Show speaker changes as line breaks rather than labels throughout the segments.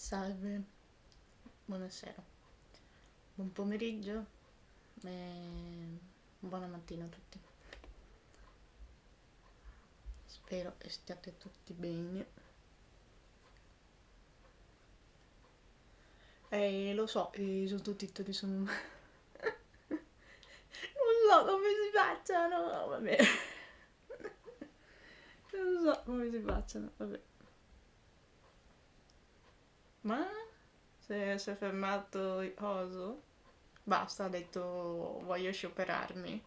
Salve, buonasera, buon pomeriggio e buona mattina a tutti. Spero stiate tutti bene. Lo so, i sottotitoli sono... non so come si facciano, vabbè. Non so come si facciano, vabbè. Ma se si è fermato il coso? Basta, ha detto voglio scioperarmi.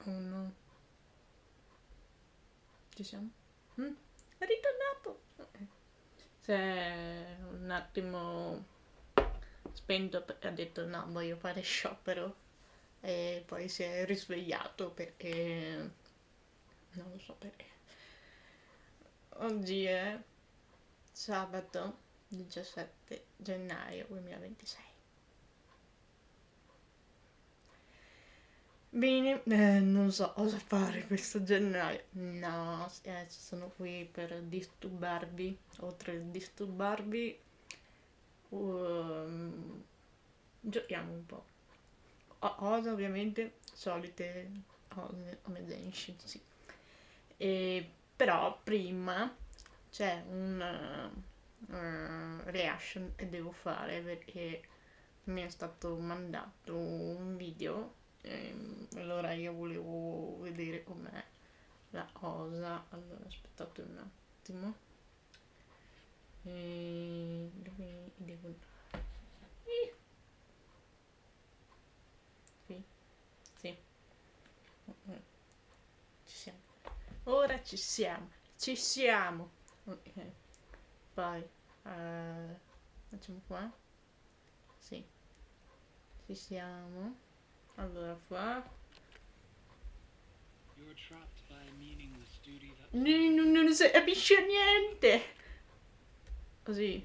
Oh no. Ci siamo? È ritornato! Ok. Si è un attimo spento perché ha detto no, voglio fare sciopero. E poi si è risvegliato perché... non lo so perché. Oggi è sabato 17 gennaio 2026. Bene, non so cosa fare questo gennaio. No, sono qui per disturbarvi. Oltre a disturbarvi, um, giochiamo un po'. Cose ovviamente solite, cose come Genshin, sì. Però prima c'è un reaction che devo fare perché mi è stato mandato un video, allora io volevo vedere com'è la cosa. Allora aspettate un attimo. Dove devo... Ih, sì, sì. Mm, ci siamo. Ora ci siamo. Ci siamo. Ok. Poi facciamo qua. Sì, ci siamo. Allora qua. Non si capisce niente. Così.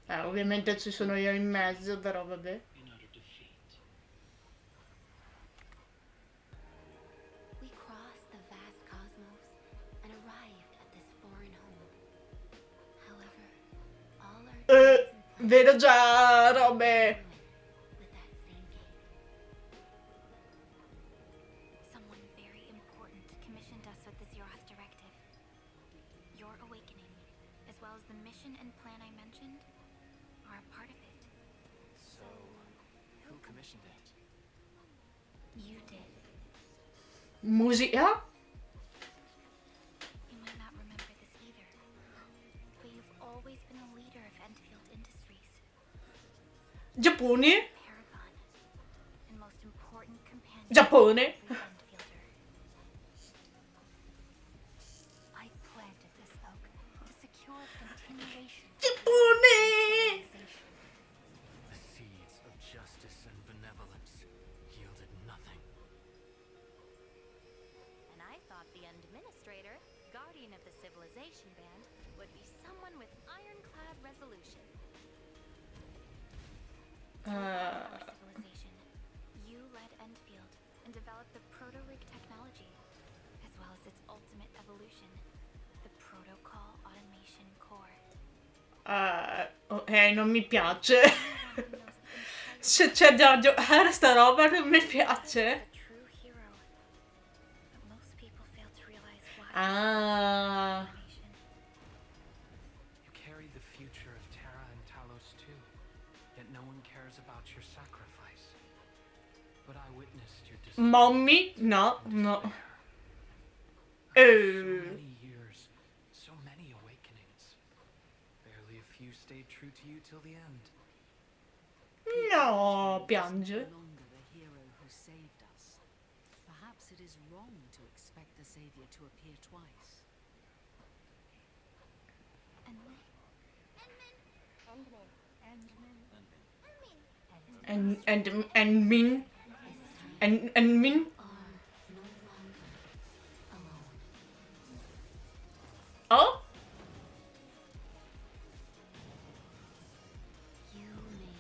Ovviamente ci sono io in mezzo, però vabbè.
We crossed the vast cosmos and arrived at this foreign home. However, all our dreams and plans
Vedo già robe.
ruined with that same gate. Someone very important commissioned us with the Zeroth Directive. Your awakening, as well as the mission and plan I mentioned, are a part of it.
So, who commissioned it?
You did.
Musica.
You might not remember this either, but you've always been a leader of Enfield Industries.
Giappone.
Paragon, and most important companion
Giappone.
of every Enfielder. I planted this oak to secure the continuation
Giappone.
of civilization.
The seeds of justice and benevolence yielded nothing.
And I thought the administrator, guardian of the civilization band, would be someone with ironclad resolution. Our civilization, you led Enfield and developed the proto-rig technology, as well as its ultimate evolution, the Protocol Automation Core.
Ok, non mi piace.
Anyone who knows the entire
Se c'è da giocare sta roba non mi
is
piace.
a true hero, but most people fail to realize why.
Ah.
Automation.
You carried the future of Terra and Talos too, yet no one cares about your sacrifice. But I witnessed your disappointment
Mommy? No,
and
no.
despair. After so
Eh.
many years, so many awakenings, barely a few stayed true to you till the end.
No, piange.
No longer the hero who saved us. Perhaps it is wrong to expect the savior to appear twice.
Endman.
And min. And min.
Are no longer alone.
Oh?
You made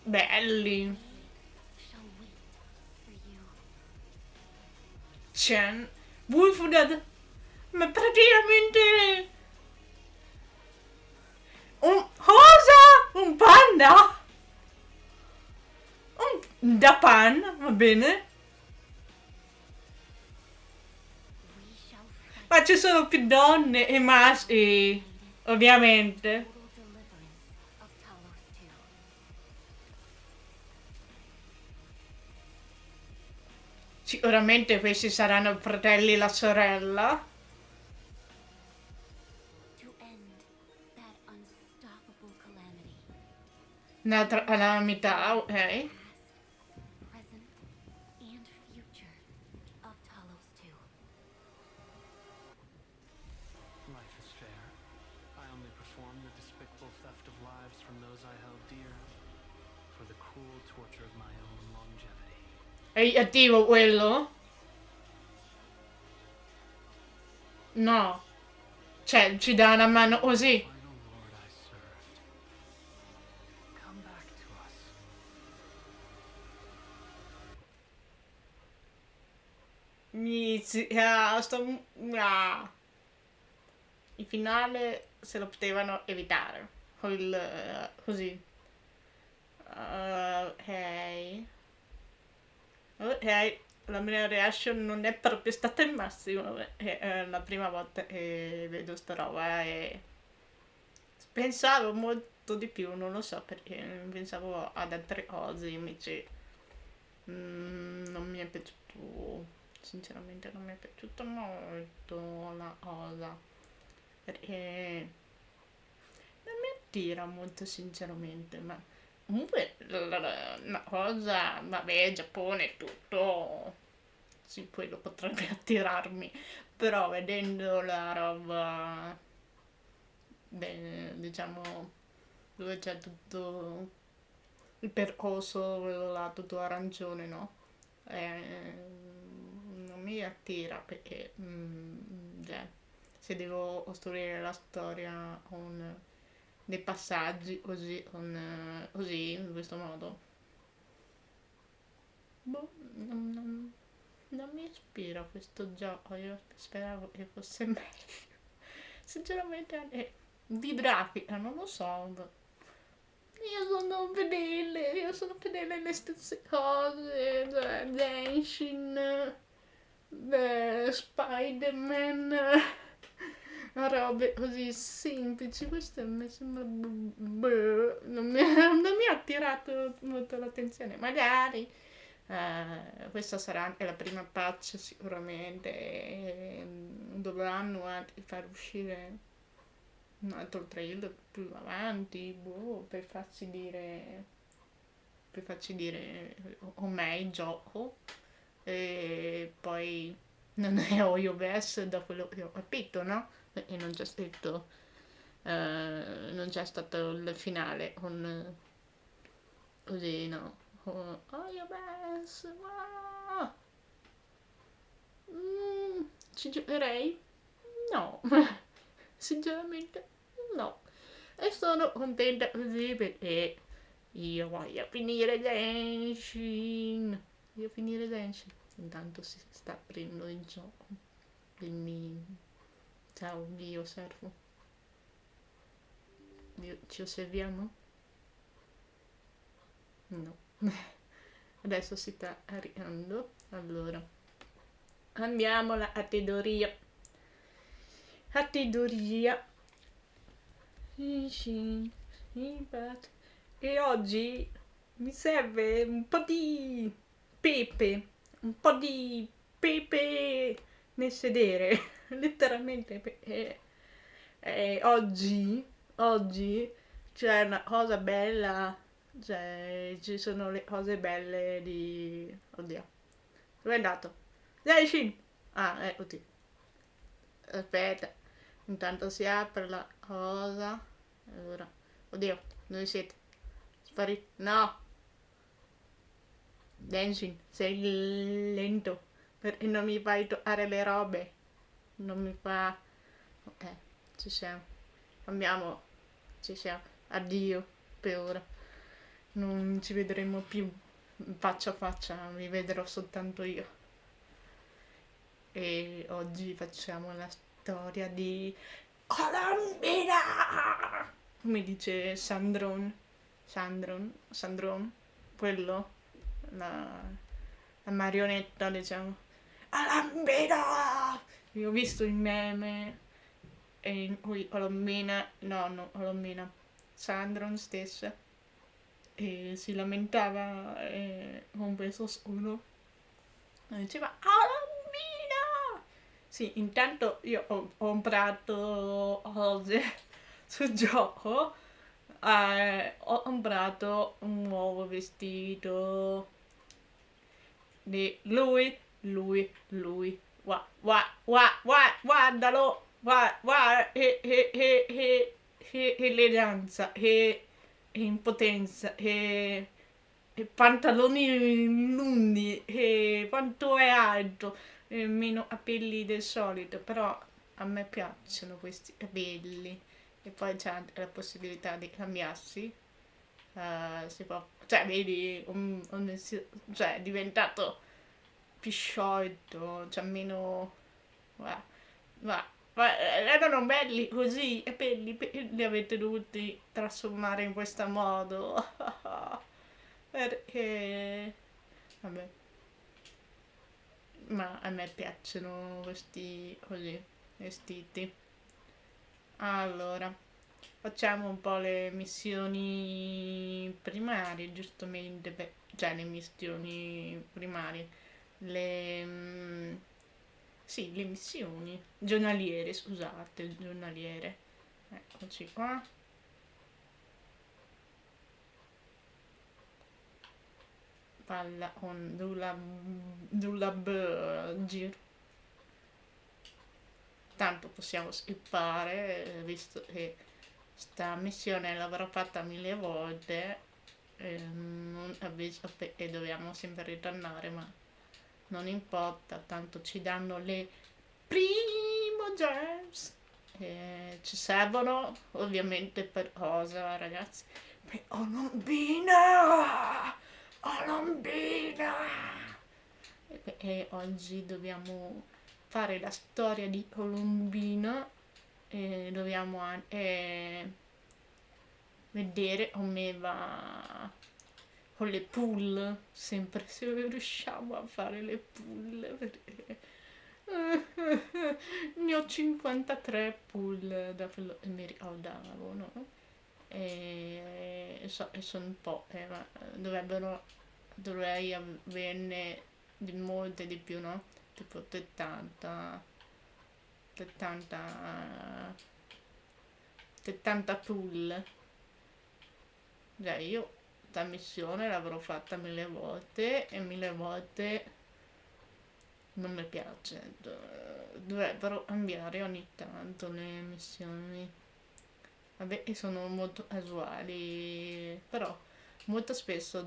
belli.
Shall wait for you.
Cioè, Wolfdad, ma praticamente un cosa? Un panda? Un da pan, va bene?
We shall fight
Ma ci sono più donne e maschi, ovviamente.
total deliverance of Talos 2.
Sicuramente questi saranno i fratelli e la sorella.
To end that unstoppable calamity.
Un'altra calamità, ok.
Past, present, and future of Talos 2.
Life is fair. I only performed the despicable theft of lives from those I held dear for the cruel torture of my own longevity.
È attivo quello? No. Cioè, ci dà una mano così.
Final lord I served. Come back to us.
Ah. Il finale se lo potevano evitare. Così. Ok. Ok. La mia reaction non è proprio stata il massimo. È la prima volta che vedo sta roba e pensavo molto di più, non lo so perché pensavo ad altre cose, invece non mi è piaciuto, sinceramente non mi è piaciuto molto la cosa, perché non mi attira molto sinceramente, ma comunque la cosa, vabbè, Giappone e tutto, sì, quello potrebbe attirarmi, però vedendo la roba, diciamo, dove c'è tutto il percorso, quello là, tutto arancione, no? Non mi attira perché cioè, se devo costruire la storia con dei passaggi così, così in questo modo, boh, non mi ispira questo gioco. Io speravo che fosse meglio. Sinceramente, di grafica, non lo so. Io sono fedele alle stesse cose, cioè Genshin, Spider-Man, robe così semplici. Questo mi sembra non mi ha attirato molto l'attenzione. Magari questa sarà anche la prima patch sicuramente, e dovranno anche far uscire un altro trailer più avanti, boh, per farci dire com'è il gioco. E poi non è iOS da quello che ho capito, no? E non c'è scritto, non c'è stato il finale con così, no? Con iOS, wow! Ci giocherei? No, sinceramente no. E sono contenta così perché io voglio finire Genshin. Voglio finire Genshin. Intanto si sta aprendo il gioco. Quindi, ciao, Dio, servo. Dio, ci osserviamo? No. Adesso si sta caricando. Allora, andiamo alla categoria. Categoria. Genshin Impact. E oggi mi serve un po' di pepe, un po' di pepe nel sedere, letteralmente perché oggi c'è una cosa bella, cioè ci sono le cose belle di... Oddio, dove è andato? Genshin! Ah, oddio, aspetta, intanto si apre la cosa, allora, oddio, dove siete? Sparito? No! Dancing, sei lento perché non mi fai toccare le robe. Non mi fa... Ok, ci siamo. Cambiamo. Ci siamo. Addio per ora. non ci vedremo più faccia a faccia, vi vedrò soltanto io. E oggi facciamo la storia di Colombina! Come dice Sandron, quello, la, la marionetta, diciamo. Colombina! Io ho visto il meme e in cui Colombina, no, Colombina, Sandron stessa, e si lamentava con questo solo e diceva Colombina! Sì, intanto io ho comprato oggi sul gioco, ho comprato un nuovo vestito di lui, guardalo, guarda, che eleganza, che impotenza, che pantaloni lunghi, che quanto è alto, meno capelli del solito, però a me piacciono questi capelli e poi c'è anche la possibilità di cambiarsi. Si può, cioè, vedi, cioè, è diventato più sciolto, cioè meno. Ma, ma erano belli così, e perché li avete dovuti trasformare in questo modo? Perché. Vabbè, ma a me piacciono questi così, vestiti. Allora, facciamo un po' le missioni primarie, giustamente, cioè le missioni primarie, le, sì, le missioni giornaliere, scusate, giornaliere. Eccoci qua. Palla con Dulab giro. Tanto possiamo skippare, visto che sta missione l'avrò fatta 1000 volte, non avviso e dobbiamo sempre ritornare, ma non importa, tanto ci danno le primo gems. Ci servono ovviamente per cosa, ragazzi? Per Colombina! Colombina! E oggi dobbiamo fare la storia di Colombina e dobbiamo anche vedere come va con le pull, sempre se riusciamo a fare le pull, perché ne ho 53 pull da quello che mi ricordavo, no? E sono poche, ma dovrei averne di molte di più, no? Tipo 70, 70, 70 pull. Cioè io sta missione l'avrò fatta 1000 volte e 1000 volte non mi piace. Dovrebbero cambiare ogni tanto le missioni. Vabbè, e sono molto casuali, però molto spesso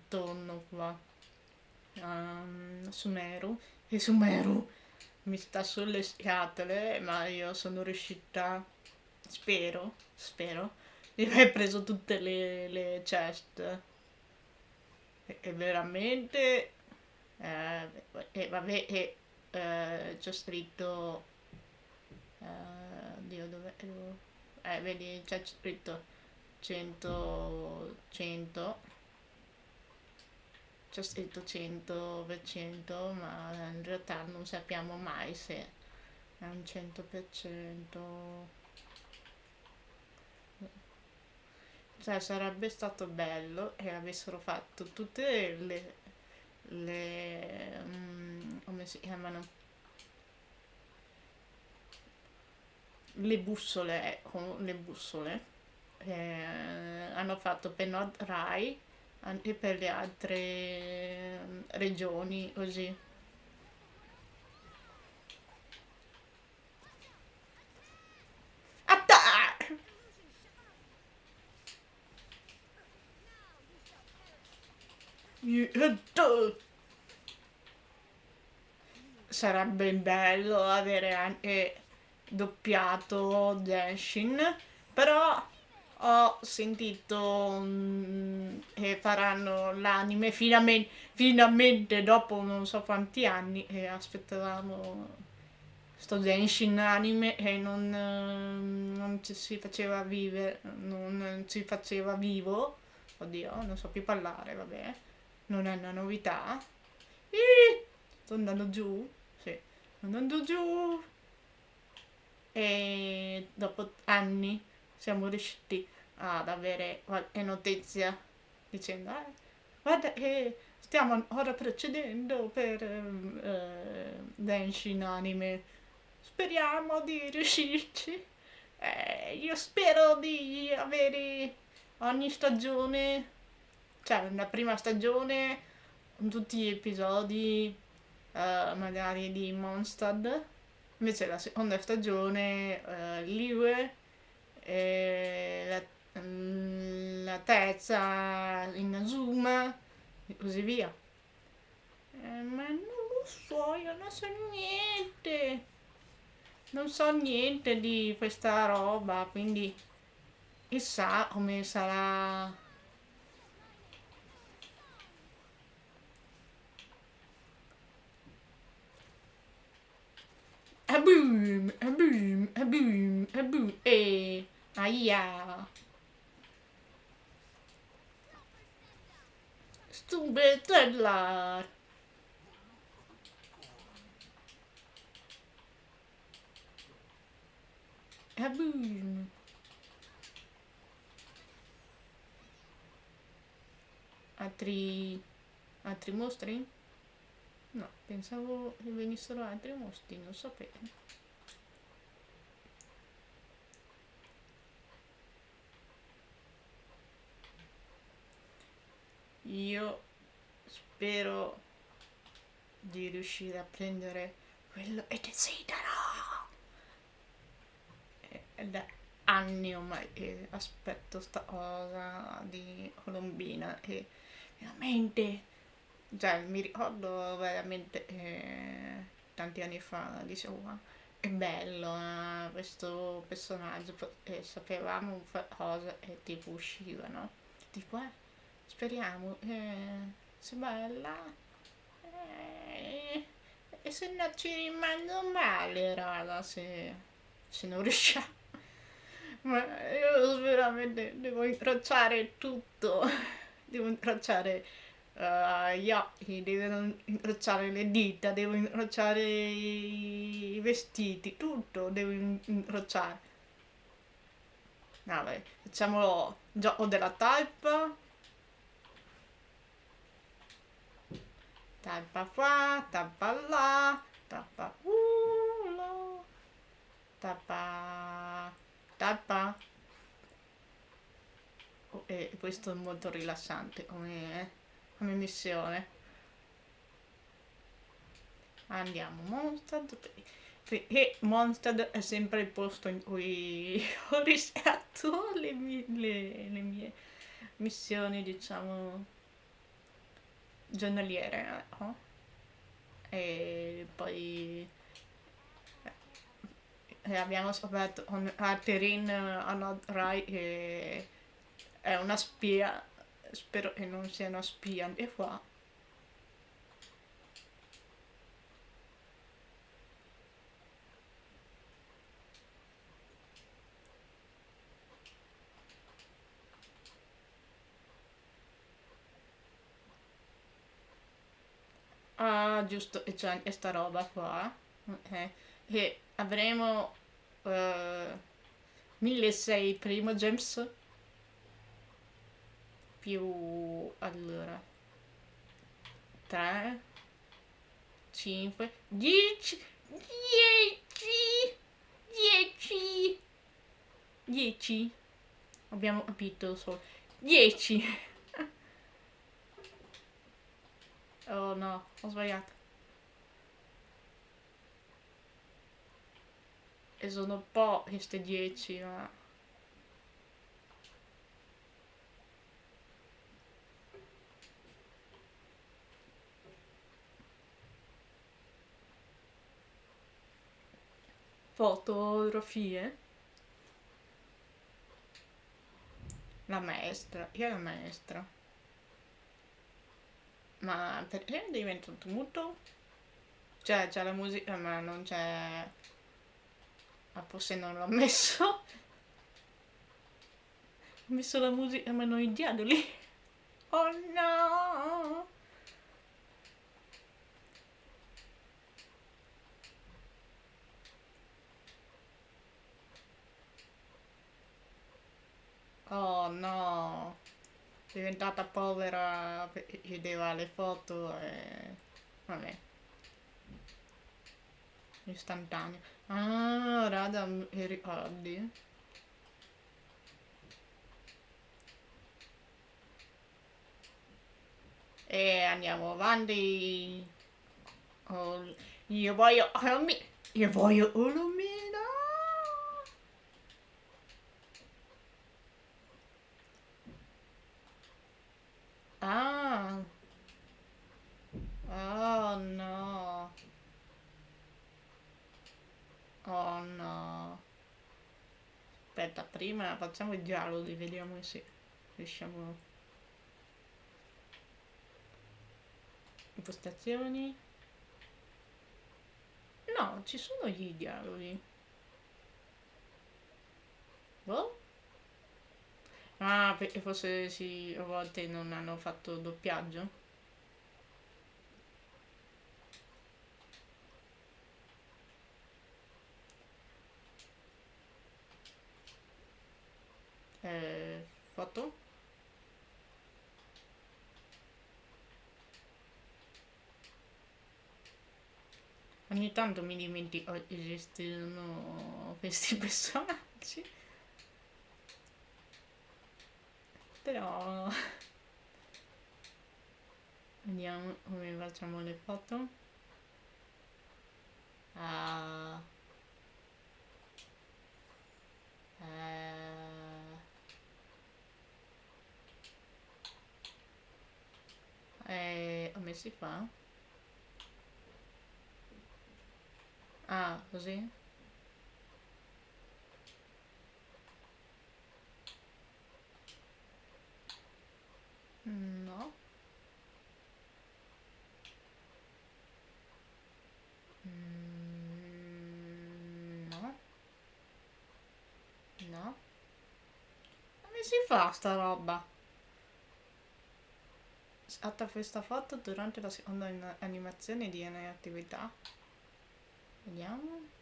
torno qua su Meru e su Meru mi sta sulle scatole, ma io sono riuscita, spero, di aver preso tutte le chest. E veramente, e vabbè, c'ho scritto, Dio, dove, vedi, c'è scritto 100, c'è scritto 100%, ma in realtà non sappiamo mai se è un 100%. Cioè, sarebbe stato bello che avessero fatto tutte come si chiamano? Le bussole hanno fatto per Nord Rai e per le altre regioni così. Attack! Sarebbe bello avere anche doppiato Genshin, però ho sentito che faranno l'anime finalmente, finalmente dopo non so quanti anni e aspettavamo sto Genshin anime e non ci si faceva vivere, non si faceva vivo. Oddio, non so più parlare, vabbè. Non è una novità. Sto andando giù. Sì, sto andando giù. E dopo anni siamo riusciti ad avere qualche notizia dicendo guarda che stiamo ora procedendo per Denshin anime, speriamo di riuscirci. Io spero di avere ogni stagione, cioè la prima stagione con tutti gli episodi magari di Mondstadt. Invece la seconda stagione, Liue, la terza in Azuma e così via. Ma non lo so, io non so niente. Non so niente di questa roba, quindi chissà come sarà. A boom, a boom, a boom, a boom. Aia. Stupetellar. A boom. Altri mostri? No, pensavo che venissero altri mostri, non sapevo. Io spero di riuscire a prendere quello e desidero. È da anni ormai che aspetto sta cosa di Colombina e veramente, cioè mi ricordo veramente tanti anni fa dicevo "Ma è bello questo personaggio e sapevamo cosa e tipo uscivano tipo speriamo se bella e se non ci rimando male raga se non riusciamo ma io veramente devo incrociare tutto devo incrociare gli occhi, devo incrociare le dita, devo incrociare i vestiti, tutto devo incrociare. Vabbè, facciamo gioco della type. Tappa qua, tappa là, tappa là, tappa, tappa. Oh, e questo è molto rilassante come missione. Andiamo, Mondstadt, perché Mondstadt è sempre il posto in cui ho rischiato le mie missioni, diciamo, giornaliere, ecco. E poi abbiamo scoperto con Catherine Anodrai che è una spia, spero che non sia una spia anche qua. Ah, giusto, e c'è anche sta roba qua. Ok. E avremo 1600 primo gems più allora 3 5 10 10 10 10 abbiamo capito solo 10. Oh no, ho sbagliato. E sono un po' queste 10, ma fotografie. La maestra, io la maestra. Ma perché è diventato muto? Cioè, c'è la musica, ma non c'è... Ma forse non l'ho messo. Ho messo la musica, ma non i dialoghi. Oh no! Oh no! È diventata povera perché chiedeva le foto e... Vabbè, istantaneo. Ah, Rada, mi ricordi? E andiamo avanti. Oh, io voglio... Io voglio Olomina! Ah! Oh no! Oh no! Aspetta, prima facciamo i dialoghi, vediamo se riusciamo... Impostazioni? No, ci sono gli dialoghi. Boh? Ah, perché forse sì, a volte non hanno fatto doppiaggio. Foto? Ogni tanto mi dimentico che esistono questi personaggi. Però... Vediamo come facciamo le foto. Ah... come si fa? Ah, così? No. No. No. Come si fa sta roba? Scatta questa foto durante la seconda animazione di attività. Vediamo.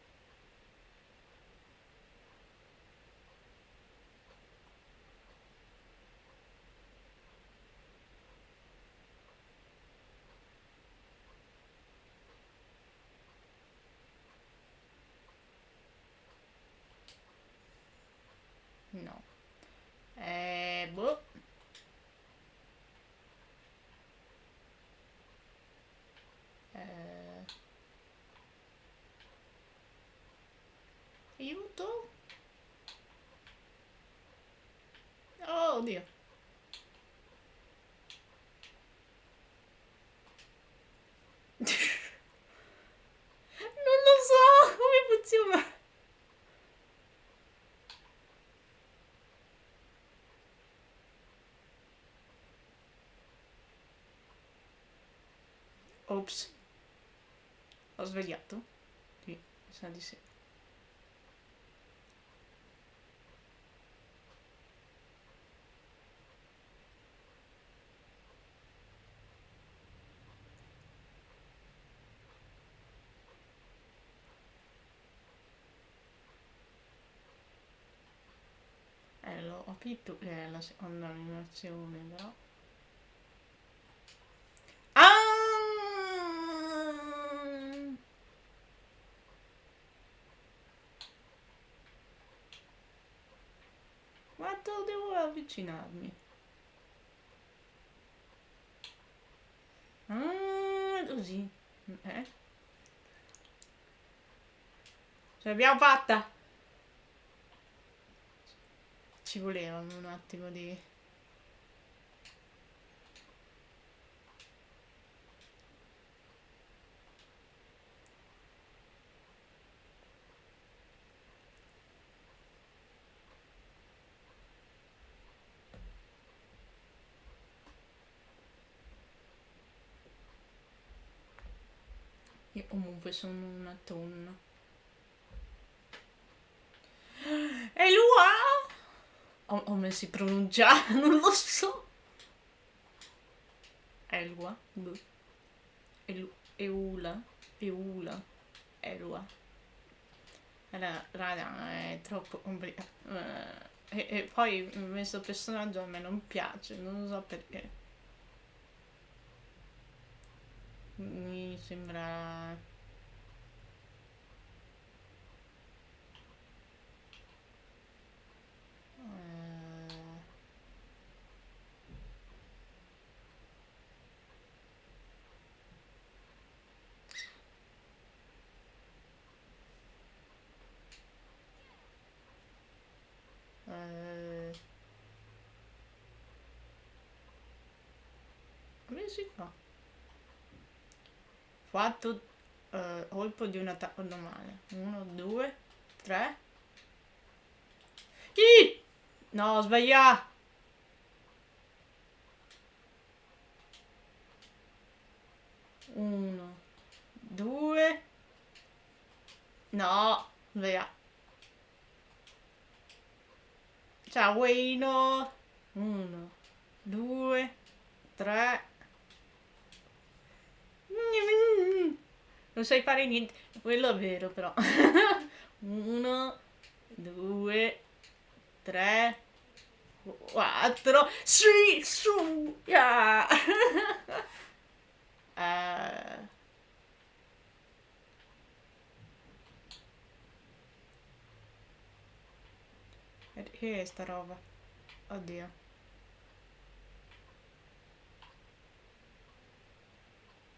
No. Boh. Eh, aiuto? Oh, oddio. Non lo so come funziona. Ops. Ho svegliato. Sì, mi sa di sì. L'ho capito che è la seconda animazione, però. Ah! Quanto devo avvicinarmi? Ah, così. Eh? Ce l'abbiamo fatta! Ci voleva un attimo di... E comunque sono una tonna. E Lua? Come si pronuncia? Non lo so. Elua. Eula. Eula. Elua. Raga, è troppo complicato. E poi questo personaggio a me non piace, non so perché. Mi sembra... come si fa? Fatto colpo di un attacco normale. 1, 2, 3. No, ho sbagliato. 1, 2. No, ho sbagliato. Ciao, Wayno. 1, 2, 3. Non sai fare niente. Quello è vero, però. 1, 2, 3, 4. Sì, su. Yeah. Che è sta roba? Oddio.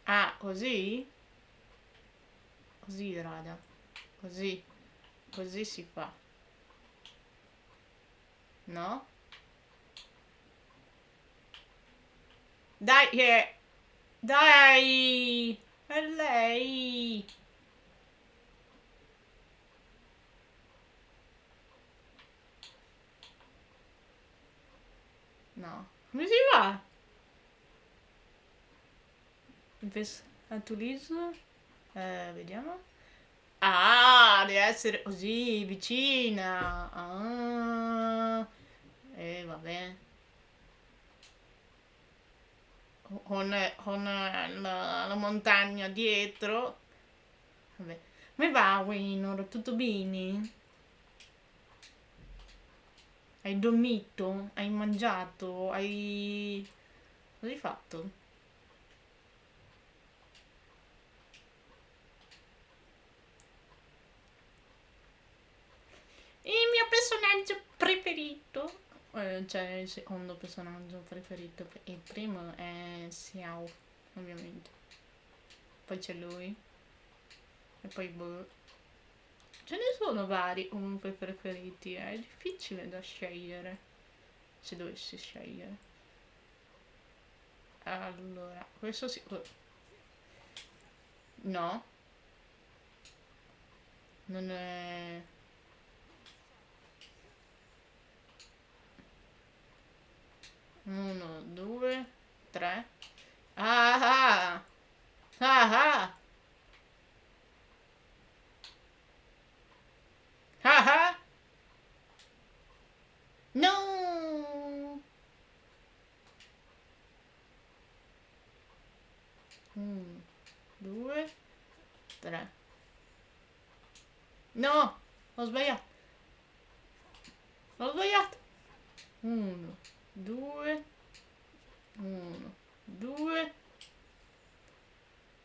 Ah, così? Così, raga. Così. Così si fa. No? Dai, che... Dai! È lei! No. Come si fa? Utilizzo? Vediamo. Ah, deve essere così, vicina. Ah. Vabbè. Con la montagna dietro. Vabbè. Come va, Winor? Tutto bene? Hai dormito? Hai mangiato? Cosa hai fatto? Il mio personaggio preferito. Cioè il secondo personaggio preferito. Il primo è Xiao, ovviamente. Poi c'è lui. E poi boh. Ce ne sono vari comunque preferiti. È difficile da scegliere. Se dovessi scegliere. Allora, questo sì. No. Non è... 1, 2, 3. Ah ah! Ah ah! Ah ah! No! 1, 2, 3. No! Ho sbagliato! Ho sbagliato! 1, 2, 1, 2.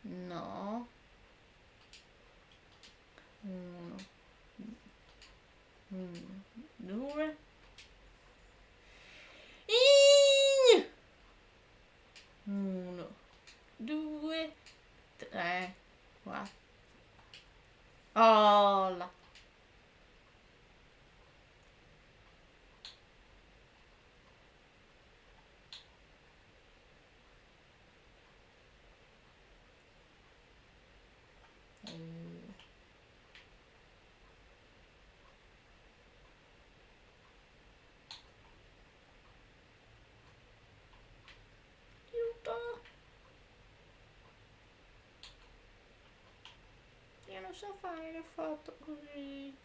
No. 1, 1, 2. 1, 2, 3, 4. Oh là. non so fare le foto così.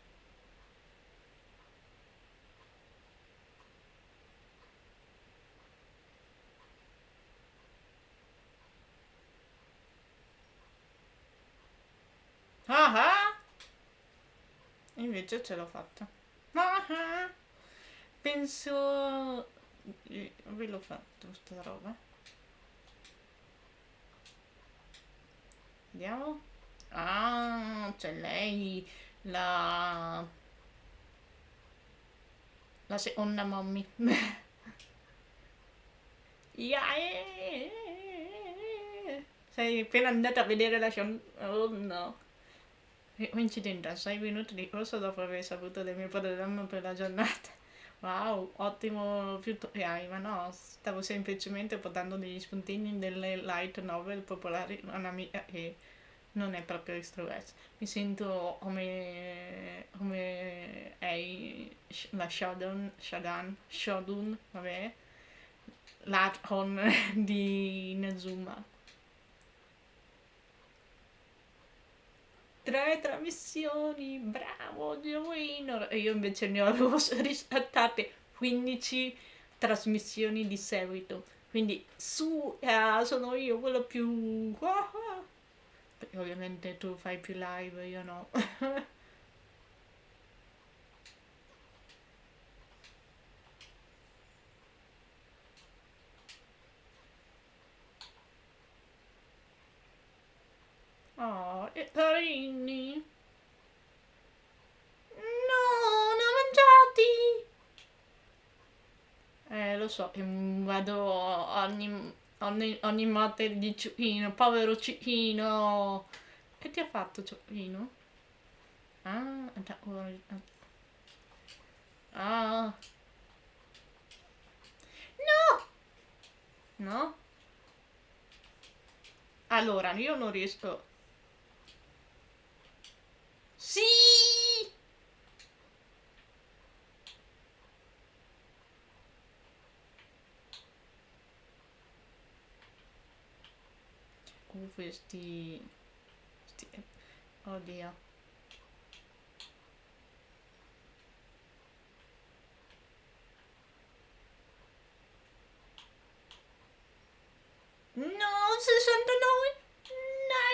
Ah ah! Invece ce l'ho fatta. Ah ah! Penso... Ve l'ho fatto sta roba. Vediamo. Ah, c'è lei. La... La seconda mommy. Yeah. Sei appena andata a vedere la scena. Oh no. Che coincidenza, 6 minuti di corso dopo aver saputo del mio programma per la giornata. Wow, ottimo tutorial, ma no, stavo semplicemente portando degli spuntini delle light novel popolari a un'amica che non è proprio estroversa. Mi sento come è la Shodan, vabbè, l'Archon di Inazuma. 3 trasmissioni, bravo Gioino! E io invece ne avevo rispettate 15 trasmissioni di seguito. Quindi sono io quello più... Perché ovviamente tu fai più live, io no. Oh, e carini! No, non ho mangiati! Lo so, che vado ogni morte di Ciuchino, povero Ciuchino. Che ti ha fatto Ciuchino? Ah, ah, no! No? Allora, io non riesco. Sì! Questi... Oddio. No, 69!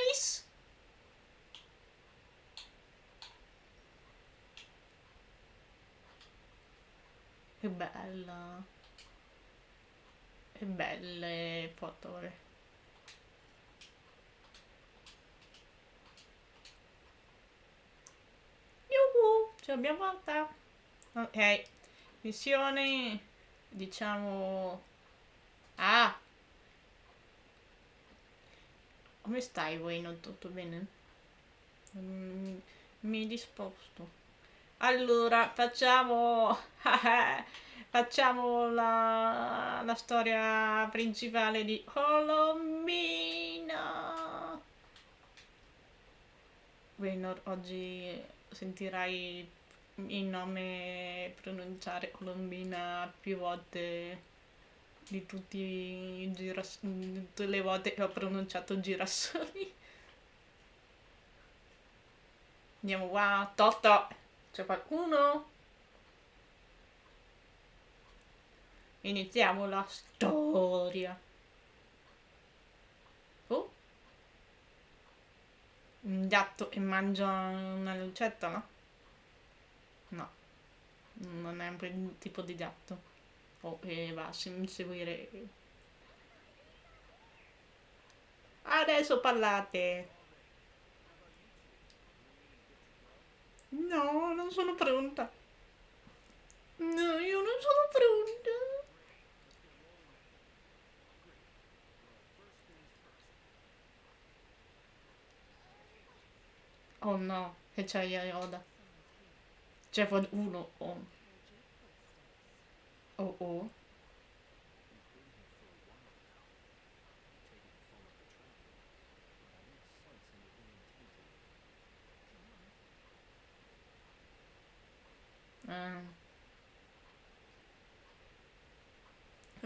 Nice! Che bella. Che belle foto. Yuhu! Ce l'abbiamo fatta! Ok. Missione... Diciamo... Ah! Come stai voi? Non tutto bene? Mm, mi disposto. Allora, facciamo la storia principale di Colombina. Bueno, oggi sentirai il nome pronunciare Colombina più volte di tutte le volte che ho pronunciato girasoli. Andiamo qua, Totto. C'è qualcuno? Iniziamo la storia. Oh, un gatto che mangia una lucetta, no? No, non è un tipo di gatto. Oh, e va a seguire. Adesso parlate. No, non sono pronta. No, io non sono pronta. Oh no, che c'è Yoda. C'è uno. Oh, oh, oh. Ah.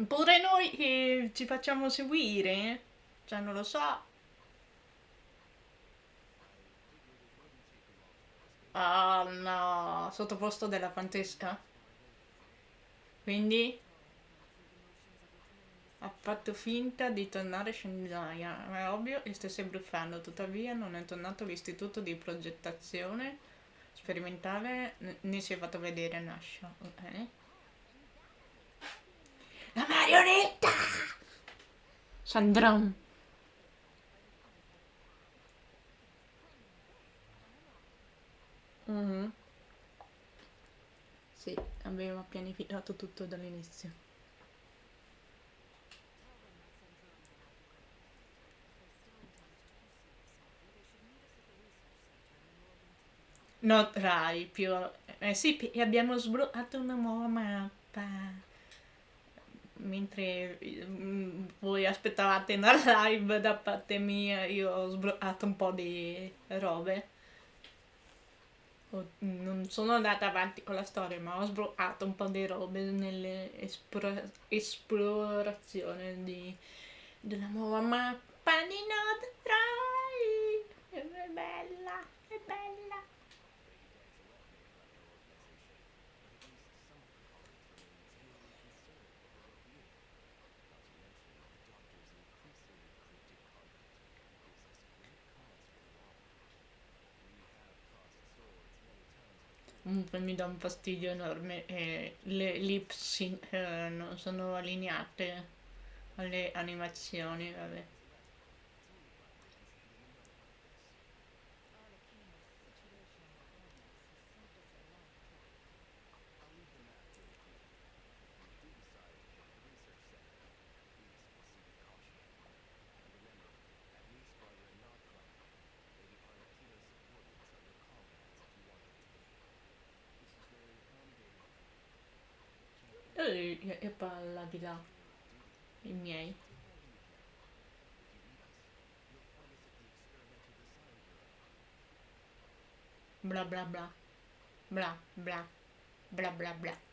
Pure noi che ci facciamo seguire? Cioè, non lo so. Ah no, sottoposto della fantasia. Quindi ha fatto finta di tornare sceneggiaia. Ma è ovvio e stesse bruciando, tuttavia non è tornato all'istituto di progettazione sperimentale né si è fatto vedere nasce. Ok. La marionetta! Sandron. Mhm. Sì, aveva pianificato tutto dall'inizio. No, Rai, più... sì, abbiamo sbloccato una nuova mappa. Mentre voi aspettavate una live da parte mia, io ho sbloccato un po' di robe. Non sono andata avanti con la storia, ma ho sbloccato un po' di robe nelle esplorazione della nuova mappa di Nord Rai. È bella, è bella. Comunque mi dà un fastidio enorme e le lip sync non sono allineate alle animazioni, vabbè. E palla di là, i miei. Bla bla bla, bla bla, bla bla bla.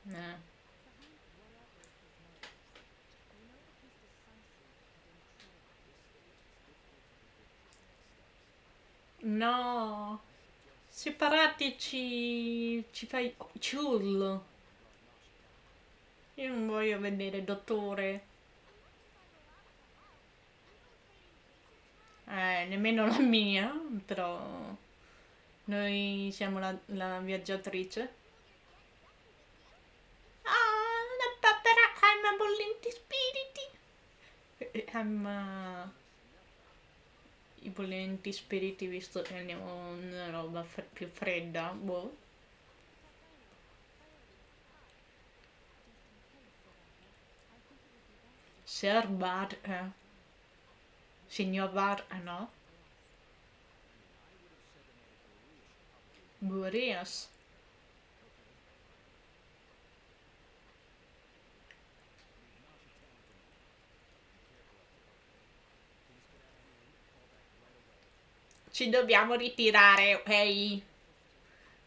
Eh. No, separatici, ci fai ciullo. Io non voglio vedere dottore. Nemmeno la mia, però noi siamo la viaggiatrice. Ah, la papera ama bollenti spiriti. Ama i bollenti spiriti visto che andiamo in una roba più fredda. Boh. Sir Bar, signor Bar, no? Boreas. Ci dobbiamo ritirare, ok?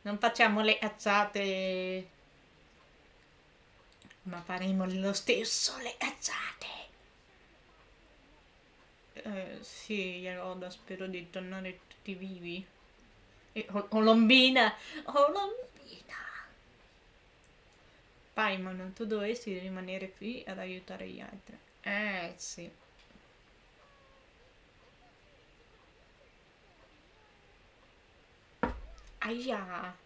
Non facciamo le cazzate, ma faremo lo stesso le cazzate. Sì, Yoda, spero di tornare tutti vivi. E Colombina! Colombina! Paimon, tu dovresti rimanere qui ad aiutare gli altri. Sì. Aia!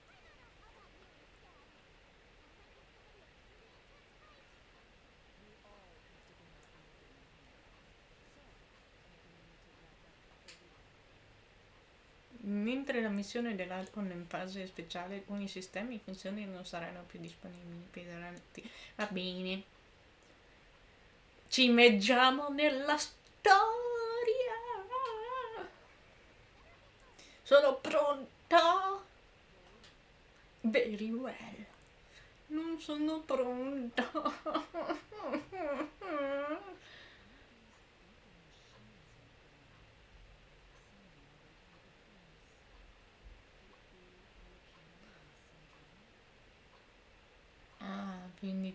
Mentre la missione dell'Alcon è in fase speciale, alcuni sistemi e funzioni non saranno più disponibili per Va bene. Ci immergiamo nella storia. Sono pronta? Very well. Non sono pronta.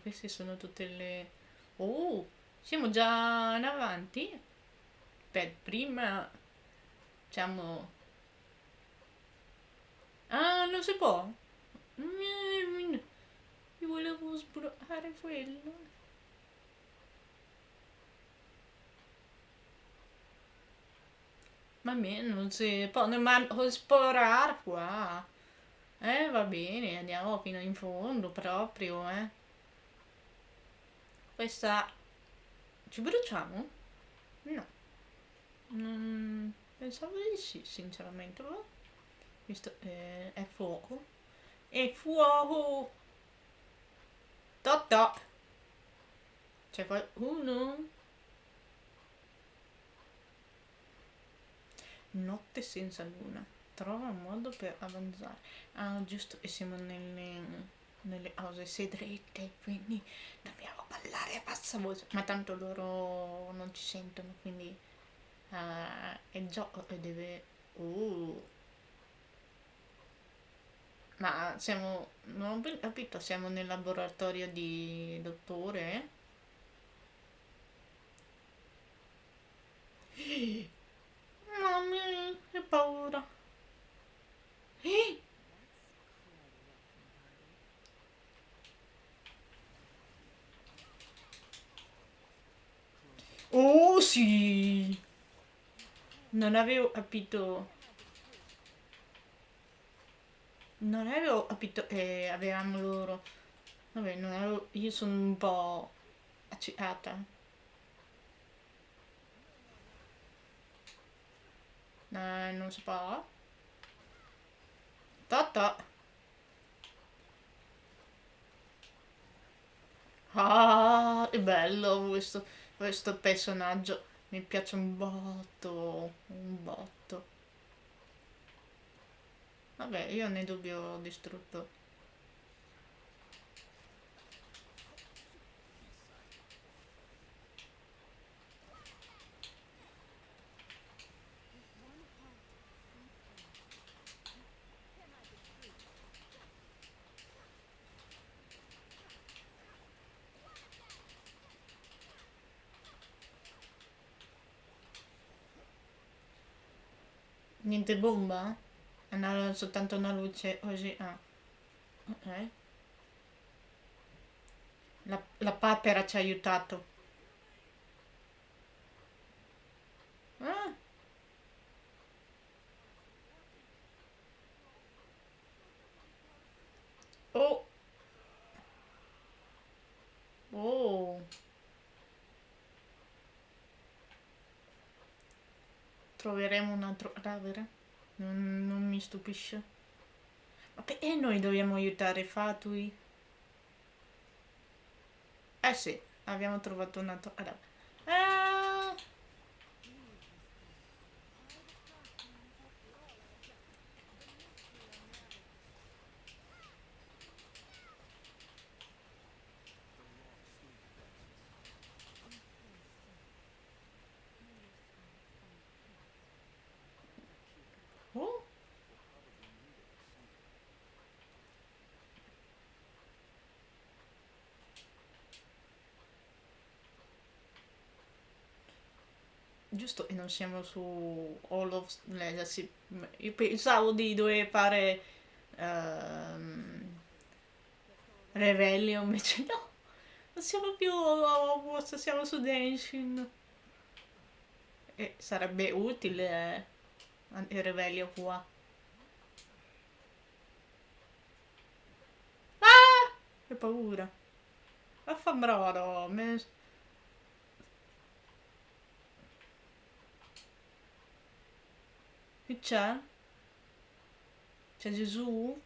queste sono tutte le... Oh, siamo già in avanti? Beh, prima facciamo... Ah, non si può? Io volevo sbloccare quello. Ma me non si può nemmeno esplorare qua. Va bene, andiamo fino in fondo proprio, eh. Questa... Ci bruciamo? No. Pensavo di sì, sinceramente. Boh. Visto, è fuoco. È fuoco! Totò! C'è qualcuno? Notte senza luna. Trova un modo per avanzare. Ah, giusto, e siamo nelle cose segrete, quindi dobbiamo parlare a bassa voce. Ma tanto loro non ci sentono, quindi il gioco deve... Ma siamo... Non ho capito, siamo nel laboratorio di dottore? Mamma mia, che paura. Eh? Oh sì! Non avevo capito. Non avevo capito che avevamo loro. Vabbè, non avevo... Io sono un po' accecata. Non si può. Totò. Ah, è bello questo personaggio. Mi piace un botto. Un botto. Vabbè, io ne dubbio ho distrutto. Niente bomba? Soltanto una luce così. Ah, ok. La papera ci ha aiutato. Ah, oh, oh. Troveremo un altro cadavere? Non mi stupisce. Ma perché noi dobbiamo aiutare i fatui? Eh sì, abbiamo trovato un altro cadavere. Ah, oh. Giusto, e non siamo su All of Legacy. Io pensavo di dover fare Revelio, invece no. Non siamo più a Hogwarts, siamo su Denshin. E sarebbe utile il Revelio qua. Ah! Che paura. Affambrado. Che c'è? C'è Gesù?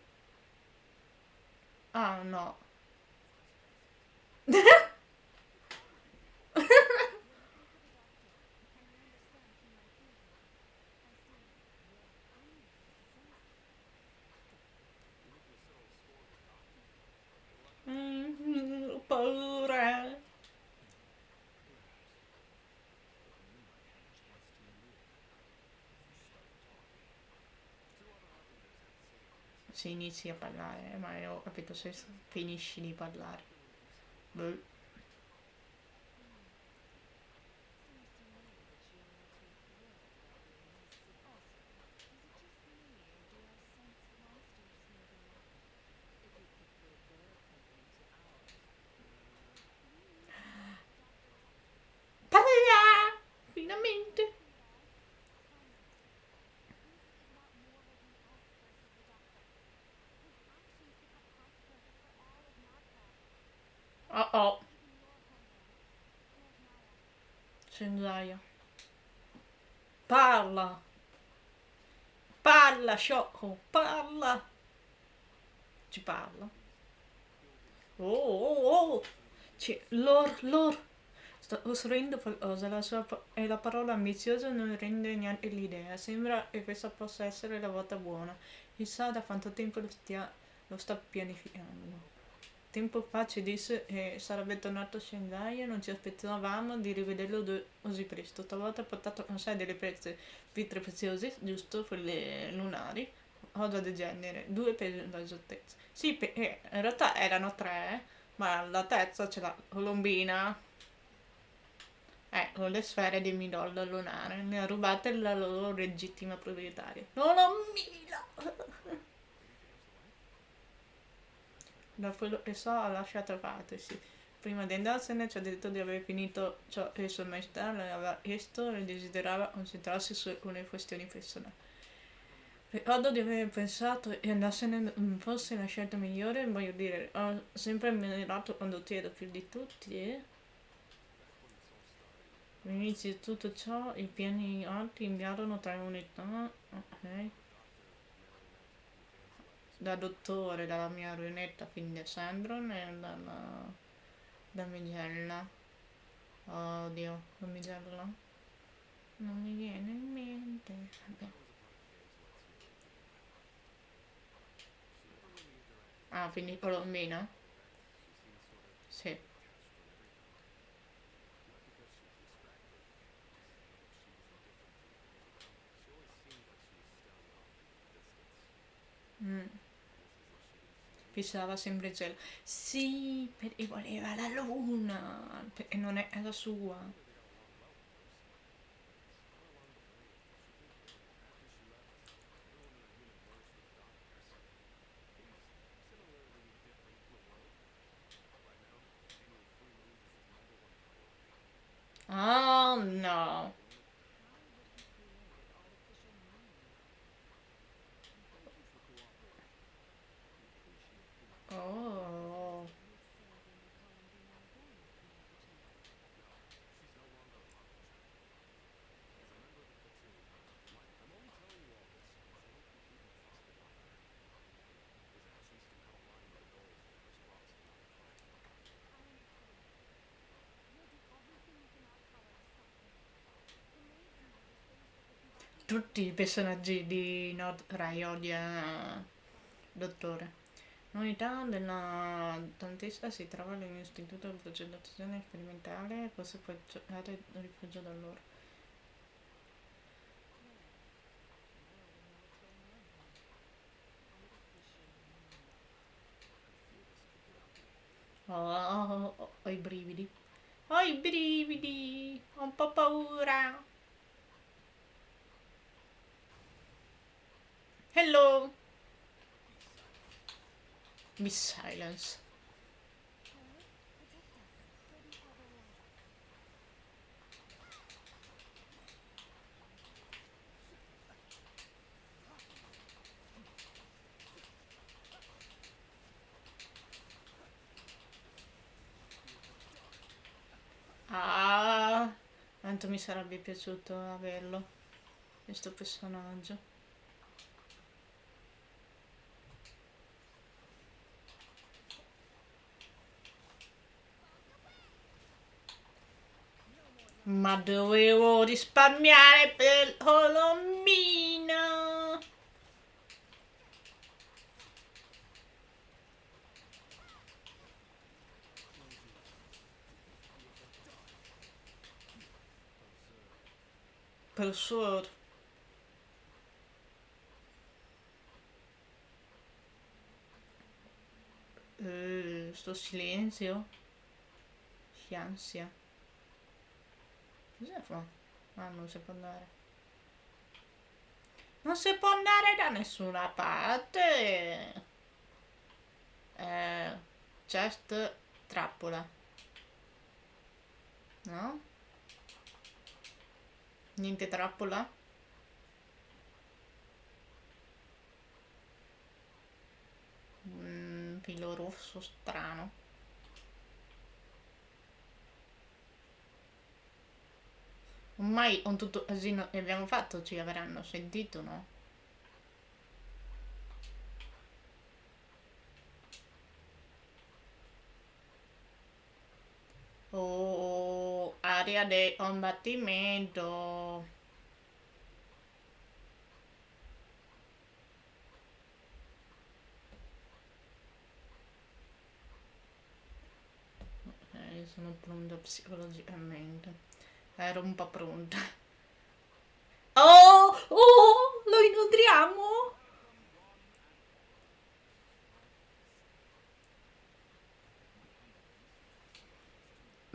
Ah no. Ho paura. Se inizi a parlare, ma io ho capito se finisci di parlare. Beh. Parla! Finalmente! Oh oh, Senz'aia. Parla! Parla, sciocco! Parla! Ci parla. Oh, oh, oh! Lor. Sto costruendo qualcosa, e la parola ambizioso non rende neanche l'idea. Sembra che questa possa essere la volta buona. Chissà da quanto tempo lo sta pianificando. Tempo fa ci disse che sarebbe tornato a Shanghai e non ci aspettavamo di rivederlo così presto. Stavolta ha portato con sé delle pietre preziose, giusto, quelle lunari, cosa del genere, 2 per l'esattezza. Sì, in realtà erano 3, ma la terza c'è la colombina, con le sfere di midollo lunare, ne ha rubate la loro legittima proprietaria. Colombina! Da quello che so ha lasciato parte, sì. Prima di andarsene ci ha detto di aver finito ciò che Sua Maestà le aveva chiesto e desiderava concentrarsi su alcune questioni personali. Ricordo di aver pensato che andarsene non fosse la scelta migliore, voglio dire, ho sempre ammirato quando ti ero più di tutti e... All'inizio di tutto ciò, i piani alti inviarono tre unità, ok, da dottore, dalla mia ruinetta fin di Sandron e dalla damigella. Oddio, damigella? Non mi viene in mente. Vabbè. Ah, quindi colombina? Sì. Mm. Fissava sempre il cielo. Sì, perché voleva la luna, perché non è la sua. Oh no. Oh. Tutti i personaggi di Nord Rai odia Dottore. L'unità della dentista si trova nell'istituto di progettazione sperimentale, forse può cercare rifugio da loro. Ho i brividi. Ho i brividi! Ho un po' paura! Hello! Miss Silence. Ah! Quanto mi sarebbe piaciuto averlo, questo personaggio. Ma dovevo risparmiare per Colombina! Professor, sto silenzio. Che ansia. Cosa fa? Ah, non si può andare. Non si può andare da nessuna parte. Chest trappola. No? Niente trappola? Filo rosso strano. Ormai con tutto il casino che abbiamo fatto ci avranno sentito, no? Oh, area di combattimento. Sono pronta psicologicamente. Ero un po' pronta. Oh, oh, lo inoltriamo?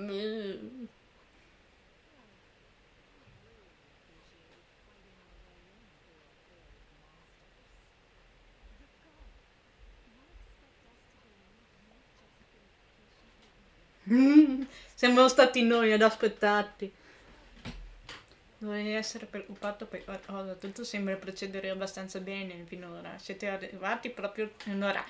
Mm. Siamo stati noi ad aspettarti. Dovevi essere preoccupato per qualcosa, tutto sembra procedere abbastanza bene finora. Siete arrivati proprio in ora.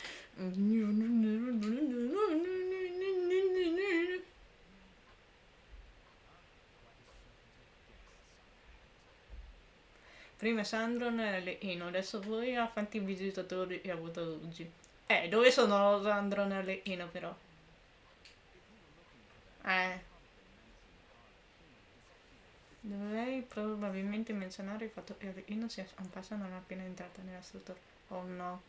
Prima Sandro nelle Ino, adesso voi a quanti visitatori hai avuto oggi? Dove sono Sandro nelle Ino però? Eh. Dovrei probabilmente menzionare il fatto che Ino si appassa non è appena entrata nella struttura. Oh no.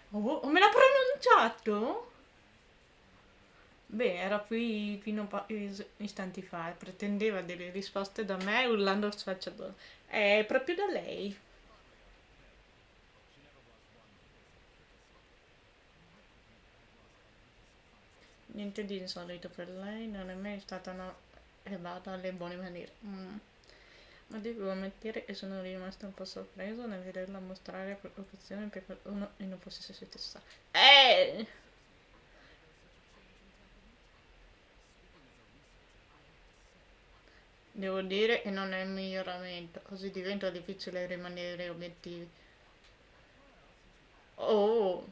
Oh, me l'ha pronunciato? Beh, era qui fino a pochi istanti fa e pretendeva delle risposte da me urlando sfacciatore. È proprio da lei. Niente di insolito per lei, non è mai stata una elevata alle buone maniere. Ma devo ammettere che sono rimasta un po' sorpreso nel vederla mostrare preoccupazione per qualcuno e non fosse se stessa. Eh! Devo dire che non è un miglioramento, così diventa difficile rimanere obiettivi. Oh!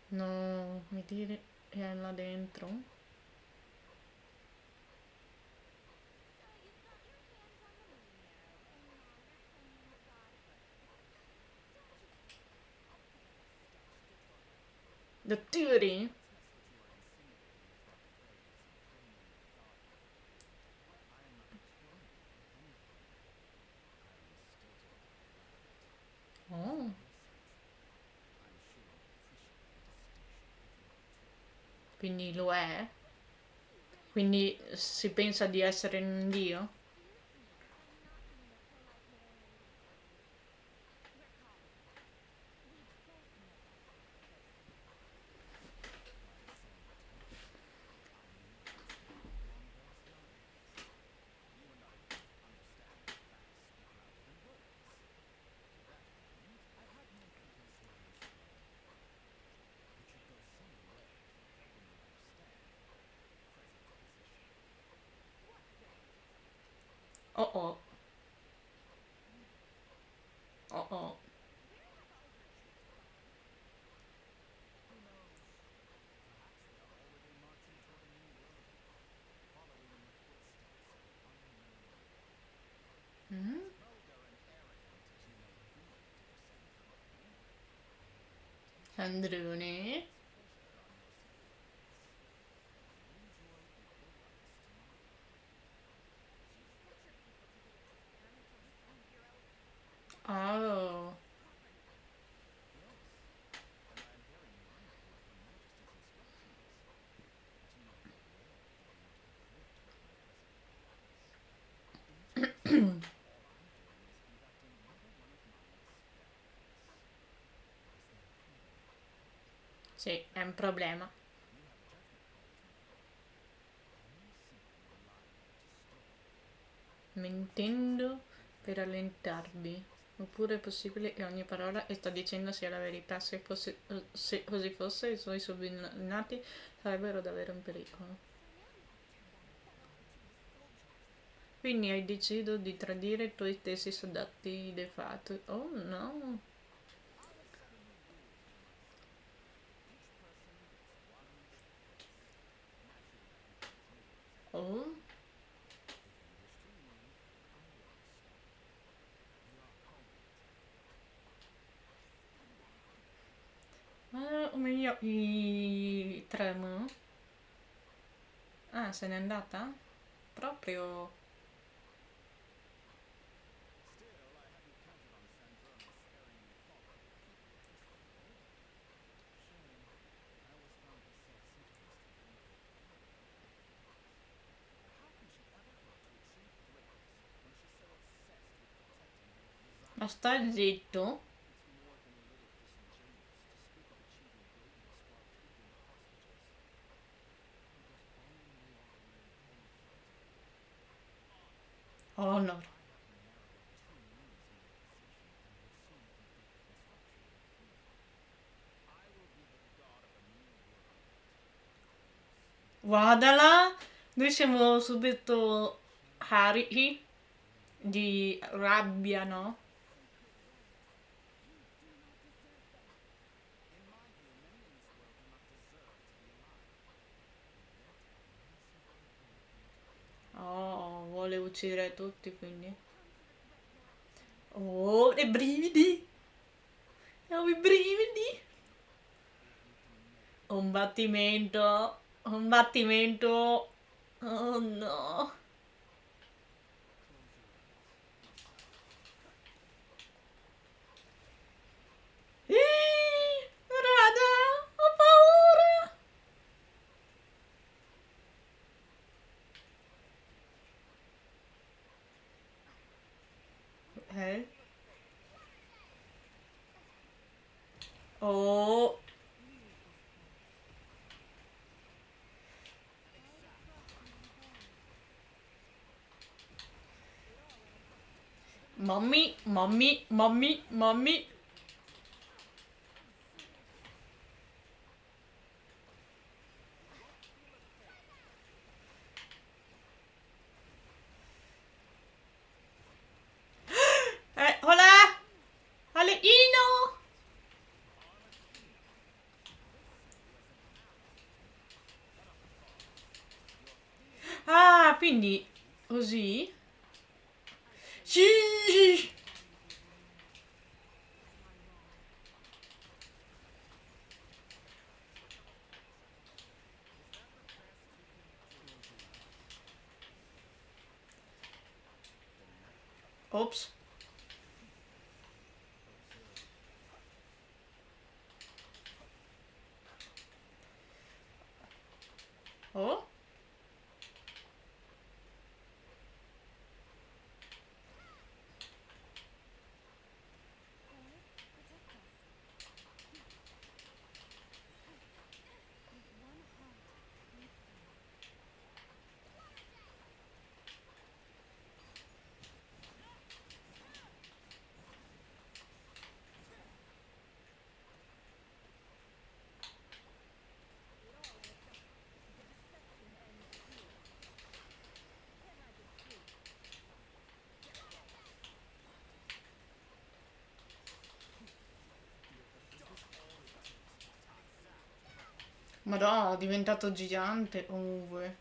No, mi dire che è là dentro? The theory? Oh, quindi lo è? Quindi si pensa di essere un dio? Oh oh, oh oh. Mm? Sandrone? Oh. Sì, è un problema. mentendo per allentarvi. Oppure è possibile che ogni parola che sta dicendo sia la verità. Se così fosse, i suoi subordinati sarebbero davvero in pericolo. Quindi hai deciso di tradire i tuoi stessi soldati de fatto. Oh no. Oh. O meglio, i tremo. Ah, se n'è andata? Proprio. Ma sta zitto? Honor. Guardala! Noi siamo subito carichi di rabbia, no? Oh, vuole uccidere tutti, quindi. Oh, i brividi! Ho i brividi! Un battimento! Un battimento! Oh no! Rada! Ho paura! Eh? Oh! Mommy, mommy, mommy, mommy. Hola! Aleino! Ah, quindi così? Sì! Ops. Oh? Madonna, è diventato gigante comunque.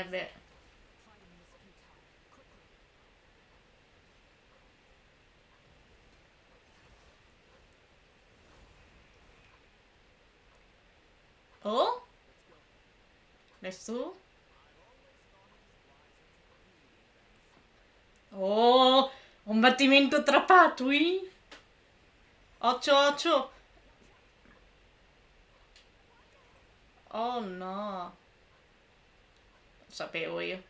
Beh. Oh? Adesso? Oh! Un battimento tra patui? Occhio, occhio! Oh no. Lo sapevo io.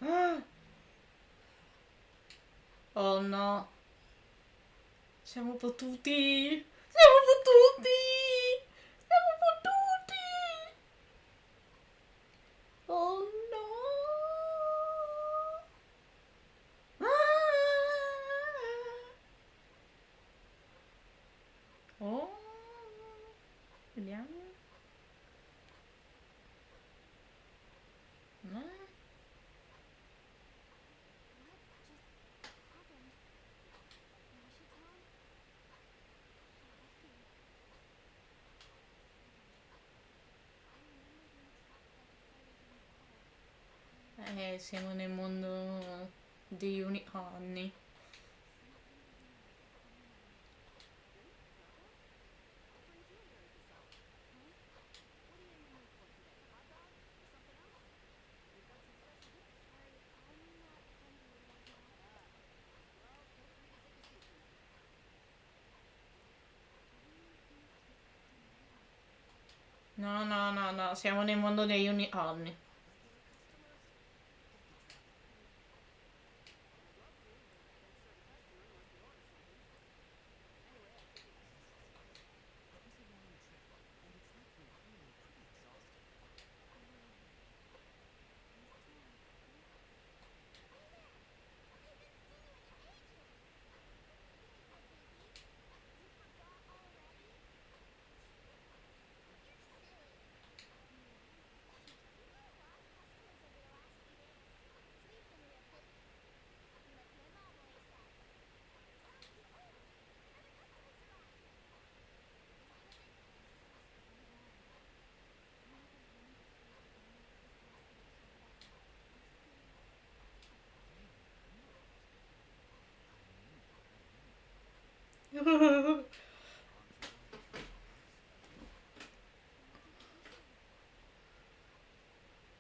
Ah! Oh no. Siamo potuti. Siamo potuti. Siamo potuti. Oh no. Ah! Oh. Vediamo. No. Siamo nel mondo degli unicorni. No, no, no, no, siamo nel mondo degli unicorni.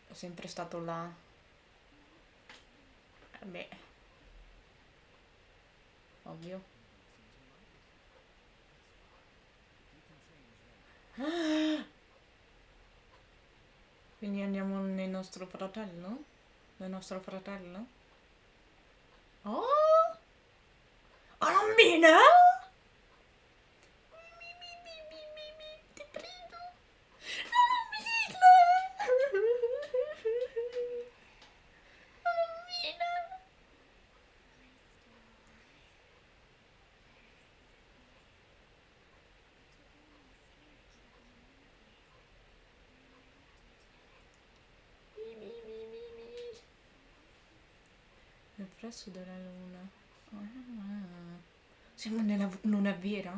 È sempre stato là. Beh, ovvio. Quindi andiamo nel nostro fratello? Nel nostro fratello? Oh! Colombina! Ti prego! Colombina! Colombina! Mi, mi, mi, mi, mi. Nel presso della luna. Ah. Siamo nella luna vera?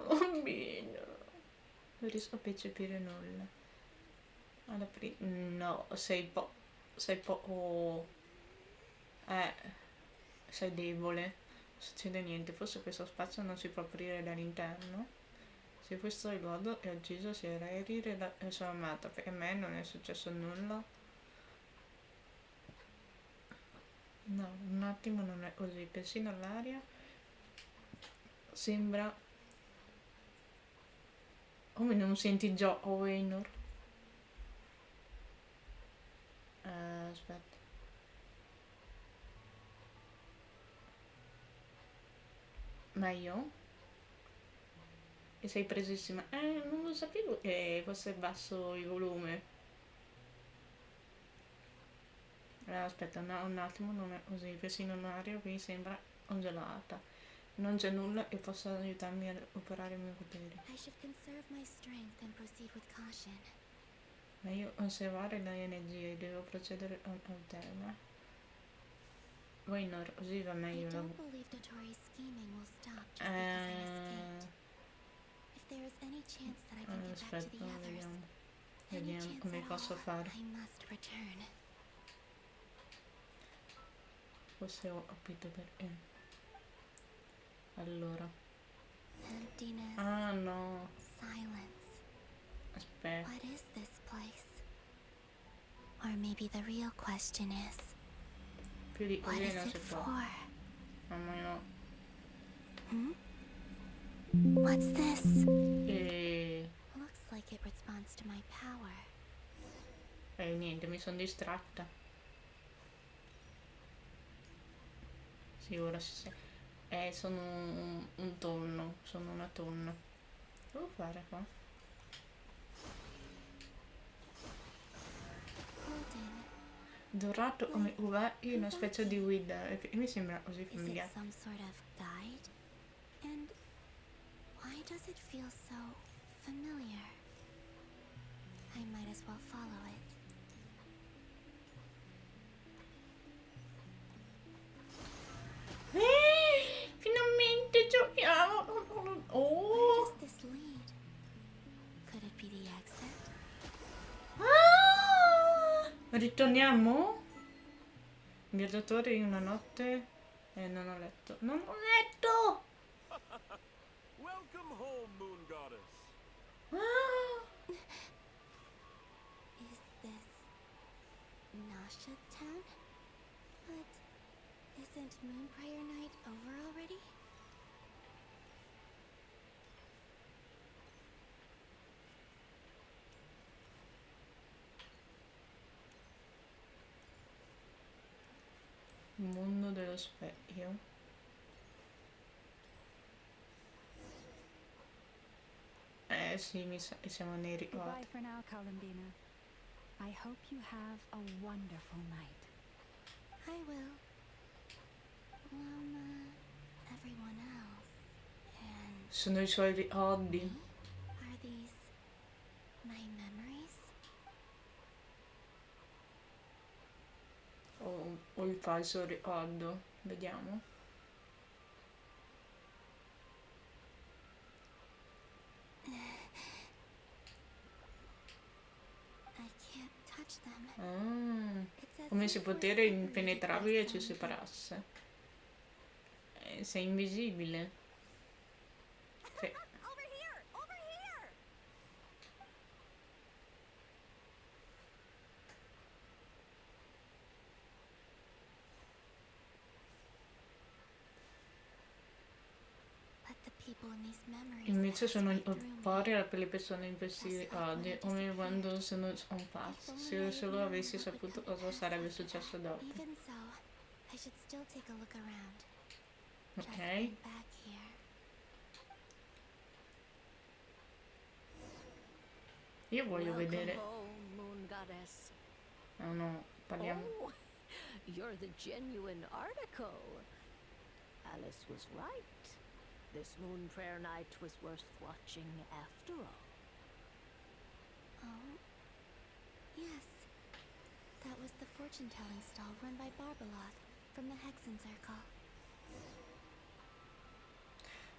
Bambino. Non riesco a percepire nulla. No, sei poco... Eh, sei debole. Non succede niente. Forse questo spazio non si può aprire dall'interno. Se questo è il modo, e ho ucciso sia Riri e sono amata. Per me non è successo nulla. No, un attimo non è così. Persino l'aria sembra... Come non senti già Owenor? Aspetta. Ma io? E sei presissima? Non lo sapevo che fosse basso il volume. Aspetta, un attimo, non è così. Persino l'aria qui sembra congelata. Non c'è nulla che possa aiutarmi a operare i miei poteri.
I should conserve my strength and proceed with caution.
Meglio conservare le energie, devo procedere alterna. Waynor, così va
I
meglio.
don't believe Dotori's scheming will stop just because I escaped. If there is any chance that I can get back to the
Aspetta,
others,
vediamo.
any
Vediamo
chance
come
at
posso
all,
fare.
I must return.
Forse ho capito perché. Allora.
Emptiness,
Ah no.
silence.
Aspetta.
What is this place? Or maybe the real question is,
Più di
What
così
is
non
it
si può.
for?
Mamma mia.
What's this?
E
Looks like it responds to my power.
niente, mi sono distratta. Sì, ora si sa. Sono un tonno, sono una tonna. Che devo fare qua?
Golden.
Dorato come uva e una specie di guida. E mi sembra così
Is it
familiare.
some sort of guide? And why does it feel so familiar? I might as well follow it.
Finalmente giochiamo!
Where
Oh!
does this lead? Could it be the exit?
Ah! Ritorniamo? Viaggiatore in una notte e non ho letto. Non ho letto!
Welcome home, Moon Goddess.
Ah!
Is this Nasha Town? But isn't Moonbriar Night over already?
Mondo dello specchio. Sì, mi sa che siamo nei
Goodbye
ricordi.
for now, Colombina. I hope you have a wonderful night.
I will. Everyone else. And
Sono i suoi ricordi.
are these my memories?
O il falso ricordo. Vediamo.
I can't touch them.
Ah,
It's as
come
if
se
we're
potere
separated by
impenetrabile ci
some
separasse. Sei invisibile. Sì.
Over here! Over here! But the people in these memories
Invece sono
pass right through me.
paura per le persone in questi ricordi, come quando sono scomparsi. Se io solo avessi saputo cosa sarebbe successo dopo.
Even so, I should still take a look around. Just
Ok?
being back here.
Io voglio vedere.
home, Moon Goddess.
No, no, parliamo.
Oh, you're the genuine article. Alice was right. This moon prayer night was worth watching after all.
Oh, yes. That was the fortune-telling stall run by Barbeloth from the Hexen Circle.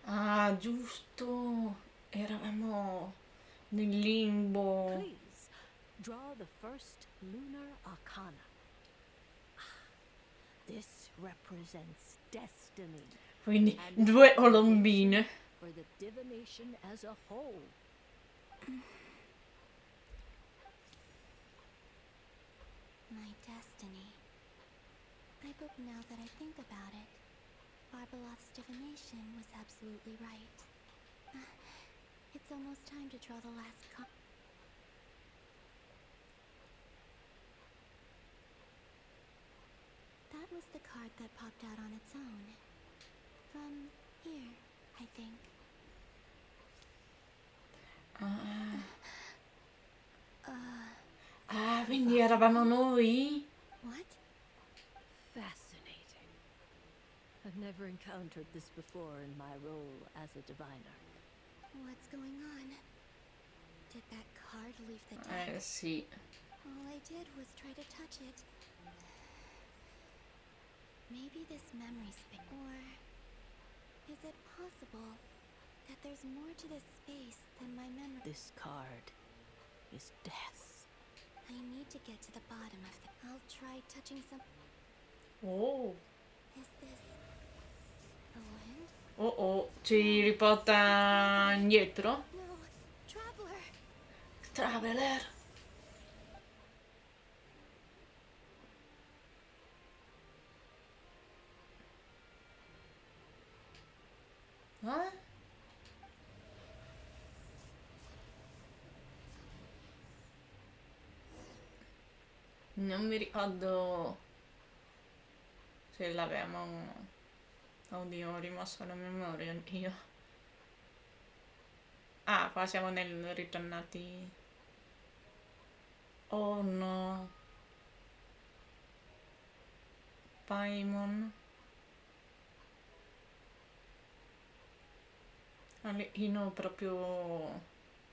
Ah, giusto. Eravamo nel limbo.
Please, draw the first lunar arcana. Ah, this represents destiny.
Quindi
and
due
foundation
colombine.
For the divination as a whole.
My destiny. I hope now that I think about it, Barbeloth's divination was absolutely right. It's almost time to draw the last That was the card that popped out on its own. From here, I think.
Ah, quindi eravamo noi?
What?
Fascinating. I've never encountered this before in my role as a diviner.
What's going on? Did that card leave the deck?
Sì.
All I did was try to touch it. Maybe this memory space. Or is it possible that there's more to this space than my memory?
This card is death.
I need to get to the bottom of the. I'll try touching some.
Oh.
Is this the wind?
Oh oh, ci riporta indietro?
No, traveler.
Traveler. Eh? Non mi ricordo se l'avevamo... Oddio, ho rimosso la memoria io. Ah, qua siamo ritornati... Oh no. Paimon. Io proprio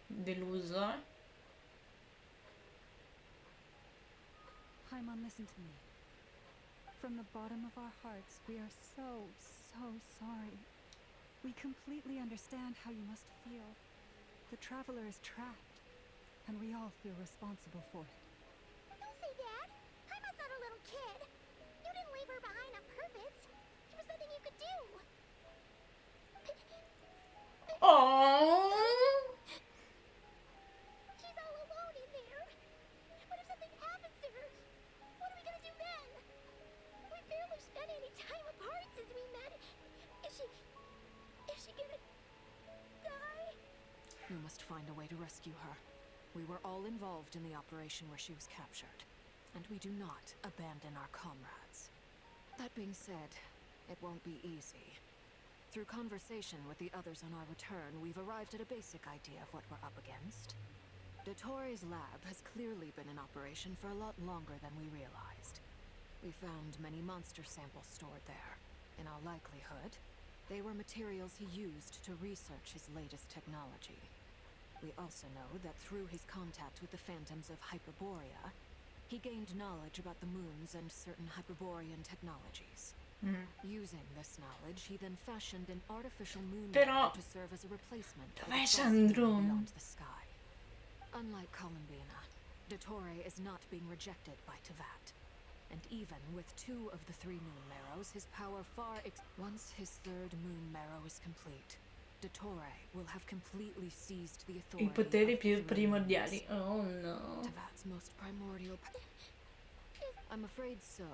deluso.
Paimon, listen to me. From the bottom of our hearts, we are so, so sorry. We completely understand how you must feel. The traveler is trapped, and we all feel responsible for it.
Don't say that. Paimon's not a little kid. You didn't leave her behind on purpose. It was something you could do.
Oh!
She's all alone in there. What if something happens to her? What are we gonna do then? We barely spent any time apart since we met. Is she gonna die?
We must find a way to rescue her. We were all involved in the operation where she was captured, and we do not abandon our comrades. That being said, it won't be easy. Through conversation with the others on our return, we've arrived at a basic idea of what we're up against. Dottores' lab has clearly been in operation for a lot longer than we realized. We found many monster samples stored there. In all likelihood, they were materials he used to research his latest technology. We also know that through his contact with the phantoms of Hyperborea, he gained knowledge about the moons and certain Hyperborean technologies. Using this knowledge, he then fashioned an artificial moon
Però
to serve as a replacement for
dov'è
the frosty moon
Sandrone?
beyond the sky. Unlike Colombina, Dottore is not being rejected by Tevat. And even with 2 of the 3 moon marrows, his power once his 3rd moon marrow is complete, Dottore will have completely seized the authority
I poteri
of
più
3
primordiali.
moons.
Oh no.
Tevat's most primordial I'm afraid so.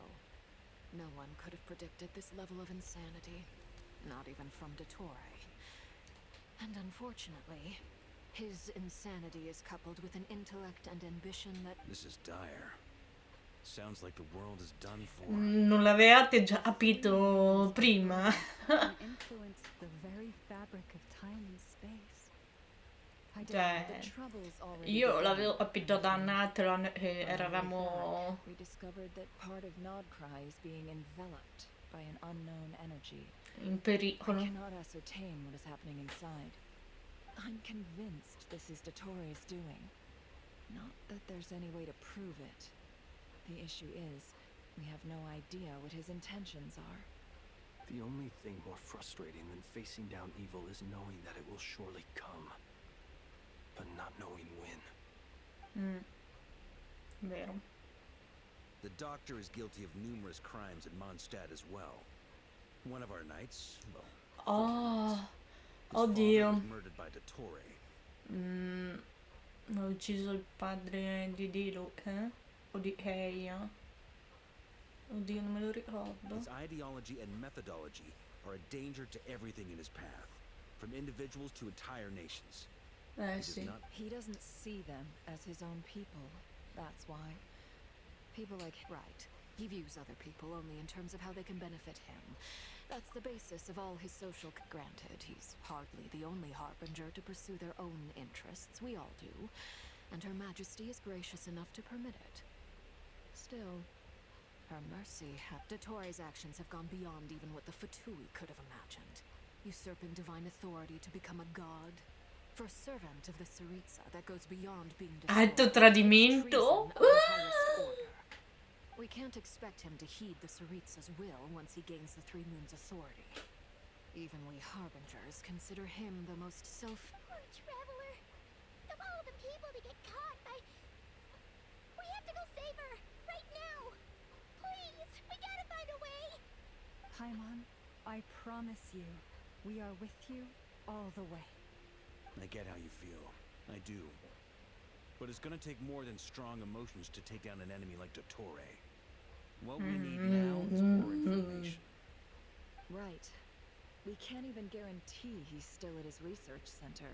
No one could have predicted this level of insanity, not even from Dottore. And unfortunately, his insanity is coupled with an intellect and ambition that...
This is dire. Sounds like the world is done for.
Non l'avevate già capito prima?
Can influence the very fabric of time and space. I don't
Cioè,
The troubles already
io
began,
l'avevo capito da
I'm
un
afraid.
altro che
On the way
eravamo...
back, we discovered that part of Nodcry is being enveloped by an unknown energy.
in
I
pericolo.
cannot ascertain what is happening inside. I'm convinced this is Dottore's doing. Not that there's any way to prove it. The issue is, we have no idea what his intentions are.
The only thing more frustrating than facing down evil is knowing that it will surely come. But not knowing when.
Vero.
The doctor is guilty of numerous crimes in Mondstadt as well. One of our knights, well,
Oh,
his father
oddio.
was murdered by Dottore.
Ha ucciso il padre di Dilu, eh? O di Heia. Oddio, non me lo ricordo.
His ideology and methodology are a danger to everything in his path, from individuals to entire nations. He does
Sì.
not
He doesn't see them as his own people. That's why.
People like... Right. He views other people only in terms of how they can benefit him. That's the basis of all his social... Granted, he's hardly the only harbinger to pursue their own interests. We all do. And Her Majesty is gracious enough to permit it. Still, her mercy... Dottore's actions have gone beyond even what the Fatui could have imagined. Usurping divine authority to become a god. For a servant of the Tsaritsa, that goes beyond being
Alto
destroyed.
tradimento.
Treason of the highest order. We can't expect him to heed the Tsaritsa's will once he gains the 3 Moons' authority. Even we Harbingers consider him the most
Poor traveler. Of all the people to get caught by... We have to go save her. Right now. Please. We gotta find a way.
Paimon, I promise you, we are with you all the way.
I get how you feel. I do. But it's gonna take more than strong emotions to take down an enemy like Dottore. What we need now is more information.
Right.
We can't even guarantee he's still at his research center.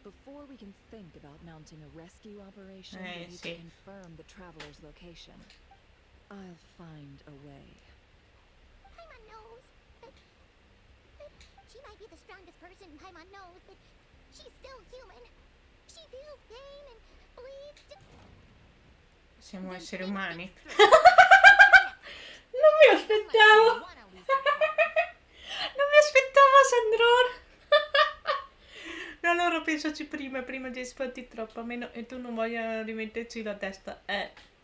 Before we can think about mounting a rescue operation, we need to
sì.
confirm the traveler's location. I'll find a way.
Paimon knows, but she might be the strongest person Paimon knows, but she's still human. She feels pain and bleeds.
Siamo esseri umani. Non mi aspettavo. Non mi aspettavo, Sandrone. Allora pensaci prima di espanti troppo, a meno e tu non voglia rimetterci la testa.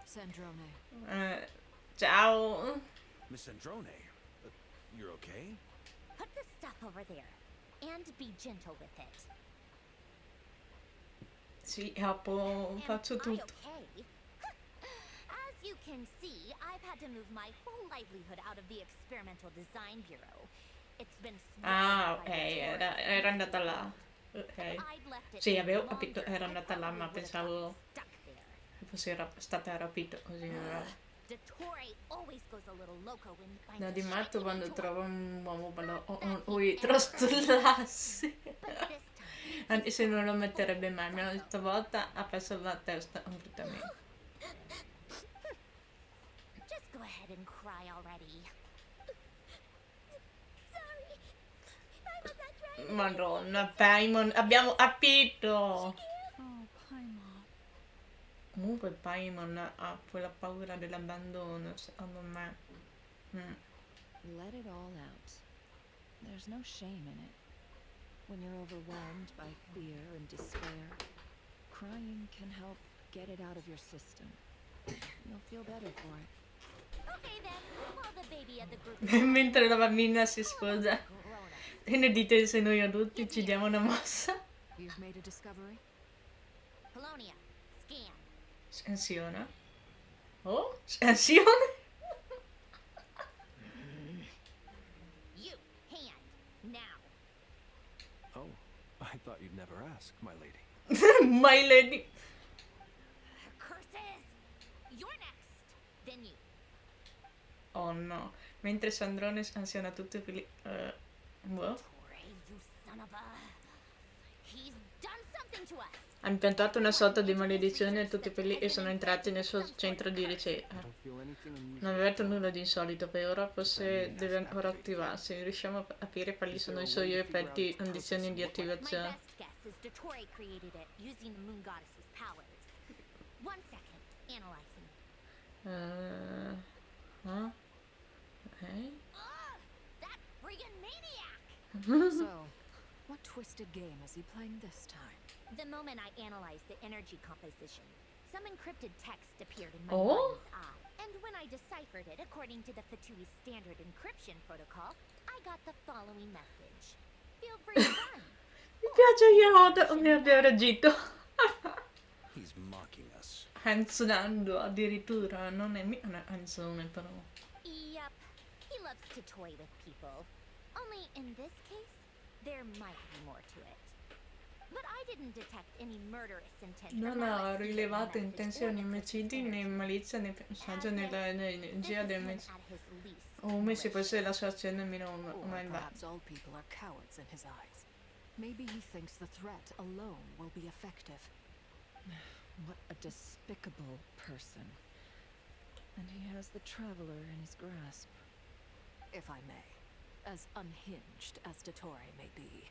Sandrone.
Ciao.
Miss Androne, you're okay?
Put the stuff over there and be gentle with it.
Sì, faccio
Am I
tutto.
okay? As you can see, I've had to move my whole livelihood out of the Experimental Design Bureau. It's been
Ah,
swallowed
ok,
by the
era andata là.
If
Ok.
I'd left it
Sì,
any
avevo capito,
longer,
era
I
andata là, ma
probably would have
pensavo
gotten stuck there.
che fosse stata rapita così.
Dottore always goes a little loco when he finds
Da
a
di matto
shiny
quando
toy.
trova un uomo o trostollarsi.
But this time,
Anche se non lo metterebbe mai, ma stavolta ha perso la testa completamente.
just go ahead and cry already. Sorry. I was not trying to
Madonna, Paimon, abbiamo capito!
Oh, Paimon.
Comunque Paimon ha quella paura dell'abbandono, secondo me.
Let it all out. There's no shame in it. When you're overwhelmed by fear and despair, crying can help get it out of your system. You'll feel better for it.
Okay then, while the baby of the group
Mentre la bambina si sposa.
grown-ups.
E ne dite se noi adulti ci diamo una mossa?
You've made a discovery?
Colonia, scan.
Scansiona? Oh, scansione?
You, hand, now.
Oh, I thought you'd never ask, my lady.
My lady.
Curses! You're next. Then you.
Oh no. Mentre Sandrone scansiona tutti quelli... boh.
Tori, you son of a... He's done something to us.
Ha impiantato una sorta di maledizione a tutti quelli che sono entrati nel suo centro di ricerca.
I don't feel anything unusual.
Non avverto nulla di insolito per ora, forse deve ancora attivarsi. Riusciamo a capire quali sono i suoi effetti e condizioni di
My
attivazione.
best guess is Dottore created it using the moon goddess's powers. 1 second, analyzing.
Ok.
Ugh! That friggin' maniac!
So, what twisted game is he playing this time?
The moment I analyzed the energy composition, some encrypted text appeared in my
Oh?
mind's eye. And when I deciphered it according to the Fatui standard encryption protocol, I got the following message. Feel free to run.
Mi piace Yoda come abbia reagito.
He's mocking us.
Hanzonando addirittura, non è mica una canzone però.
Yep, he loves to toy with people. Only in this case, there might be more to it. But I didn't detect any murderous intent.
Non
from
ho
our
rilevato
message
intenzioni
or its
omicidi né
energy.
malizia né passaggio nell'energia
This
del
is him
messaggio.
at his least
Come se fosse
malicious.
la sua azione meno
Or
malvagia.
perhaps all people are cowards in his eyes. Maybe he thinks the threat alone will be effective.
What a despicable person. And he has the traveler in his grasp.
If I may, as unhinged as Dottore may be,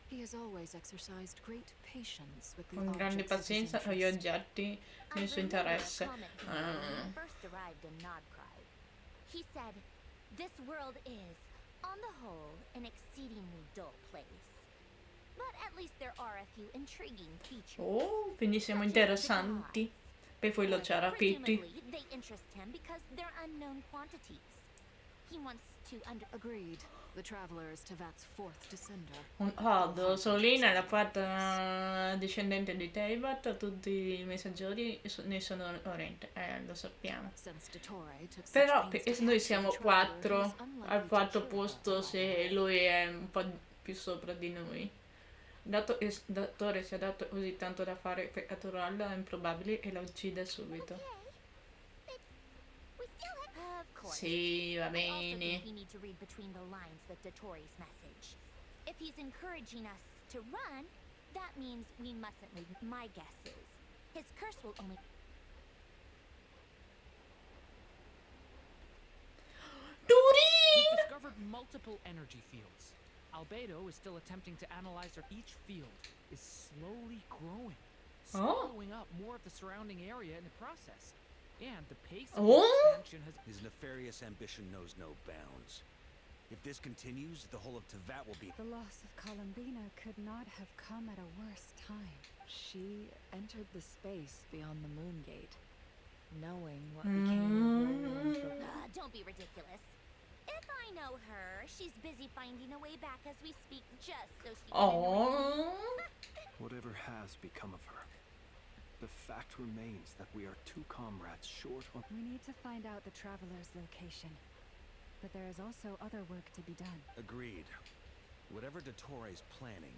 he has always exercised great patience with the
Con grande
objects of his
pazienza con gli
interest.
oggetti
I
nel suo
remember a
interesse.
comment he made when he first arrived in Nodpride. He said, "This world is, on the whole, an exceedingly dull place. But at least there are a few intriguing features.
Oh, quindi siamo
such as the
interessanti.
gods.
Per poi lo ci ha rapiti.
Presumably, they interest him because they're unknown quantities. He wants to
Agreed. The traveler is Tevat's fourth descender.
Un Odo, Solina, la quarta discendente di Teyvat, tutti i messaggeri ne sono Oriente, lo sappiamo.
Since Dottore took such
Però
pains to
noi
capture
siamo
the traveler, he
quattro
is unlikely
al
to
quarto
kill
posto
her
se
alone.
lui è un po' più sopra di noi. Dato che il dottore si è dato così tanto da fare per catturarla, è improbabile e la uccide subito.
we still have... Of course.
Sì, va
I also think
bene.
we need to read between the lines with Dotori's message. If he's encouraging us to run, that means we mustn't leave. My guess is his curse will only.
Turin!
We've discovered multiple energy fields. Albedo is still attempting to analyze her. Each field is slowly growing, swallowing up more of the surrounding area in the process. And the pace of the expansion has...
His nefarious ambition knows no bounds. If this continues, the whole of Tevat will be...
The loss of Colombina could not have come at a worse time.
She entered the space beyond the moon gate, knowing what became of Roland.
Don't be ridiculous. If I know her, she's busy finding a way back as we speak, just so she can.
Whatever has become of her, the fact remains that we are two comrades short on...
We need to find out the traveler's location. But there is also other work to be done.
Agreed. Whatever Dottore is planning,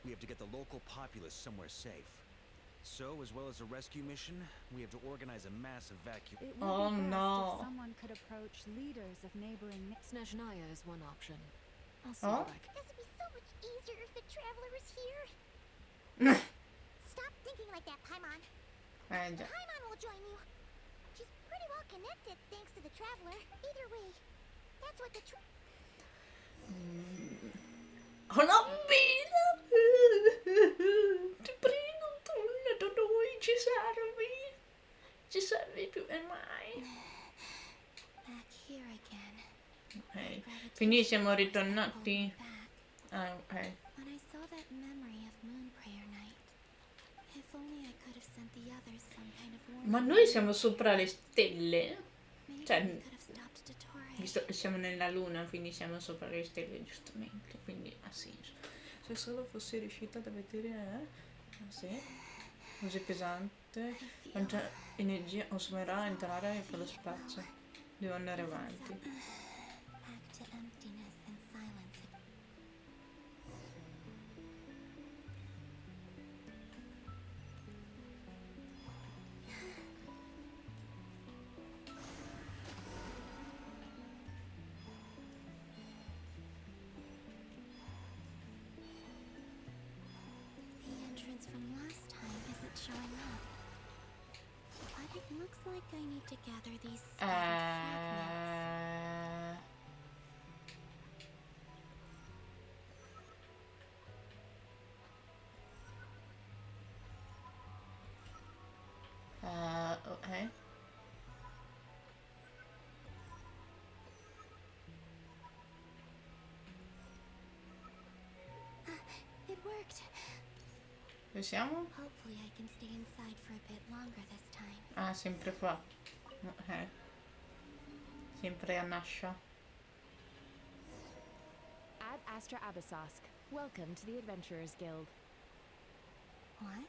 we have to get the local populace somewhere safe. So, as well as a rescue mission, we have to organize a mass evacuation.
It would be best if someone could approach leaders of neighboring...
Snezhnaya is one option. I'll see what I can...
This would be so much easier if the traveler was here. Stop thinking like that, Paimon. Paimon will join you. She's pretty well connected thanks to the traveler. Either way, that's what the
Colombina! Ti prego, torna da noi, ci servi. Ci servi più che mai.
Back here again.
Ok, quindi siamo ritornati. Ah, ok.
When I saw that memory of Moon Prayer Night, if only I could have sent the others some kind of warning.
Ma noi siamo sopra le stelle.
Maybe
Cioè,
we could have stopped Dottore.
visto che siamo nella luna, quindi siamo sopra le stelle, giustamente. Quindi ha senso. Se solo fossi riuscita a vedere, sì. Così pesante. Quanta energia consumerà entrare in quello spazio. Devo andare avanti.
Back to emptiness and silence. The entrance from last time isn't showing up. But it looks like I need to gather these scattered fragments.
Ok.
It worked.
Dove siamo?
Hopefully I can stay inside for a bit longer this time.
Ah, sempre qua. Ok. Sempre a Nasha.
Ad Astra Abyssosque. Welcome to the Adventurers Guild.
What?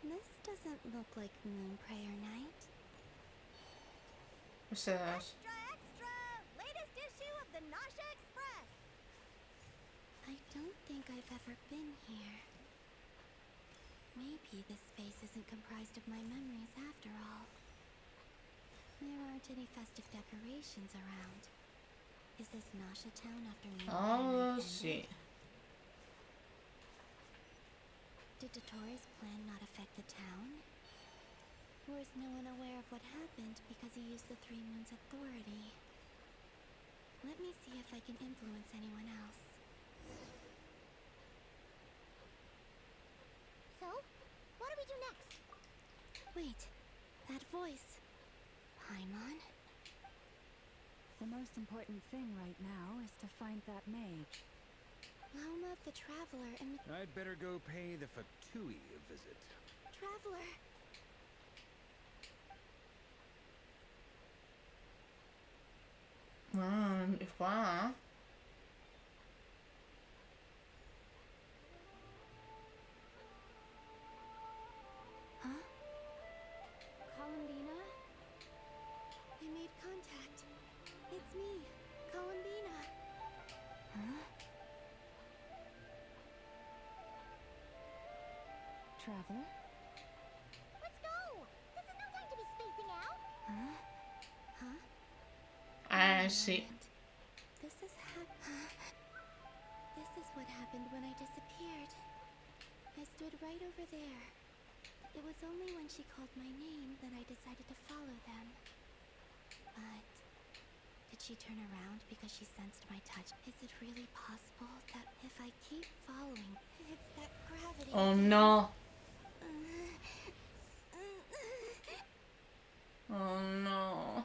This doesn't look like Moon Prayer Night.
Questo è...
Extra! Latest issue of the Nasha Express! I don't think I've ever been here. Maybe this space isn't comprised of my memories after all. There aren't any festive decorations around. Is this Nasha Town after Moon Prayer Night
sì.
ended? Did Dottore's plan not affect the town? Or is no one aware of what happened because he used the Three Moons' authority? Let me see if I can influence anyone else. So, what do we do next? Wait, that voice. Paimon?
The most important thing right now is to find that mage.
Lauma the Traveler and...
I'd better go pay the Fatui a visit.
Traveler!
È qua?
Huh? Colombina? I made contact. It's me, Colombina. Huh?
Traveler?
Let's go! This is no time to be spacing out! Huh? Huh?
sì.
This is what happened when I disappeared. I stood right over there. It was only when she called my name that I decided to follow them. But did she turn around because she sensed my touch? Is it really possible that if I keep following, it's that gravity?
Oh no. Oh no.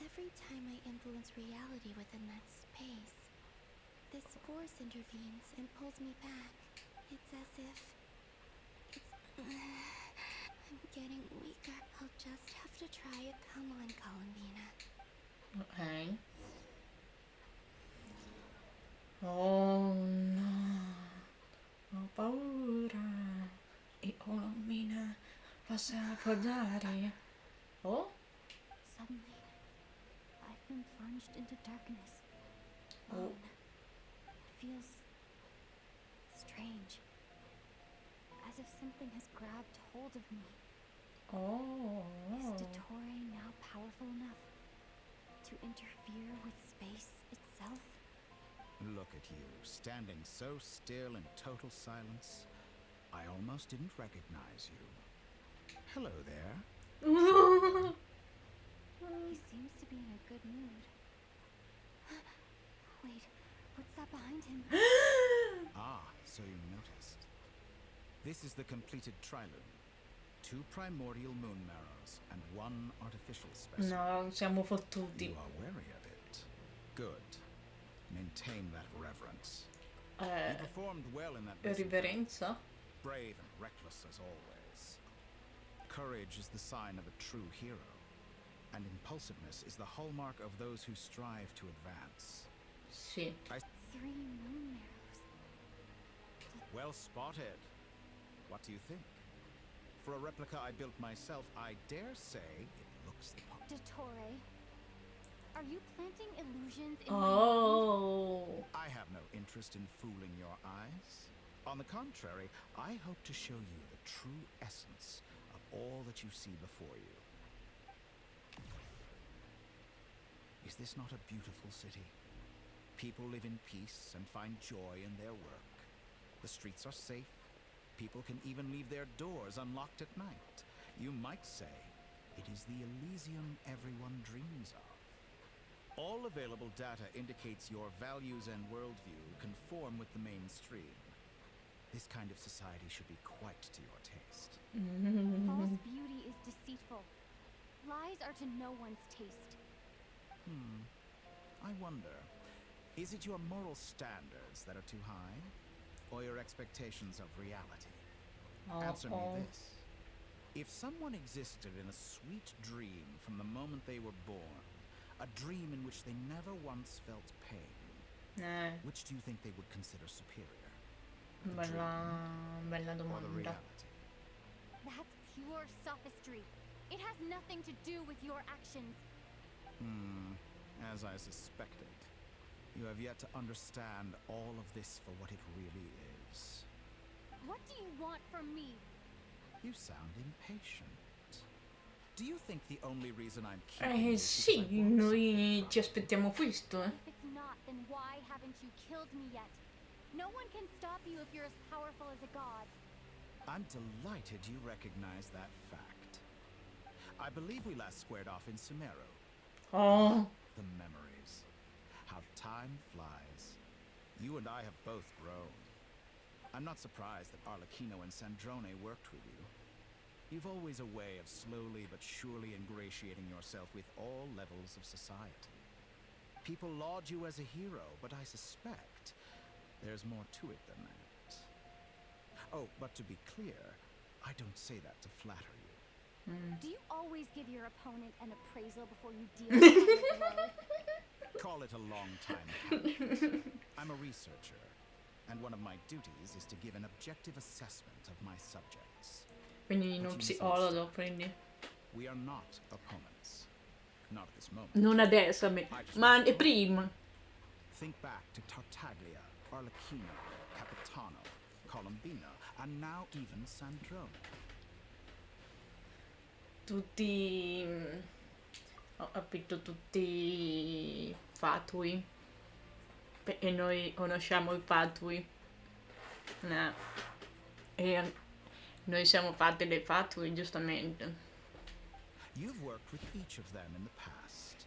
Every time I influence reality within that space, this force intervenes and pulls me back. It's as if I'm getting weaker. I'll just have to try it. Come on, Colombina.
Ok. Oh no. Ho paura. E Colombina possa appoggiare. Oh?
Suddenly, I've been plunged into darkness.
Oh.
Alone. It feels strange. As if something has grabbed hold of me.
Oh.
Is Dottore now powerful enough to interfere with space itself?
Look at you, standing so still in total silence. I almost didn't recognize you. Hello there.
He seems to be in a good mood. Wait, what's that behind him?
Ah, so you noticed. This is the completed triloom. 2 primordial moon marrows and 1 artificial specimen.
No, siamo fottuti.
You are wary of it. Good. Maintain that reverence. You performed well in that visit.
Riverenza?
Brave and reckless as always. Courage is the sign of a true hero, and impulsiveness is the hallmark of those who strive to advance.
Sì.
3 moon marrows.
Well spotted. What do you think? For a replica I built myself, I dare say it looks the part.
Dottore, are you planting illusions in my mind?
Oh.
I have no interest in fooling your eyes. On the contrary, I hope to show you the true essence of all that you see before you. Is this not a beautiful city? People live in peace and find joy in their work. The streets are safe. People can even leave their doors unlocked at night. You might say it is the Elysium everyone dreams of. All available data indicates your values and worldview conform with the mainstream. This kind of society should be quite to your taste.
False beauty is deceitful. Lies are to no one's taste.
I wonder, is it your moral standards that are too high? Or your expectations of reality? Answer me this. If someone existed in a sweet dream from the moment they were born, a dream in which they never once felt pain, which do you think they would consider superior?
Bella
Or the
domanda.
reality?
That's pure sophistry. It has nothing to do with your actions.
As I suspected. You have yet to understand all of this for what it really is.
What do you want from me?
You sound impatient. Do you think the only reason I'm keeping you is
Sì,
because I want
noi
something
ci
from you?
aspettiamo questo,
If it's not, then why haven't you killed me yet? No one can stop you if you're as powerful as a god.
I'm delighted you recognize that fact. I believe we last squared off in Sumeru.
Oh.
The memories. How time flies. You and I have both grown. I'm not surprised that Arlecchino and Sandrone worked with you. You've always a way of slowly but surely ingratiating yourself with all levels of society. People laud you as a hero, but I suspect there's more to it than that. Oh, but to be clear, I don't say that to flatter you.
Do you always give your opponent an appraisal before you deal with them with blow?
Call it a long-time habit. I'm a researcher, and one of my duties is to give an objective assessment of my subjects.
Quindi non psicologo, quindi.
We are not opponents. Not at this moment.
Non adesso, ma è prima.
Think back to Tartaglia, Arlecchino, Capitano, Colombina, and now even Sandrone.
Tutti ho capito tutti fatui. E noi conosciamo i fatui. No. E noi siamo fatti dei fatui, giustamente.
You've worked with each of them in the past.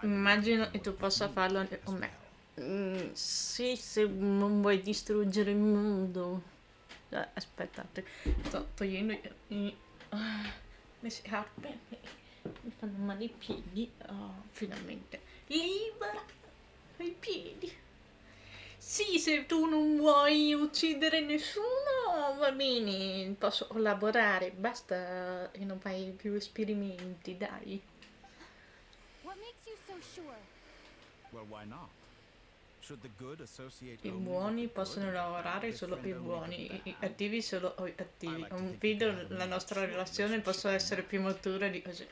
Immagino che tu possa farlo con me. Sì, se non vuoi distruggere il mondo. Aspettate, sto togliendo le scarpe. Mi fanno male i piedi. Oh, finalmente. Libera i piedi. Sì, se tu non vuoi uccidere nessuno, va bene, posso collaborare. Basta che non fai più esperimenti, dai.
What makes you so sure?
Well, why not? Should the good associate
I
only with
buoni
the good
possono
and the bad
lavorare solo
befriend
i
only
buoni,
the
i
bad?
cattivi solo i cattivi.
I like to
Non
think we
vedo
could have a
la
more
nostra
mature
relazione possa
relationship
essere
than
più matura di così.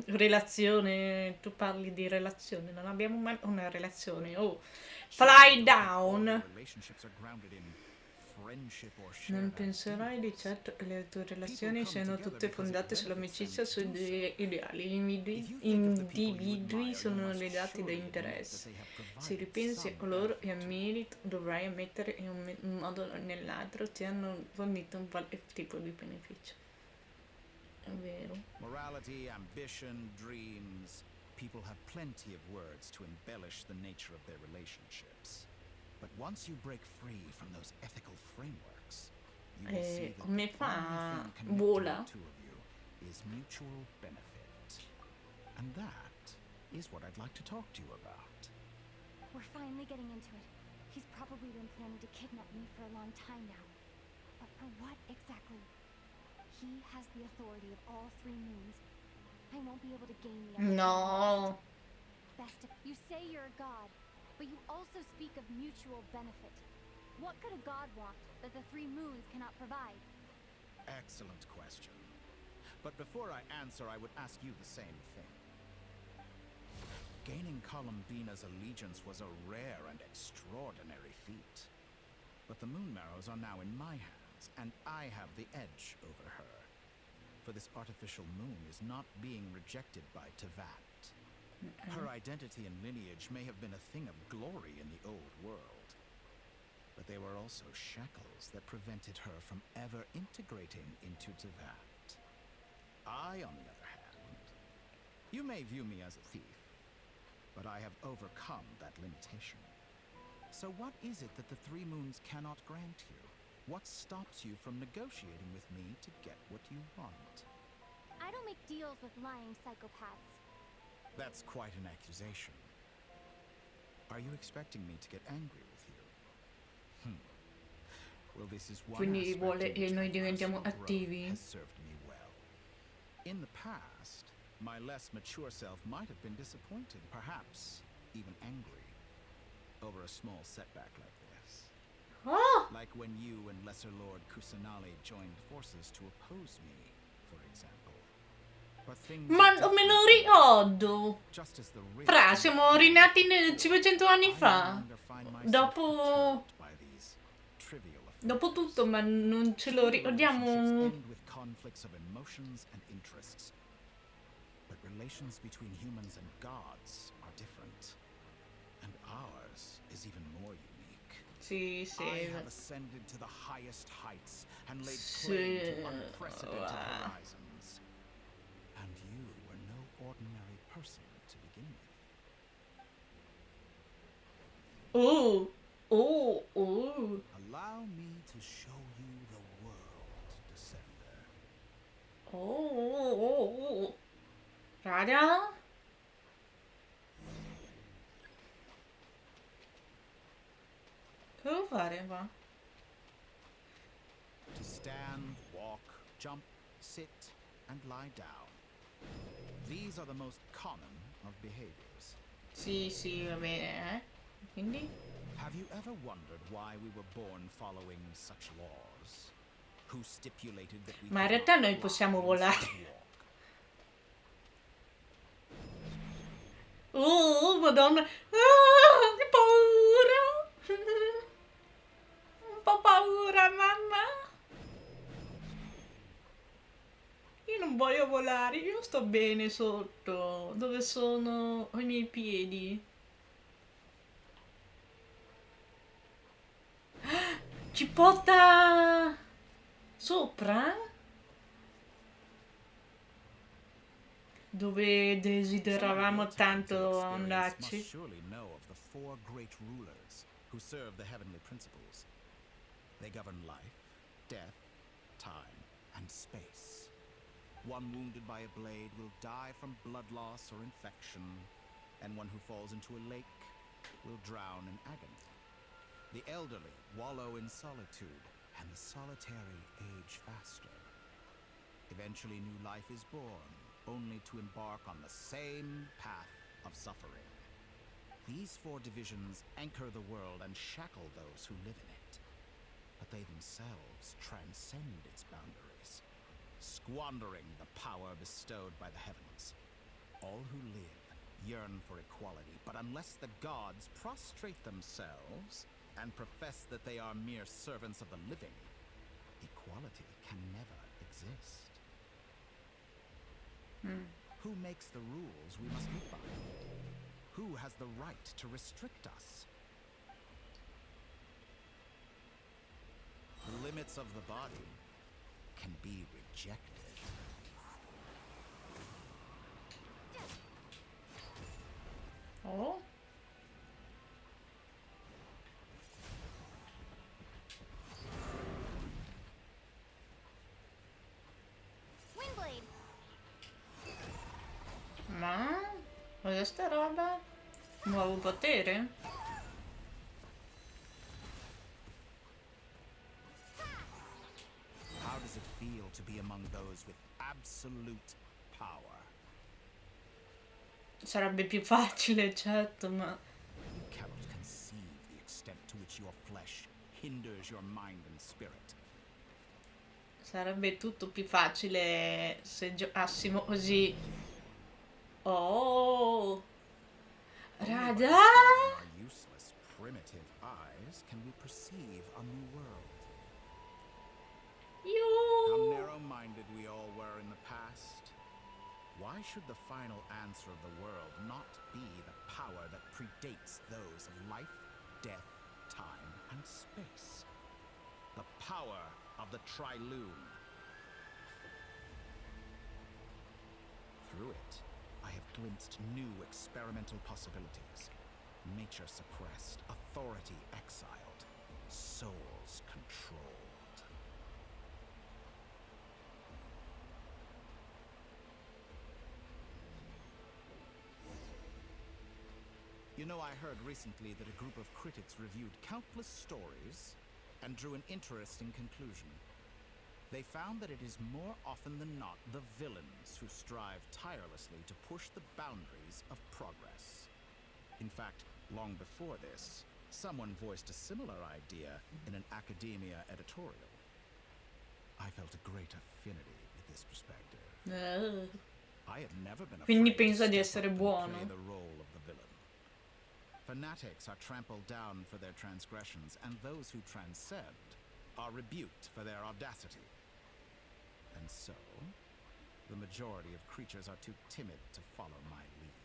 Relazione, tu parli di relazione, non abbiamo mai una relazione. Oh, fly down!
relationships are grounded in friendship or
Non
shared
penserai di
ideals.
certo che le tue
People
relazioni
come
siano
together
tutte
because it
fondate
benefits them
sull'amicizia,
to
sui
do so.
due ideali. Gli
If you think of the people you
individui
admire, you
sono
must
legati da
surely admit that
interessi.
they have
Se
provided
ripensi a
some
coloro che
benefit to you.
ammiri, dovrai ammettere che in un modo o nell'altro ti hanno fornito un qualche tipo di beneficio. È vero.
Morality, ambition, dreams. People have plenty of words to embellish the nature of their relationships. But once you break free from those ethical frameworks, you will see that
Come
the
fa?
only thing connecting
Vola?
the two of you is mutual benefit. And that is what I'd like to talk to you about.
We're finally getting into it. He's probably been planning to kidnap me for a long time now. But for what exactly? He has the authority of all three moons. I won't be able to gain the upper hand.
No.
Best if you say you're a god, but you also speak of mutual benefit. What could a god want that the three moons cannot provide?
Excellent question. But before I answer, I would ask you the same thing. Gaining Colombina's allegiance was a rare and extraordinary feat. But the Moon Marrows are now in my hands, and I have the edge over her. For this artificial moon is not being rejected by Tevat. Her identity and lineage may have been a thing of glory in the old world. But they were also shackles that prevented her from ever integrating into Tevat. I, on the other hand, you may view me as a thief, but I have overcome that limitation. So what is it that the three moons cannot grant you? What stops you from negotiating with me to get what you want?
I don't make deals with lying psychopaths.
That's quite an accusation. Are you expecting me to get angry with you? Well, this is one
Quindi
aspect
vuole
in
che
which
noi
my
diventiamo
personal growth
attivi.
has served me well. In the past, my less mature self might have been disappointed, perhaps even angry, over a small setback like this.
Oh!
Like when you and Lesser Lord Kusanali joined forces to oppose me, for example. But things
Ma
are
non me lo
different now.
ricordo.
Just as the rich
Fra,
do
siamo
not
rinati
before,
500 anni
I no
fa.
longer find myself
Dopo...
perturbed by these trivial
Dopo
affairs.
tutto, ma non ce lo
Relationships
ricordiamo.
end with conflicts of emotions and interests. But relations between humans and gods are different. And ours is even more unique.
Sì, sì.
I have ascended to the highest heights and laid claim to unprecedented horizons. And you were no ordinary person to begin with.
Oh, oh, oh.
Allow me to show you the world, Descender.
Oh, oh, oh, oh. Raga? Che devo fare qua?
To stand, walk, jump, sit, and lie down. These are the most common of behaviors.
Sì, sì, va bene, Quindi?
Have you ever wondered why we were born following such laws? Who stipulated that we
Ma in
could
realtà
not
noi
fly
possiamo
instead
volare.
of walk?
Oh, madonna. Ah, che paura. Un po' paura, mamma. Io non Voglio volare, io sto bene sotto. Dove sono i miei piedi? Ci porta sopra? Dove desideravamo tanto
Experience must
andarci.
surely know of the four great rulers who serve the heavenly principles. They govern life, death, time, and space. One wounded by a blade will die from blood loss or infection, and one who falls into a lake will drown in agony. The elderly wallow in solitude, and the solitary age faster. Eventually, new life is born, only to embark on the same path of suffering. These four divisions anchor the world and shackle those who live in it. But they themselves transcend its boundaries, squandering the power bestowed by the heavens. All who live yearn for equality, but unless the gods prostrate themselves and profess that they are mere servants of the living, equality can never exist. Who makes the rules we must live by? Who has the right to restrict us? The limits of the body can be rejected.
Oh.
Windblade.
Ma cos'è sta roba? Nuovo potere?
How does it feel to be among those with absolute power?
Sarebbe più facile, certo, ma
You cannot conceive the extent to which your flesh hinders your mind and spirit.
sarebbe tutto più facile se giocassimo così. Oh!
Only by
Raga!
discarding our useless, primitive eyes can we perceive a new world. How
Io!
narrow-minded we all were in the past. Why should the final answer of the world not be the power that predates those of life, death, time, and space? The power of the Triloom. Through it, I have glimpsed new experimental possibilities. Nature suppressed, authority exiled, souls controlled. You know, I heard recently that a group of critics reviewed countless stories and drew an interesting conclusion. They found that it is more often than not the villains who strive tirelessly to push the boundaries of progress. In fact, long before this, someone voiced a similar idea in an academia editorial. I felt a great affinity with this perspective. I have never been
Quindi
afraid to
pensa di
step
essere
up and
buono.
play the role of the villain. Fanatics are trampled down for their transgressions, and those who transcend are rebuked for their audacity. And so, the majority of creatures are too timid to follow my lead.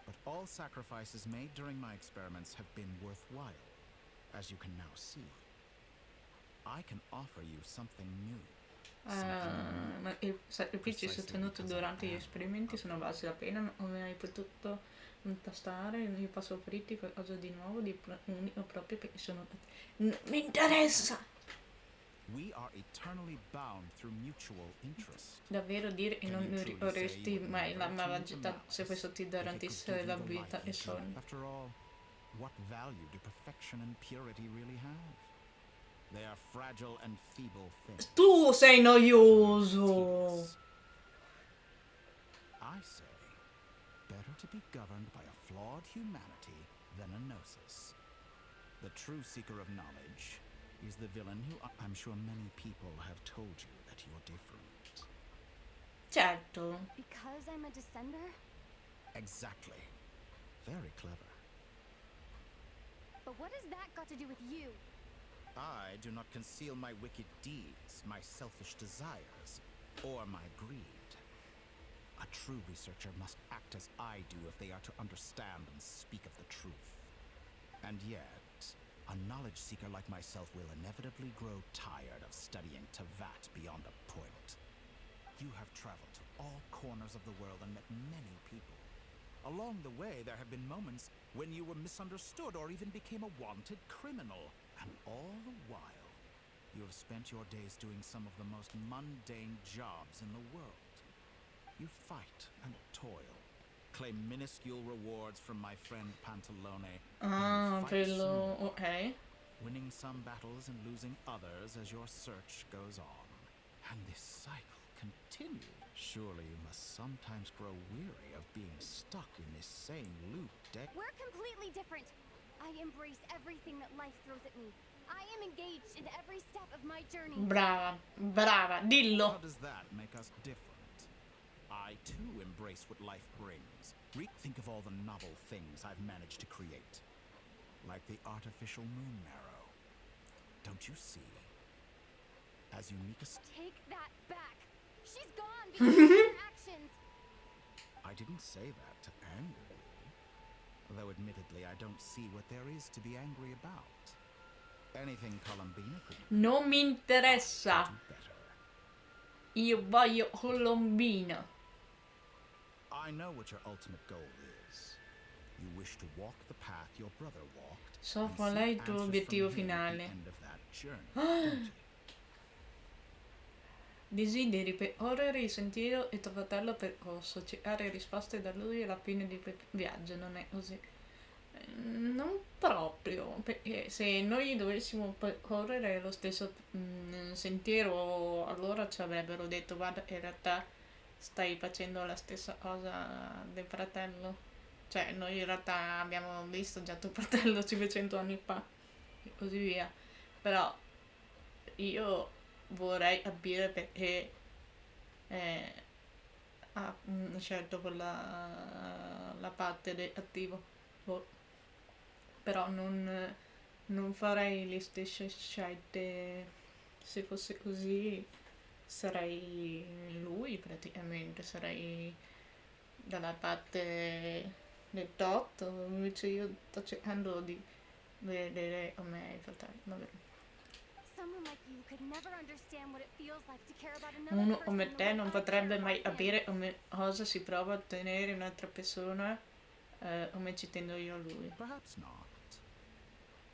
But all sacrifices made during my experiments have been worthwhile, as you can now see. I can offer you something new.
Ma i sacrifici sostenuti durante gli esperimenti sono valsi la pena? Come hai potuto tastare? Io posso offrirti qualcosa di nuovo, di unico proprio perché sono... mi interessa!
We are eternally bound through mutual interest.
Davvero dire che non vorresti mai la malvagità se questo ti garantisse la vita e sogni.
After all, what value do perfection and purity really have? They are fragile and feeble things.
Tu sei noioso!
I say, better to be governed by a flawed humanity than a gnosis. The true seeker of knowledge is the villain who I'm sure many people have told you that you're different.
Certo.
Because I'm a descender?
Exactly. Very clever.
But what has that got to do with you?
I do not conceal my wicked deeds, my selfish desires, or my greed. A true researcher must act as I do if they are to understand and speak of the truth. And yet, a knowledge seeker like myself will inevitably grow tired of studying Tavat beyond a point. You have traveled to all corners of the world and met many people. Along the way, there have been moments when you were misunderstood or even became a wanted criminal. And all the while, you have spent your days doing some of the most mundane jobs in the world. You fight and toil, claim minuscule rewards from my friend Pantalone,
Ah,
and you fight some more,
ok.
winning some battles and losing others as your search goes on. And this cycle continues. Surely you must sometimes grow weary of being stuck in this same loop.
We're completely different. I embrace everything that life throws at me. I am engaged in every step of my journey.
Brava, brava, dillo.
How does that make us different? I too embrace what life brings. Think of all the novel things I've managed to create. Like the artificial moon marrow. Don't you see? As unique as...
Take that back. She's gone because of her actions.
I didn't say that to anger you. Though admittedly, I don't see what there is to be angry about. Anything Colombina could do.
Non mi interessa.
Do better.
Io voglio Colombina.
I know what your ultimate goal is. You wish to walk the path your brother walked.
So
and
qual è
seek
il tuo
answers
obiettivo
from him at the
finale?
end of that journey, don't you?
Desideri percorrere il sentiero e tuo fratello percorso, cercare risposte da lui alla fine di quel viaggio, non è così? Non proprio, perché se noi dovessimo percorrere lo stesso sentiero, allora ci avrebbero detto guarda, in realtà stai facendo la stessa cosa del fratello. Cioè, noi in realtà abbiamo visto già tuo fratello 500 anni fa e così via. Però io vorrei capire perché ha scelto la parte del cattivo. Però non farei le stesse scelte. Se fosse così sarei lui praticamente, sarei dalla parte del torto, invece io sto cercando di vedere come il fratello. Vabbè. Uno come te non potrebbe mai capire cosa si prova a ottenere un'altra persona come ci tengo io a lui.
Perhaps not.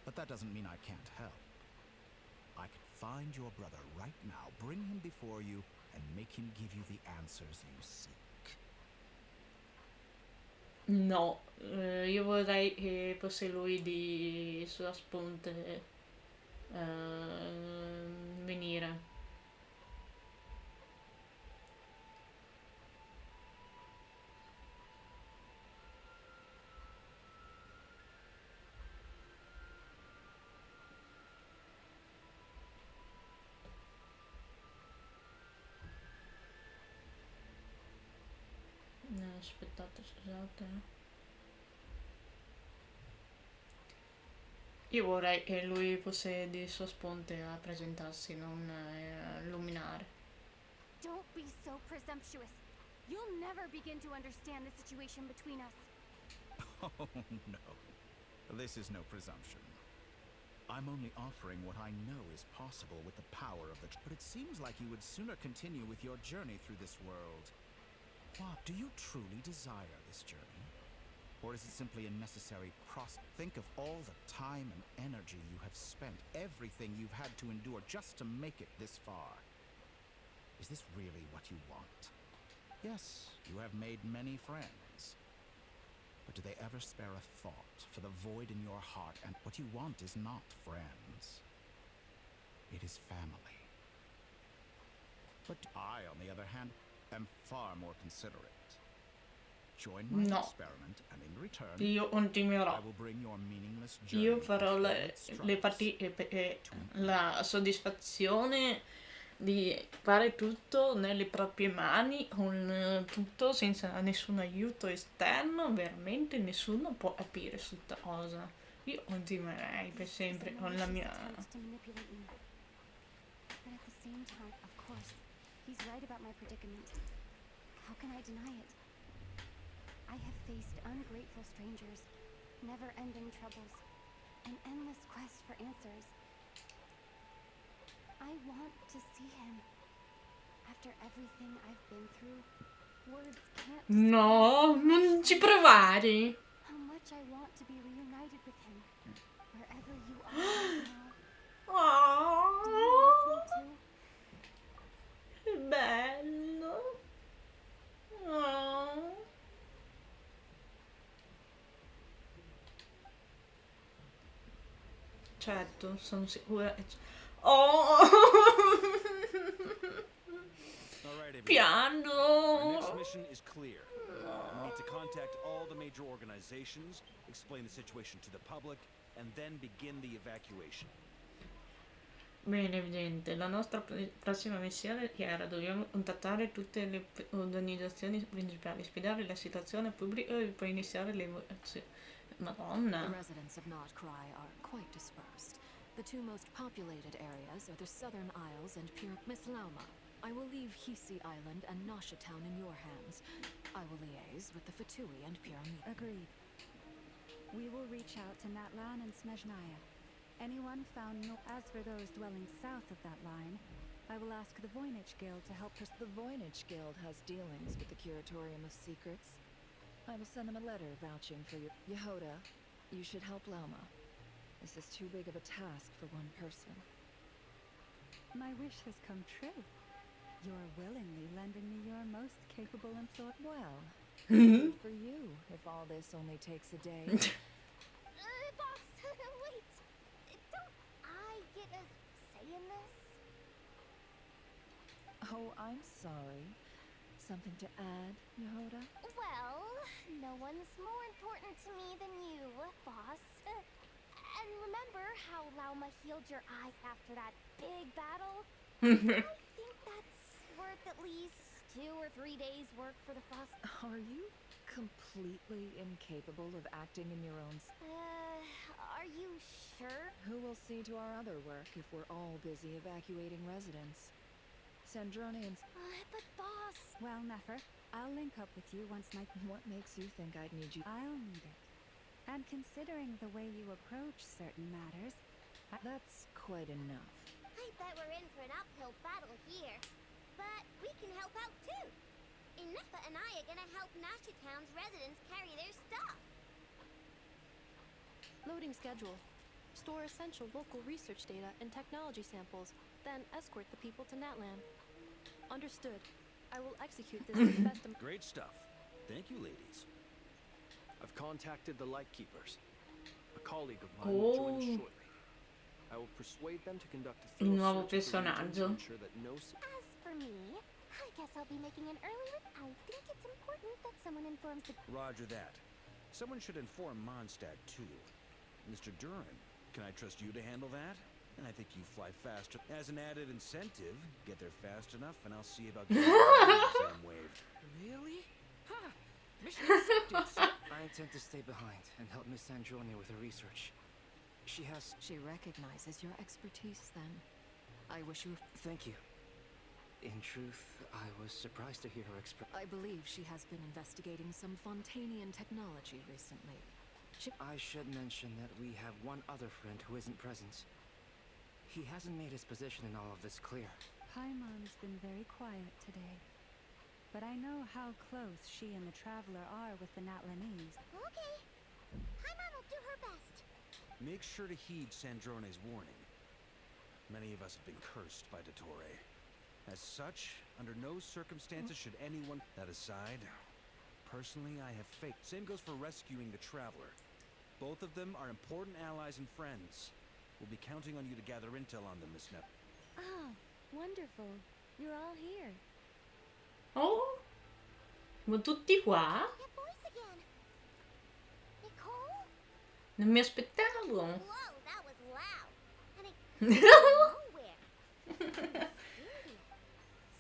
But that doesn't mean I can't help. I could find your brother right now, bring him before you, and make him give you the answers you seek.
No, io vorrei che fosse lui di sua spunte venire. No, aspettate, scusate. Io vorrei che lui fosse di sua sponte a presentarsi, non a illuminare.
Don't be so presumptuous. You'll never begin to understand the situation between us.
Oh, no. This is no presumption. I'm only offering what I know is possible with the power of the... But it seems like you would sooner continue with your journey through this world. What? Do you truly desire this journey? Or is it simply a necessary process? Think of all the time and energy you have spent, everything you've had to endure just to make it this far. Is this really what you want? Yes, you have made many friends. But do they ever spare a thought for the void in your heart? And what you want is not friends. It is family. But I, on the other hand, am far more considerate. Join my experiment, and in return,
io continuerò.
I will bring your meaningless journey.
Io farò le fatiche perché la soddisfazione di fare tutto nelle proprie mani, con tutto senza nessun aiuto esterno, veramente nessuno può capire su questa cosa. Io continuerei per sempre con la mia...
He's right about my predicament. How can I deny it? I have faced ungrateful strangers, never-ending troubles, an endless quest for answers. I want to see him. After everything I've been through, words can't
No, non ci provare.
how much I want to be reunited with him. Wherever you are right now. Do you miss me too?
Che bello. Oh. Certo, sono sicura. Oh!
All right, everyone.
Piano.
Our next mission is clear. We need to contact all the major organizations, explain the situation to the public, and then begin the evacuation.
Bene, evidente. La nostra prossima missione è chiara. Dobbiamo contattare tutte le organizzazioni principali, spiegare la situazione pubblica e poi iniziare le evacuazioni. Madonna.
The residents of Not Cry are quite dispersed. The two most populated areas are the Southern Isles and Miss Lauma. I will leave Hisi Island and Nasha Town in your hands. I will liaise with the Fatui and Pyramid.
Agreed. We will reach out to Natlan and Snezhnaya. Anyone found As for those dwelling south of that line, I will ask the Voynich Guild to help
The Voynich Guild has dealings with the Curatorium of Secrets. I will send them a letter vouching for you. Yehoda, you should help Lauma. This is too big of a task for one person.
My wish has come true. You're willingly lending me your most capable employee.
Well, good for you, if all this only takes a day.
Boss, wait. Don't I get a say in this?
Oh, I'm sorry. Something to add, Yehoda?
Well, no one's more important to me than you, boss. And remember how Lauma healed your eyes after that big battle? I think that's worth at least 2 or 3 days' work for the Frost.
Are you completely incapable of acting in your own...
Are you sure?
Who will see to our other work if we're all busy evacuating residents? Sandrone and...
But boss...
Well, Nefer, I'll link up with you once my...
What makes you think I'd need you?
I'll need it. And considering the way you approach certain matters...
That's quite enough.
I bet we're in for an uphill battle here. But we can help out too. Inefa and I are gonna help Nasha Town's residents carry their stuff.
Loading schedule. Store essential local research data and technology samples, then escort the people to Natlan. Understood. I will execute this to the best of...
Great stuff. Thank you, ladies.
I've contacted the Lightkeepers. A colleague of mine will join us shortly. I will persuade them to conduct a
Il
thorough
nuovo
search of the region to
personaggio.
ensure that no...
As for me, I guess I'll be making an early... I think it's important that someone informs the...
Roger that. Someone should inform Mondstadt, too. Mr. Duran, can I trust you to handle that? And I think you fly faster. As an added incentive, get there fast enough, and I'll see about getting the exam waived.
Really? Huh. Mission accepted, sir.
I intend to stay behind and help Miss Sandrone with her research. She
recognizes your expertise, then. I wish you...
Thank you. In truth, I was surprised to hear her express...
I believe she has been investigating some Fontanian technology recently.
I should mention that we have one other friend who isn't present. He hasn't made his position in all of this clear.
Paimon's been very quiet today. But I know how close she and the Traveler are with the Natlanese.
Okay. Paimon will do her best.
Make sure to heed Sandrone's warning. Many of us have been cursed by Dottore. As such, under no circumstances should anyone... That aside, personally, I have faith. Same goes for rescuing the Traveler. Both of them are important allies and friends. We'll be counting on you to gather intel on them, Miss Nep.
Oh, wonderful. You're all here.
Oh? Ma tutti qua?
That voice again. Nicole?
Non mi aspettavo.
Whoa, that was loud. And it came out of nowhere.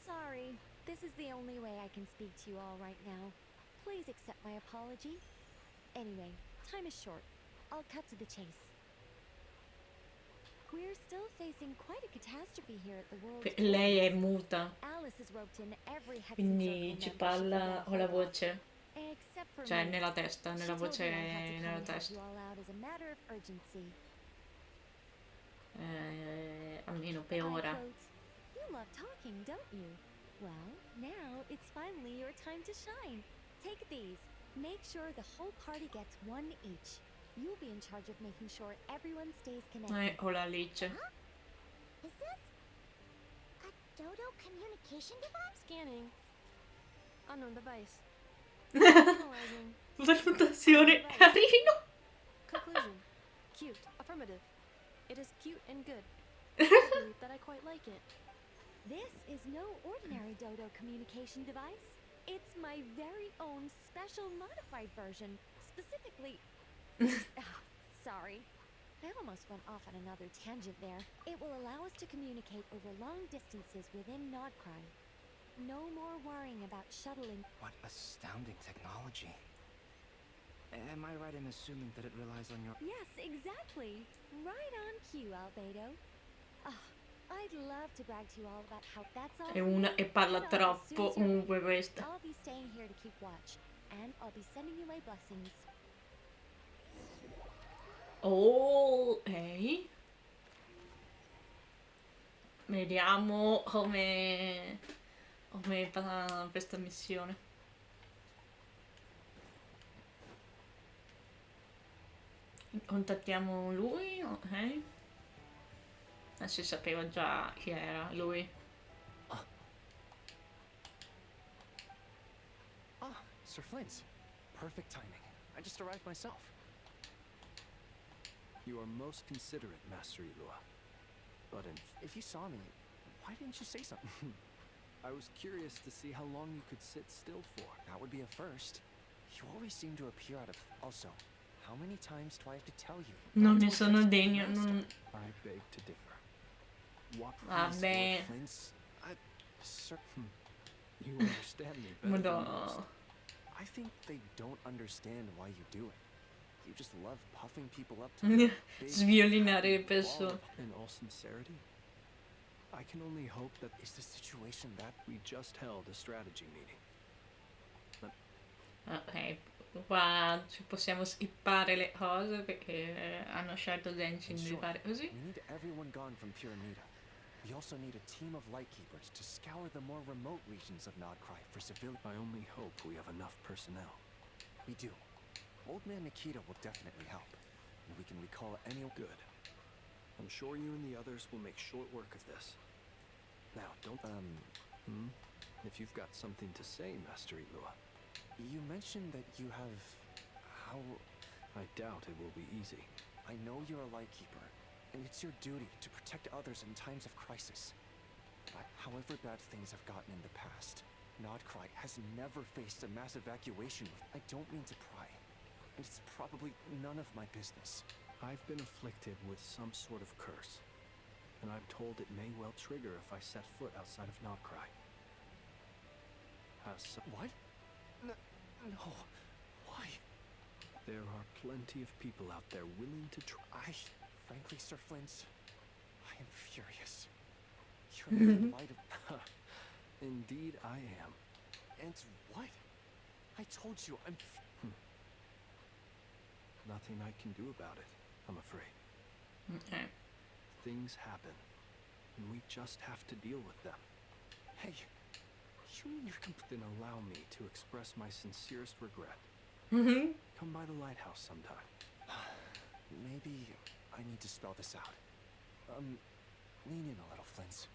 Sorry, this is the only way I can speak to you all right now. Please accept my apology. Anyway, time is short. I'll cut to the chase.
We're still facing quite a catastrophe here at the world's
Lei è
borders.
muta,
Alice is roped in every Hexen
quindi
Circle
ci
member she can
parla
get a
con la
hold of.
voce,
Except for
cioè
me.
nella testa,
She
nella
told
voce
me I had to come
nella
and help
testa.
you all out as a matter of urgency.
Almeno per
I
ora.
quote, "You love talking, don't you? Well, now it's finally your time to shine. Take these. Make sure the whole party gets one each. You'll be in charge of making sure everyone stays connected."
Ho la Alice.
Huh? Is this a dodo communication device?
Scanning. Unknown device. Analyzing.
Valutazione, carino.
Conclusion. Cute. Affirmative. It is cute and good. I believe that I quite like it.
This is no ordinary dodo communication device. It's my very own special modified version. Specifically... sorry. I almost went off on another tangent there. It will allow us to communicate over long distances within Nodcry. No more worrying about shuttling.
What astounding technology. Am I right in assuming that it relies on your...
Yes, exactly. Right on cue, Albedo. I'd love to brag to you all about how that's all.
È una e parla troppo comunque questa.
I'll be staying here to keep watch, and I'll be sending you my blessings.
Ok. Vediamo come va questa missione. Contattiamo lui, ok. Si sapeva già chi era lui.
Sir Flint. Perfect timing. I just arrived myself.
You are most considerate, Master Ilua. But
If you saw me, why didn't you say something?
I was curious to see how long you could sit still for.
That would be a first. You always seem to appear out of... Also, how many times do I have to tell you?
Non ne sono degno.
I beg to differ. What
Vabbè.
Sir...
You understand me better than most.
Madonna.
I think they don't understand why you do it. You just love puffing people up to a big
Sviolinare le
ball
persone.
of-
In all sincerity, I can only hope that
Is the situation that...
we just held a strategy meeting.
Ok, qua ci possiamo skippare le cose perché hanno scelto Genshin di fare così.
We need everyone gone from Pyramida. We also need a team of Lightkeepers to scour the more remote regions of Nodcry for civilian...
I only hope we have enough personnel.
We do. Old Man Nikita will definitely help. And we can recall any...
Good. I'm sure you and the others will make short work of this. Now, don't... If you've got something to say, Master Ilua.
You mentioned that you have... How...
I doubt it will be easy.
I know you're a Lightkeeper, and it's your duty to protect others in times of crisis. But however bad things have gotten in the past, Nodcry has never faced a mass evacuation. I don't mean to pry, and it's probably none of my business.
I've been afflicted with some sort of curse, and I'm told it may well trigger if I set foot outside of Nodcry.
What? No. Why?
There are plenty of people out there willing to try.
Frankly, Sir Flint, I am furious. You're in the light of...
Indeed, I am.
And what? I told you, I'm...
Nothing I can do about it, I'm afraid.
Okay.
Things happen, and we just have to deal with them.
Hey, you mean you're
Then allow me to express my sincerest regret. Come by the lighthouse sometime.
Maybe I need to spell this out. Lean in a little, Flint.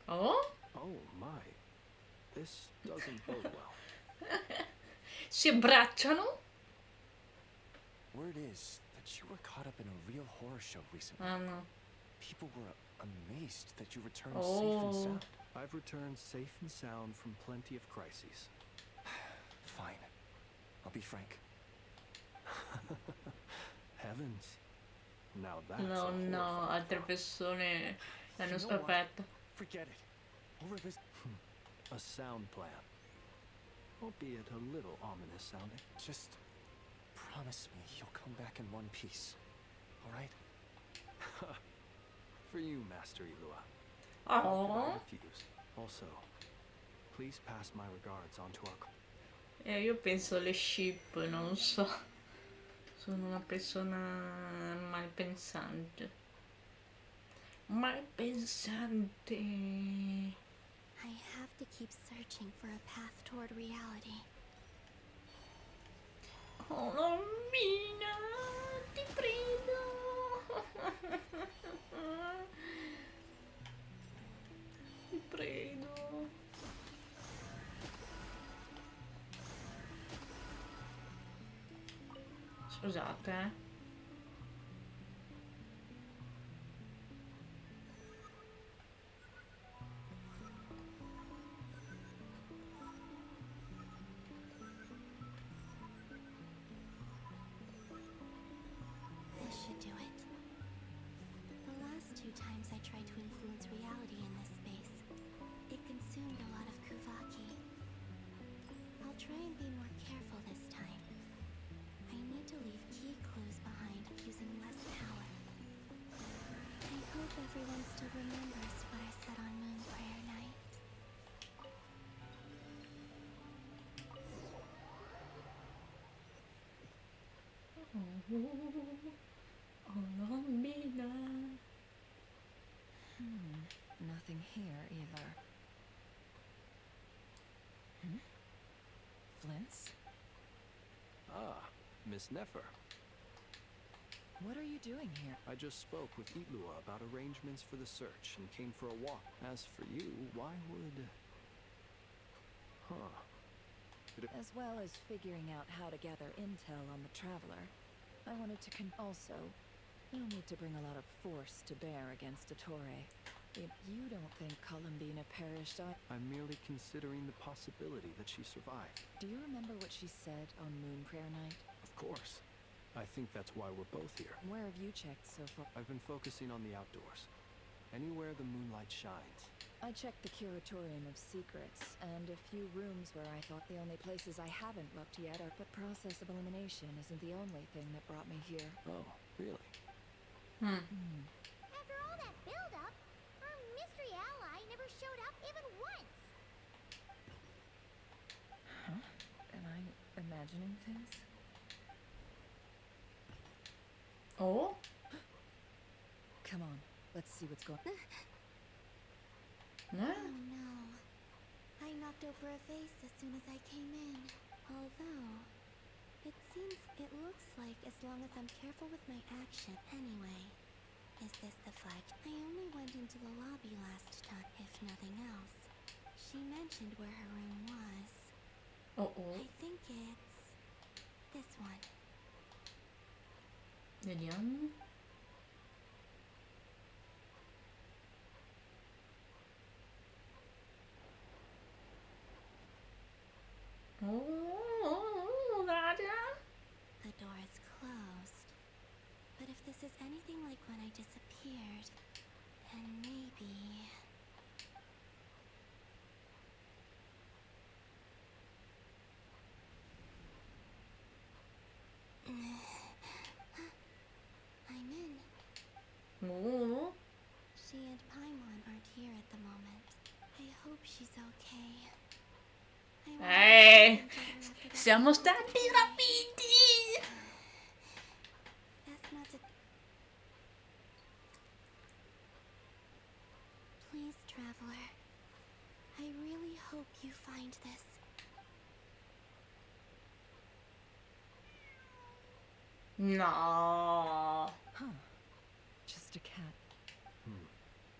Oh?
Oh my. This doesn't bode well.
Si abbracciano?
Word is that you were caught up in a real horror show recently.
No.
People were amazed that you returned safe and sound.
I've returned safe and sound from plenty of crises.
Fine. I'll be frank.
Heavens. Now that's
No,
a
no,
horrifying
altre
thought.
persone l'hanno
You know what?
scoperto.
Forget it. We'll revisit.
A sound plan. Albeit a little ominous sounding.
Just promise me you'll come back in one piece. All right? for you, Master Ilua.
Oh.
I refuse. Also, please pass my regards on to our...
Io penso alle ship, non so. Sono una persona malpensante. Malpensante.
I have to keep searching for a path toward reality.
Colombina, ti prego. Ti prego. Scusate,
This should do it. The last 2 times I tried to influence reality in this space, it consumed a lot of Kuvaki. I'll try and be more careful this time. I need to leave key clues behind using less power. I hope everyone still remembers what I said on Moon Prayer Night.
Colombina.
Nothing here either. Flints?
Ah, Miss Nefer.
What are you doing here?
I just spoke with Ilua about arrangements for the search and came for a walk. As for you, why would... Huh.
As well as figuring out how to gather intel on the Traveler, I wanted to also, you'll need to bring a lot of force to bear against Dottore. If you don't think Colombina perished,
I'm merely considering the possibility that she survived.
Do you remember what she said on Moon Prayer Night?
Of course. I think that's why we're both here.
Where have you checked so far?
I've been focusing on the outdoors. Anywhere the moonlight shines.
I checked the Curatorium of Secrets, and a few rooms where I thought the only places I haven't looked yet are... But process of elimination isn't the only thing that brought me here.
Oh, really?
After all that build-up, our mystery ally never showed up even once!
Huh? Am I imagining things?
Oh?
Come on, let's see what's going on.
No?
Oh no. I knocked over a vase as soon as I came in. Although, it looks like as long as I'm careful with my action. Anyway, is this the flag? I only went into the lobby last time, if nothing else. She mentioned where her room was.
Uh-oh.
I think it's this one.
Vediamo. Oh, Raja.
The door is closed. But if this is anything like when I disappeared, then maybe... I'm in.
Oh.
She and Paimon aren't here at the moment. I hope she's okay.
Siamo stati rapiti!
That's not it. Please, Traveler. I really hope you find this.
No.
Huh. Just a cat.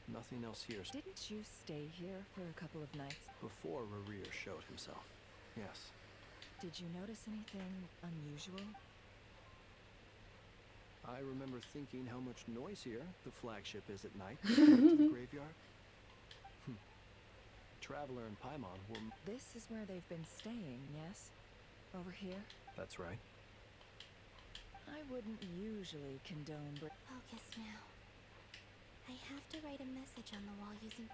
Nothing else here.
Didn't you stay here for a couple of nights?
Before Rarir showed himself. Yes.
Did you notice anything unusual?
I remember thinking how much noisier the flagship is at night compared to the graveyard. Traveler and Paimon were...
This is where they've been staying, yes? Over here?
That's right.
I wouldn't usually condone
Focus now. I have to write a message on the wall using...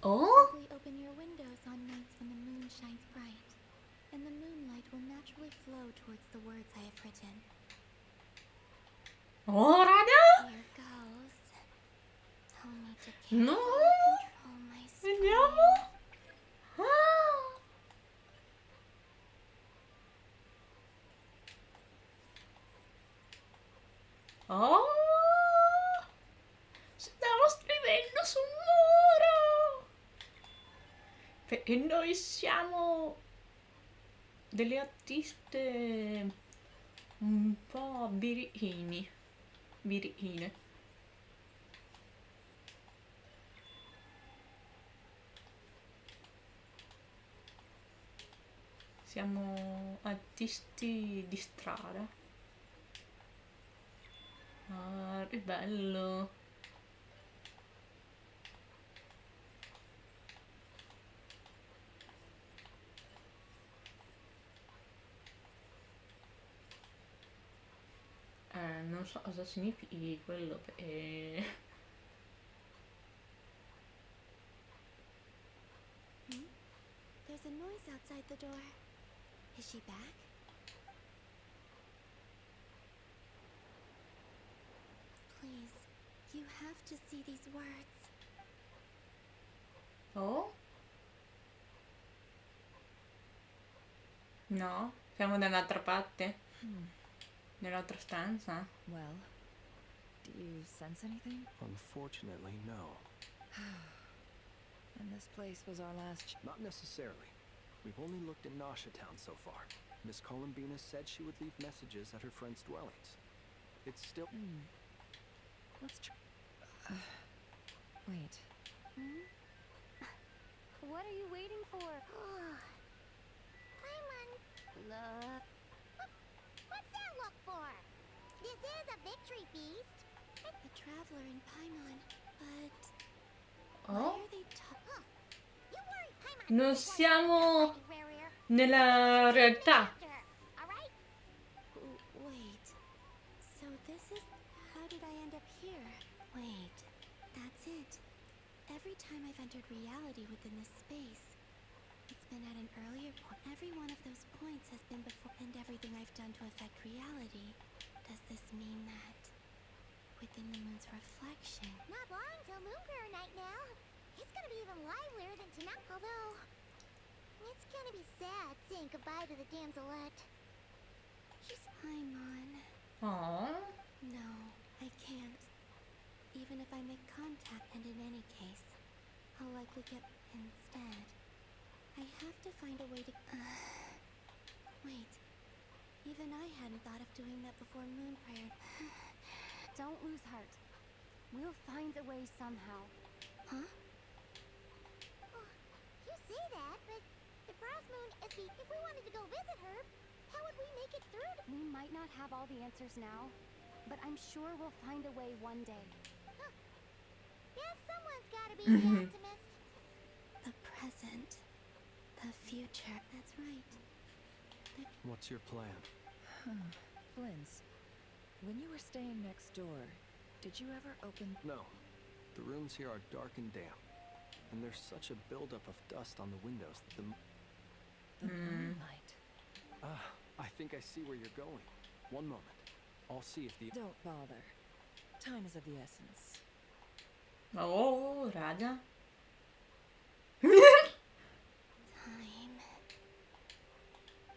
Oh?
Simply open your windows on nights when the moon shines bright, and the moonlight will naturally flow towards the words I have written.
Oh, Raja?
Here goes. Tell me to
No!
carefully control my
Vediamo! Ah! Oh! Stiamo scrivendo sul muro! E noi siamo delle artiste un po' birichine. Siamo artisti di strada. Ah, che bello! Non so cosa significhi quello.
There's a noise outside the door. Is she back? Please, you have to see these words.
Oh? No? Siamo dall'altra parte? Nell'altra stanza?
Well, do you sense anything?
Unfortunately, no.
And this place was our last.
Not necessarily. We've only looked in Nasha Town so far. Miss Colombina said she would leave messages at her friends' dwellings. It's still...
Let's try. Wait.
What are you waiting for?
Paimon. What's that look for? This is a victory feast.
A traveler in Paimon, but
Oh?
why are they talking?
You worry, Paimon.
Non siamo
Rare.
nella realtà.
Alright?
Wait. So this is... How did I end up here? Wait. That's it. Every time I've entered reality within this space, it's been at an earlier point. Every one of those points has been before, and everything I've done to affect reality. Does this mean that within the moon's reflection?
Not long till Moon Prayer Night now. It's gonna be even livelier than tonight. Although, it's gonna be sad saying goodbye to the damselette.
She's Paimon.
Oh?
No, I can't. Even if I make contact, and in any case, I'll likely get instead. I have to find a way to... Wait. Even I hadn't thought of doing that before Moon Prayer.
Don't lose heart. We'll find a way somehow.
Huh?
You say that, but if Frostmoon if we wanted to go visit her, how would we make it through?
We might not have all the answers now, but I'm sure we'll find a way one day.
Yes, someone's gotta be the optimist.
The present. The future. That's right.
What's your plan?
Flynn's, when you were staying next door, did you ever open...
No. The rooms here are dark and damp. And there's such a buildup of dust on the windows that
The moonlight.
I think I see where you're going. One moment. I'll see if the...
Don't bother. Time is of the essence.
Oh, raga.
Time.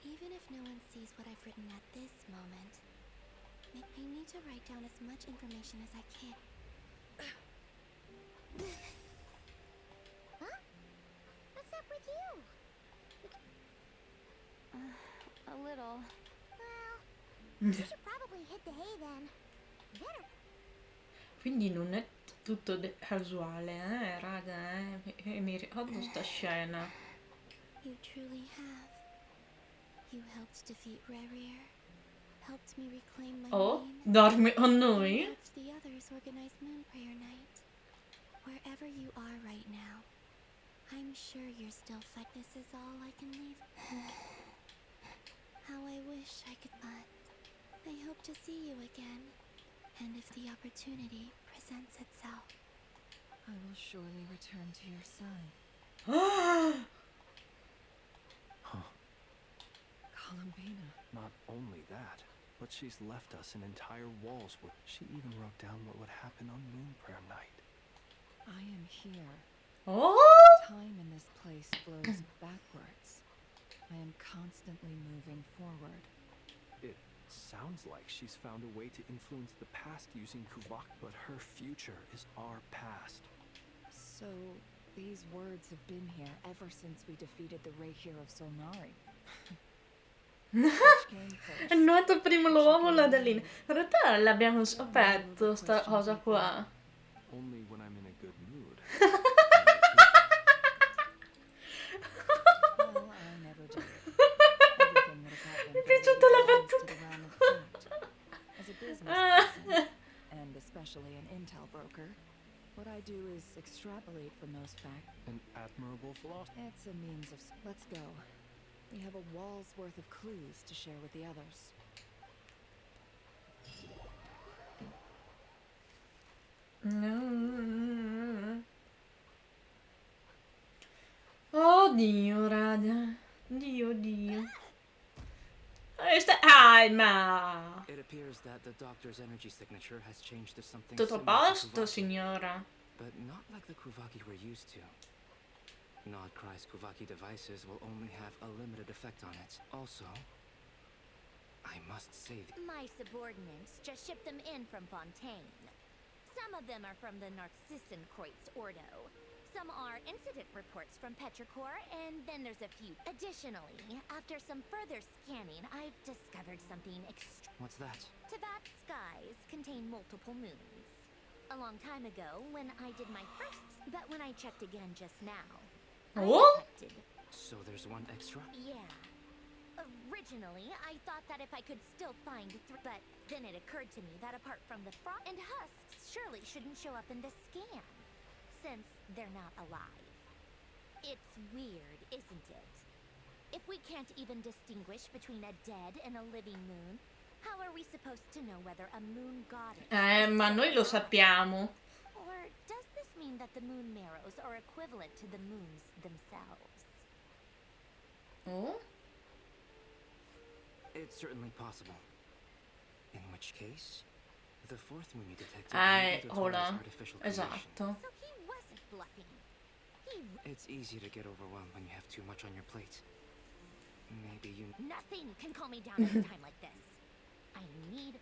Even if no one sees what I've written at this moment, I need to write down as much information as I can.
Huh? What's up with you?
A little.
Well, you should probably hit the hay then. Better.
Quindi non è tutto casuale, raga, mi ricordo sta scena.
You truly have. You helped defeat Rerir, helped me reclaim my
Oh,
name,
dormi con
and
noi?
helped the others organize Moon Prayer Night. Wherever you are right now, I'm sure you're still fighting. This is all I can leave. How I wish I could, but I hope to see you again. And if the opportunity presents itself.
I will surely return to your side. Colombina.
Not only that, but she's left us an entire walls with... She even wrote down what would happen on Moon Prayer Night.
I am here.
Oh!
Time in this place flows backwards. I am constantly moving forward.
It sounds like she's found a way to influence the past using Kuvak, but her future is our past.
So, these words have been here ever since we defeated the Reikir of Solnari. Which came first?
È nato prima l'uomo o la gallina? In realtà l'abbiamo scoperto sta cosa qua.
Only when I'm in a good mood.
Well, I never do. Everything that has happened belongs to the realm of fact. As a business person, and especially an intel broker, what I do is extrapolate from those facts.
An admirable philosophy.
It's a means of... Let's go. We have a wall's worth of clues to share with the others.
Oddio, raga. Dio. Ma...
It appears that the doctor's energy signature has changed to something
Tutto a
similar to
posto,
Kuvaki,
signora.
but not like the Kuvaki we're used to. Nodcry's Kuvaki devices will only have a limited effect on it. Also, I must say
My subordinates just shipped them in from Fontaine. Some of them are from the Narcissenkreuz Ordo. Some are incident reports from Petrichor, and then there's a few. Additionally, after some further scanning, I've discovered something
What's that?
Tibet skies contain multiple moons. A long time ago, when I did my first, but when I checked again just now, I detected.
So there's one extra?
Yeah. Originally, I thought that if I could still find but then it occurred to me that apart from the frost and husks surely shouldn't show up in this scan, since they're not alive. It's weird, isn't it? If we can't even distinguish between a dead and a living moon, how are we supposed to know whether a moon goddess
Ma noi lo sappiamo.
Or does this mean that the moon marrows are equivalent to the moons themselves?
Oh?
It's certainly possible. In which case, the fourth moon you detected may be
ora.
artificial creation.
Esatto.
So he wasn't bluffing.
It's easy to get overwhelmed when you have too much on your plate. Maybe you...
Nothing can calm me down at a time like this. I need...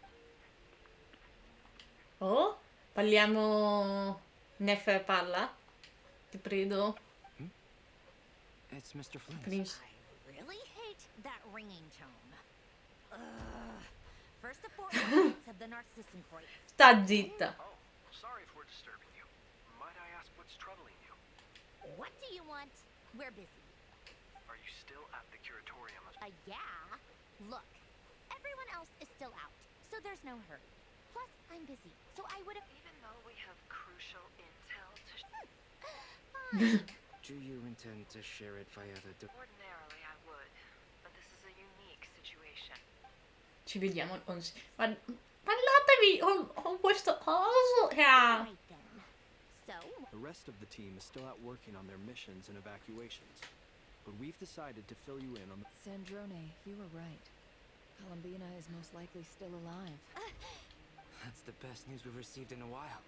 Oh? Parliamo... Nefer parla? Ti prego.
It's Mr. Flint.
Please.
I really hate that ringing tone. First the four ornaments of the Narcissenkreuz.
Sta zitta.
Oh, sorry if we're disturbing you. Might I ask what's troubling you?
What do you want? We're busy.
Are you still at the curatorium?
Yeah. Look, everyone else is still out, so there's no hurry. Plus, I'm busy, so I would have...
Even though we have crucial intel to...
Do you intend to share it via the...
Ordinarily I would, but this is a unique situation.
Ci vediamo il 11. Ma parlatevi con questo coso. Yeah.
The rest of the team is still out working on their missions and evacuations, but we've decided to fill you in on the...
Sandrone, you were right. Colombina is most likely still alive.
That's the best news we've received in a while.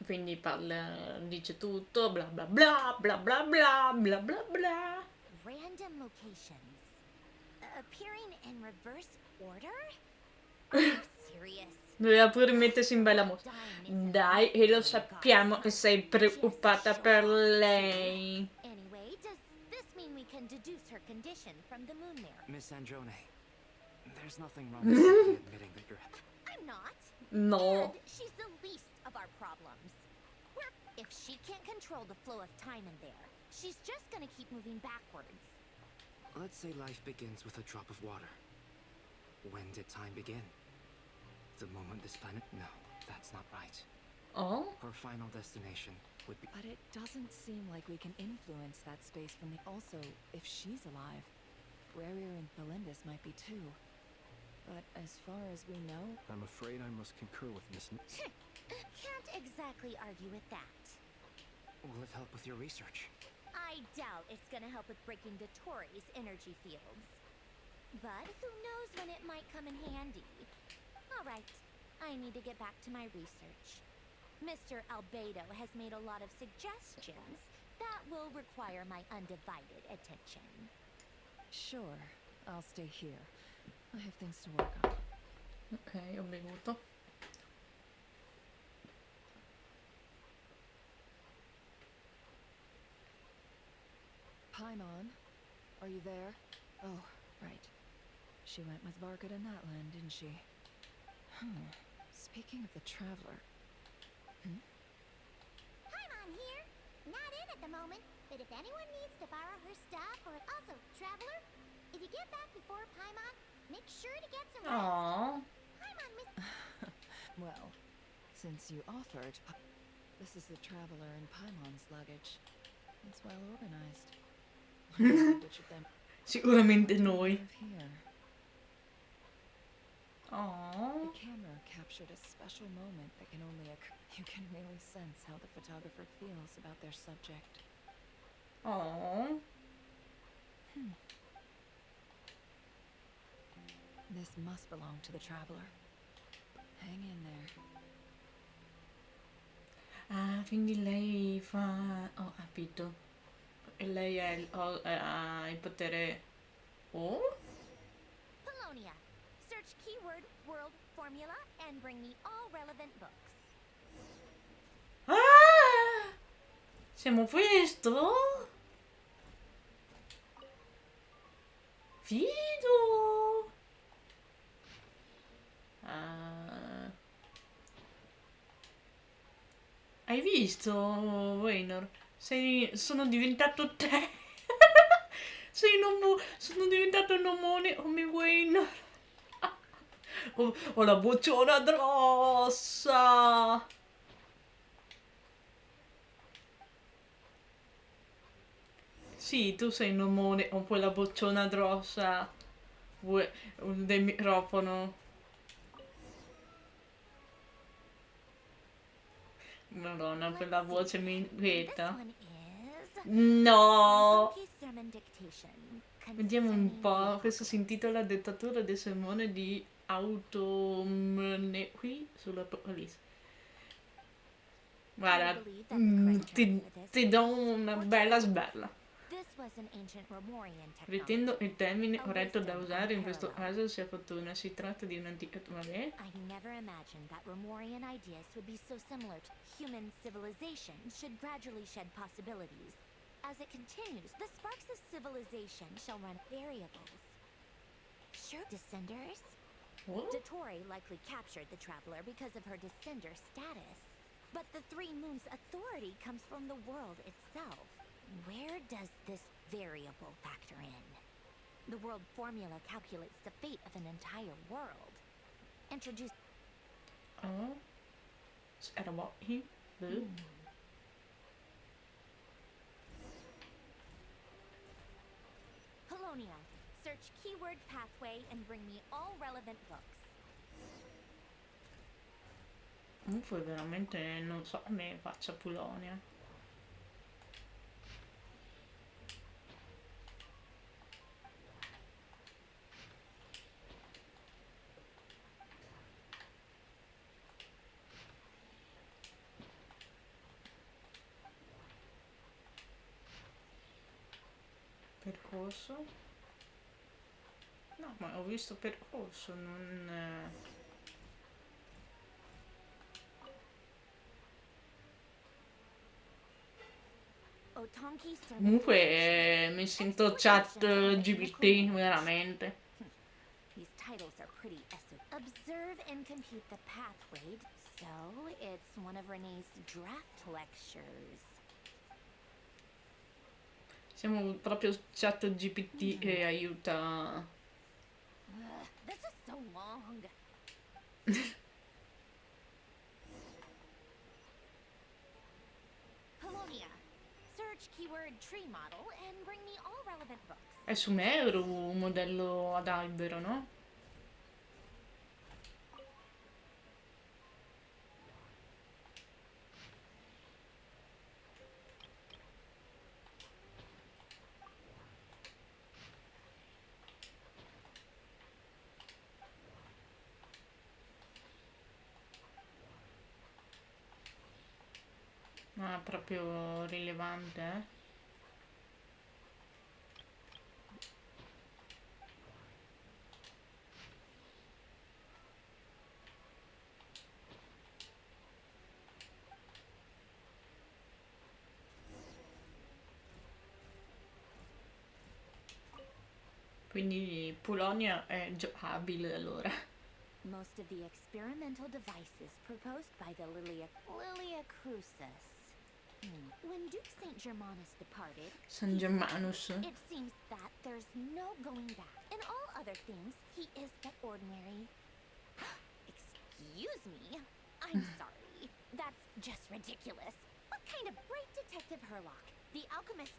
Quindi parla, dice tutto, bla bla bla, bla bla bla, bla bla bla.
Random locations. Appearing in reverse order? Are you serious?
Doveva pure mettersi in bella mood. Dai, e lo sappiamo che sei preoccupata per lei.
Anyway, does this mean we can deduce her condition from the moon mirror?
Miss Androne, there's nothing wrong with simply admitting that you're...
I'm not.
No.
And she's the least of our problems. If she can't control the flow of time in there, she's just gonna keep moving backwards.
Let's say life begins with a drop of water. When did time begin? The moment this planet... No, that's not right.
Oh?
Her final destination would be...
But it doesn't seem like we can influence that space from the... Also, if she's alive, Rarier and Felindis might be too. But as far as we know...
I'm afraid I must concur with Miss...
Can't exactly argue with that.
Will it help with your research?
I doubt it's gonna help with breaking Dottoro's energy fields. But who knows when it might come in handy. Alright, I need to get back to my research. Mr. Albedo has made a lot of suggestions that will require my undivided attention.
Sure, I'll stay here. I have things to work on.
Ok, ho bevuto.
Paimon, are you there? Oh, right. She went with Varka to Natland, didn't she? Speaking of the Traveler.
Paimon here. Not in at the moment, but if anyone needs to borrow her stuff or also Traveler, if you get back before Paimon, make sure to get some rest.
Aww.
Paimon miss.
Well, since you offered, this is the Traveler and Paimon's luggage. It's well organized. Which of them?
Sicuramente noi.
Here.
Aww.
The camera captured a special moment that can only occur. You can really sense how the photographer feels about their subject.
Aww.
This must belong to the Traveler. Hang in there.
Ah, quindi lei fa... Ho capito. E lei ha il potere... Oh?
Polonia. Search keyword world formula and bring me all relevant books.
Ah! Siamo questo? Fido! Hai visto, Waynor? Sono diventato te! Sono diventato un omone come Waynor! Ho la bocciona grossa! Sì, tu sei un omone con quella bocciona grossa del microfono. Madonna, quella voce mi inquieta. No! Vediamo un po'. Questo si intitola Dettatura del sermone di Automne qui sull'Apocalisse. Guarda, ti do una bella sberla. Ritengo il termine corretto da usare in questo caso sia fortuna. Si tratta di un'antica... Vabbè.
I never imagined that Romorian ideas would be so similar to human civilization should gradually shed possibilities. As it continues, the sparks of civilization shall run variables. Sure, descenders?
What?
Dottore likely captured the Traveler because of her descender status. But the Three Moons' authority comes from the world itself. Where does this variable factor in? The world formula calculates the fate of an entire world. Introduce...
Oh. Era what he... Boo.
Polonia. Search keyword pathway and bring me all relevant books.
Comunque veramente non so come faccia Polonia. Percorso? No, ma ho visto percorso, non... Comunque mi sento chat GPT, veramente.
These titles are pretty observe and compute the pathway. So, it's one of Renee's draft lectures.
Siamo proprio chat GPT che aiuta.
This is so long. Polonia. Search keyword tree model and bring me all relevant books.
È Sumeru un modello ad albero, no? Ah, proprio rilevante, eh? Quindi Polonia è giocabile allora.
Most of the experimental devices proposed by the Lilia Crucis. When Duke St. Germanus departed,
San
he said,
Germanus.
it seems that there's no going back. In all other things, he is but ordinary. Excuse me? I'm sorry. That's just ridiculous. What kind of bright detective Herlock? The alchemist...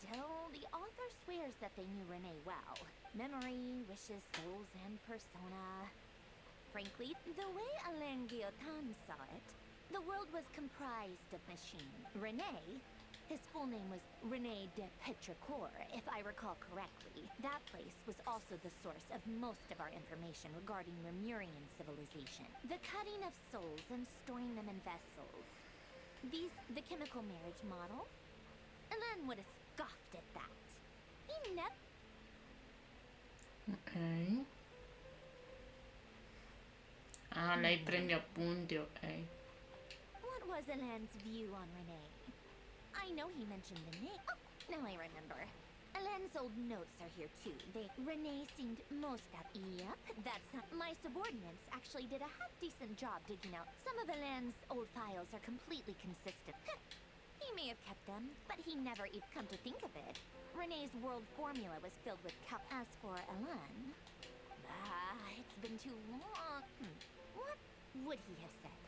Still, the author swears that they knew Renee well. Memory, wishes, souls, and persona. Frankly, the way Alain Guillotin saw it, the world was comprised of machine. Renee, his full name was Renee de Petrichor, if I recall correctly. That place was also the source of most of our information regarding Lemurian civilization. The cutting of souls and storing them in vessels. The chemical marriage model. Alain would have scoffed at that. He never...
Ok. Ah, lei prende appunti, ok.
What was Alain's view on Renee? I know he mentioned the name. Oh, now I remember. Alain's old notes are here too. Renee seemed most at... Yep, that's... My subordinates actually did a half-decent job digging out. Some of Alain's old files are completely consistent. He may have kept them, but he never even come to think of it. Renee's world formula was filled with As for Alain... it's been too long. What would he have said?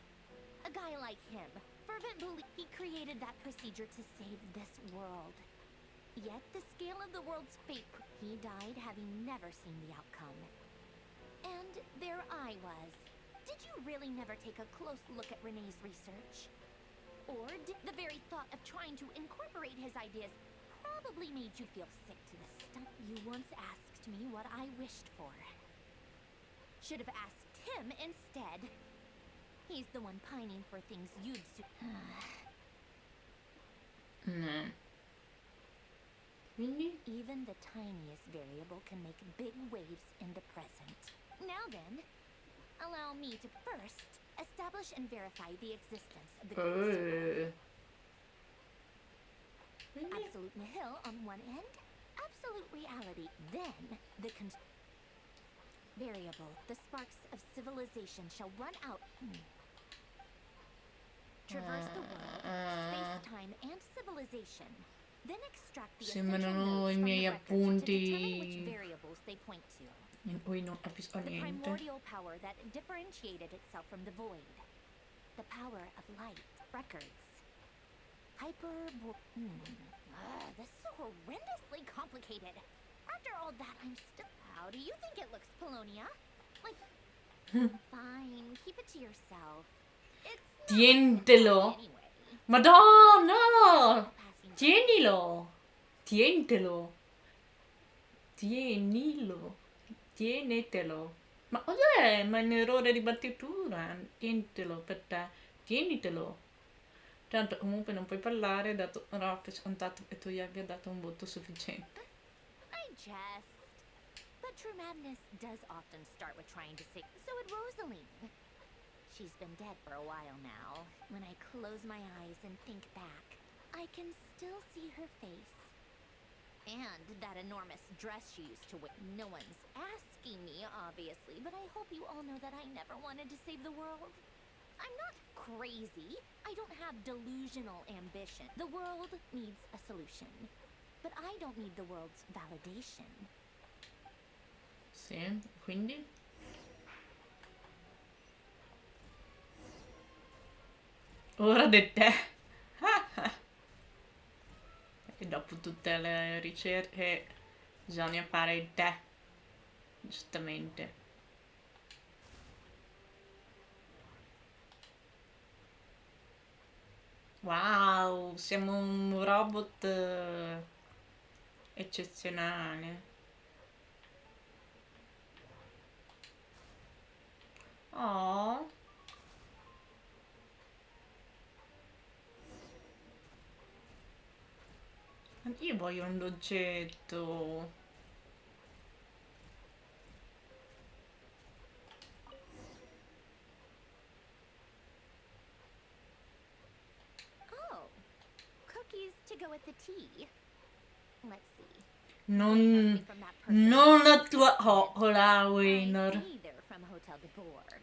A guy like him, fervent belief, he created that procedure to save this world. Yet the scale of the world's fate, he died having never seen the outcome. And there I was. Did you really never take a close look at Renee's research? Or did the very thought of trying to incorporate his ideas probably made you feel sick to the stomach? You once asked me what I wished for. Should have asked him instead. He's the one pining for things you'd
No. Quindi?
Even the tiniest variable can make big waves in the present. Now then, allow me to first establish and verify the existence of the absolute nihil on one end, absolute reality. Then the variable, the sparks of civilization shall run out. Traverse the world, space-time, and civilization. Then extract the essential
Sembrano
nodes
i
from
miei
the record to determine which
appunti
variables they point to.
in cui non capisco
The
niente.
primordial power that differentiated itself from the void. The power of light. Records. This is so horrendously complicated. After all that, I'm still... How do you think it looks, Polonia? Like... Fine, keep it to yourself. It's not
Tientelo!
anyway.
Madonna! Tienilo! Tientelo! Tienilo! Tienetelo! Ma cos'è? Ma è un errore di battitura? Tientelo per te. Tienitelo! Tanto comunque non puoi parlare, dato ora per scontato che tu gli abbia dato un voto sufficiente.
I jest. But true madness does often start with trying to say... So would Rosaline. She's been dead for a while now. When I close my eyes and think back, I can still see her face. And that enormous dress she used to wear. No one's asking me, obviously, but I hope you all know that I never wanted to save the world. I'm not crazy. I don't have delusional ambition. The world needs a solution. But I don't need the world's validation.
Sì, quindi? Ora di te! E dopo tutte le ricerche bisogna fare il tè, giustamente. Wow, siamo un robot eccezionale. Oh. Io voglio un dolcetto.
Oh, cookies to go with the tea. Let's see.
Non la tua coccola, Waynor.
See they're from Hotel de Boer.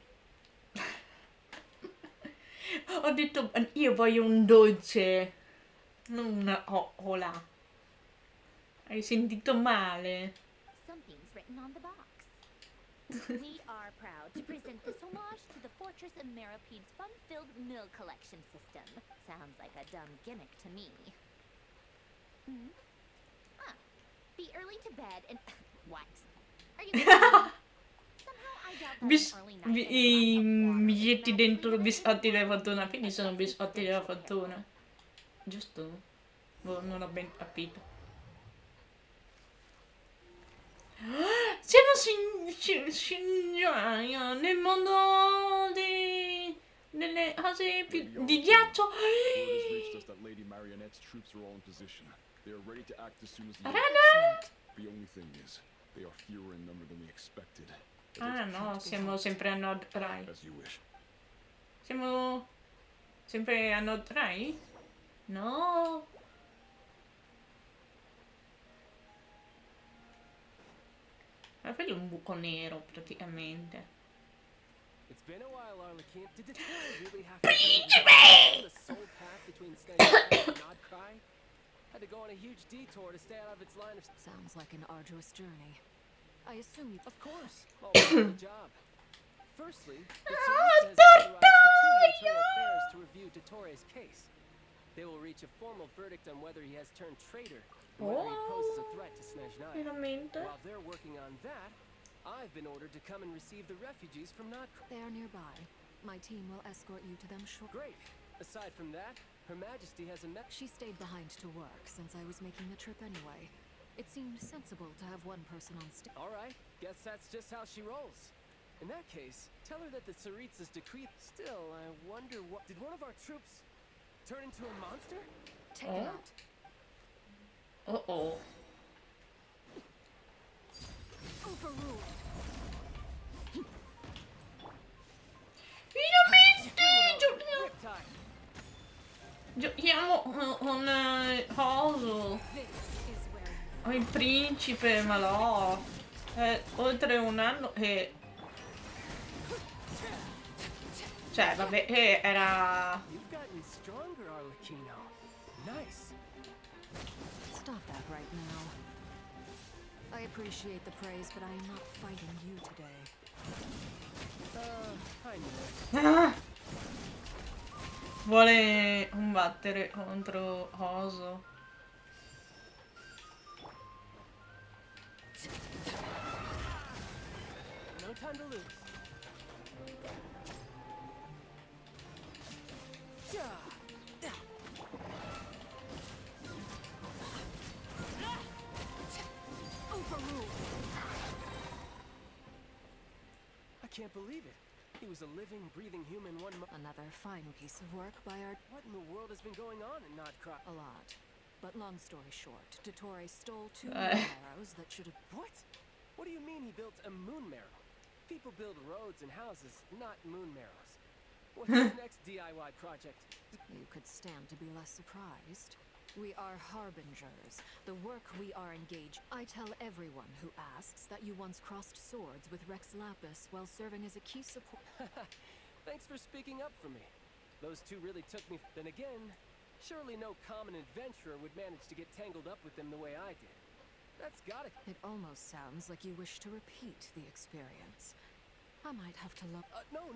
Ho detto io voglio un dolce, non una coccola. Hai sentito male?
Something's written on the box. We are proud to present this homage to the Fortress of Maripede's fun-filled mill collection system. Sounds like a dumb gimmick to me. Ah, be early to bed and... What? Are you kidding me? Somehow I doubt that
Bis,
an early night
bi-
and a glass
I
of water is
biglietti dentro
magically
biscotti
related.
della fortuna, quindi
An
sono biscotti della
existential
fortuna.
peril.
Giusto? Boh, non ho ben capito. Siamo signoria nel mondo delle cose più di ghiaccio.
Word has reached us that Lady Marionette's troops are all in position. They are ready to act as soon as the The only thing is, they are fewer in number than we expected.
Ah no, siamo sempre a Nord Rai.
As you wish.
Siamo sempre a Nord Rai? No. Ma quello è un buco nero praticamente.
It's been a while, Arlequin. Did the tour really have to go the sole path between Snake and Nodcry? Had to go on a huge detour to stay out of its line of...
Sounds like an arduous journey. I assume you...
Of course. All part of the job. Firstly, the Cerritos has authorized the two internal affairs to review Dottores' case. They will reach a formal verdict on whether he has turned traitor and whether he poses a threat to Snezhnaya. While they're working on that, I've been ordered to come and receive the refugees from Nodcry.
They are nearby. My team will escort you to them shortly.
Great. Aside from that, Her Majesty has a
She stayed behind to work since I was making the trip anyway. It seemed sensible to have one person on stage.
All right. Guess that's just how she rolls. In that case, tell her that the Tsaritsa's decree... Still, I wonder what... Did one of our troops turn into a monster?
Take it out.
Uh-oh.
Overruled.
Giochiamo con coso. Ho il principe, ma no. È oltre un anno che... Cioè, vabbè, era...
You've gotten stronger, Arlecchino. Nice.
Stop that right now. I appreciate the praise, but I am not fighting you today.
I knew it.
Vuole combattere contro coso.
No time to lose.
Overruled.
I can't believe it. He was a living, breathing human
Another fine piece of work by our...
What in the world has been going on in Nodcry?
A lot. But long story short, Dottore stole two moon arrows that should have...
What? What do you mean he built a moon marrow? People build roads and houses, not moon marrows. What's his next DIY project?
You could stand to be less surprised. We are harbingers. The work we are engaged. I tell everyone who asks that you once crossed swords with Rex Lapis while serving as a key support.
Thanks for speaking up for me. Those two really took me. Then again, surely no common adventurer would manage to get tangled up with them the way I did. That's gotta...
It almost sounds like you wish to repeat the experience. I might have to look...
No.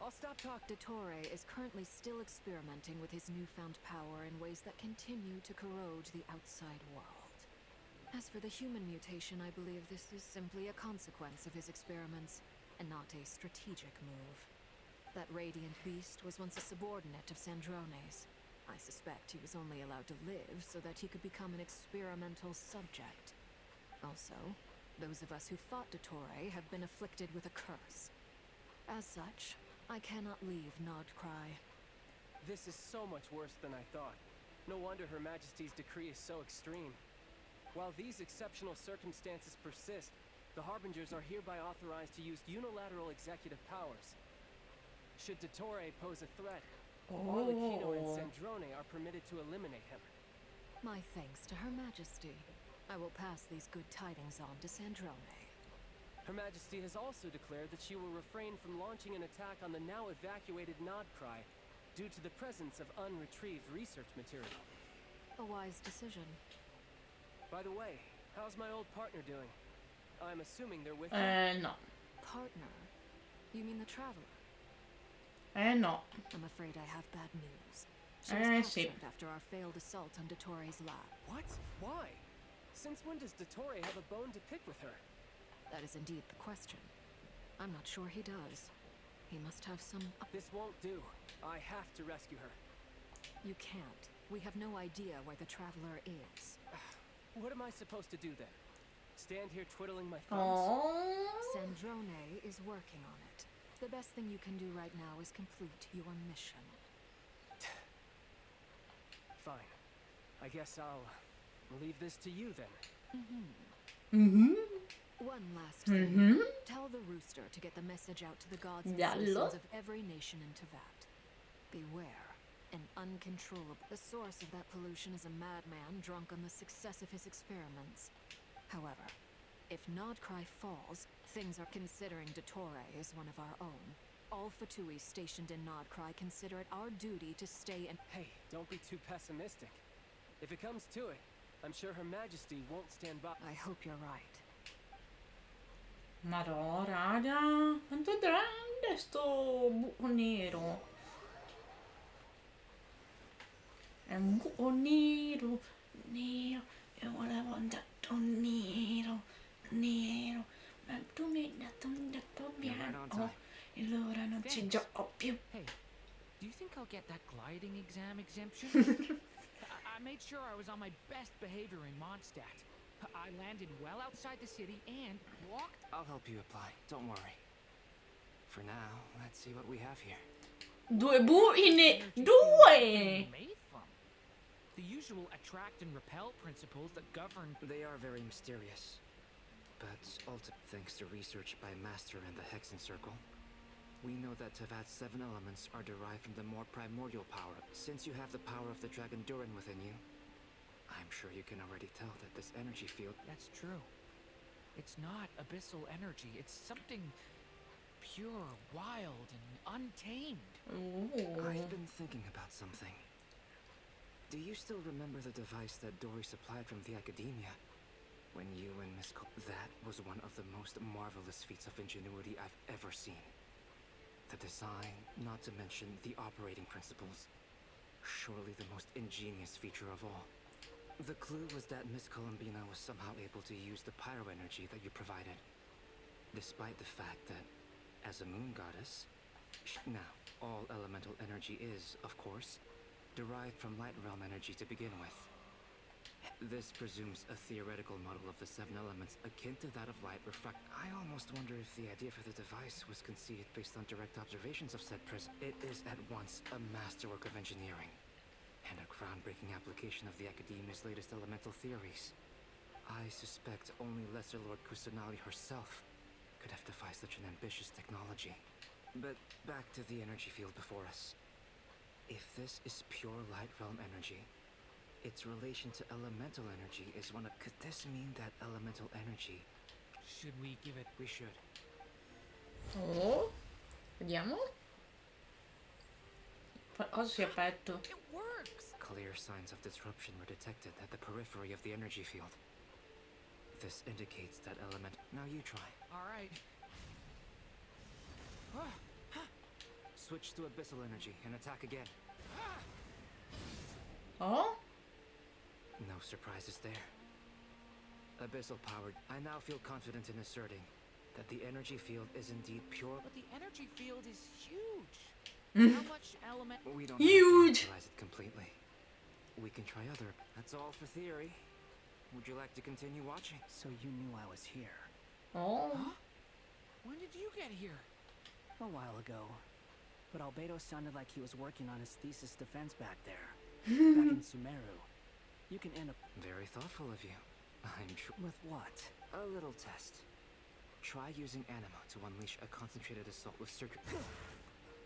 I'll stop talking.
Dottore is currently still experimenting with his newfound power in ways that continue to corrode the outside world. As for the human mutation, I believe this is simply a consequence of his experiments, and not a strategic move. That radiant beast was once a subordinate of Sandrone's. I suspect he was only allowed to live so that he could become an experimental subject. Also, those of us who fought Dottore have been afflicted with a curse. As such, I cannot leave Nodcry.
This is so much worse than I thought. No wonder Her Majesty's decree is so extreme. While these exceptional circumstances persist, the Harbingers are hereby authorized to use unilateral executive powers. Should Dottore pose a threat, Arlecchino and Sandrone are permitted to eliminate him.
My thanks to Her Majesty. I will pass these good tidings on to Sandrone.
Her Majesty has also declared that she will refrain from launching an attack on the now evacuated Nodcry due to the presence of unretrieved research material.
A wise decision.
By the way, how's my old partner doing? I'm assuming they're with you.
No.
Partner? You mean the Traveler?
No.
I'm afraid I have bad news. She was
See.
captured after our failed assault on Dottore's lab.
What? Why? Since when does Dottore have a bone to pick with her?
That is indeed the question. I'm not sure he does. He must have some...
This won't do. I have to rescue her.
You can't. We have no idea where the Traveler is.
What am I supposed to do then? Stand here twiddling my thumbs?
Sandrone is working on it. The best thing you can do right now is complete your mission.
Fine. I guess I'll leave this to you then.
One last thing. Tell the Rooster to get the message out to the gods and citizens of every nation in Tevat. Beware. An uncontrollable... The source of that pollution is a madman drunk on the success of his experiments. However, if Nodcry falls, things are considering Dottore is one of our own. All Fatui stationed in Nodcry consider it our duty to stay in...
Hey, don't be too pessimistic. If it comes to it, I'm sure Her Majesty won't stand by.
I hope you're right.
Madò, raga, quanto è grande sto buco nero. È un buco nero, nero. Io volevo un detto nero, nero. Ma tu mi hai dato un detto bianco. E allora non ci gioco più.
Hey, do you think I'll get that gliding exam exemption? I made sure I was on my best behavior in Mondstadt. I landed well outside the city and walked...
I'll help you apply, don't worry. For now, let's see what we have here.
Due buchi due!
Made from? The usual attract and repel principles that govern...
They are very mysterious. But thanks to research by Master and the Hexen Circle, we know that Tevat's 7 elements are derived from the more primordial power. Since you have the power of the Dragon Durin within you, I'm sure you can already tell that this energy field...
That's true. It's not abyssal energy. It's something pure, wild, and untamed.
I've been thinking about something. Do you still remember the device that Dory supplied from the Academia? When you and Miss that was one of the most marvelous feats of ingenuity I've ever seen. The design, not to mention the operating principles. Surely the most ingenious feature of all. The clue was that Miss Colombina was somehow able to use the pyro energy that you provided. Despite the fact that, as a moon goddess... Now, all elemental energy is, of course, derived from light realm energy to begin with. This presumes a theoretical model of the 7 elements akin to that of light refract. I almost wonder if the idea for the device was conceived based on direct observations of said prism. It is at once a masterwork of engineering and a groundbreaking application of the Academia's latest elemental theories. I suspect only Lesser Lord Kusanali herself could have devised such an ambitious technology. But back to the energy field before us. If this is pure light realm energy, its relation to elemental energy is one of... Could this mean that elemental energy...
Should we give it...
We should.
Oh, vediamo. Cosa si è aperto?
It works!
Clear signs of disruption were detected at the periphery of the energy field. This indicates that element... Now you try.
Alright.
Switch to abyssal energy and attack again.
Oh?
No surprises there. Abyssal powered. I now feel confident in asserting that the energy field is indeed pure.
But the energy field is huge. How much element...
We don't have to utilize it completely. We can try other... That's all for theory. Would you like to continue watching?
So you knew I was here.
Oh.
Huh? When did you get here?
A while ago. But Albedo sounded like he was working on his thesis defense back there.
back in Sumeru. You can end up...
Very thoughtful of you. I'm sure.
With what?
A little test. Try using anima to unleash a concentrated assault with circuit.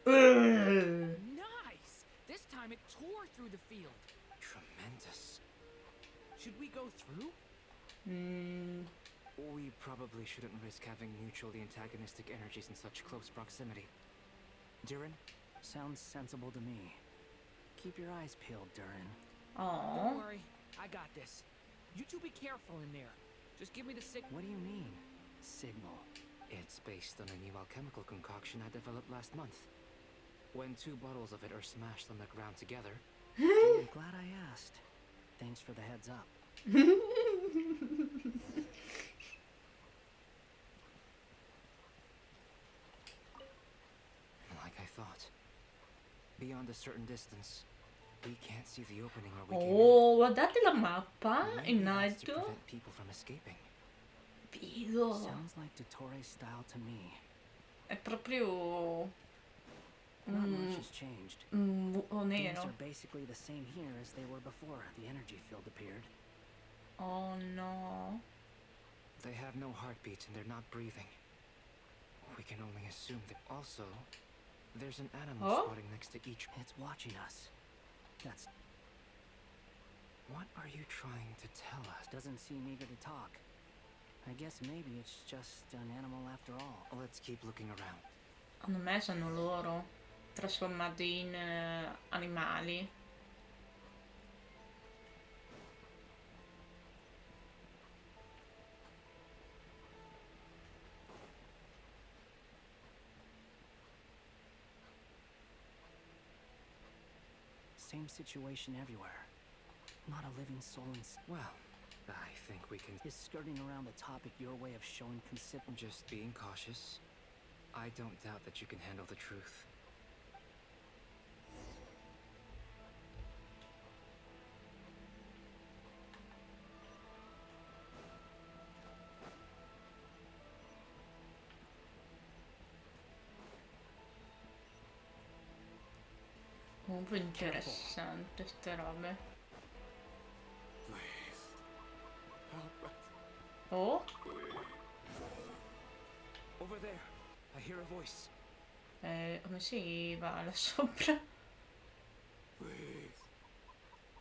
Nice! This time it tore through the field.
Tremendous.
Should we go through?
We probably shouldn't risk having mutually antagonistic energies in such close proximity. Durin?
Sounds sensible to me. Keep your eyes peeled, Durin.
Don't worry, I got this. You two be careful in there. Just give me the signal.
What do you mean, signal?
It's based on a new alchemical concoction I developed last month. When 2 bottles of it are smashed on the ground together...
I'm glad I asked. Thanks for the heads up.
Like I thought. Beyond a certain distance, we can't see the opening where we came
Oh, guardate la mappa
in.
in
To
alto.
prevent people from escaping.
Figo.
Sounds like Dottore style to me.
È proprio
Not much has changed.
buco
Things
nero.
are basically the same here as they were before the energy field appeared.
Oh no.
They have no heartbeat and they're not breathing. We can only assume that. Also, there's an animal squatting next to each.
It's watching us. That's...
What are you trying to tell us?
Doesn't seem eager to talk. I guess maybe it's just an animal after all.
Let's keep looking around.
Secondo me sono loro trasformati in animali.
Same situation everywhere. Not a living soul in...
Well, I think we can...
Is skirting around the topic your way of showing
Just being cautious. I don't doubt that you can handle the truth.
Comunque interessante ste robe. Oh?
Over there. I hear a voice.
Come si va là sopra?
Please.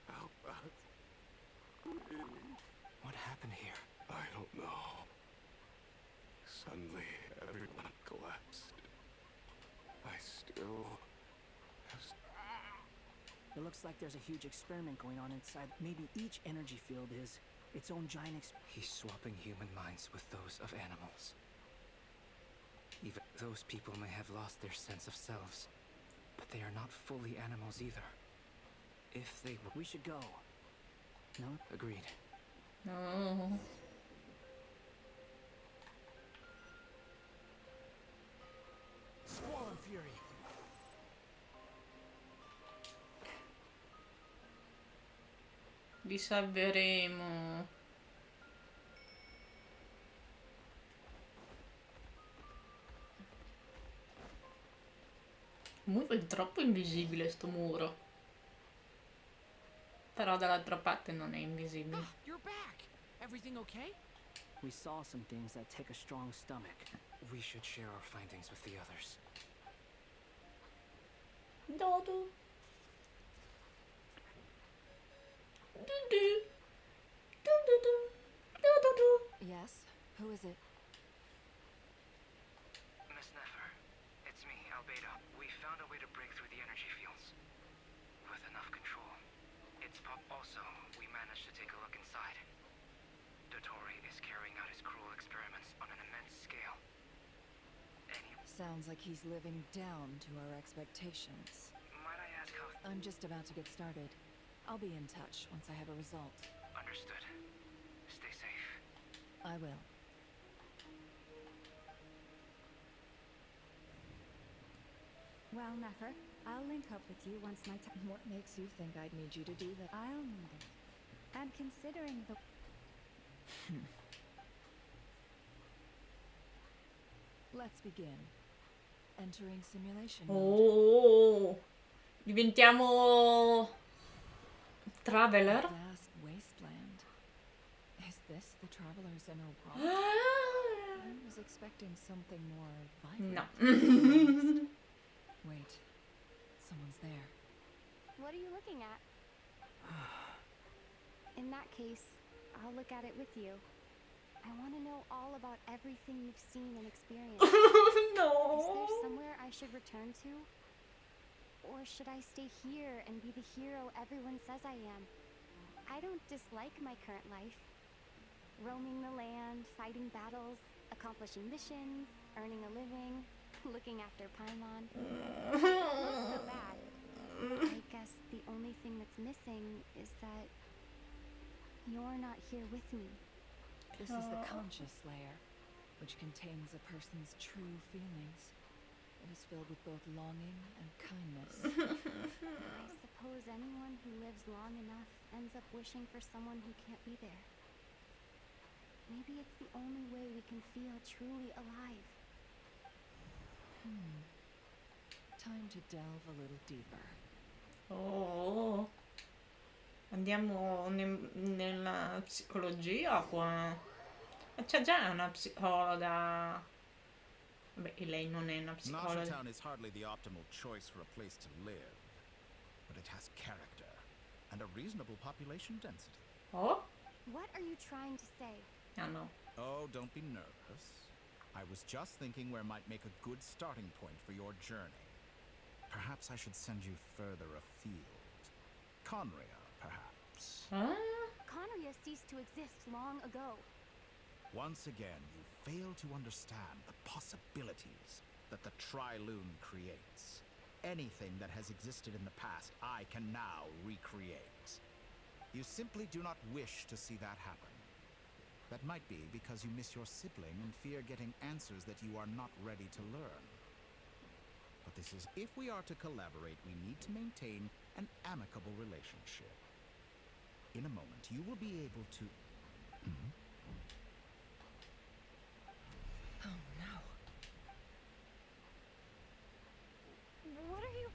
Help us.
What happened here?
I don't know. Suddenly, everyone collapsed. I still have...
It looks like there's a huge experiment going on inside. Maybe each energy field is its own giant
He's swapping human minds with those of animals. Even those people may have lost their sense of selves, but they are not fully animals either. If they were...
We should go. No?
Agreed.
No.
Squall and Fury.
Li salveremo. Comunque è troppo invisibile sto muro. Però dall'altra parte non è invisibile.
You're back. Everything okay?
We saw some things that take a strong stomach.
We should share our findings with the others.
Dodo. Do-do. Do-do-do. Do-do-do.
Yes? Who is it?
Miss Nefer, it's me, Albedo. We found a way to break through the energy fields. With enough control. It's pop. Also, we managed to take a look inside. Dottore is carrying out his cruel experiments on an immense scale.
Sounds like he's living down to our expectations.
Might I ask how...
I'm just about to get started. I'll be in touch once I have a result.
Understood. Stay safe.
I will.
Well, Nefer, I'll link up with you once my time...
What makes you think I'd need you to do that?
I'll need it. And considering the...
Let's begin. Entering simulation.
Oh, diventiamo Traveler?
A vast wasteland. Is this the traveler's inner world? I was expecting something more vibrant.
No.
Wait, someone's there.
What are you looking at? In that case, I'll look at it with you. I want to know all about everything you've seen and experienced.
No.
Is there somewhere I should return to? Or should I stay here and be the hero everyone says I am? I don't dislike my current life. Roaming the land, fighting battles, accomplishing missions, earning a living, looking after Paimon. It's not so bad. I guess the only thing that's missing is that you're not here with me.
This is the conscious layer, which contains a person's true feelings. It is filled with both longing and kindness.
I suppose anyone who lives long enough ends up wishing for someone who can't be there. Maybe it's the only way we can feel truly alive.
Time to delve a little deeper.
Oh. Andiamo nella psicologia qua. Ma c'è già una psicologa. Beh, lei non è una psicologa.
Town is hardly the optimal choice for a place to live, but it has character and a reasonable population density.
Oh?
What are you trying to say?
Ah, no.
Oh, don't be nervous. I was just thinking where might make a good starting point for your journey. Perhaps I should send you further afield. Conria, perhaps.
Huh?
Conria ceased to exist long ago.
Once again, you fail to understand the possibilities that the Tri-Lune creates. Anything that has existed in the past, I can now recreate. You simply do not wish to see that happen. That might be because you miss your sibling and fear getting answers that you are not ready to learn. But this is, if we are to collaborate, we need to maintain an amicable relationship. In a moment, you will be able to...
Oh no.
What are you...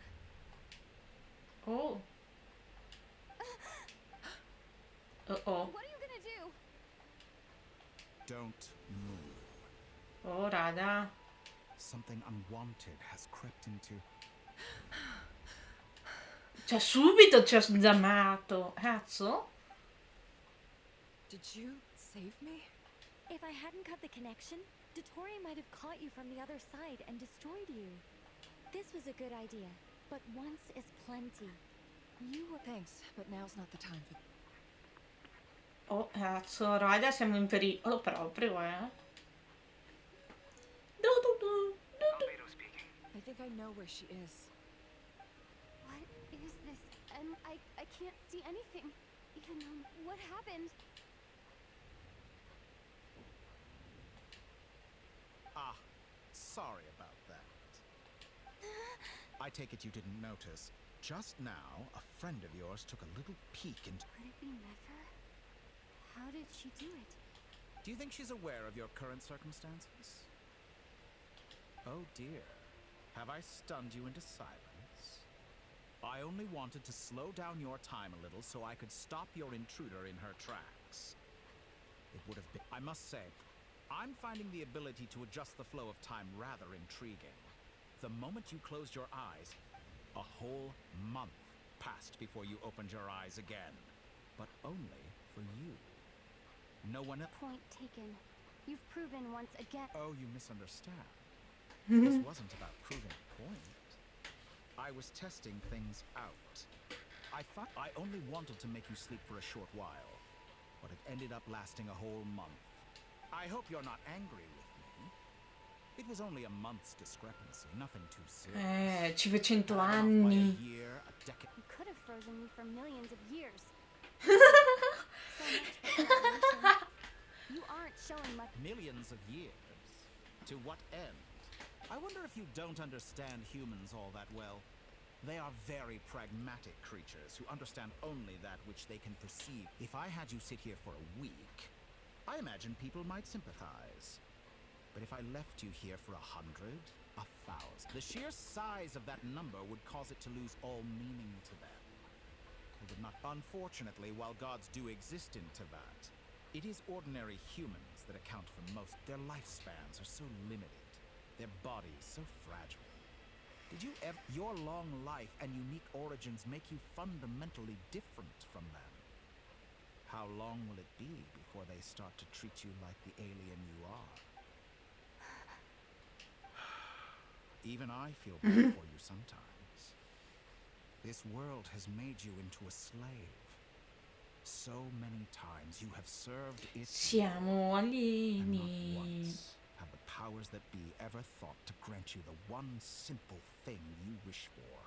Oh. Uh-oh.
What are you gonna do?
Don't move.
Oh, Rada.
Something unwanted has crept into...
Cioè, subito ci ha sdamato. Cazzo.
Did you save me?
If I hadn't cut the connection, Dottore might have caught you from the other side and destroyed you. This was a good idea, but once is plenty. You were...
Thanks, but now's not the time for...
Oh, cazzo, raga, siamo in pericolo proprio,
Albedo speaking.
I think I know where she is.
What is this? I can't see anything. Even what happened?
Ah, sorry about that. I take it you didn't notice. Just now, a friend of yours took a little peek into...
Could it be Nefer? How did she do it?
Do you think she's aware of your current circumstances? Oh dear. Have I stunned you into silence? I only wanted to slow down your time a little so I could stop your intruder in her tracks. It would have been... I must say, I'm finding the ability to adjust the flow of time rather intriguing. The moment you closed your eyes, a whole month passed before you opened your eyes again. But only for you. No one else...
Point taken. You've proven once again...
Oh, you misunderstand. This wasn't about proving a point. I was testing things out. I thought I only wanted to make you sleep for a short while, but it ended up lasting a whole month. I hope you're not angry with me. It was only a month's discrepancy, nothing too serious.
Ci fa 100
By
anni.
a year, a decade.
You could have frozen me for millions of years. You aren't showing much...
Millions of years? To what end? I wonder if you don't understand humans all that well. They are very pragmatic creatures who understand only that which they can perceive. If I had you sit here for a week, I imagine people might sympathize. But if I left you here for 100, 1,000, the sheer size of that number would cause it to lose all meaning to them. It would not. Unfortunately, while gods do exist in Teyvat, it is ordinary humans that account for most. Their lifespans are so limited, their bodies so fragile. Did you ever? Your long life and unique origins make you fundamentally different from them. How long will it be before they start to treat you like the alien you are? Even I feel bad for you sometimes. This world has made you into a slave. So many times you have served its
Siamo
and not
alieni.
once have the powers that be ever thought to grant you the one simple thing you wish for.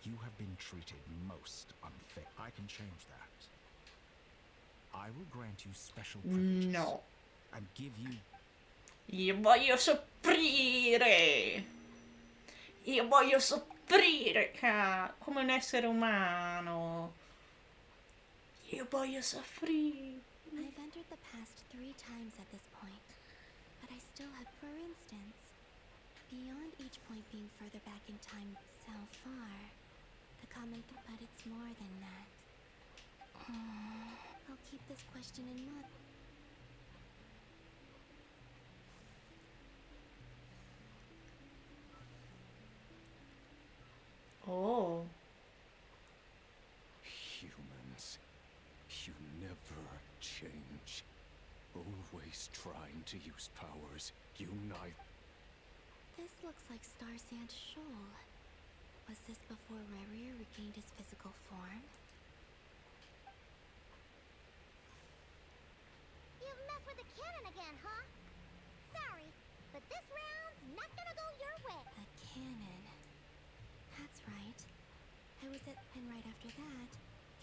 You have been treated most unfair. I can change that. I will grant you special privileges
No.
and give you.
Io voglio soffrire. Io voglio soffrire come un essere umano. Io voglio soffrire.
I've entered the past 3 times at this point, but I still have, for instance, beyond each point being further back in time so far, the but it's more than that. I'll keep this question in mind.
Oh.
Humans, you never change. Always trying to use powers unite.
This looks like Star Sand Shoal. Was this before Rerir regained his physical form?
You messed with the cannon again, huh? Sorry, but this round's not gonna go your way.
The cannon. That's right. I was at, and right after that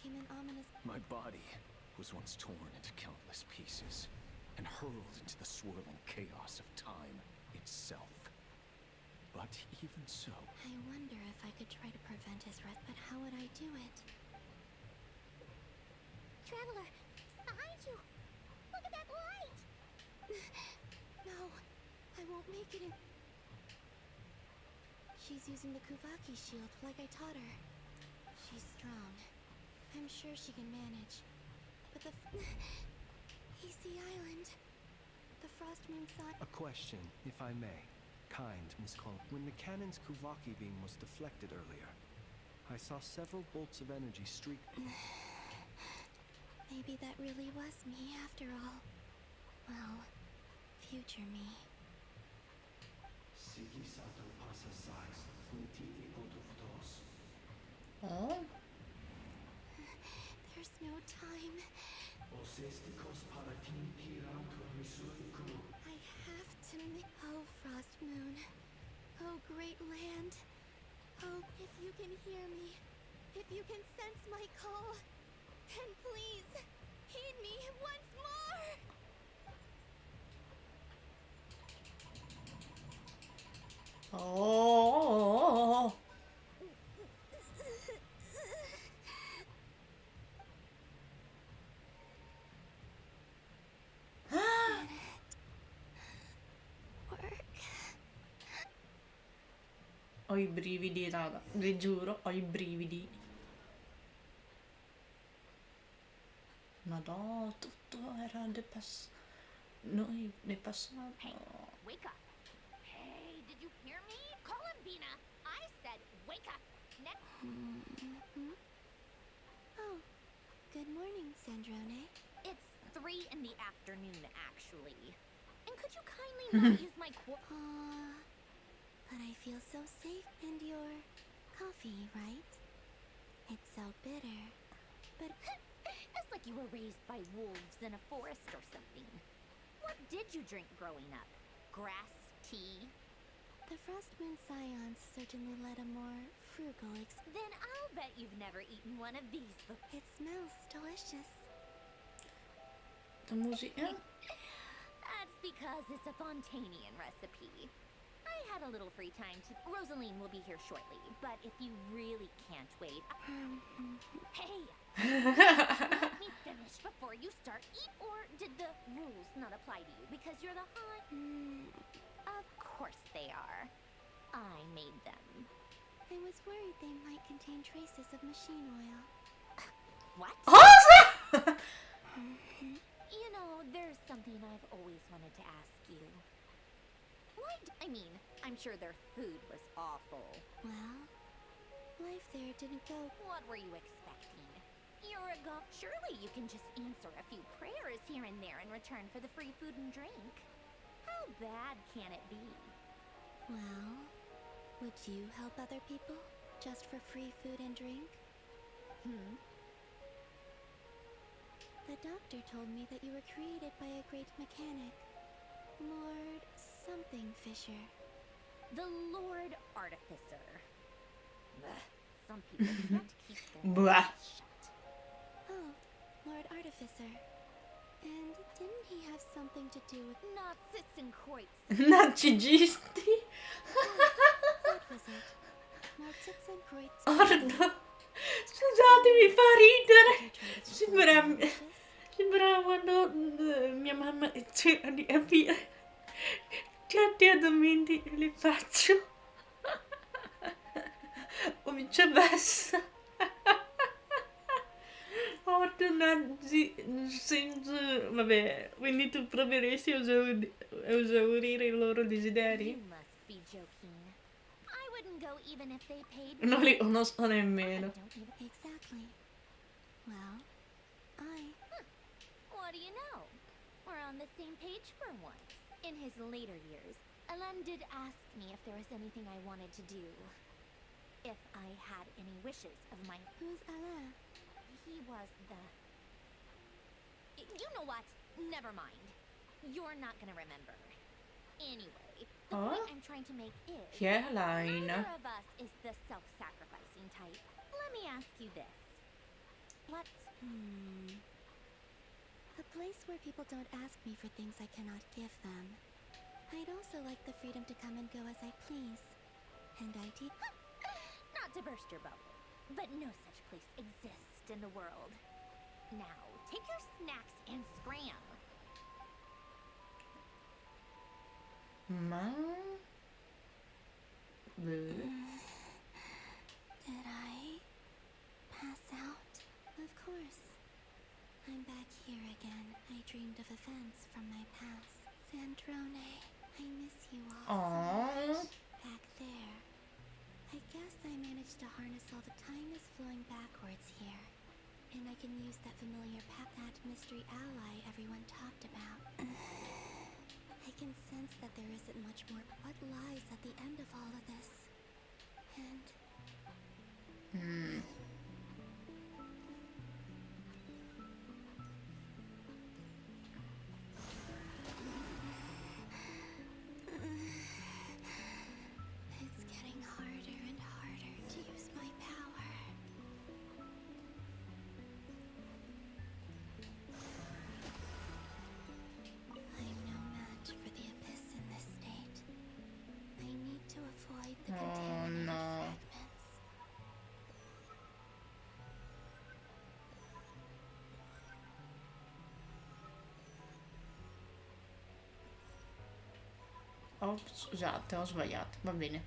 came an ominous.
My body was once torn into countless pieces and hurled into the swirling chaos of time itself. But even so,
I wonder if I could try to prevent his rest, but how would I do it?
Traveler, behind you! Look at that light!
No, I won't make it in. She's using the Kuvaki shield like I taught her. She's strong. I'm sure she can manage. But the he's the island. The Frost Moon side.
A question, if I may. Kind, Miss Cole. When the cannon's Kuvaki beam was deflected earlier, I saw several bolts of energy streak.
Maybe that really was me after all. Well, future me.
Oh.
There's no time. I have to Oh, Frost Moon. Oh, great land. Oh, if you can hear me, if you can sense my call, then please, heed me once more!
Oh. Ho i brividi, raga. Vi giuro, ho i brividi. Madò, tutto era noi nel passato.
Hey, wake up. Hey, did you hear me? Colombina, I said wake up. Next.
Oh, good morning, Sandrone.
It's 3 in the afternoon, actually. And could you kindly not use my
But I feel so safe. And your coffee, right? It's so bitter. But
It's like you were raised by wolves in a forest or something. What did you drink growing up? Grass tea?
the Frost Moon Scions certainly led a more frugal
Then I'll bet you've never eaten one of these before.
It smells delicious.
The musica?
That's because it's a Fontanian recipe. I had a little free time to... Rosaline will be here shortly, but if you really can't wait... Hey! Let me finish before you start. Or did the rules not apply to you because you're the hot... Of course they are. I made them.
I was worried they might contain traces of machine oil. What?
Cosa?
You know, there's something I've always wanted to ask you. I mean, I'm sure their food was awful.
Well, life there didn't go.
What were you expecting? You're a god. Surely you can just answer a few prayers here and there in return for the free food and drink. How bad can it be?
Well, would you help other people just for free food and drink? The doctor told me that you were created by a great mechanic, Lord something Fisher.
The Lord Artificer. Ugh, some people can't keep their
Blah.
mouths shut.
Oh, Lord Artificer. And didn't he have something to do with
Nazis and Kreuz?
Nazisti?
What was it? Nazis and Kreuz.
Ordo. Scusate, mi fa ridere. Sembra quando mia mamma cerca di capire certi argomenti e li faccio. Comincia bassa. Ordo nazi senza... Vabbè, quindi tu proveresti a esaurire i loro desideri?
You must be joking. I wouldn't go even if they paid
Non li conosco nemmeno.
Exactly. Well,
What do you know? We're on the same page for once. In his later years, Alain did ask me if there was anything I wanted to do. If I had any wishes of my...
Who's Alain?
He was the... You know what? Never mind. You're not gonna remember. Anyway, the point I'm trying to make is...
Caroline.
Neither of us is the self-sacrificing type. Let me ask you this. What's...
A place where people don't ask me for things I cannot give them. I'd also like the freedom to come and go as I please. And
Not to burst your bubble, but no such place exists in the world. Now, take your snacks and scram.
Ma...
Did I pass out? Of course. I'm back here again. I dreamed of events from my past. Sandrone, I miss you all so much. Back there. I guess I managed to harness all the time is flowing backwards here. And I can use that familiar that mystery ally everyone talked about. I can sense that there isn't much more. What lies at the end of all of this? And... It's getting harder and harder to use my power. I'm no match for the Abyss in this state. I need to avoid the contaminated fragments.
Oh, scusate, ho sbagliato. Va bene.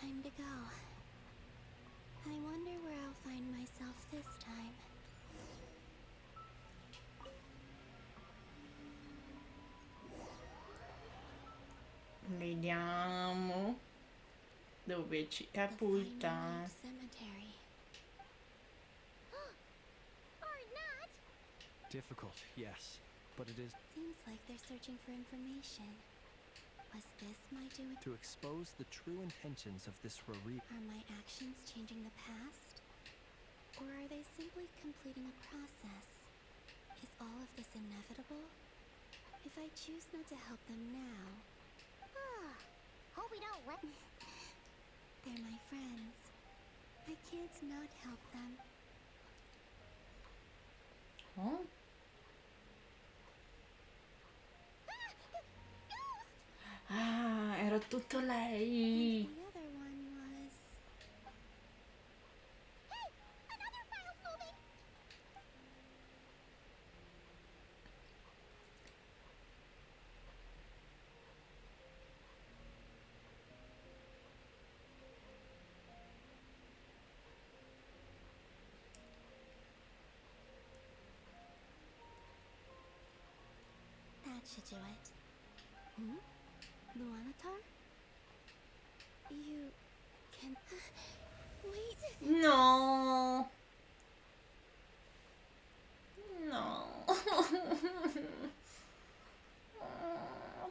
Time to go. I wonder where I'll find myself this time.
Vediamo dove ci catapulta.
Cemetery.
Difficult, yes, but it is
Seems like they're searching for information. Was this my doing?
to expose the true intentions of this Rari.
Are my actions changing the past? Or are they simply completing a process? Is all of this inevitable? If I choose not to help them now...
Hope we don't let...
They're my friends. I can't not help them.
Oh. tutto lei.
The other one was... Hey! Another file's moving! That should do it. Luanatar? You can... Wait!
No. No.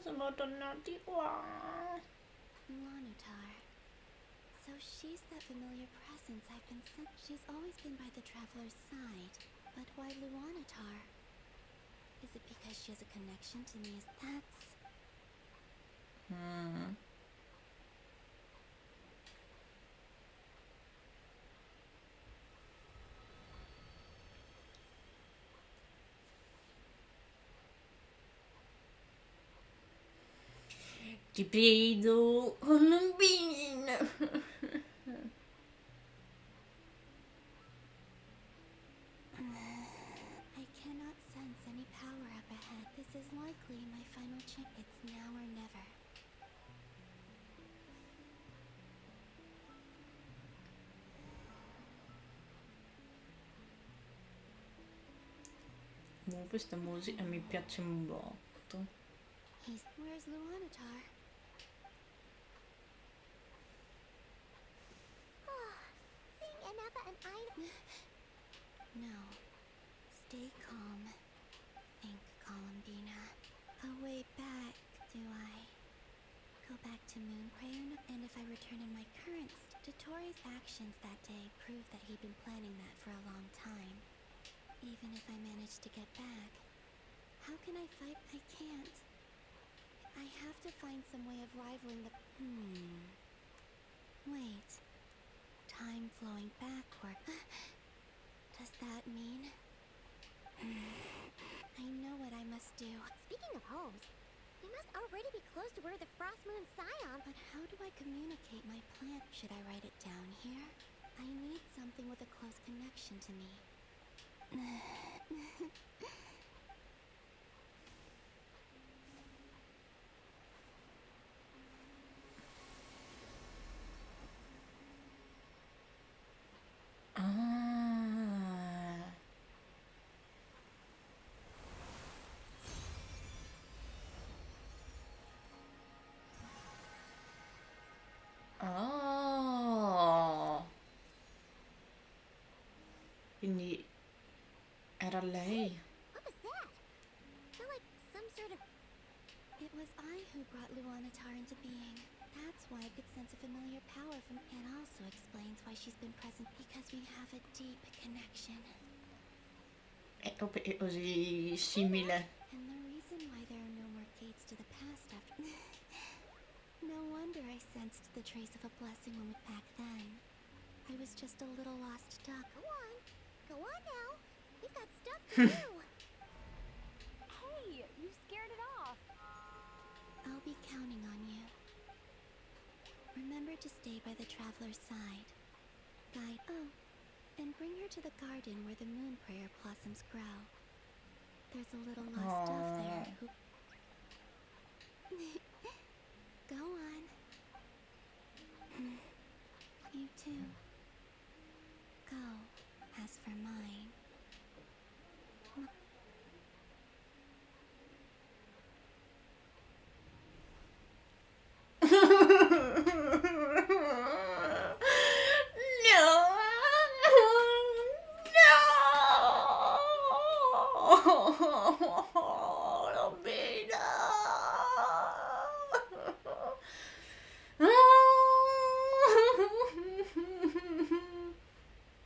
Sono tornati qua.
Luanatar. So she's that familiar presence I've been sent. She's always been by the Traveler's side. But why Luanatar? Is it because she has a connection to me? That's...
Ti prego, Colombina.
I cannot sense any power up ahead. This is likely my final chance. It's now or never.
Questa musica mi piace un botto.
Where's Luanatar? Seeing Anafa and Ida... No. Stay calm. Think, Colombina. A way back, do I? Go back to Moonprayer? And if I return in my current... Dottoro's actions that day prove that he'd been planning that for a long time. Even if I manage to get back, how can I fight? I can't. I have to find some way of rivaling the... Wait. Time flowing backward. Does that mean... I know what I must do. Speaking of homes, we must already be close to where the Frost Moon Scion... But how do I communicate my plan? Should I write it down here? I need something with a close connection to me.
Quindi era lei.
What was that? Felt like some sort of... It was I who brought Luanatar into being. That's why I could sense a familiar power from... It also explains why she's been present, because we have a deep connection.
È così simile.
And the reason why there are no more gates to the past after... No wonder I sensed the trace of a blessing when back then. I was just a little lost duck. Go on. Go on now. We've got stuff to do.
Hey, you scared it off.
I'll be counting on you. Remember to stay by the Traveler's side. Guide... Oh, and bring her to the garden where the moon prayer blossoms grow. There's a little lost dove there who... Go on. You too. Go. As for mine...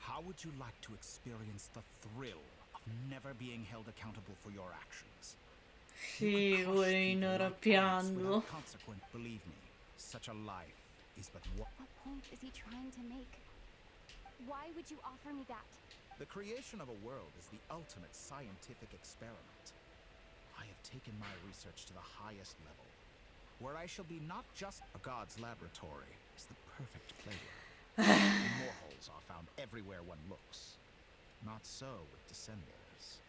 How would you like to experience the thrill of never being held accountable for your actions?
Sì, ora piango.
Consequent, believe me, such a life is but one.
What point is he trying to make? Why would you offer me that?
The creation of a world is the ultimate scientific experiment. I have taken my research to the highest level. where I shall be not just a god's laboratory, is the perfect playground. More holes are found everywhere one looks. Not so with descendants.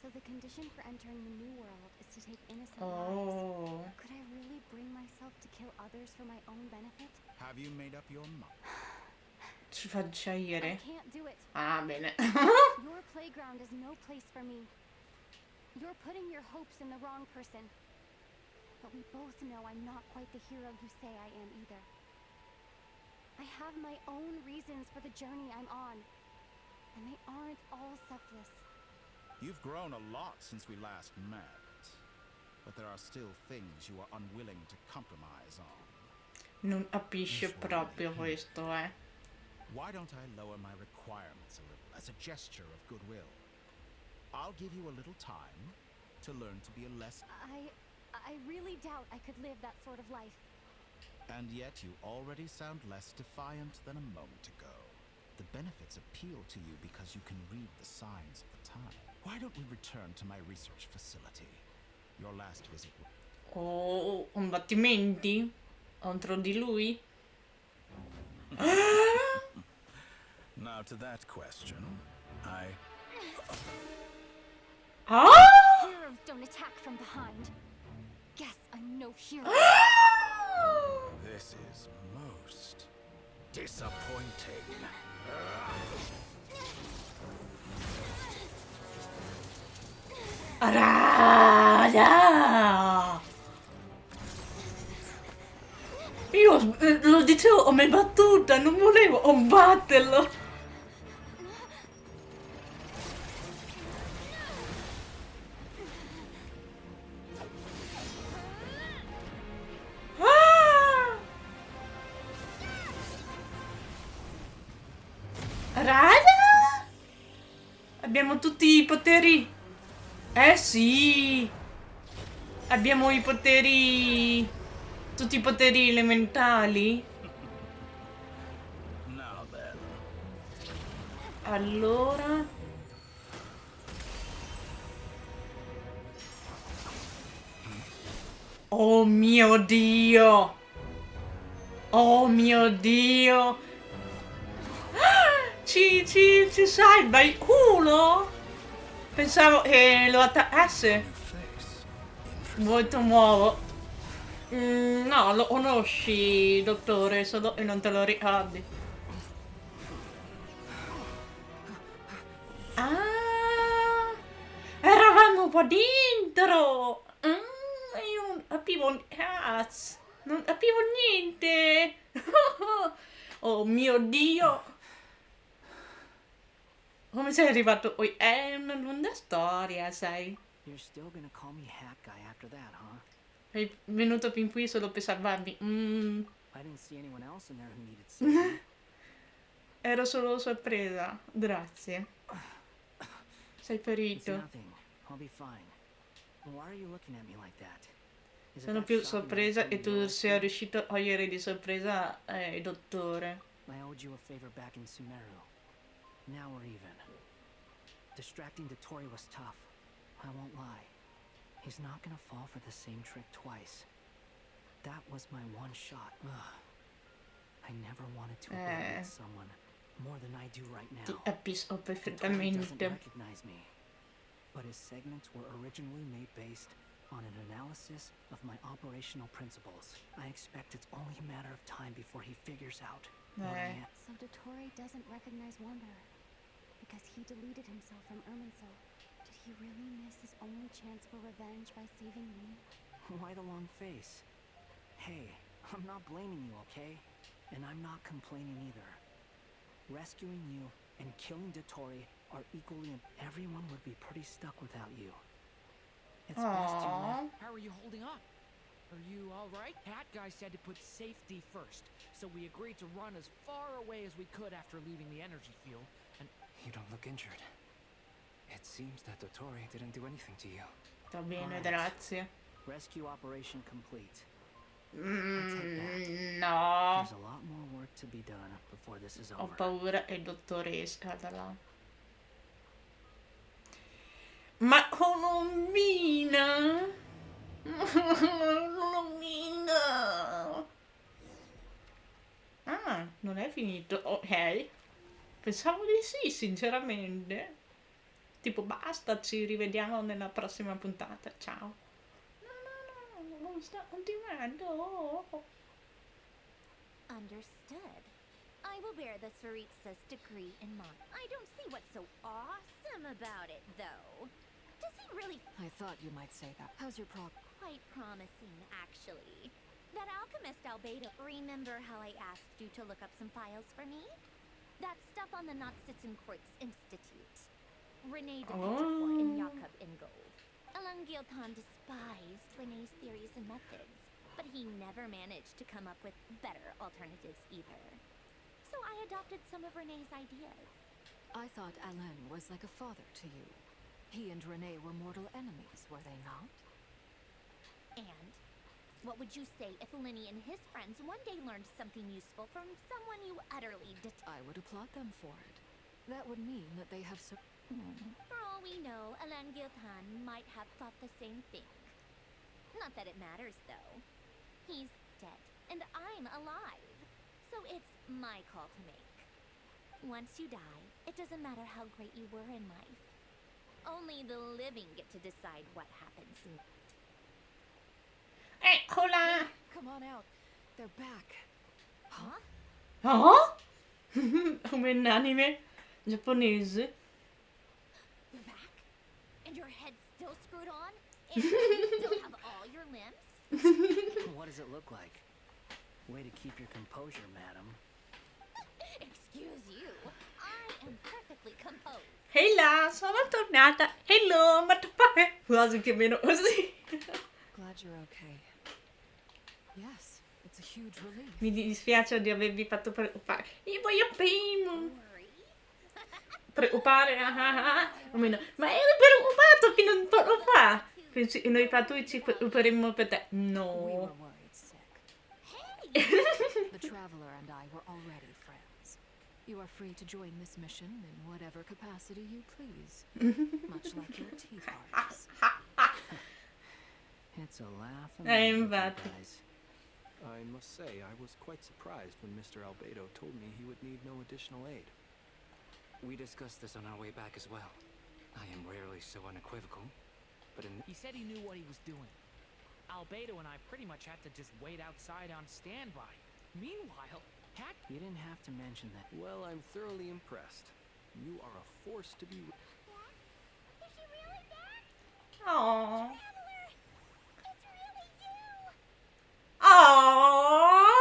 So the condition for entering the new world is to take innocent
Oh.
lives. Could I really bring myself to kill others for my own benefit?
Have you made up your mind?
Ci fa
I
scegliere.
can't do it.
Ah, bene.
Your playground is no place for me. You're putting your hopes in the wrong person. But we both know I'm not quite the hero you say I am either. I have my own reasons for the journey I'm on. And they aren't all selfless.
You've grown a lot since we last met. But there are still things you are unwilling to compromise on.
Non capisce proprio questo, eh.
Why don't I lower my requirements a little as a gesture of goodwill? I'll give you a little time to learn to be a less...
I really doubt I could live that sort of life.
And yet you already sound less defiant than a moment ago. The benefits appeal to you because you can read the signs of the time. Why don't we return to my research facility? Your last visit...
Oh, combattimenti contro di lui?
Now to that question,
Heroes don't attack from behind. Guess I'm no hero.
This is most disappointing.
Io lo dicevo come battuta, non volevo combatterlo. Raga! Abbiamo tutti i poteri. Eh sì! Abbiamo i poteri... tutti i poteri elementali.
Now then.
Allora... Oh mio Dio! Oh mio Dio! Ci salva il culo? Pensavo che lo attaccasse. Molto nuovo. No, lo conosci, dottore, solo che non te lo ricordi. Ah! Eravamo qua dentro! Io non capivo un cazzo! Non capivo niente! Oh mio Dio! Come sei arrivato qui? È una lunga storia, sai?
You're still gonna call me Hat Guy after that, huh?
Sei venuto fin qui solo per salvarmi.
I didn't see anyone else in there who needed saving.
Ero solo sorpresa. Grazie. Sei
It's
ferito.
nothing. I'll be fine. Why are you looking at me like that? Is it
Sono
that
più
shocking that I
sorpresa
came
che
to
tu
your
sia
rescue?
riuscito a cogliere di sorpresa il dottore.
I owed you a favor back in Sumeru. Now we're even. Distracting Dottore was tough. I won't lie. He's not gonna fall for the same trick twice. That was my one shot. Ugh. I never wanted to obliterate someone more than I do right
Ti
now.
capisco
Dottore doesn't
perfettamente.
recognize me, but his segments were originally made based on an analysis of my operational principles. I expect it's only a matter of time before he figures out what I am.
So Dottore doesn't recognize Wanderer because he deleted himself from Irminsul. Did he really miss his only chance for revenge by saving me?
Why the long face? Hey, I'm not blaming you, okay? And I'm not complaining either. Rescuing you and killing Dottore are equally... Everyone would be pretty stuck without you. It's best you let...
How are you holding up? Are you alright? Hat Guy said to put safety first, so we agreed to run as far away as we could after leaving the energy field, and...
You don't look injured. It seems that Dottore didn't do anything to you.
Sta bene,
Alright.
grazie.
Rescue operation complete.
No.
There's a lot more work to be done before this is
Ho
over.
paura che il dottore esca da là. Ma Colombina! finito. Ok. Pensavo di sì, sinceramente. Tipo, basta, ci rivediamo nella prossima puntata. Ciao. No, sta continuando.
Understood. I will bear the Tsaritsa's degree in mind. I don't see what's so awesome about it, though. Does he really...
I thought you might say that. How's your prog?
Quite promising, actually. That alchemist Albedo... Remember how I asked you to look up some files for me? That stuff on the Natsitsenkreuz Institute. Rene de Petrichor and Jakob Ingold. Alan Giltan despised Rene's theories and methods, but he never managed to come up with better alternatives either. So I adopted some of Rene's ideas.
I thought Alain was like a father to you. He and Rene were mortal enemies, were they not?
And what would you say if Linny and his friends one day learned something useful from someone you utterly
I would applaud them for it. That would mean that they have
For all we know, Alan Giltan might have thought the same thing. Not that it matters, though. He's dead, and I'm alive. So it's my call to make. Once you die, it doesn't matter how great you were in life. Only the living get to decide what happens.
Eccola!
Come on out. They're back.
Huh?
Oh? Come in anime giapponese.
You're back? And your head's still screwed on? And you still have all your limbs?
What does it look like? Way to keep your composure, madam.
Excuse you. I am perfectly composed.
Ehi là, sono tornata. Hello, ma tu fai? Quasi che meno così.
Glad you're okay. Yes, it's a huge relief.
Mi dispiace di avervi fatto preoccupare. Io voglio primo. Preoccupare, almeno. Ma eri preoccupato fino a un po' fa. Pensi che noi patui ci preoccuperemmo per te? No.
We were worried sick. The Traveler and I were already friends. You are free to join this mission in whatever capacity you please. Much like your tea parties.
It's a laugh and
Infatti.
Guys, I must say, I was quite surprised when Mr. Albedo told me he would need no additional aid.
We discussed this on our way back as well. I am rarely so unequivocal, but in...
He said he knew what he was doing. Albedo and I pretty much had to just wait outside on standby. Meanwhile, Pat...
You didn't have to mention that.
Well, I'm thoroughly impressed. You are a force to be...
Is she really back?
Aww.
Traveler, it's really you!
Aww.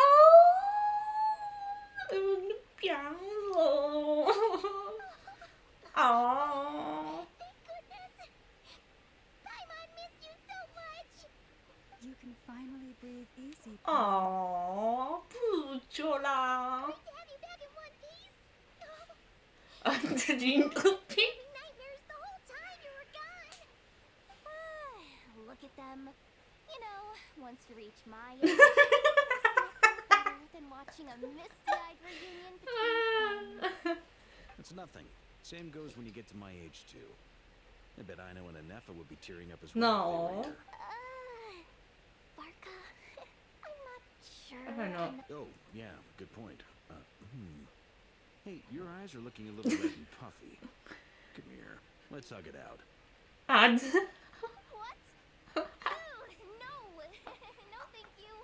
Un piano. Aww.
Thank goodness! Paimon missed you so much!
You can finally breathe easy.
Aww, pucciola.
Great to have you back in one piece! Nightmares the whole time you were gone! Look at them. You know, once you reach my age, it's better than watching a misty-eyed reunion between friends.
It's nothing. Same goes when you get to my age, too. I bet Ino and Anefa would be tearing up as well if they were
No.
here.
Varka, I'm not sure.
I don't know.
Oh, yeah, good point. Hey, your eyes are looking a little red and puffy. Come here. Let's hug it out.
Ads.
What? Ew, no. No, thank you.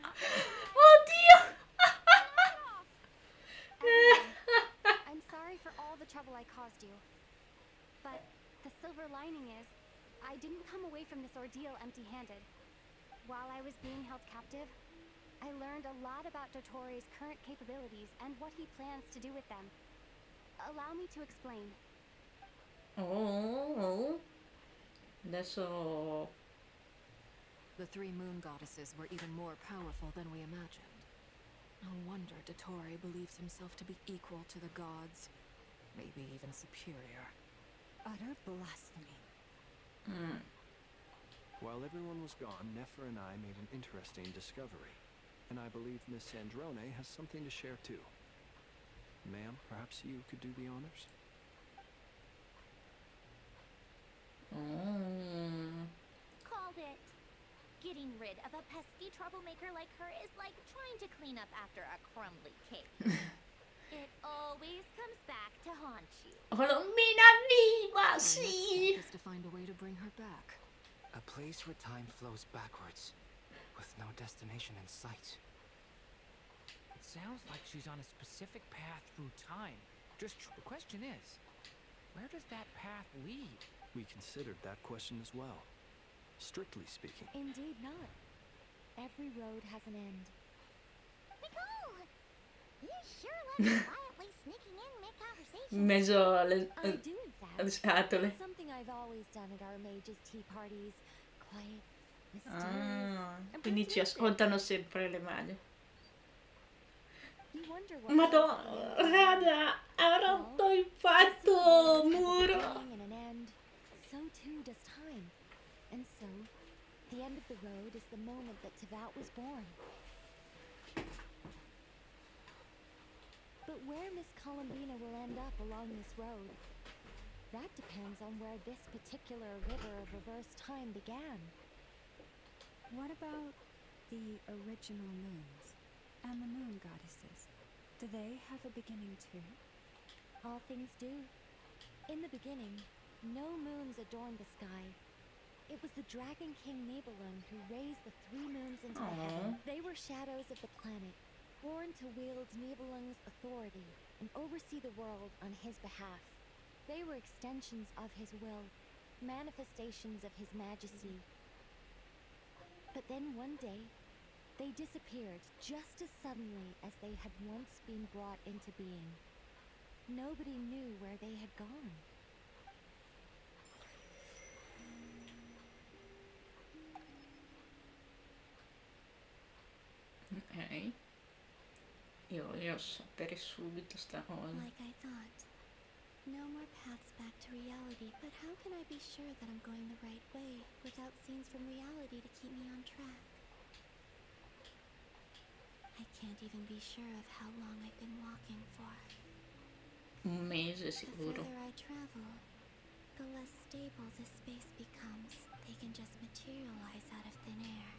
Oddio.
Everyone, I'm sorry for all the trouble I caused you. But the silver lining is, I didn't come away from this ordeal empty-handed. While I was being held captive, I learned a lot about Dottoro's current capabilities and what he plans to do with them. Allow me to explain.
Oh. Adesso...
The three moon goddesses were even more powerful than we imagined. No wonder Dottore believes himself to be equal to the gods. Maybe even superior.
Utter blasphemy.
While everyone was gone, Nefer and I made an interesting discovery. And I believe Miss Sandrone has something to share too. Ma'am, perhaps you could do the honors?
Called it. Getting rid of a pesky troublemaker like her is like trying to clean up after a crumbly cake.
It always comes back to haunt you.
Colombina viva,
Our next
sì!
step is to find a way to bring her back.
A place where time flows backwards, with no destination in sight.
It sounds like she's on a specific path through time. The question is, where does that path lead?
We considered that question as well. Strictly speaking.
Indeed not. Every road has an end.
Nicole! You sure love quietly sneaking in mid-conversation.
Mezzo
I do, in fact.
alle scatole.
It's something I've always done at our mages' tea parties. Quiet, mysterious, and
Quindi ci
persuasive.
ascoltano sempre le mage.
You wonder what
Madonna, raga, ha rotto il fatto muro.
beginning and an end. So too does time. And so, the end of the road is the moment that Tevat was born. But where Miss Colombina will end up along this road, that depends on where this particular river of reverse time began.
What about the original moons and the moon goddesses? Do they have a beginning too?
All things do. In the beginning, no moons adorned the sky. It was the Dragon King Nibelung who raised the 3 moons into the heaven. They were shadows of the planet, born to wield Nibelung's authority and oversee the world on his behalf. They were extensions of his will, manifestations of his majesty. But then one day, they disappeared just as suddenly as they had once been brought into being. Nobody knew where they had gone.
Ok. Io voglio sapere subito sta cosa.
Like I thought. No more paths back to reality, but how can I be sure that I'm going the right way without scenes from reality to keep me on track? I can't even be sure of how long I've been walking for.
Un mese
The
sicuro.
further I travel, the less stable this space becomes. They can just materialize out of thin air.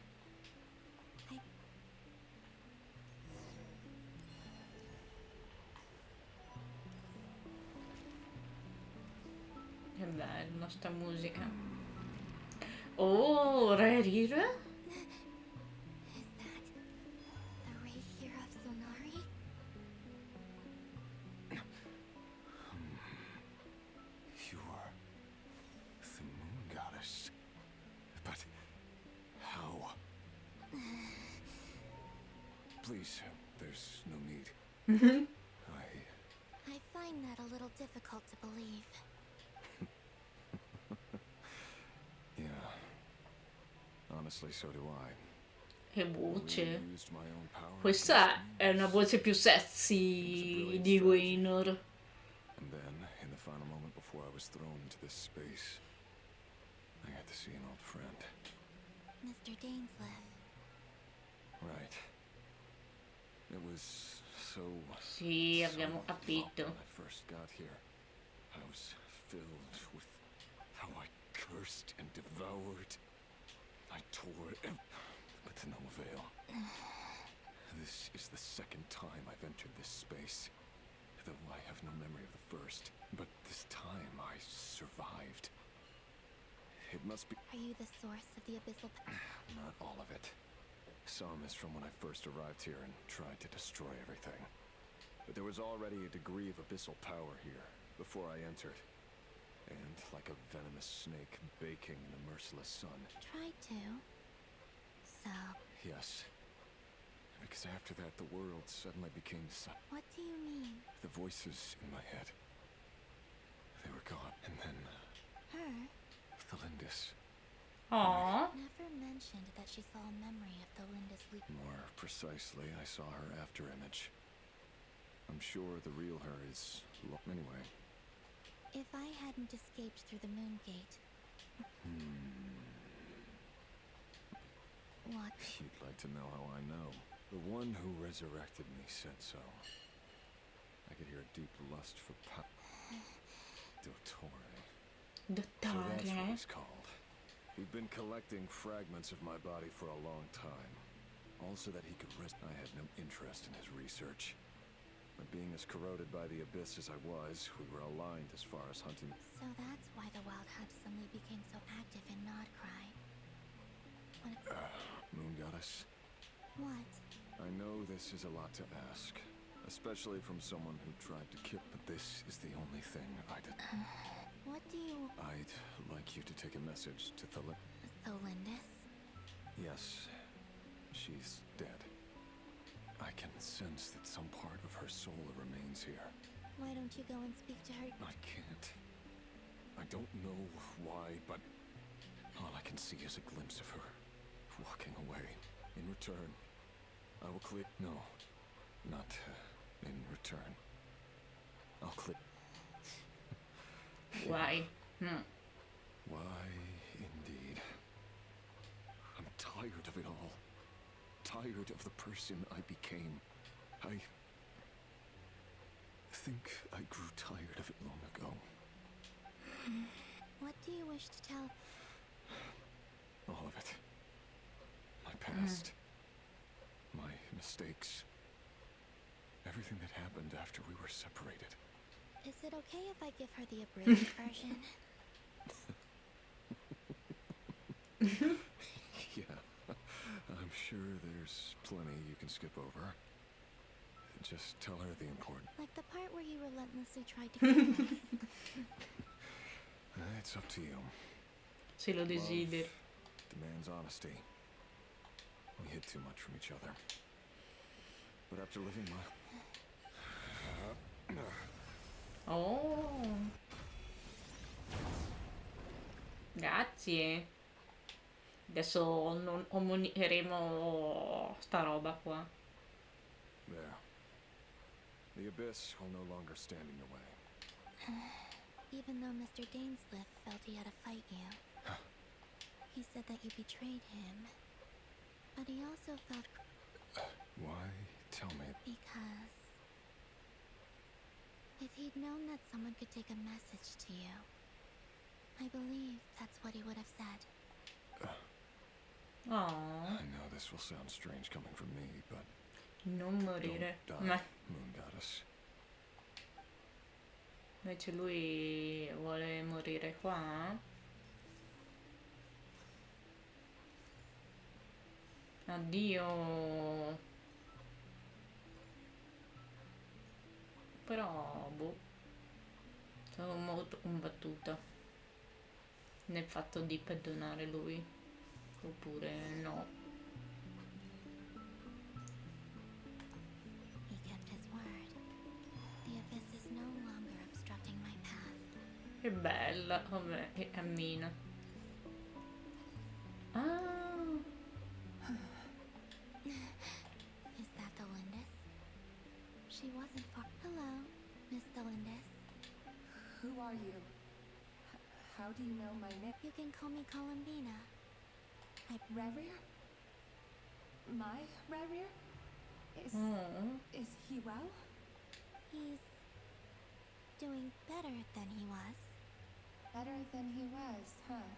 Che bella sta musica. Oh, Rarira?
Is that the ray here of Solnari?
You are the moon goddess. But how? Please, there's no need.
I find that a little difficult to believe.
Yeah. Honestly, so do I.
Che voce.
Used my own power.
Questa è una voce più sexy di Waynor.
And then, in the final moment before I was thrown into this space, I got to see an old friend.
Mr. Dainsleif.
Right. It was so...
Sì, abbiamo capito.
When I first got here, I was filled with how I cursed and devoured. I tore it, but to no avail. This is the second time I've entered this space, though I have no memory of the first. But this time I survived. It must be...
Are you the source of the abyssal...
Not all of it. Some is from when I first arrived here and tried to destroy everything. But there was already a degree of abyssal power here, before I entered. And, like a venomous snake baking in the merciless sun.
Tried to. So...
Yes. Because after that, the world suddenly became silent.
What do you mean?
The voices in my head. They were gone. And then...
Her?
the Lindis.
Aww.
Never mentioned that she saw a memory of the Lindis leak.
More precisely, I saw her after image. I'm sure the real her is... Anyway.
If I hadn't escaped through the moon gate... What?
You'd like to know how I know. The one who resurrected me said so. I could hear a deep lust for Dottore. So that's what he's called. He'd been collecting fragments of my body for a long time. Also that he could rest. I had no interest in his research. But being as corroded by the abyss as I was, we were aligned as far as hunting.
So that's why the Wild Hunt suddenly became so active in Nodcry.
Moon Goddess,
What?
I know this is a lot to ask, especially from someone who tried to kill, but this is the only thing I did.
What do you...
I'd like you to take a message to
Tholindis?
Yes, she's dead. I can sense that some part of her soul remains here.
Why don't you go and speak to her?
I can't. I don't know why, but all I can see is a glimpse of her walking away. In return, I will clear... No, not in return. I'll clear...
Why?
Why, indeed. I'm tired of it all. Tired of the person I became. I think I grew tired of it long ago.
What do you wish to tell?
All of it. My past. My mistakes. Everything that happened after we were separated.
Is it okay if I give her the abridged version?
Yeah. I'm sure there's plenty you can skip over. Just tell her the important.
Like the part where you relentlessly tried to kill us.
It's up to you.
Se lo desideri.
Love demands honesty. We hid too much from each other. But after living my...
Oh. Grazie. Adesso non comunicheremo sta roba qua.
There. The abyss will no longer stand in your way.
Even though Mr. Dainsliff felt he had to fight you. He said that you betrayed him. But he also felt...
Why? Tell me.
Because... if he'd known that someone could take a message to you, I believe that's what he would have said.
Oh.
I know this will sound strange coming from me, but...
Non morire.
Don't die,
Ma
Moon Goddess.
invece lui vuole morire qua. Addio. Però, boh. Sono molto combattuta nel fatto di perdonare lui. Oppure no.
He kept his word. The abyss is no longer obstructing my path.
Che bella, come che cammina. Ah.
Is that Tholindis? She wasn't far. Hello, Miss Tholindis.
Who are you? How do you know my name?
You can call me Colombina.
Rerir? My Rerir? Is he well?
He's doing better than he was.
Better than he was, huh?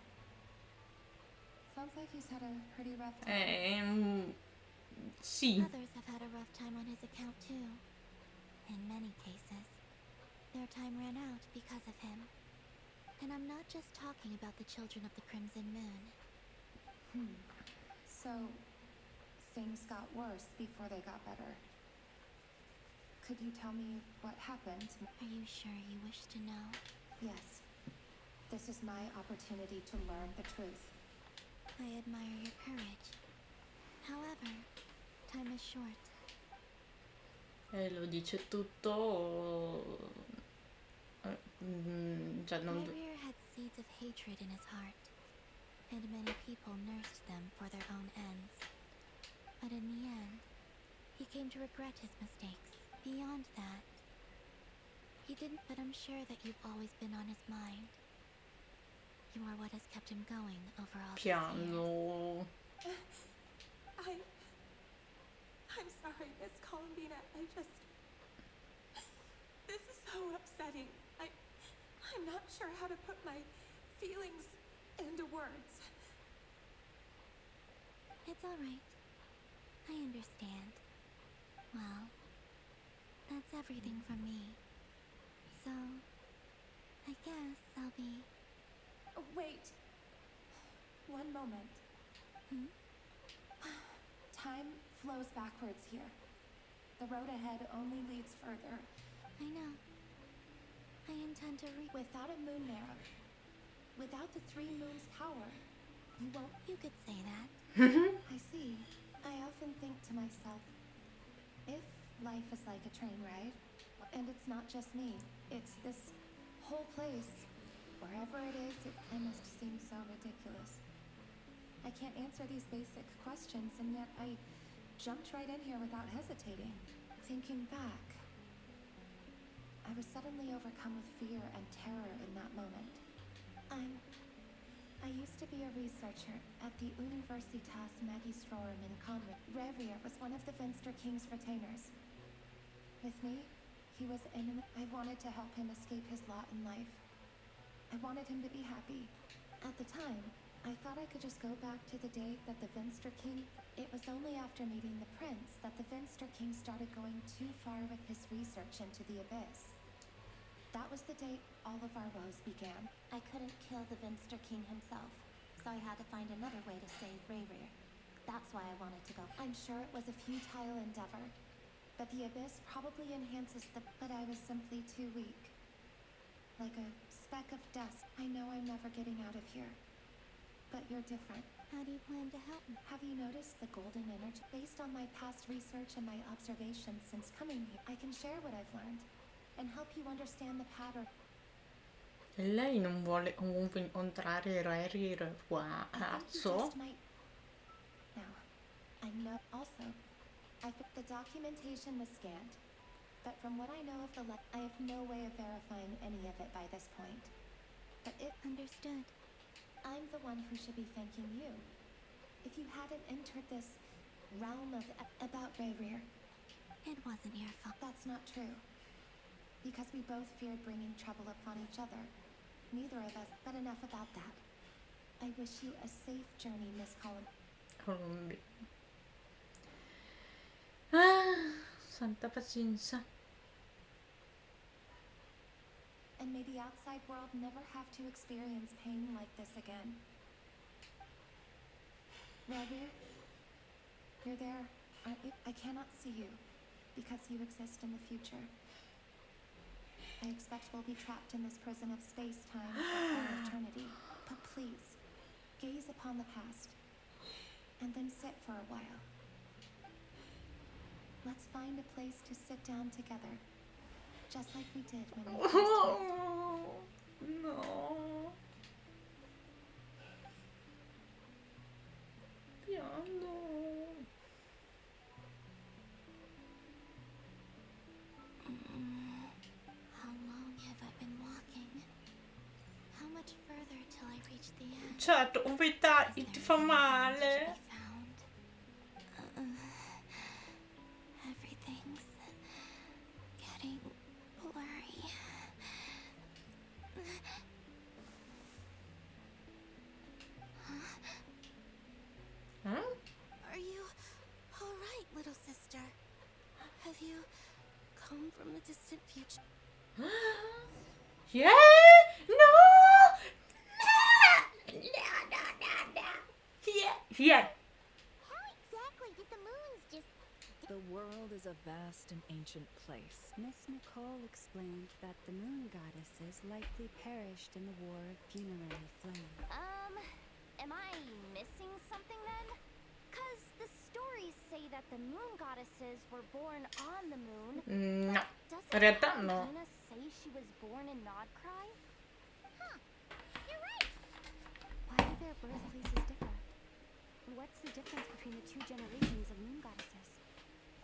Sounds like he's had a pretty rough time.
Sì.
Others have had a rough time on his account too. In many cases, their time ran out because of him. And I'm not just talking about the children of the Crimson Moon.
So, things got worse before they got better. Could you tell me what happened?
Are you sure you wish to know?
Yes. This is my opportunity to learn the truth.
I admire your courage. However, time is short.
Lo dice tutto. Cioè non...
Rerir had seeds of hatred in his heart, and many people nursed them for their own ends. But in the end, he came to regret his mistakes. Beyond that, he didn't, but I'm sure that you've always been on his mind. You are what has kept him going over all these
Piano.
years. I'm sorry, Miss Colombina. This is so upsetting. I'm not sure how to put my feelings into words.
It's all right. I understand. Well,
That's everything from me. So, I guess I'll be...
Oh, wait. One moment.
Hmm?
Time flows backwards here. The road ahead only leads further.
I know. I intend to
Without a moon marrow, without the 3 moons' power, you won't...
You could say that.
I see. I often think to myself, if life is like a train ride, and it's not just me, it's this whole place, wherever it is, I must seem so ridiculous. I can't answer these basic questions, and yet I jumped right in here without hesitating. Thinking back, I was suddenly overcome with fear and terror in that moment. I used to be a researcher at the Universitas Magistrorum in Conrad. Revir was one of the Venster King's retainers. With me, he was I wanted to help him escape his lot in life. I wanted him to be happy. At the time, I thought I could just go back to the day that the Venster King... It was only after meeting the prince that the Venster King started going too far with his research into the abyss. That was the day all of our woes began.
I couldn't kill the Venster King himself, so I had to find another way to save Revir. That's why I wanted to go.
I'm sure it was a futile endeavor, but the abyss probably enhances the... But I was simply too weak. Like a speck of dust. I know I'm never getting out of here, but you're different.
How do you plan to help me?
Have you noticed the golden energy? Based on my past research and my observations since coming here, I can share what I've learned and help you understand the pattern.
Lei non vuole comunque incontrare Revir qua, cazzo.
Now, I know also, the documentation was scanned, but from what I know of I have no way of verifying any of it by this point. But if...
Understood.
I'm the one who should be thanking you. If you hadn't entered this realm of... about Revir.
It wasn't your fault.
That's not true. Because we both feared bringing trouble upon each other. Neither of us, but enough about that. I wish you a safe journey, Miss
Colombia. Ah, santa pazienza.
And may the outside world never have to experience pain like this again. Revir, you're there, aren't you? I cannot see you, because you exist in the future. I expect we'll be trapped in this prison of space-time for all eternity. But please, gaze upon the past, and then sit for a while. Let's find a place to sit down together, just like we did when we first met.
No. Piano.
How long have I been walking? How much further till I reach the end?
Certo, ovvietà, ti fa male.
Everything's getting blurry.
Huh?
Are you all right, little sister? Have you come from the distant future?
Yeah? No! No. Yeah.
How exactly did the moons just...
The world is a vast and ancient place.
Miss Nicole explained that the moon goddesses likely perished in the war of funerary flame.
Am I missing something then? 'Cause the stories say that the moon goddesses were born on the moon.
No.
Doesn't
In realtà no.
Luna say she was born in Nodcry? Huh. You're right.
Why are their birthplaces different? What's the difference between the 2 generations of moon goddesses?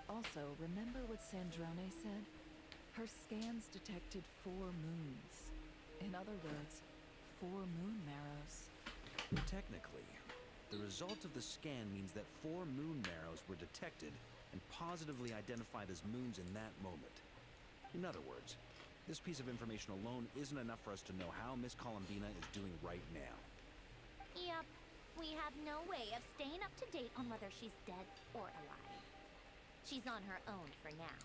Also, remember what Sandrone said? Her scans detected 4 moons. In other words, 4 moon marrows.
Technically, the result of the scan means that 4 moon marrows were detected and positively identified as moons in that moment. In other words, this piece of information alone isn't enough for us to know how Miss Colombina is doing right now.
Yep. We have no way of staying up to date on whether she's dead or alive. She's on her own for now.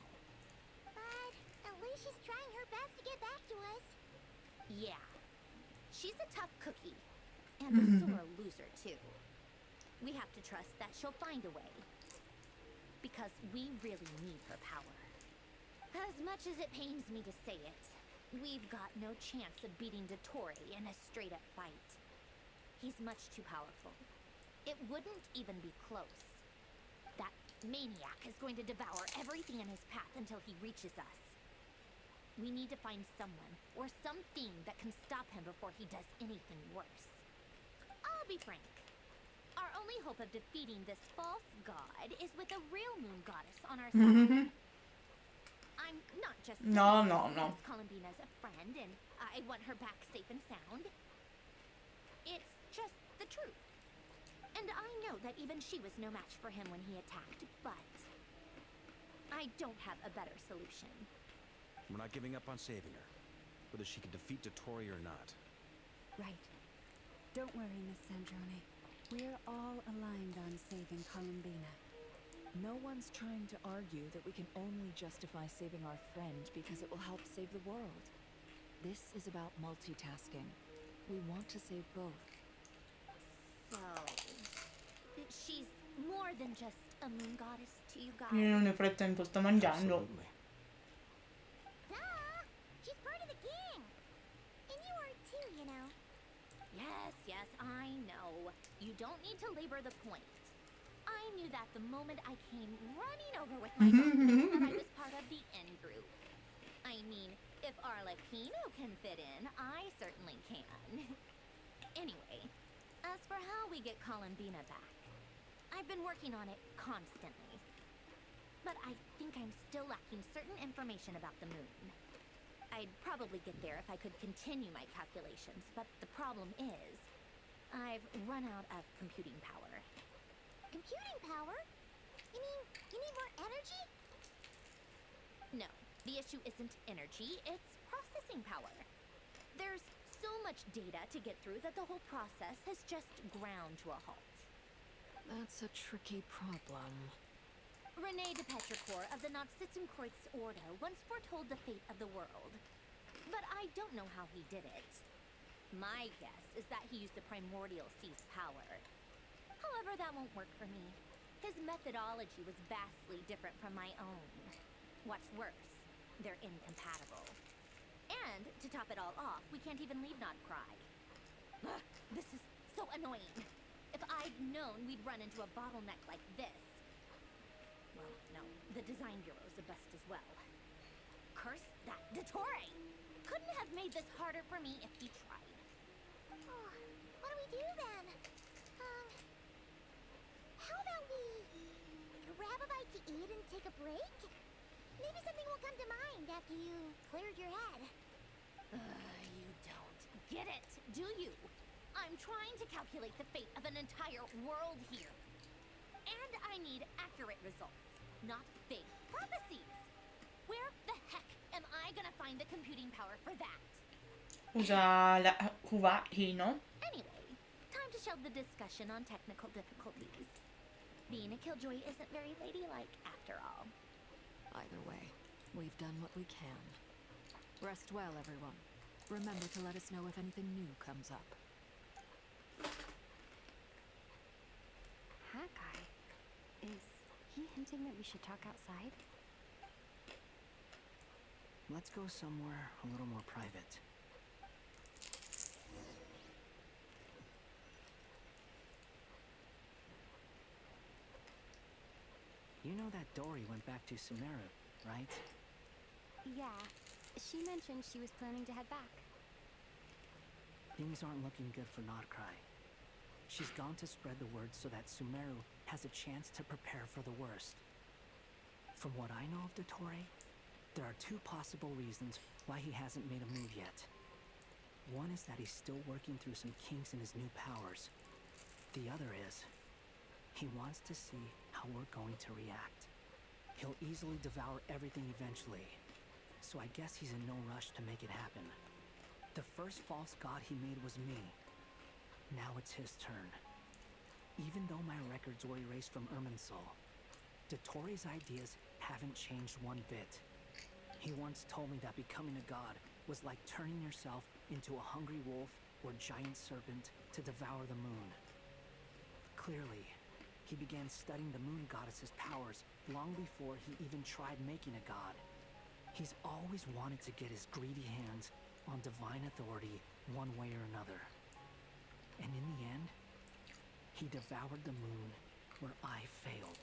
At least she's trying her best to get back to us.
Yeah. She's a tough cookie. And a sore loser, too. We have to trust that she'll find a way. Because we really need her power. As much as it pains me to say it, we've got no chance of beating Dottore in a straight-up fight. He's much too powerful. It wouldn't even be close. That maniac is going to devour everything in his path until he reaches us. We need to find someone, or something that can stop him before he does anything worse. I'll be frank. Our only hope of defeating this false god is with a real moon goddess on our side. I'm not just
No.
because Colombina's a friend and I want her back safe and sound. It's just the truth. And I know that even she was no match for him when he attacked, but I don't have a better solution.
We're not giving up on saving her, whether she can defeat Dottore or not.
Right. Don't worry, Miss Sandrone. We're all aligned on saving Colombina.
No one's trying to argue that we can only justify saving our friend because it will help save the world. This is about multitasking. We want to save both.
So, she's more than just a moon goddess to you guys.
Io nel frattempo sto mangiando.
Duh! She's part of the gang! And you are too, you know.
Yes, I know. You don't need to labor the point. I knew that the moment I came running over with my documents that I was part of the N group. I mean, if Arlecchino can fit in, I certainly can. Anyway, as for how we get Colombina back, I've been working on it constantly. But I think I'm still lacking certain information about the moon. I'd probably get there if I could continue my calculations, but the problem is, I've run out of computing power.
Computing power? You mean you need more energy?
No, the issue isn't energy, it's processing power. There's so much data to get through that the whole process has just ground to a halt.
That's a tricky problem.
René de Petrichor of the Nautitzenkreuz Ordo once foretold the fate of the world. But I don't know how he did it. My guess is that he used the primordial sea's power. However, that won't work for me. His methodology was vastly different from my own. What's worse, they're incompatible. And, to top it all off, we can't even leave Nodcry. Ugh, this is so annoying. If I'd known we'd run into a bottleneck like this... Well, no, the design bureau's a bust as well. Curse that Dottore! Couldn't have made this harder for me if he tried.
Oh, what do we do then? How about we grab a bite to eat and take a break? Maybe something will come to mind after you cleared your head.
You don't get it, do you? I'm trying to calculate the fate of an entire world here. And I need accurate results, not big prophecies. Where the heck am I gonna find the computing power for that?
Usa la Hino.
Anyway, time to shelve the discussion on technical difficulties. Being a killjoy isn't very ladylike after all.
Either way, we've done what we can. Rest well, everyone. Remember to let us know if anything new comes up.
Hawkeye? Is he hinting that we should talk outside?
Let's go somewhere a little more private. You know that Dory went back to Sumeru, right?
Yeah. She mentioned she was planning to head back.
Things aren't looking good for Nodcry. She's gone to spread the word so that Sumeru has a chance to prepare for the worst. From what I know of Dottore, there are two possible reasons why he hasn't made a move yet. One is that he's still working through some kinks in his new powers. The other is, he wants to see how we're going to react. He'll easily devour everything eventually, so I guess he's in no rush to make it happen. The first false god he made was me. Now it's his turn. Even though my records were erased from Irminsul, Dottore's ideas haven't changed one bit.
He once told me that becoming a god was like turning yourself into a hungry wolf or giant serpent to devour the moon. Clearly, he began studying the moon goddess's powers long before he even tried making a god. He's always wanted to get his greedy hands on divine authority one way or another. And in the end, he devoured the moon where I failed.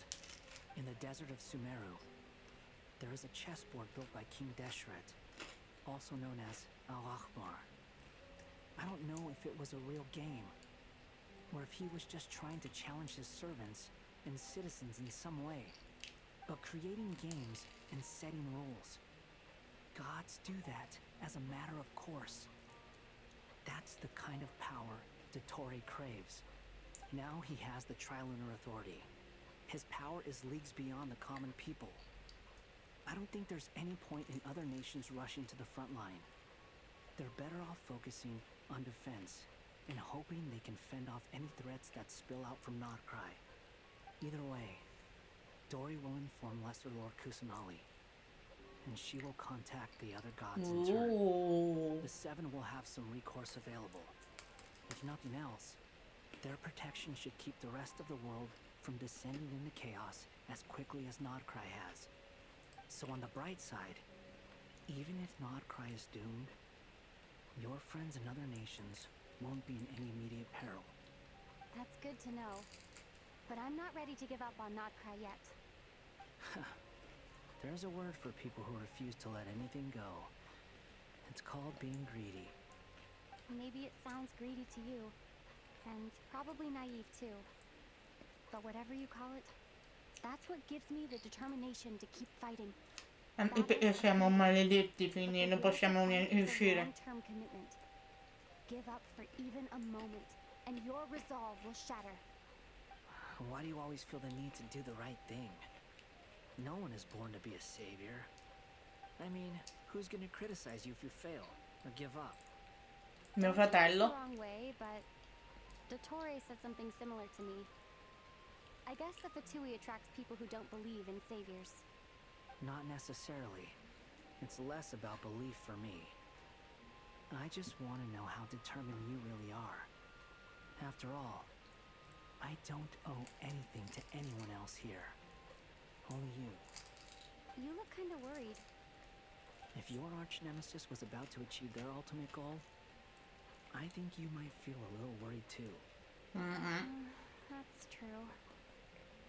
In the desert of Sumeru, there is a chessboard built by King Deshret, also known as Al-Akhbar. I don't know if it was a real game, or if he was just trying to challenge his servants and citizens in some way. But creating games and setting rules, gods do that as a matter of course. That's the kind of power Dottore craves. Now he has the Trilunar Authority. His power is leagues beyond the common people. I don't think there's any point in other nations rushing to the front line. They're better off focusing on defense and hoping they can fend off any threats that spill out from Notcry. Either way, Dori will inform Lesser Lord Kusanali, and she will contact the other gods in turn. The Seven will have some recourse available. If nothing else, their protection should keep the rest of the world from descending into chaos as quickly as Notcry has. So on the bright side, even if Notcry is doomed, your friends in other nations won't be in any immediate peril.
That's good to know. But I'm not ready to give up on Notcry yet.
There's a word for people who refuse to let anything go. It's called being greedy.
Maybe it sounds greedy to you, and probably naive too. But whatever you call it, that's what gives me the determination to keep fighting.
Siamo maledetti, quindi non possiamo uscire.
Long-term commitment. Give up for even a moment, and your resolve will shatter.
Why do you always feel the need to do the right thing? No one is born to be a savior. I mean, who's gonna criticize you if you fail or give up?
Mio
Don't take this
fratello.
the wrong way, but Dottore said something similar to me. I guess the Fatui attracts people who don't believe in saviors.
Not necessarily. It's less about belief for me. I just want to know how determined you really are. After all, I don't owe anything to anyone else here. Only you.
You look kind of worried.
If your arch-nemesis was about to achieve their ultimate goal, I think you might feel a little worried too.
That's true.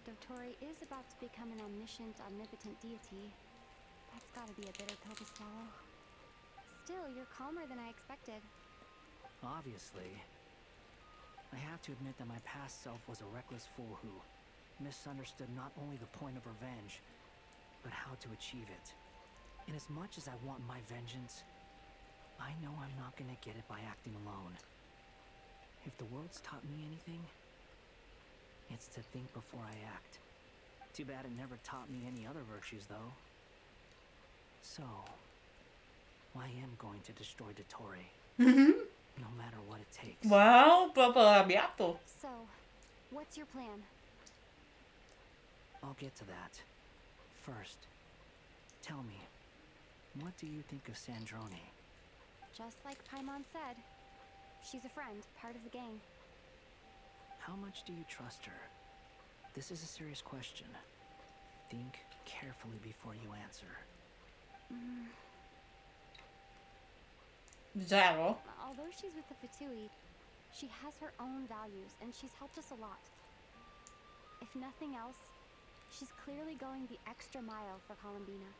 Dottore is about to become an omniscient, omnipotent deity. That's gotta be a bitter pill to swallow. Still, you're calmer than I expected.
Obviously. I have to admit that my past self was a reckless fool who misunderstood not only the point of revenge, but how to achieve it. And as much as I want my vengeance, I know I'm not gonna get it by acting alone. If the world's taught me anything, it's to think before I act. Too bad it never taught me any other virtues, though. So, I am going to destroy Dottore. No matter what it takes.
Wow, proprio arrabbiato.
So, what's your plan?
I'll get to that. First, tell me, what do you think of Sandrone?
Just like Paimon said, she's a friend, part of the gang.
How much do you trust her? This is a serious question. Think carefully before you answer.
Zero.
Although she's with the Fatui, she has her own values, and she's helped us a lot. If nothing else, she's clearly going the extra mile for Colombina.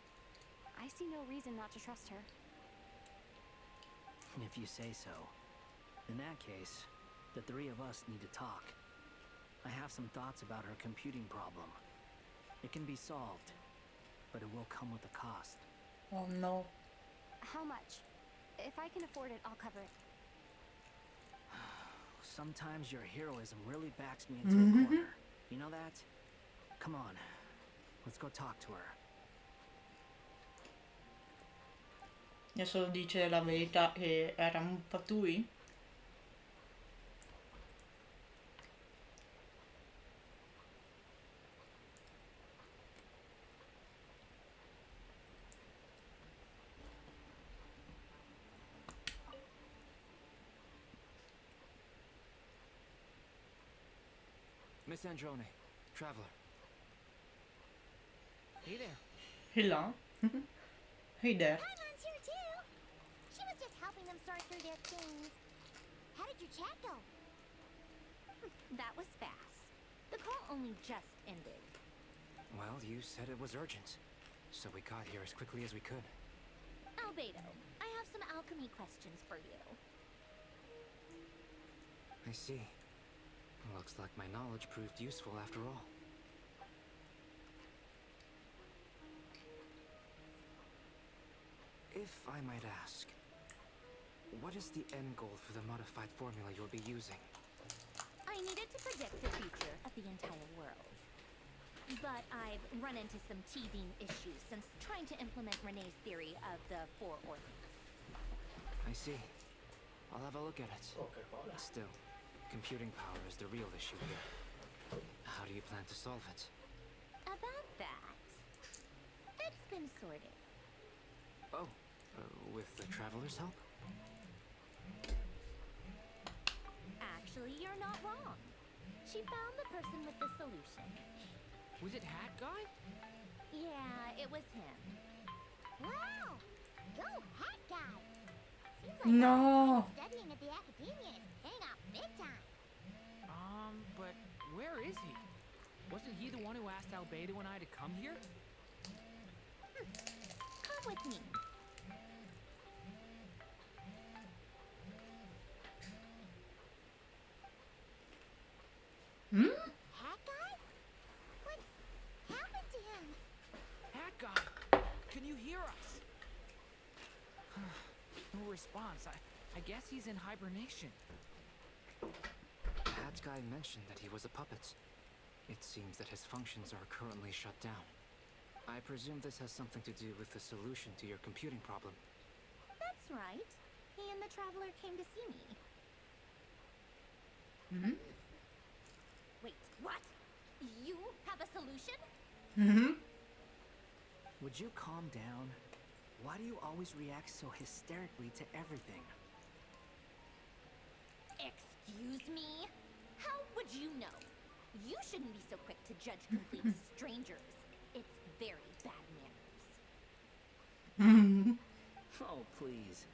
I see no reason not to trust her.
And if you say so, in that case, the three of us need to talk. I have some thoughts about her computing problem. It can be solved, but it will come with a cost.
Oh no.
How much? If I can afford it, I'll cover it.
Sometimes your heroism really backs me into a corner. You know that? Come on, let's go talk to her.
Adesso dice la verità che era un Fatui.
Miss Androne, traveler.
Hey there.
Hello. Hey there.
Paimon's here too. She was just helping them sort through their things. How did your chat go?
That was fast. The call only just ended.
Well, you said it was urgent, so we got here as quickly as we could.
Albedo, I have some alchemy questions for you.
I see. Looks like my knowledge proved useful after all. If I might ask, what is the end goal for the modified formula you'll be using?
I needed to predict the future of the entire world. But I've run into some teething issues since trying to implement Renee's theory of the four orphans.
I see. I'll have a look at it. Still, computing power is the real issue here. How do you plan to solve it?
About that, it's been sorted.
Oh, with the Traveler's help?
Actually, you're not wrong. She found the person with the solution.
Was it Hat Guy?
Yeah, it was him.
Wow! Go Hat Guy! Seems like
No.
studying at the academia is paying off big time.
But where is he? Wasn't he the one who asked Albedo and I to come here?
Come with me.
Hat Guy? What's happened to him?
Hat Guy! Can you hear us? No response. I guess he's in hibernation.
Hat Guy mentioned that he was a puppet. It seems that his functions are currently shut down. I presume this has something to do with the solution to your computing problem.
That's right. He and the Traveler came to see me. Wait, what? You have a solution?
Would you calm down? Why do you always react so hysterically to everything?
Excuse me? How would you know? You shouldn't be so quick to judge complete strangers. It's very bad manners.
Oh, please.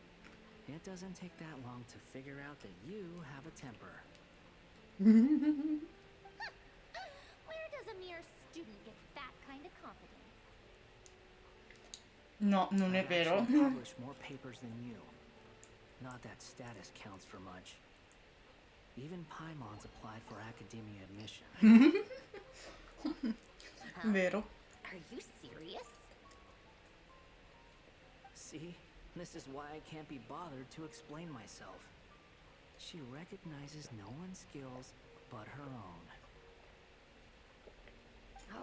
It doesn't take that long to figure out that you have a temper.
Where does a mere student get that kind of confidence?
No, non è
I
vero.
actually publish more papers than you. Not that status counts for much. Even Paimon's applied for academia admission.
Vero.
Are you serious?
See? This is why I can't be bothered to explain myself. She recognizes no one's skills but her own.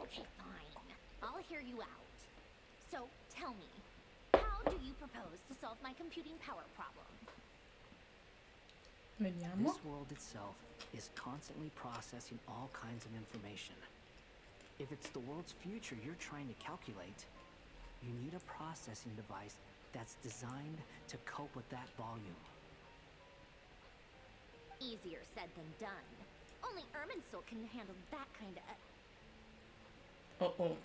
Okay, fine. I'll hear you out. So, tell me, how do you propose to solve my computing power problem?
Vediamo.
This world itself is constantly processing all kinds of information. If it's the world's future you're trying to calculate, you need a processing device that's designed to cope with that volume.
Easier said than done. Only Irminsul can handle that kind of...
Uh-oh.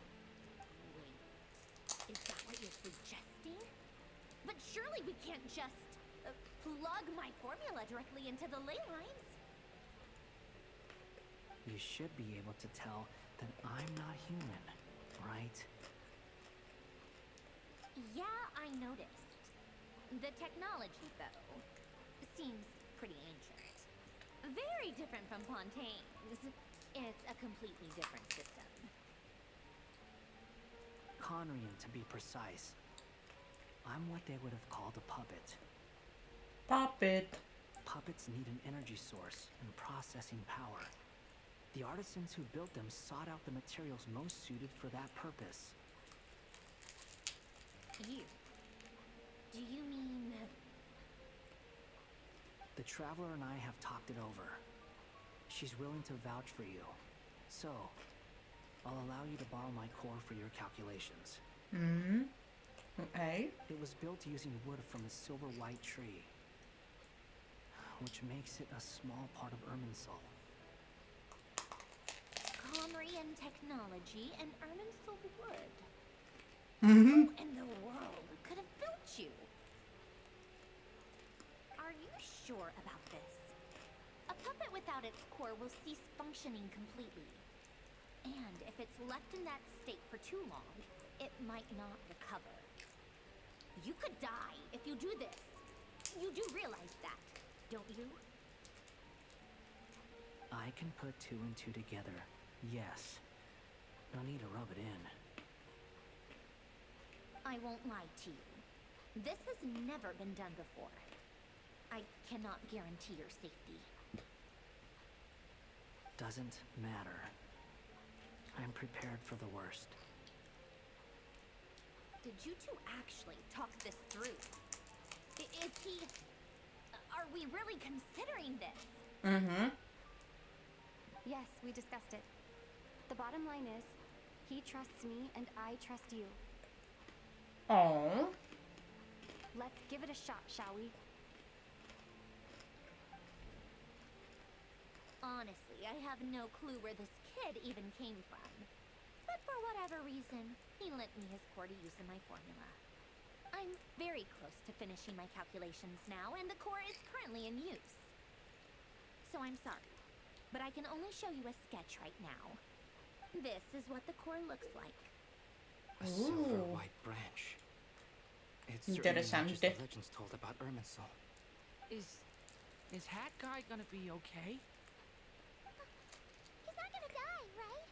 Wait, is that what you're suggesting? But surely we can't just plug my formula directly into the ley lines.
You should be able to tell that I'm not human, right?
Yeah, I noticed. The technology, though, seems pretty ancient. Very different from Pontaine's. It's a completely different system.
Conrian, to be precise. I'm what they would have called a puppet.
Puppet.
Puppets need an energy source and processing power. The artisans who built them sought out the materials most suited for that purpose.
You? Do you mean...
The Traveler and I have talked it over. She's willing to vouch for you. So, I'll allow you to borrow my core for your calculations.
Okay.
It was built using wood from a silver white tree, which makes it a small part of Irminsul.
Conrian technology and Irminsul wood.
Mhm.
Who in the world could have built you? Are you sure about this? A puppet without its core will cease functioning completely. And if it's left in that state for too long, it might not recover. You could die if you do this. You do realize that, don't you?
I can put two and two together, yes. No need to rub it in.
I won't lie to you. This has never been done before. I cannot guarantee your safety.
Doesn't matter. I'm prepared for the worst.
Did you two actually talk this through? Is he... Are we really considering this?
Mhm.
Yes, we discussed it. The bottom line is, he trusts me and I trust you.
Oh.
Let's give it a shot, shall we?
Honestly, I have no clue where this kid even came from. But for whatever reason, he lent me his core to use in my formula. I'm very close to finishing my calculations now, and the core is currently in use. So I'm sorry, but I can only show you a sketch right now. This is what the core looks like.
A silver
Ooh.
white branch. It certainly matches the
Interesante.
legends told about Irminsul.
Is Hat Guy gonna be okay?
He's not gonna die, right?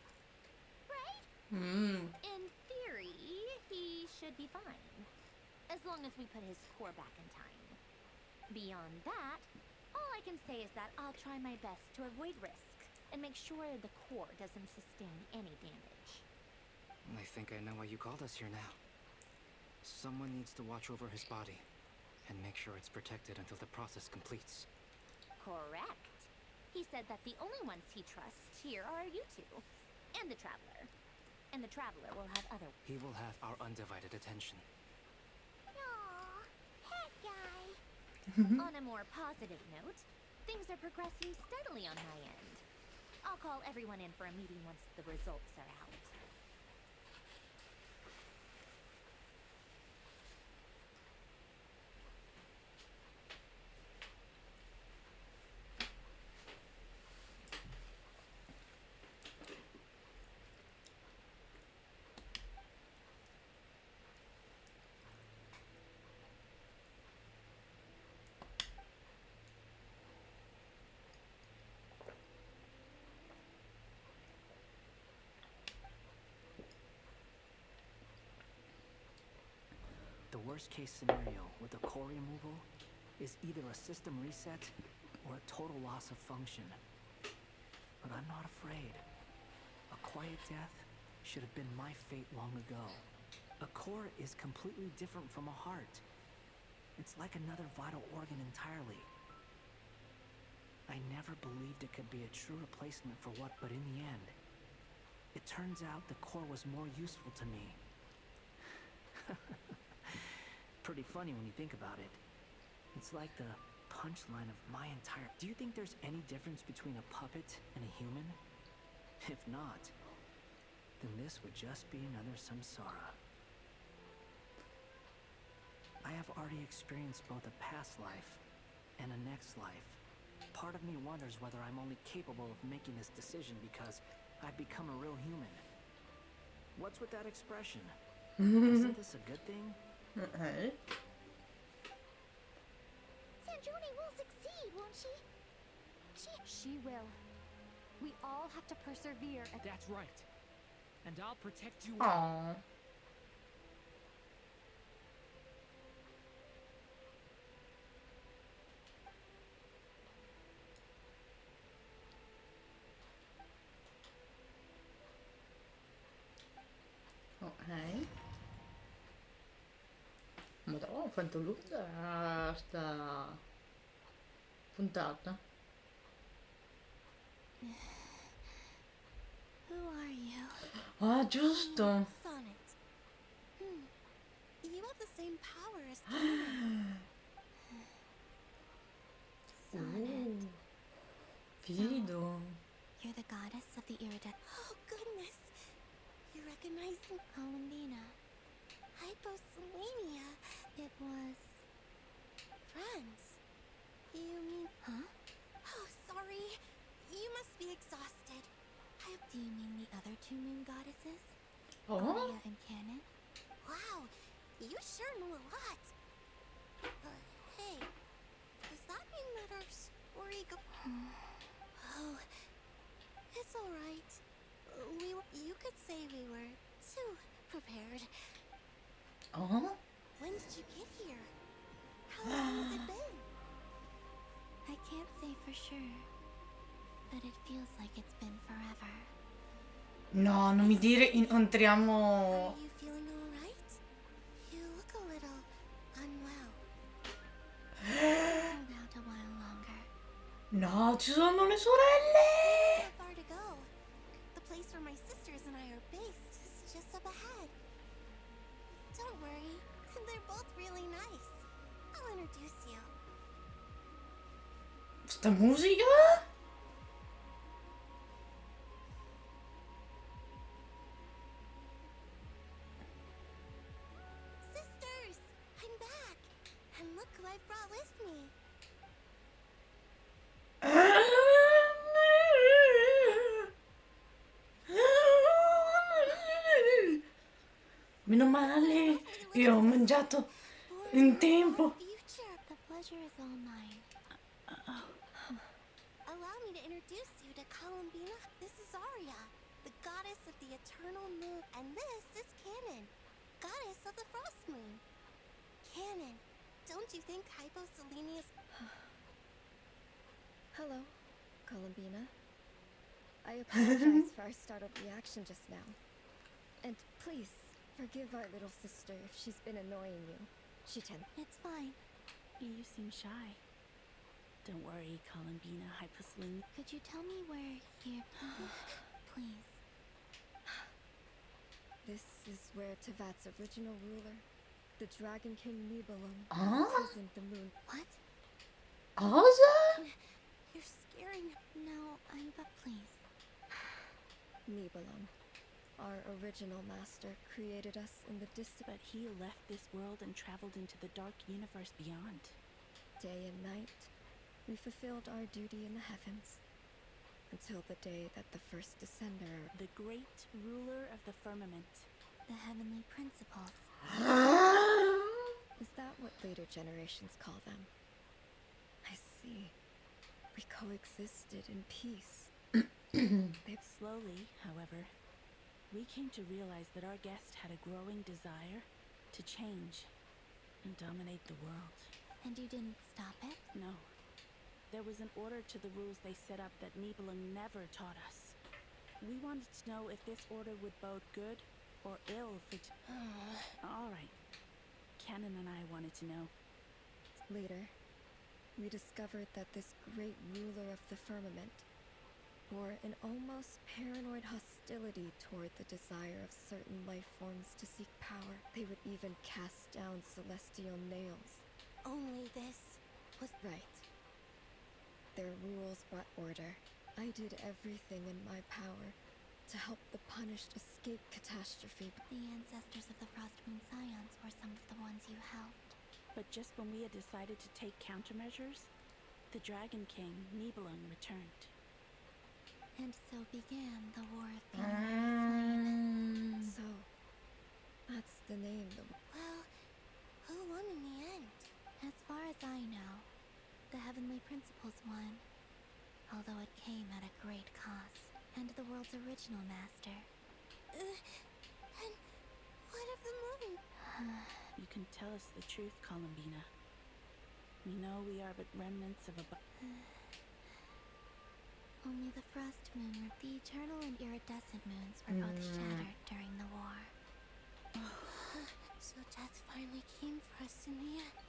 Right?
Hmm.
In theory, he should be fine. As long as we put his core back in time. Beyond that, all I can say is that I'll try my best to avoid risk and make sure the core doesn't sustain any damage.
I think I know why you called us here now. Someone needs to watch over his body and make sure it's protected until the process completes.
Correct. He said that the only ones he trusts here are you two, and the Traveler. And the Traveler will have other...
He will have our undivided attention.
Aww, head guy.
On a more positive note, things are progressing steadily on my end. I'll call everyone in for a meeting once the results are out.
The worst case scenario with the core removal is either a system reset or a total loss of function. But I'm not afraid. A quiet death should have been my fate long ago. A core is completely different from a heart. It's like another vital organ entirely. I never believed it could be a true replacement for what, but in the end, it turns out the core was more useful to me. Pretty funny when you think about it. It's like the punchline of my entire... Do you think there's any difference between a puppet and a human? If not, then this would just be another samsara. I have already experienced both a past life and a next life. Part of me wonders whether I'm only capable of making this decision because I've become a real human. What's with that expression? Isn't this a good thing?
Okay.
Sandrone will succeed, won't she?
She will. We all have to persevere and...
That's right. And I'll protect you all.
Aww. Ok. Madonna, ho fatto lunga sta puntata.
Who are you?
Ah, giusto.
Sonnet. You have the same power as Sonnet.
Fido.
You're the goddess of the iridescent. Oh,
recognizing Colombina. Hyposelenia. It was... friends. You mean... Huh? Oh, sorry. You must be exhausted. Do you mean the other two moon goddesses?
Oh?
Aria and Canon? Wow, you sure know a lot. Hey, does that mean that our story go... Oh, it's alright. You could say we were too prepared.
Oh?
When did you get here? How long has it been? I can't say for sure, but it feels like it's been forever.
No, non mi dire incontriamo...
Are you feeling alright? You look a little unwell. Hold out a while longer.
No, ci sono le sorelle!
Not far to go. The place where my sisters and I are based is just up ahead. Don't worry, they're both really nice. I'll introduce you.
Sta musica?
Sisters, I'm back. And look who I brought with me.
Meno male, io ho mangiato in tempo.
The pleasure is all mine. Allow me to introduce you to Colombina. This is Aria, the goddess of the eternal moon. And this is Canon, goddess of the frost moon. Canon, don't you think Hyposelenia is...
Hello, Colombina. I apologize for our startled reaction just now. And please, forgive our little sister if she's been annoying you.
It's fine.
You seem shy. Don't worry, Colombina, Hyposelenia.
Could you tell me where here... Please.
This is where Tevat's original ruler, the Dragon King Nibelung,
Huh?
imprisoned the moon.
What?
Cosa?
You're scaring me. No, but please.
Nibelung, our original master, created us in the distant...
But he left this world and traveled into the dark universe beyond.
Day and night, we fulfilled our duty in the heavens, until the day that the first descender...
The great ruler of the firmament.
The heavenly principles.
Is that what later generations call them? I see. We coexisted in peace.
Slowly, however, we came to realize that our guest had a growing desire to change and dominate the world.
And you didn't stop it?
No. There was an order to the rules they set up that Nibelung never taught us. We wanted to know if this order would bode good or ill for... All right. Canon and I wanted to know.
Later, we discovered that this great ruler of the firmament bore an almost paranoid hostility toward the desire of certain life forms to seek power. They would even cast down celestial nails.
Only this was...
Right. Their rules brought order. I did everything in my power to help the punished escape catastrophe.
The ancestors of the Frost Moon Scions were some of the ones you helped.
But just when we had decided to take countermeasures, the Dragon King, Nibelung, returned.
And so began the War of Flame.
So, that's the name.
Well, who won in the end? As far as I know, the Heavenly Principles won. Although it came at a great cost. And the world's original master. And what of the moon?
You can tell us the truth, Colombina. We know we are but remnants of a...
Only the Frost Moon, the eternal and iridescent moons, were both shattered during the war. So death finally came for us in the end.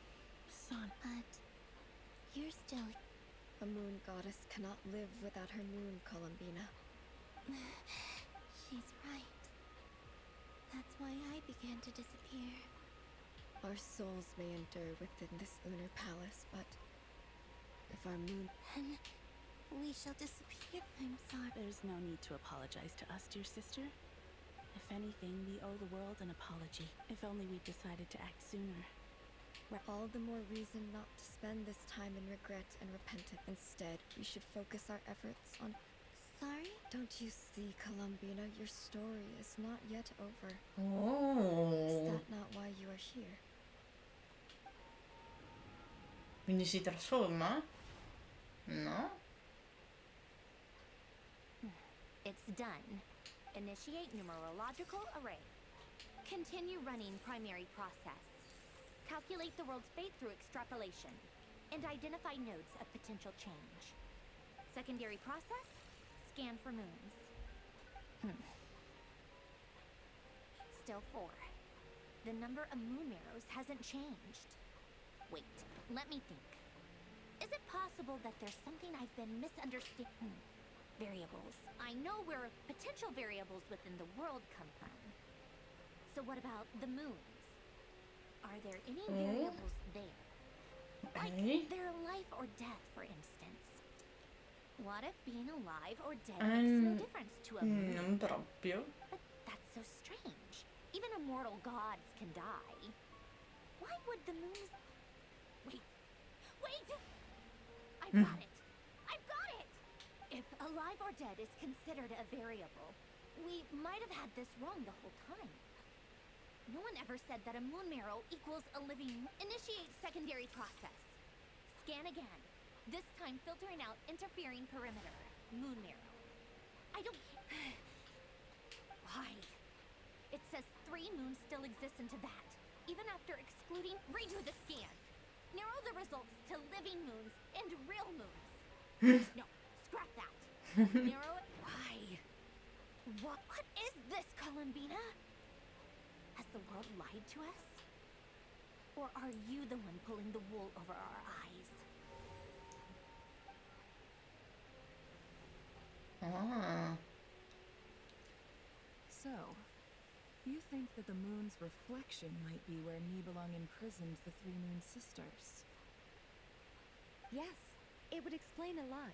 Son.
But you're still...
A moon goddess cannot live without her moon, Colombina.
She's right. That's why I began to disappear.
Our souls may endure within this lunar palace, but if our moon...
Then we shall disappear. I'm sorry.
There's no need to apologize to us, dear sister. If anything, we owe the world an apology. If only we'd decided to act sooner.
All the more reason not to spend this time in regret and repentance. Instead, we should focus our efforts on...
Sorry?
Don't you see, Colombina, your story is not yet over.
Oh.
Is that not why you are here?
Quindi si trasforma? No?
It's done. Initiate numerological array. Continue running primary process. Calculate the world's fate through extrapolation. And identify nodes of potential change. Secondary process? Scan for moons. Still 4. The number of moon arrows hasn't changed. Wait, let me think. Is it possible that there's something I've been misunderstanding? Variables. I know where potential variables within the world come from. So what about the moons? Are there any variables there? Like their life or death, for instance. What if being alive or dead makes no difference to a moon?
Non proprio.
But that's so strange. Even immortal gods can die. Why would the moons... Wait! I've got it! I've got it! If alive or dead is considered a variable, we might have had this wrong the whole time. No one ever said that a moon marrow equals a living... Initiate secondary process. Scan again. This time filtering out interfering perimeter. Moon marrow. I don't care. Why? It says 3 moons still exist into that. Even after excluding... Redo the scan. Narrow the results to living moons and real moons. No, scrap that. Narrow it. Why? What is this, Colombina? Has the world lied to us? Or are you the one pulling the wool over our eyes?
Ah.
So, you think that the moon's reflection might be where Nibelung imprisoned the 3 moon sisters?
Yes, it would explain a lot.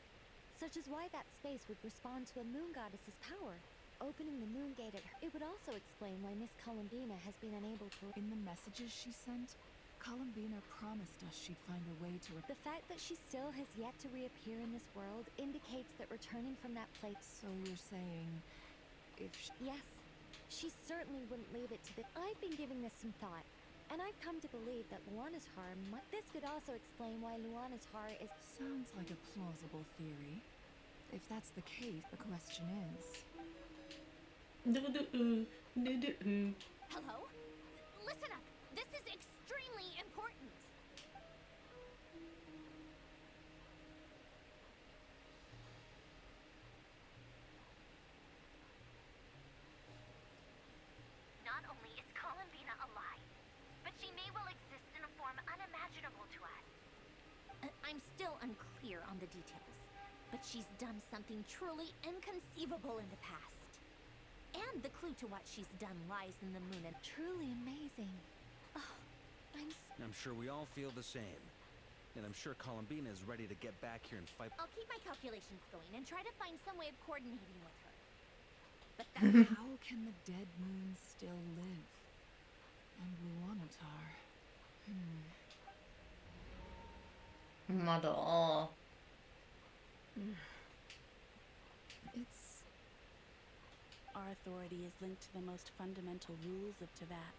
Such as why that space would respond to a moon goddess's power. Opening the moon gate at her. It would also explain why Miss Colombina has been unable to...
In the messages she sent, Colombina promised us she'd find a way to...
The fact that she still has yet to reappear in this world indicates that returning from that place...
So you're saying... if she...
Yes. She certainly wouldn't leave it to the... I've been giving this some thought, and I've come to believe that Luana's Har might... This could also explain why Luana's Har is...
Sounds like a plausible theory. If that's the case, the question is...
Hello? Listen up! This is extremely important! Not only is Colombina alive, but she may well exist in a form unimaginable to us. I'm still unclear on the details, but she's done something truly inconceivable in the past. And the clue to what she's done lies in the moon and truly amazing. Oh,
I'm sure we all feel the same. And I'm sure Colombina is ready to get back here and fight.
I'll keep my calculations going and try to find some way of coordinating with her. But that's...
How can the dead moon still live? And Luanatar...
Madò.
It's...
Our authority is linked to the most fundamental rules of Teyvat.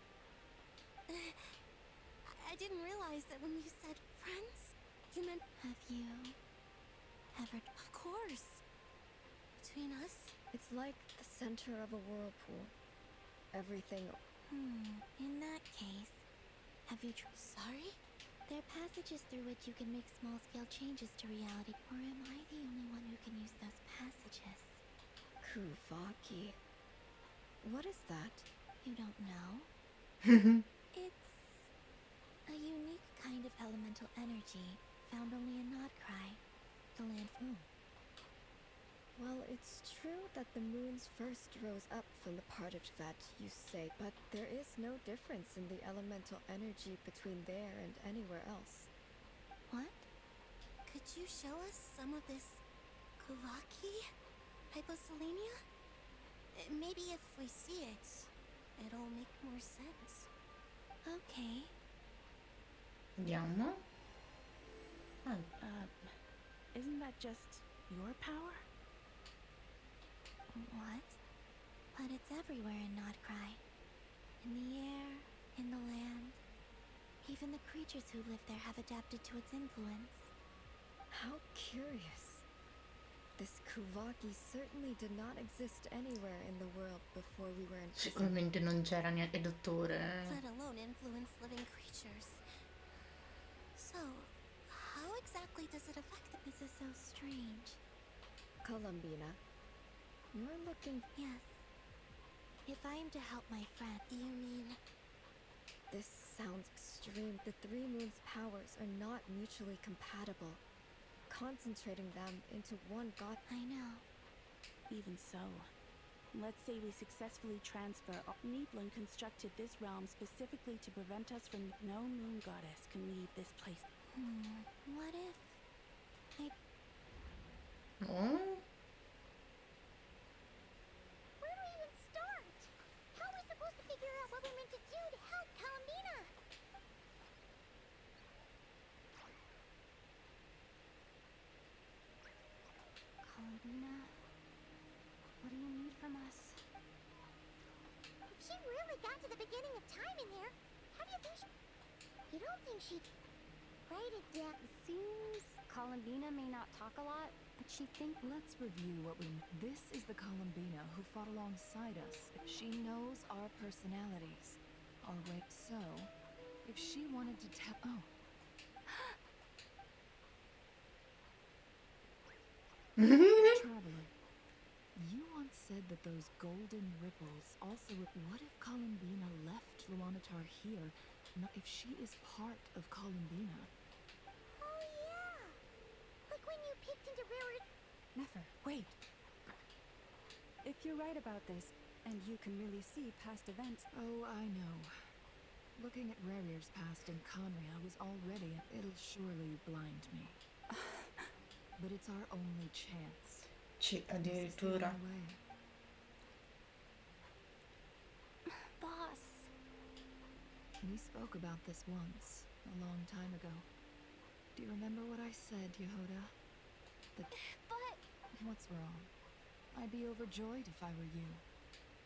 I didn't realize that when you said friends, you meant... Have you ever... Of course. Between us?
It's like the center of a whirlpool. Everything...
In that case, have you Sorry? There are passages through which you can make small-scale changes to reality. Or am I the only one who can use those passages?
Kuvaki. What is that?
You don't know? It's a unique kind of elemental energy found only in Nodcry, the land.
Well, it's true that the moons first rose up from the part of Teyvat, you say, but there is no difference in the elemental energy between there and anywhere else.
What? Could you show us some of this Kuvaki? Hyposelenia? Maybe if we see it, it'll make more sense. Okay.
Vediamo. Ah,
Isn't that just your power?
What? But it's everywhere in Nodcry. In the air, in the land. Even the creatures who live there have adapted to its influence.
How curious. This Kuvaki certainly did not exist anywhere in the world before we were in prison.
sicuramente non c'era neanche dottore.
Let alone influence living creatures. So, how exactly does it affect them? This is so strange.
Colombina, you're looking...
Yes. If I am to help my friend, you mean...
This sounds extreme. The Three Moons' powers are not mutually compatible. Concentrating them into one god...
I know.
Even so, let's say we successfully transfer. Nibelung constructed this realm specifically to prevent us from. No moon goddess can leave this place.
What if...
Oh?
Where do we even start? How are we supposed to figure out what we're meant to do to help Colombina? Colombina, what do you need from us? If she really got to the beginning of time in there, how do you think You don't think she'd... Write it down.
Seems Colombina may not talk a lot, but she thinks...
Let's review what we... This is the Colombina who fought alongside us. She knows our personalities. Our way. So, if she wanted to tell... Oh. Traveler, you once said that those golden ripples also... What if Colombina left Luanatar here? Not if she is part of Colombina.
Oh yeah! Like when you peeked into Rare...
Never, wait. If you're right about this, and you can really see past events...
Oh, I know. Looking at Rerir's past in Conria was already... It'll surely blind me. But it's our only chance.
Addirittura.
Boss.
We spoke about this once, a long time ago. Do you remember what I said, Yehoda? But... What's wrong? I'd be overjoyed if I were you.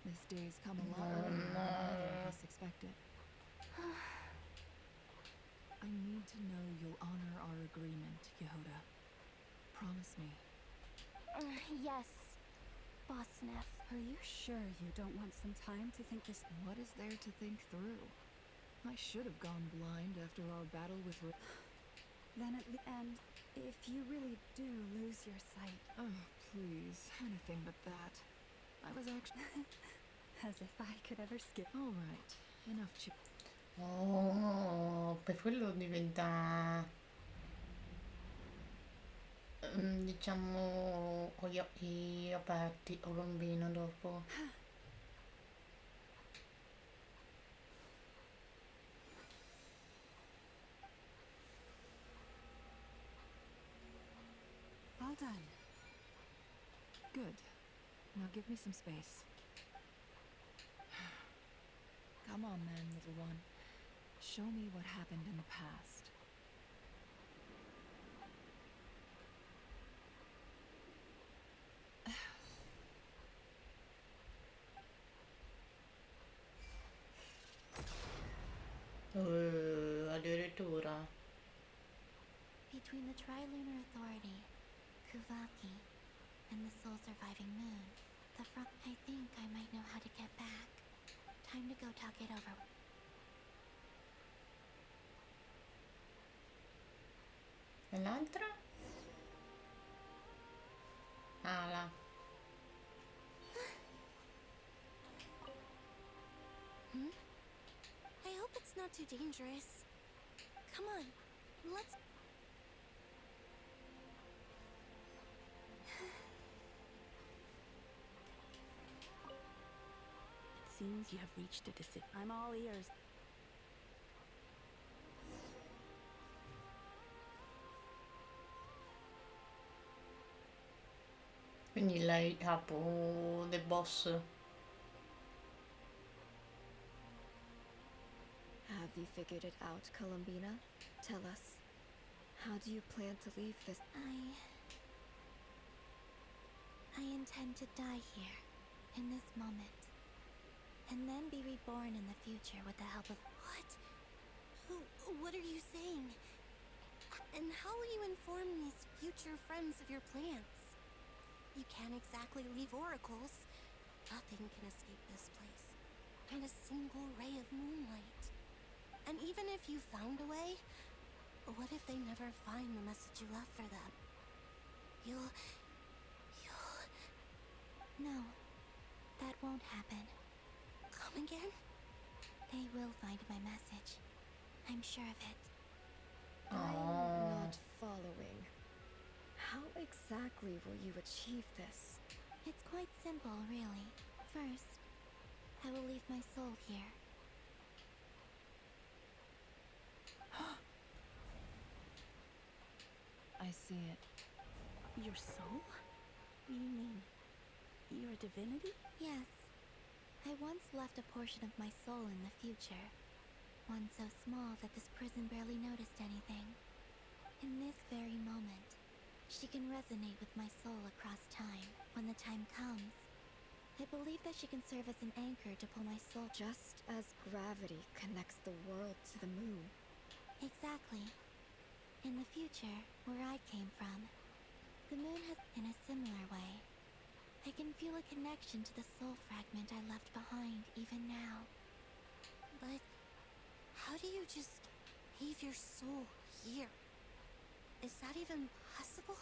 This day's come a lot earlier than either of us expected. I need to know you'll honor our agreement, Yehoda. Promise me.
Yes, Boss Neff.
Are you sure you don't want some time to think this...
What is there to think through? I should have gone blind after our battle with...
Then at least... And if you really do lose your sight...
Oh, please. Anything but that. I was actually...
As if I could ever skip...
All right. Enough chip.
Oh, per quello diventa... diciamo con gli occhi aperti o bambino dopo.
All done.
Good. Now give me some space. Come on then, little one. Show me what happened in the past.
Addirittura.
Between the Trilunar Authority, Kuvaki, and the sole surviving moon, the front... I think I might know how to get back. Time to go talk it over.
E l'altra? Ah, là.
I hope it's not too dangerous. Come on, let's...
It seems you have reached a decision. I'm all ears.
Quindi lei è capo del boss.
you figured it out, Colombina? Tell us. How do you plan to leave this?
I intend to die here, in this moment, and then be reborn in the future with the help of—
What? What are you saying? And how will you inform these future friends of your plans? You can't exactly leave oracles. Nothing can escape this place. Not a single ray of moonlight. And even if you found a way, what if they never find the message you left for them? You'll...
No, that won't happen.
Come again?
They will find my message. I'm sure of it.
I'm not following. How exactly will you achieve this?
It's quite simple, really. First, I will leave my soul here.
I see it.
Your soul? You mean you're a divinity?
Yes. I once left a portion of my soul in the future. One so small that this prison barely noticed anything. In this very moment, she can resonate with my soul across time when the time comes. I believe that she can serve as an anchor to pull my soul—
Just as gravity connects the world to the moon.
Exactly. In the future, where I came from, the moon has— in a similar way. I can feel a connection to the soul fragment I left behind even now.
But how do you just leave your soul here? Is that even possible?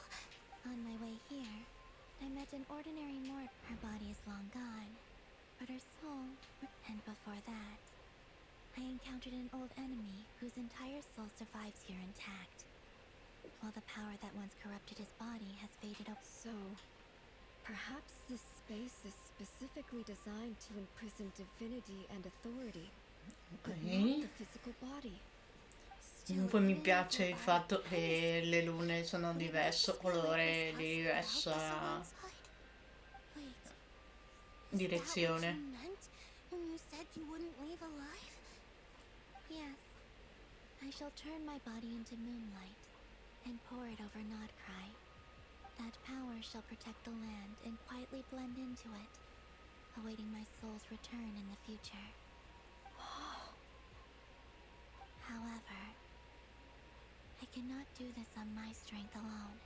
On my way here, I met an ordinary mortal. Her body is long gone, but her soul— and before that, I encountered an old enemy whose entire soul survives here intact, while the power that once corrupted his body has faded away.
So, perhaps this space is specifically designed to imprison divinity and authority, but not the physical body.
Comunque mi piace il fatto che le lune sono di diverso colore, di diversa direzione.
When you said you wouldn't leave alive?
Yes. I shall turn my body into moonlight and pour it over Nodcry. That power shall protect the land and quietly blend into it, awaiting my soul's return in the future. However, I cannot do this on my strength alone.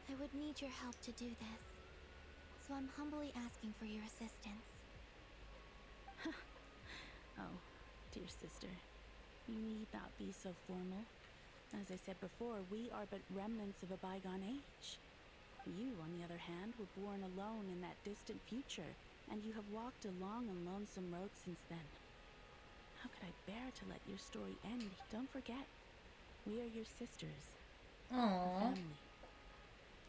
I would need your help to do this, so I'm humbly asking for your assistance.
Oh, dear sister, you need not be so formal. As I said before, we are but remnants of a bygone age. You, on the other hand, were born alone in that distant future, and you have walked a long and lonesome road since then. How could I bear to let your story end? Don't forget, we are your sisters.
Oh.
Family.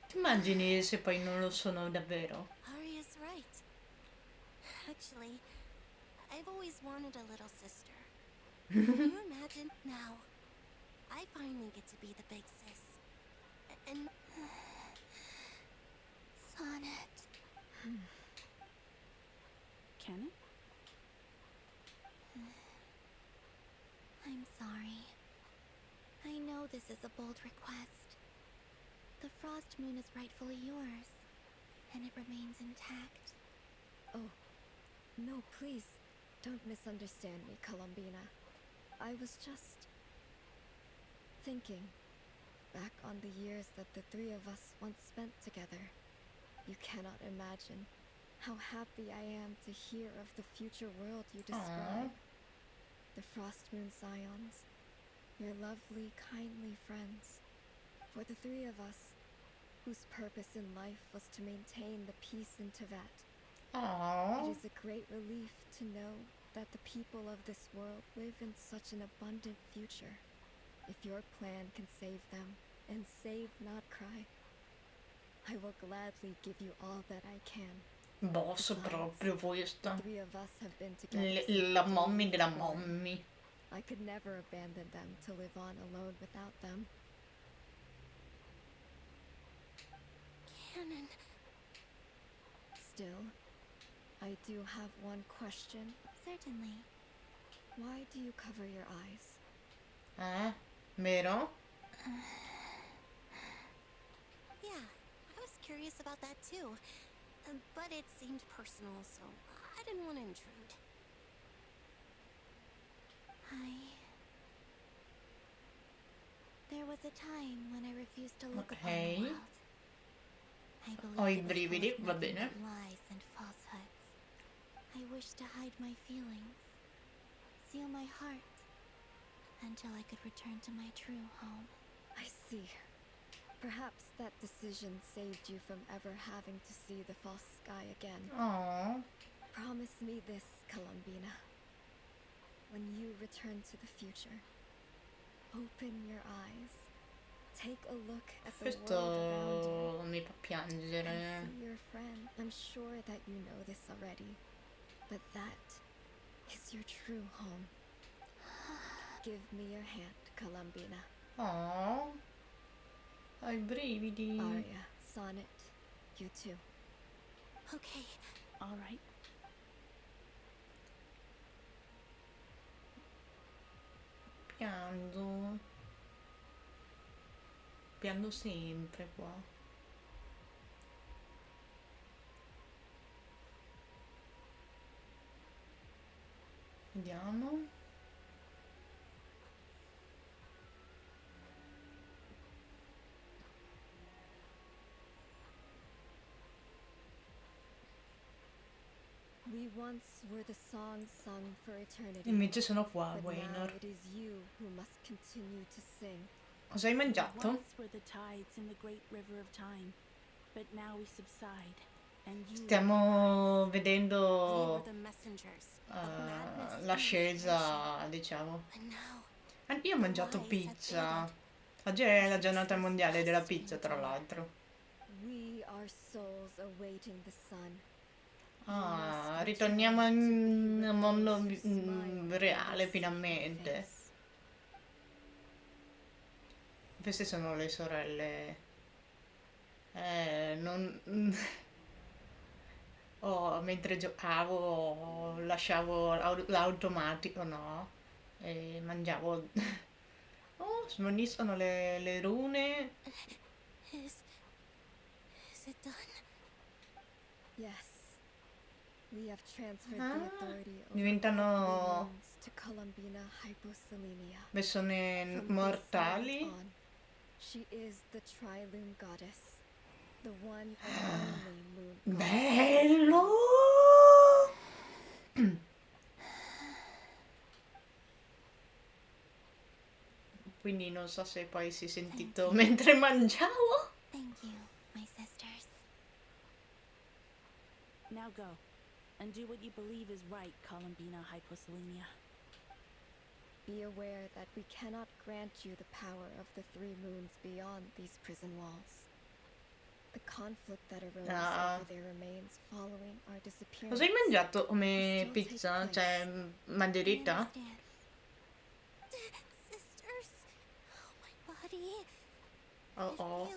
Ti immagini se poi non lo sono davvero?
Arya's right. Actually, I've always wanted a little sister. Can you imagine? Now, I finally get to be the big sis. And...
Sonnet.
Kenny?
I'm sorry. I know this is a bold request. The Frost Moon is rightfully yours, and it remains intact.
Oh, no, please, don't misunderstand me, Colombina. I was just thinking back on the years that the three of us once spent together. You cannot imagine how happy I am to hear of the future world you describe. The Frost Moon Scions, your lovely, kindly friends. For the three of us, whose purpose in life was to maintain the peace in Teyvat. It is a great relief to know that the people of this world live in such an abundant future. If your plan can save them and save Nodcry, I will gladly give you all that I can.
Boss proprio questa.
The three of us have been together since
La
the day
mommy
we
della
were born.
mommy.
I could never abandon them to live on alone without them.
Canon.
Still, I do have one question.
Certainly.
Why do you cover your eyes?
Vero?
Yeah, I was curious about that too. But it seemed personal, so I didn't want to intrude. There was a time when I refused to look upon the world. I
Ho i
believed it was full
brividi,
of
va
nothing
bene.
but lies and falsehoods. I wished to hide my feelings, seal my heart, until I could return to my true home.
I see. Perhaps that decision saved you from ever having to see the false sky again.
Aww.
Promise me this, Colombina. When you return to the future, open your eyes. Take a look at the world around
Questo mi fa
you.
piangere.
And see your friend. I'm sure that you know this already, but that is your true home. Give me your hand, Colombina.
Oh, ho i brividi.
Aria, Sonnet, you too.
Okay,
all right.
Piango. Piango sempre qua. Vediamo.
We once were the songs sung for eternity.
Invece sono qua,
but now
Waynor.
it is you who must continue to sing.
Cosa hai mangiato?
Once were the tides in the great river of time, but now we subside, and you
Stiamo vedendo
we were the messengers of madness
l'ascesa, diciamo.
and now
Anche io ho mangiato pizza. Oggi è la giornata mondiale della pizza, tra l'altro.
We are souls awaiting the sun.
Ah, ritorniamo nel mondo reale finalmente. Queste sono le sorelle. Non... Oh, mentre giocavo lasciavo l'automatico, no? E mangiavo... Oh, smoniscono le rune.
Is it done?
Yes. We have transferred the authority over
Diventano
all the moons to Colombina Hyposelenia.
persone
From this
mortali.
moment on, she is the Trilune Goddess, the one and only moon goddess.
Bello! Quindi non so se poi si è sentito mentre mangiavo.
Thank you, my sisters.
Now go, and do what you believe is right, Colombina Hyposelenia.
Be aware that we cannot grant you the power of the three moons beyond these prison walls. The conflict that arose over their remains following our disappearance.
Cosa hai mangiato come pizza? Cioè, margherita?
Sisters, oh my body.
Oh.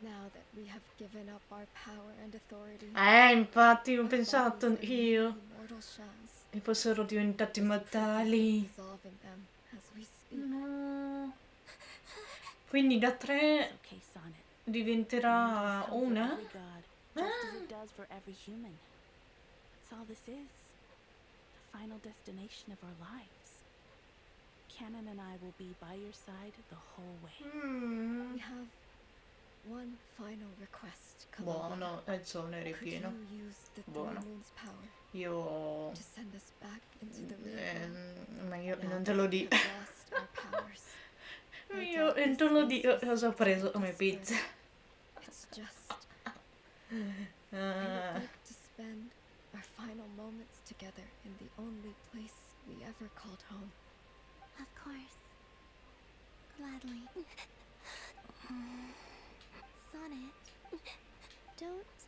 Now that we have given up our power and authority.
Infatti ho pensato io che fossero diventati mortali. No. Quindi da 3 diventerà una?
Just as it does for every human. That's all this is. The final destination of our lives. Canon and I will be by your side the whole way.
We have one final request,
Buono, il sole è ripieno. Buono. Io... ma io non te lo dico. Io non te lo dico cosa ho preso come pizza.
It's just... We would like to spend our final moments together in the only place we ever called home.
Of course. Gladly. Sonnet, don't...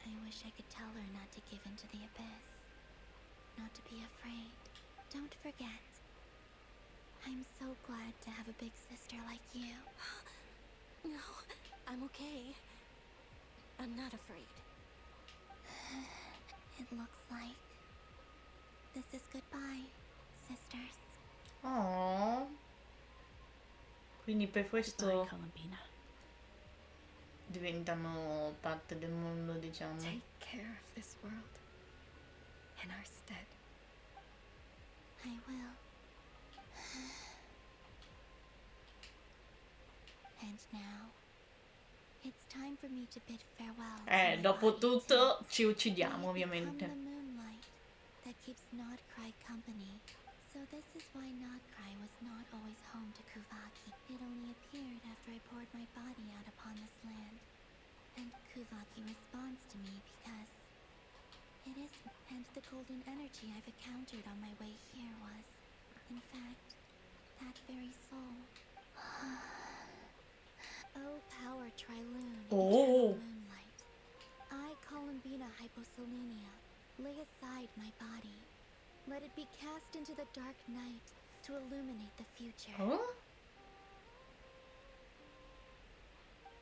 I wish I could tell her not to give in to the abyss. Not to be afraid. Don't forget. I'm so glad to have a big sister like you. No, I'm okay. I'm not afraid. It looks like this is
Goodbye, sisters.
Oh. Quindi per questo
Goodbye, Colombina.
diventano parte del mondo, diciamo.
Take care of this world in our stead.
I will. And now, it's time for me to bid farewell to my
Dopo
body
tutto
too.
ci uccidiamo,
May it become
ovviamente.
the moonlight that keeps Nodcry company. So this is why Nodcry was not always home to Kuvaki. It only appeared after I poured my body out upon this land. And Kuvaki responds to me because it is, and the golden energy I've encountered on my way here was, in fact, that very soul. Oh, power Triloon, eternal moonlight. I, Colombina Hyposelenia, lay aside my body. Let it be cast into the dark night to illuminate the future.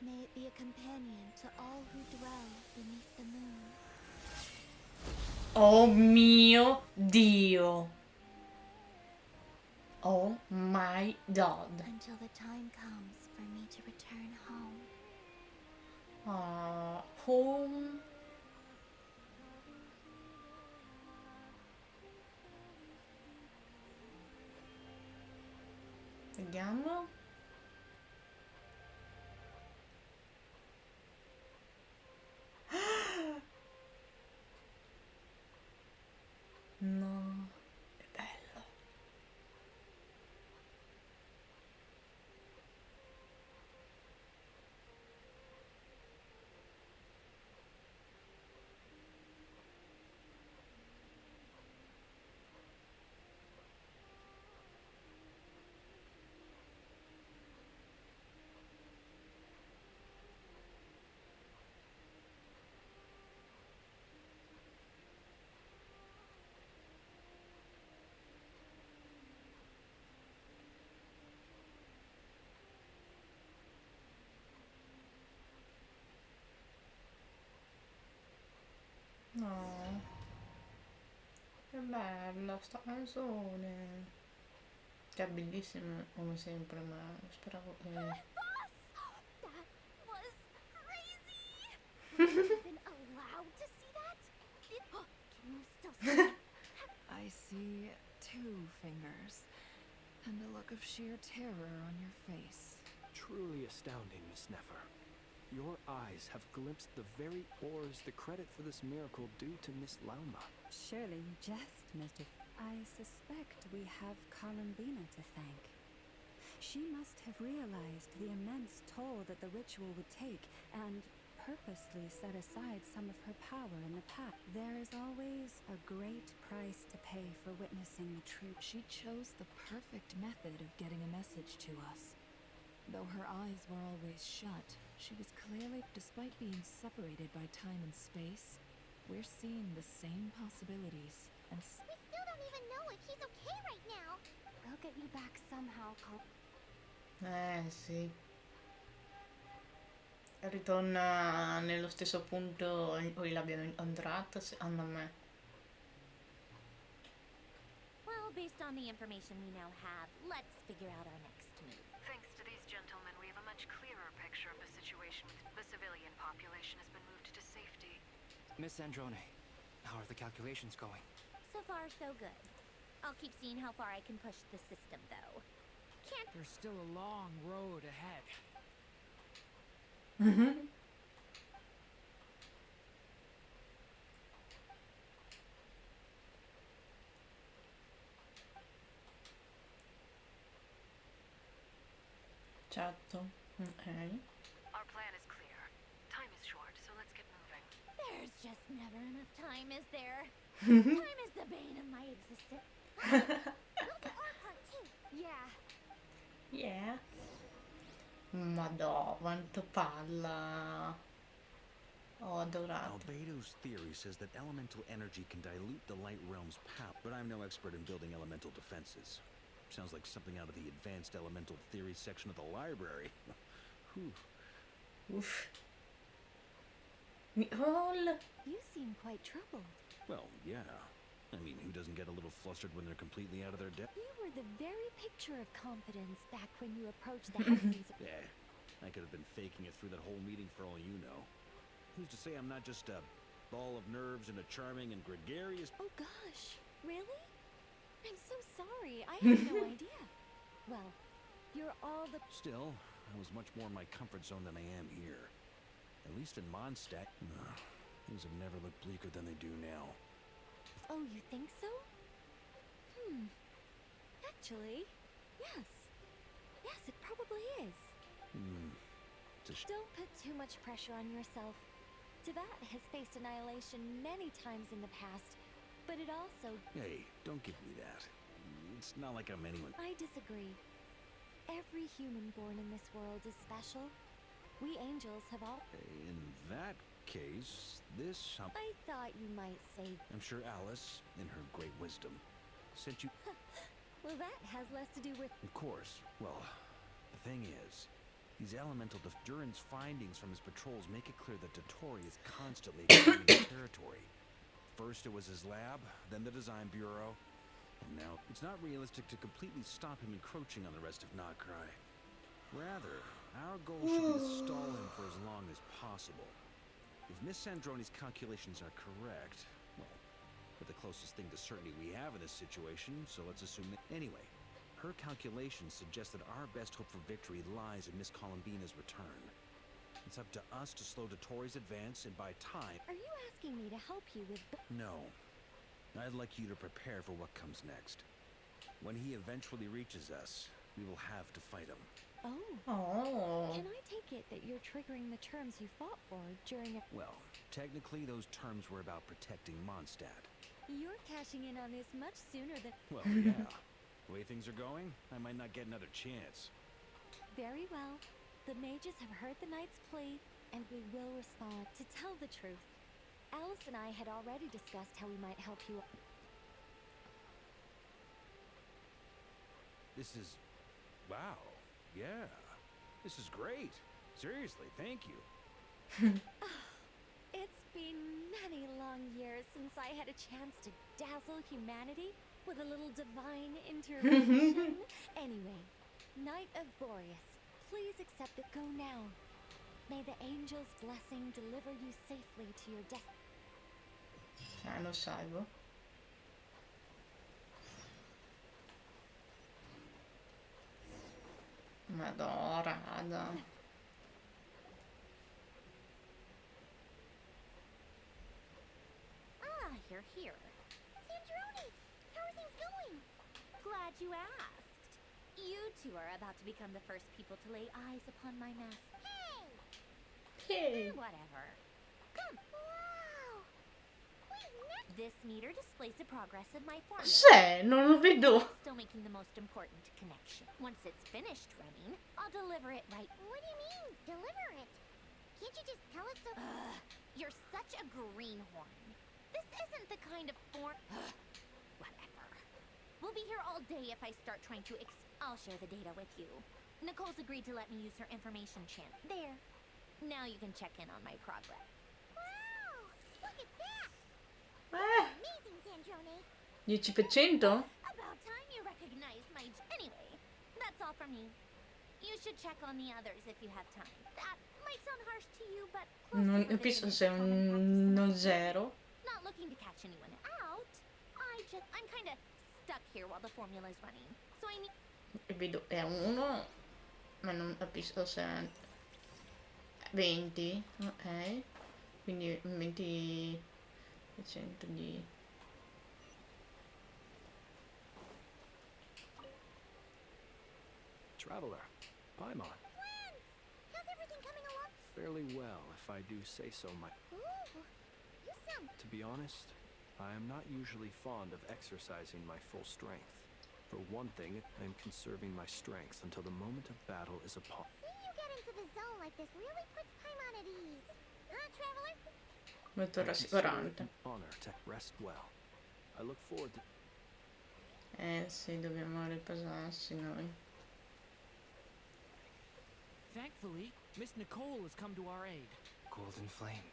May it be a companion to all who dwell beneath the moon.
Oh mio Dio. Oh my God.
Until the time comes for me to return home.
Home. Vediamo. No, è bello. No, che bella sta canzone. Che è bellissima come sempre, ma speravo che...
That was crazy! Were you even allowed to see that? Can you still see it?
I see 2 fingers and a look of sheer terror on your face.
Truly astounding, Miss Nefer. Your eyes have glimpsed the very ores the credit for this miracle due to Miss Lauma.
Surely you jest, Mr. I suspect we have Colombina to thank. She must have realized the immense toll that the ritual would take and purposely set aside some of her power in the past. There is always a great price to pay for witnessing the truth.
She chose the perfect method of getting a message to us. Though her eyes were always shut, she was clearly, despite being separated by time and space, we're seeing the same possibilities and
We still don't even know if she's okay right now. We'll get you back somehow,
Sì. Ritorna nello stesso punto in cui l'abbiamo incontrata, secondo me.
Well, based on the information we now have, let's figure out our next move.
Thanks to these gentlemen, we have a much clearer picture of the situation. The civilian population has been moved to safety.
Miss Androne, how are the calculations going?
So far, so good. I'll keep seeing how far I can push the system, though. Can't...
There's still a long road ahead.
Certo. Ok.
Our plan is clear. Time is short, so let's get moving.
There's just never enough time, is there? Time is the bane of my existence.
We'll get our part too.
Yeah.
Yeah. Madò, quanto palla. Ho adorato.
Albedo's theory says that elemental energy can dilute the light realm's power, but I'm no expert in building elemental defenses. Sounds like something out of the advanced elemental theory section of the library. Whew.
Oof. Nicole!
You seem quite troubled.
Well, yeah. I mean, who doesn't get get a little flustered when they're completely out of their depth.
You were the very picture of confidence back when you approached the Hudson's.
Yeah, I could have been faking it through that whole meeting for all you know. Who's to say I'm not just a ball of nerves and a charming and gregarious...
Oh gosh, really? I'm so sorry. I had no idea. Well, you're all the...
Still, I was much more in my comfort zone than I am here. At least in Mondstadt, things have never looked bleaker than they do now.
Oh, you think so? Actually, yes. Yes, it probably is. Don't put too much pressure on yourself. Teyvat has faced annihilation many times in the past, but it also...
Hey, don't give me that. It's not like I'm anyone.
I disagree. Every human born in this world is special. We angels have all...
In that case, this...
I thought you might say...
I'm sure Alice, in her great wisdom, sent you...
Well, that has less to do with...
Of course. Well, the thing is, these elemental Duran's findings from his patrols make it clear that Dottore is constantly expanding his territory. First it was his lab, then the design bureau, and now it's not realistic to completely stop him encroaching on the rest of Nokrai. Rather, our goal should be to stall him for as long as possible. If Miss Sandroni's calculations are correct, well, but the closest thing to certainty we have in this situation, so let's assume that... Anyway, her calculations suggest that our best hope for victory lies in Miss Colombina's return. It's up to us to slow Dottore's advance and buy time.
Are you asking me to help you with...
No. I'd like you to prepare for what comes next. When he eventually reaches us, we will have to fight him.
Oh. Can I take it that you're triggering the terms you fought for during a...
Well, technically those terms were about protecting Mondstadt.
You're cashing in on this much sooner than...
Well, yeah. The way things are going, I might not get another chance.
Very well. The mages have heard the knight's plea, and we will respond. To tell the truth, Alice and I had already discussed how we might help you.
This is... Wow. Yeah. This is great. Seriously, thank you.
It's been many long years since I had a chance to dazzle humanity with a little divine intervention. Anyway, Knight of Boreas, please accept it. Go now. May the angel's blessing deliver you safely to your destiny.
Lo salvo. Madonna, raga.
Ah, you're here. Sandrone, how are things going? Glad you asked. You two are about to become the first people to lay eyes upon my mask.
Hey!
Whatever. Come. Wow. This meter displays the progress of my formula.
Cos'è? Non lo vedo.
Still making the most important connection. Once it's finished running, I'll deliver it right. What do you mean, deliver it? Can't you just tell us so? You're such a greenhorn. This isn't the kind of form. Whatever. We'll be here all day if I start trying to I'll share the data with you. Nicole's agreed to let me use her information channel. There. Now you can check in on my progress. Wow! Look at that! Amazing, Sandrone.
10%?
About time you recognized my... Anyway, that's all from me. You should check on the others if you have time. That might sound harsh to you, but...
Non capisco se è uno 0.
Not looking to catch anyone out. I'm kind of stuck here while the formula's running. So I need...
Vedo è 1, ma non capisco se è 20. Ok. Quindi 20% di...
Traveler, Paimon.
Friends! How's everything coming along?
Fairly well, if I do say so
Ooh, you sound...
To be honest, I am not usually fond of exercising my full strength. For one thing, I am conserving my strength until the moment of battle is upon.
Seeing you get into the zone like this really puts Paimon at ease. Huh, Traveler?
Molto
I consider it
rassicurante.
an honor to rest well. I look forward to...
Sì, dobbiamo riposarsi noi.
Thankfully, Miss Nicole has come to our aid.
Golden Flame.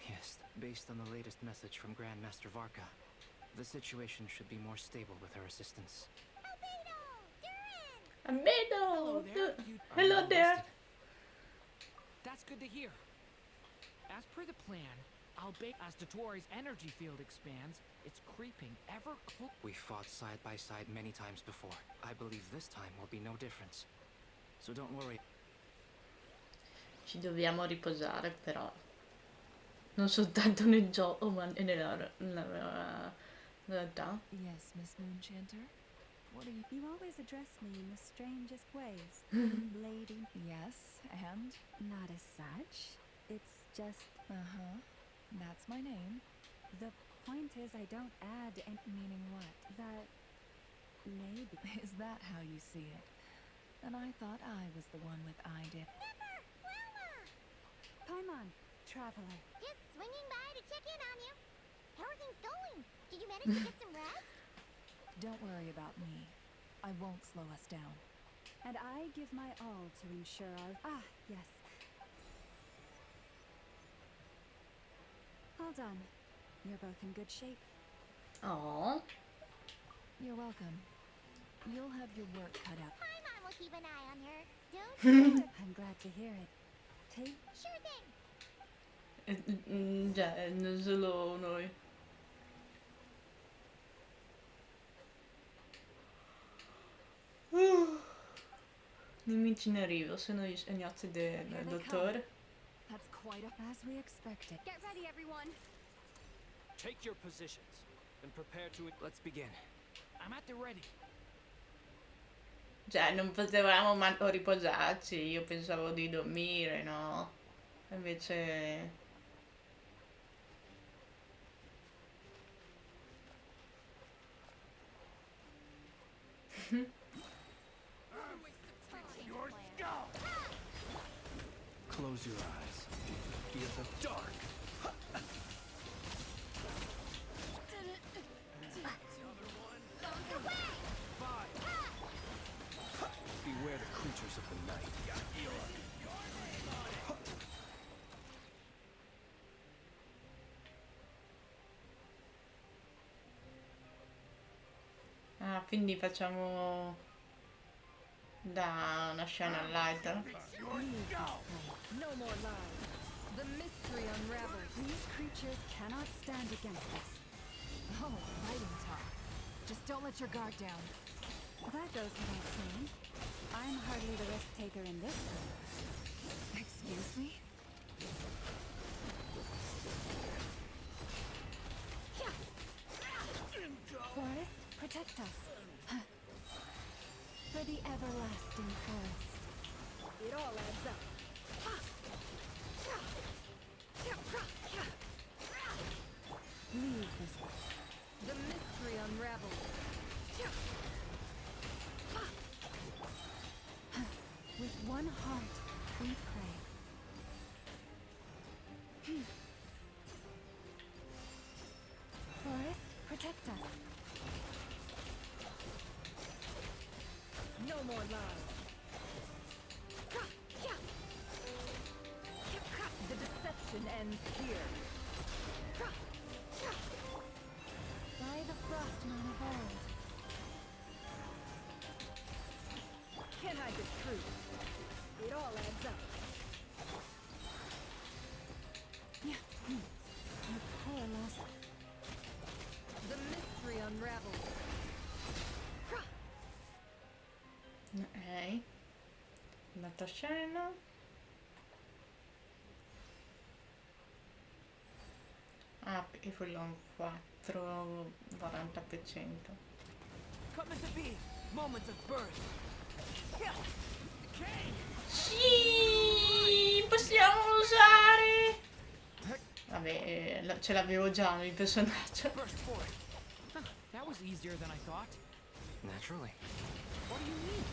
Yes, based on the latest message from Grandmaster Varka. The situation should be more stable with her assistance.
Albedo!
Are
Hello
you
there!
rested? That's good to hear. As per the plan, as Dottores' energy field expands, it's creeping ever closer.
We fought side by side many times before. I believe this time will be no difference. So don't worry.
Ci dobbiamo riposare però. Non soltanto nel gioco, ma nella realtà.
Yes, Miss Moonchanter? What are you...
You always address me in the strangest ways. Lady.
Yes, and?
Not as such. It's just...
Uh-huh. That's my name.
The point is I don't add any...
Meaning what?
That... maybe...
Is that how you see it? And I thought I was the one with idea.
Paimon, traveler.
Just swinging by to check in on you. How are things going? Did you manage to get some rest?
Don't worry about me. I won't slow us down.
And I give my all to ensure our... Ah, yes. All done. You're both in good shape.
Aww.
You're welcome. You'll have your work cut out.
Paimon will keep an eye on her. Don't you?
I'm glad to hear it. Take...
Sure thing.
Già, non solo noi. Nimici in arrivo, sono gli scagnozzi del dottore.
That's quite
as we expected.
Get ready, everyone.
Take your positions and prepare to...
Let's begin.
I'm at the ready.
Cioè, non potevamo manco riposarci, io pensavo di dormire, no? Invece...
Close your eyes. Fear the dark. Beware the creatures of the night.
Ah, quindi facciamo da una scena all'altra.
No more lies. The mystery unravels.
These creatures cannot stand against us.
Oh, fighting talk. Just don't let your guard down.
That goes without saying. I'm hardly the risk taker in this one.
Excuse me?
Forest, protect us. For the everlasting forest.
It all adds up.
Leave this.
The mystery unravels.
With one heart, we pray. Forest, protect us.
No more lies. The deception ends here.
By the Frostman of old.
Can't hide the truth. It all adds up.
You poor lost.
The mystery unravels.
Ok. Un'altra scena. Ah, e quello è un 4, 40%.
Come to be. Moments of birth.
Sì, possiamo usare. Vabbè, ce l'avevo già il personaggio.
Burst forward. Huh, that was easier than I thought.
Naturally.
What do you mean?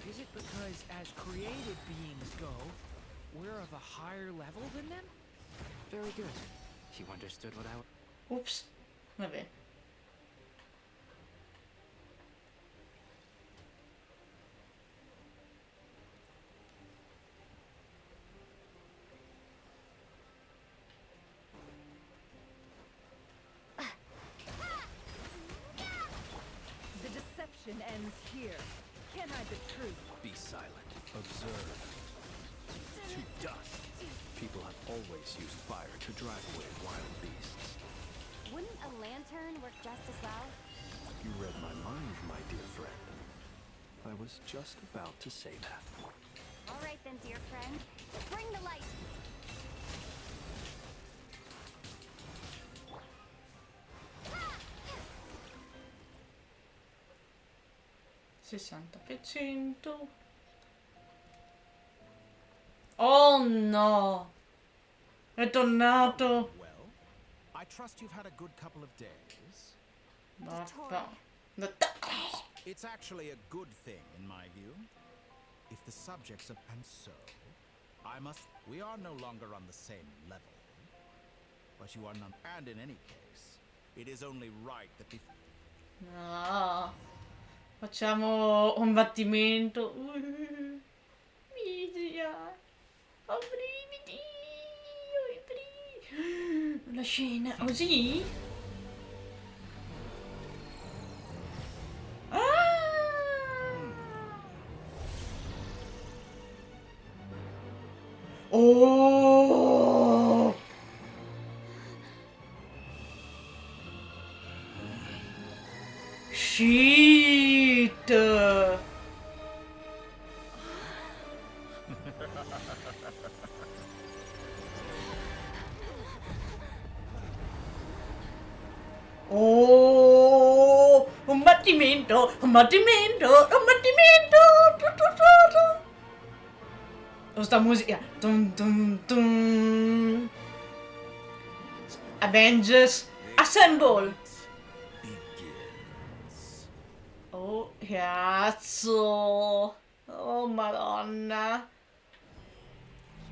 Is it because as created beings go, we're of a higher level than them?
Very good. You understood what I...
Oops. Vabbè.
mission ends here. Can I the truth?
Be silent. Observe. To dust. People have always used fire to drive away wild beasts.
Wouldn't a lantern work just as well?
You read my mind, my dear friend. I was just about to say that.
All right then, dear friend. Bring the light.
60%. Oh no! È tornato!
Well, I trust you've had a good couple of days.
Basta.
It's actually a good thing, in my view. If the subjects are... And so, I must... We are no longer on the same level. But you are not... And in any case, it is only right that we...
No. Facciamo combattimento. Misia. Ho brividi. Ho i brividi. La scena così? Oh! Shit! Oh! Combattimento! Combattimento! Combattimento! Questa musica. Dun dun dun. Avengers Assemble! Oh, cazzo! Oh, madonna!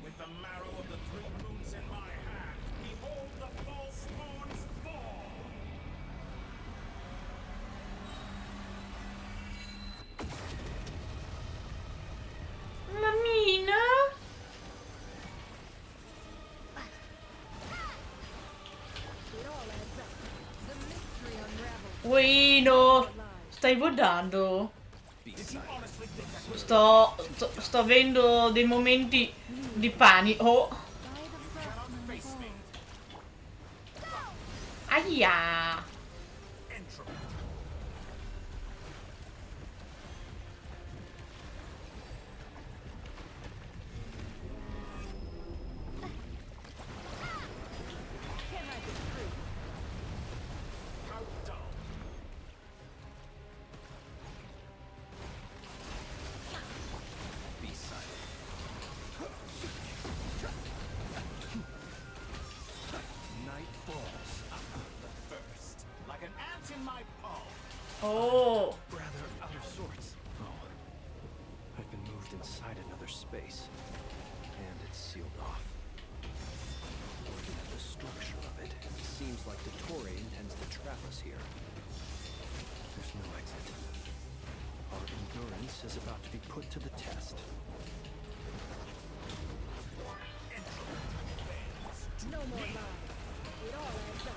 With the marrow of the three moons in my hand, behold the false moon's fall!
Mammina? Uino, stai votando? Sto avendo dei momenti di panico. Aia! Oh!
Rather out of sorts. Oh. I've been moved inside another space. And it's sealed off. Looking at the structure of it, it seems like Dottore intends to trap us here. There's no exit. Our endurance is about to be put to the test.
No more lies. It all adds up.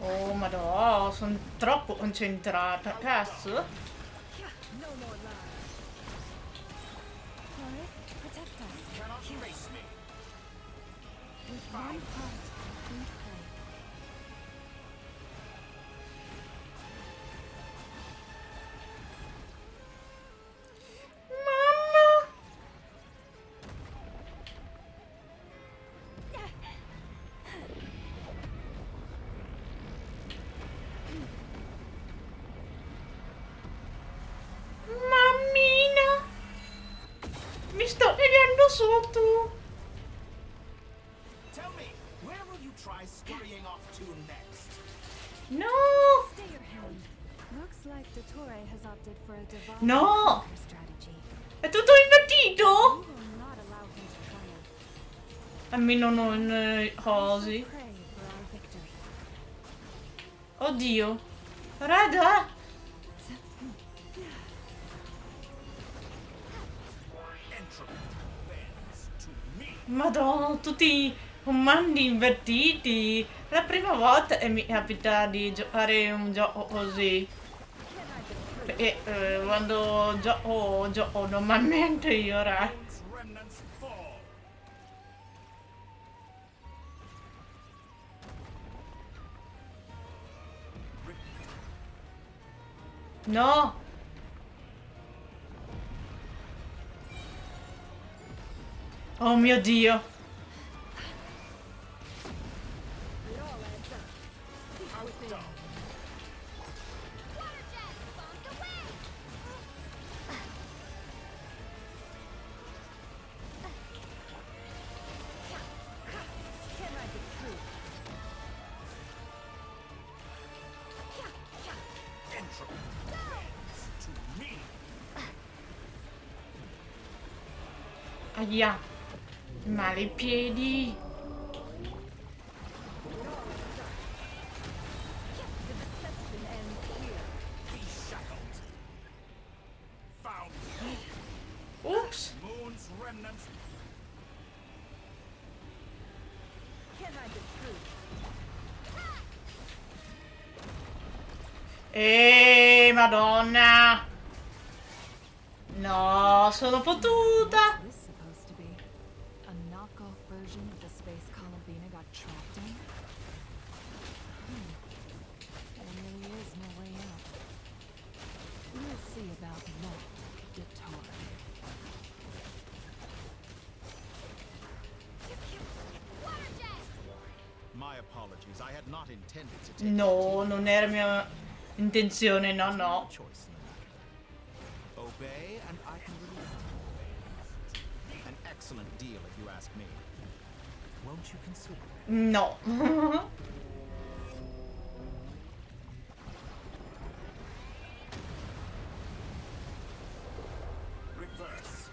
Oh, madonna, sono troppo concentrata, cazzo.
No more lies.
Horace, protect us.
Cannot face me.
With one heart, we pray.
Mamma! Mammina! Mi sto vedendo sotto!
Tell me, where will you try scurrying off to next?
No!
Stay your hand. Looks like Dottore has opted for a divine
No!
strategy.
È tutto invertito?
We will not allow him to triumph.
Almeno non cosi.
Pray for our victory.
Oddio. Raga! Madonna, tutti i comandi invertiti. La prima volta che mi capita di giocare un gioco così. Perché quando gioco normalmente io ora.
Remnants fall.
No! Oh mio Dio! Aia! Male i piedi! Oops!
Moon's remnants.
Madonna! No, sono potuta!
What's this supposed to be? A knockoff version of the space Colombina got trapped in? There really is no way out. We'll see about that, Dottore.
My apologies. I had not intended to take
No, non era mia intenzione, no, no.
choice in the matter. Obey and I can release you. An excellent deal if you ask me. Won't you consider it?
No.
Reverse.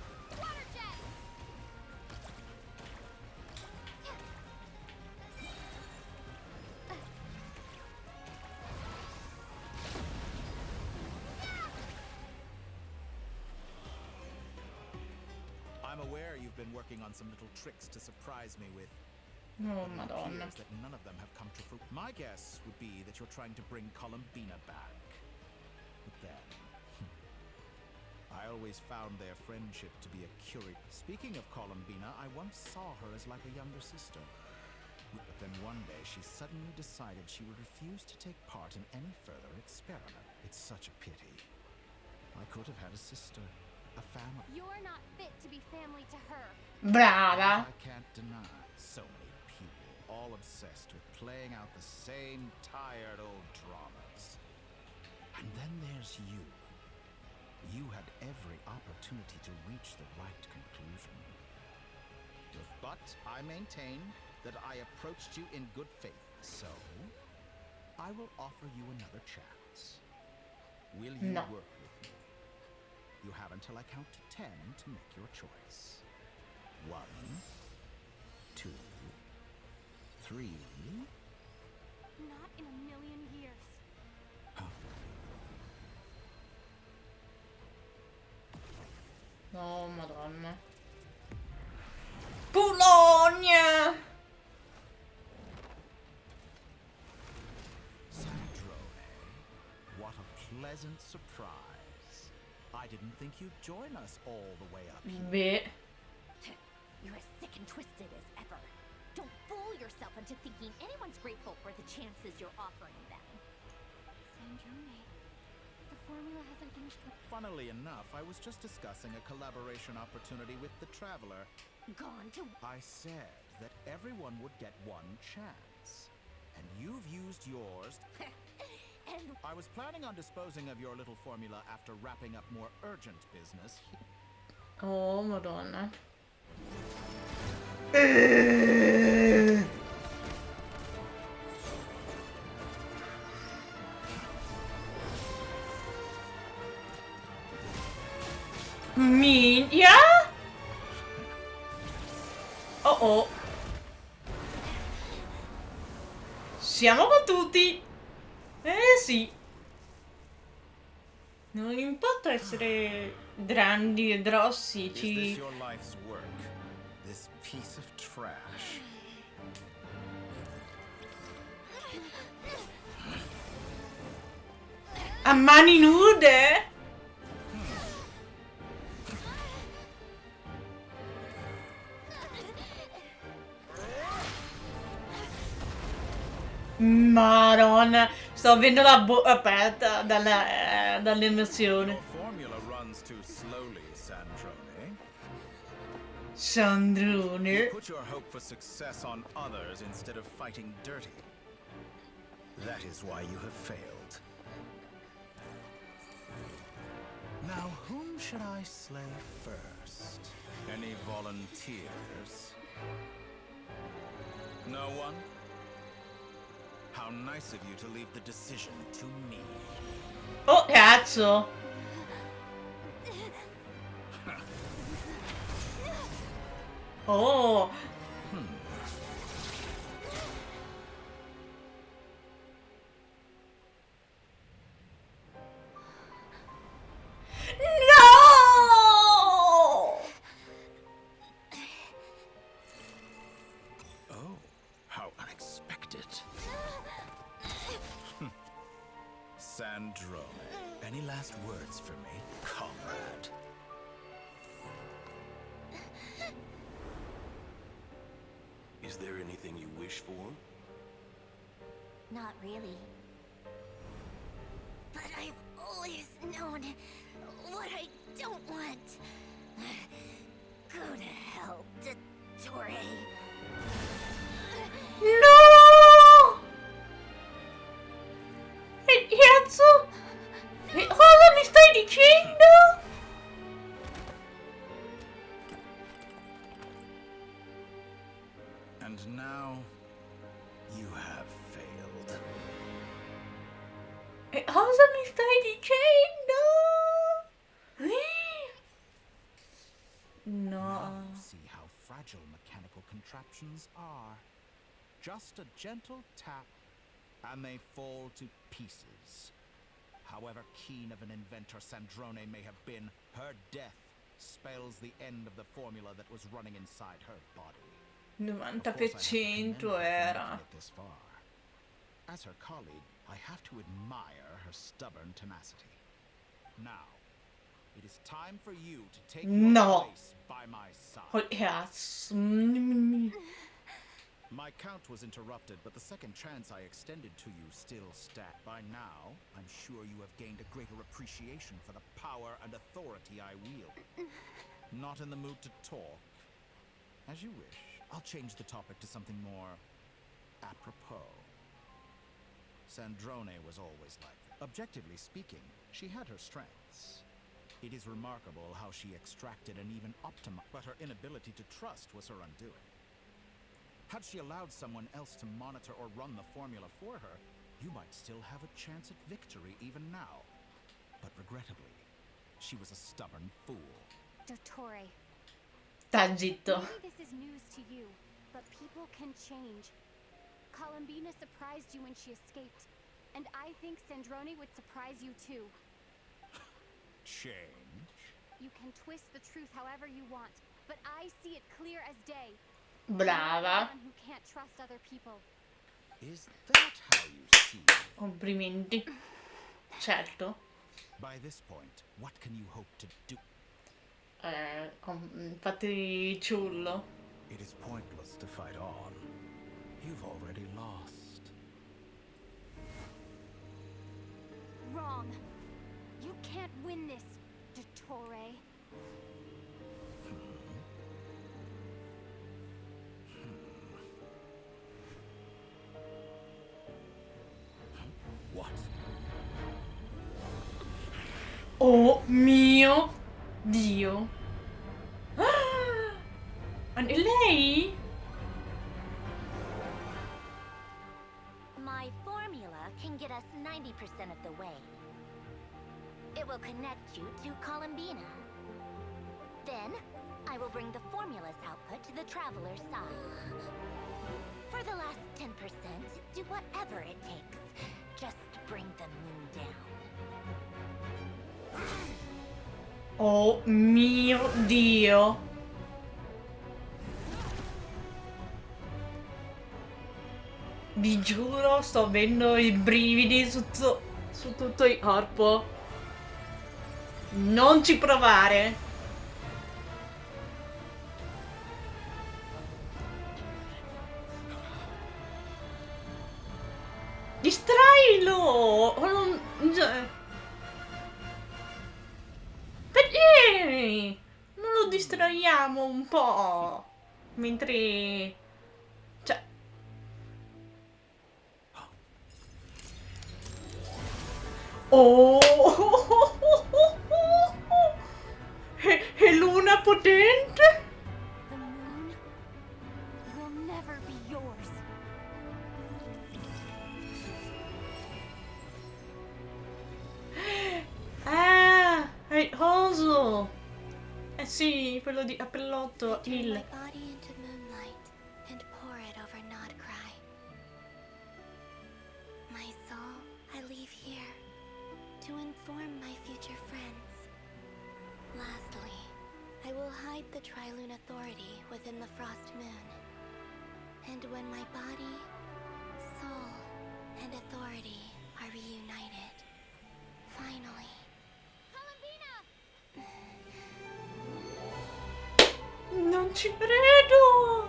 I'm aware you've been working on some little tricks to surprise me with.
Oh,
But it
Madonna.
appears that none of them have come to fruit. My guess would be that you're trying to bring Colombina back. But then, I always found their friendship to be a curious. Speaking of Colombina, I once saw her as like a younger sister. But then one day she suddenly decided she would refuse to take part in any further experiment. It's such a pity. I could have had a sister, a family.
You're not fit to be family to her.
Brava.
I can't deny so many people, all obsessed with playing out the same tired old dramas. And then there's you. You had every opportunity to reach the right conclusion. But I maintain that I approached you in good faith, so I will offer you another chance. Will you
No.
work with me? You have until I count to 10 to make your choice. 1, 2, 3.
Not in a million years.
No, Madonna. Polonia!
Sandrone, what a pleasant surprise. I didn't think you'd join us all the way up here.
Beh.
You're as sick and twisted as ever. Don't fool yourself into thinking anyone's grateful for the chances you're offering them.
Sandrone, the formula hasn't finished.
Funnily enough, I was just discussing a collaboration opportunity with the Traveler.
Gone to...
I said that everyone would get one chance. And you've used yours.
And
I was planning on disposing of your little formula after wrapping up more urgent business.
Oh, Madonna. Minchia! Oh oh. Siamo battuti. Sì. Non importa essere grandi e grossi,
Is this your life's work? this piece of trash.
A mani nude? Madonna, sto avendo la bocca aperta dall'emozione.
Your formula runs too slowly, Sandrone.
Sandrone.
You put your hope for success on others instead of fighting dirty. That is why you have failed. Now, whom should I slay first? Any volunteers? No one? How nice of you to leave the decision to me.
Oh, cazzo! Oh! No!
Oh, how unexpected. Sandrone, any last words for me, comrade?
Is there anything you wish for?
Not really. But I've always known what I don't want. Go to hell, Dottore.
No! Che cazzo? Che cosa mi stai dicendo?
And now, you have failed.
Che cosa mi stai dicendo? No.
Now you see how fragile mechanical contraptions are. Just a gentle tap, and they fall to pieces. However keen of an inventor Sandrone may have been, her death spells the end of the formula that was running inside her body.
90% era.
This far. As her colleague, I have to admire her stubborn tenacity. Now, it is time for you to take your place by my side.
Oh, cazzo.
My count was interrupted, but the second chance I extended to you still stands. By now, I'm sure you have gained a greater appreciation for the power and authority I wield. Not in the mood to talk? As you wish. I'll change the topic to something more apropos. Sandrone was always like that. Objectively speaking, she had her strengths. It is remarkable how she extracted and even optimized, but her inability to trust was her undoing. Had she allowed someone else to monitor or run the formula for her, you might still have a chance at victory even now. But regrettably, she was a stubborn fool.
Dottore.
Sta zitto.
Maybe this is news to you, but people can change. Colombina surprised you when she escaped, and I think Sandrone would surprise you too.
Change?
You can twist the truth however you want, but I see it clear as day.
Brava.
Someone who can't trust other people.
Is that how you see it?
Complimenti. Certo.
By this point, what can you hope to do?
Infatti ciullo.
It is pointless to fight on. You've already lost.
Wrong. You can't win this, Dottore.
What?
Oh mio Dio. E lei?
My formula can get us 90% of the way. It will connect you to Colombina. Then, I will bring the formula's output to the traveler's side. For the last 10%, do whatever it takes. Just bring the moon down.
Oh mio Dio. Vi giuro, sto avendo i brividi su tutto il corpo. Non ci provare. Distrailo! O non... Perché? Non lo distraiamo un po'. Mentre... Cioè... Oh! È luna potente?
The moon will never be yours.
Ah! È il coso! Eh sì, quello di Appellotto,
Turn
il...
my body into moonlight and pour it over Nodcry. My soul, I leave here to inform my future friends. Lastly, I will hide the Triloon Authority within the Frost Moon. And when my body, soul, and authority are reunited, finally...
Non ci credo!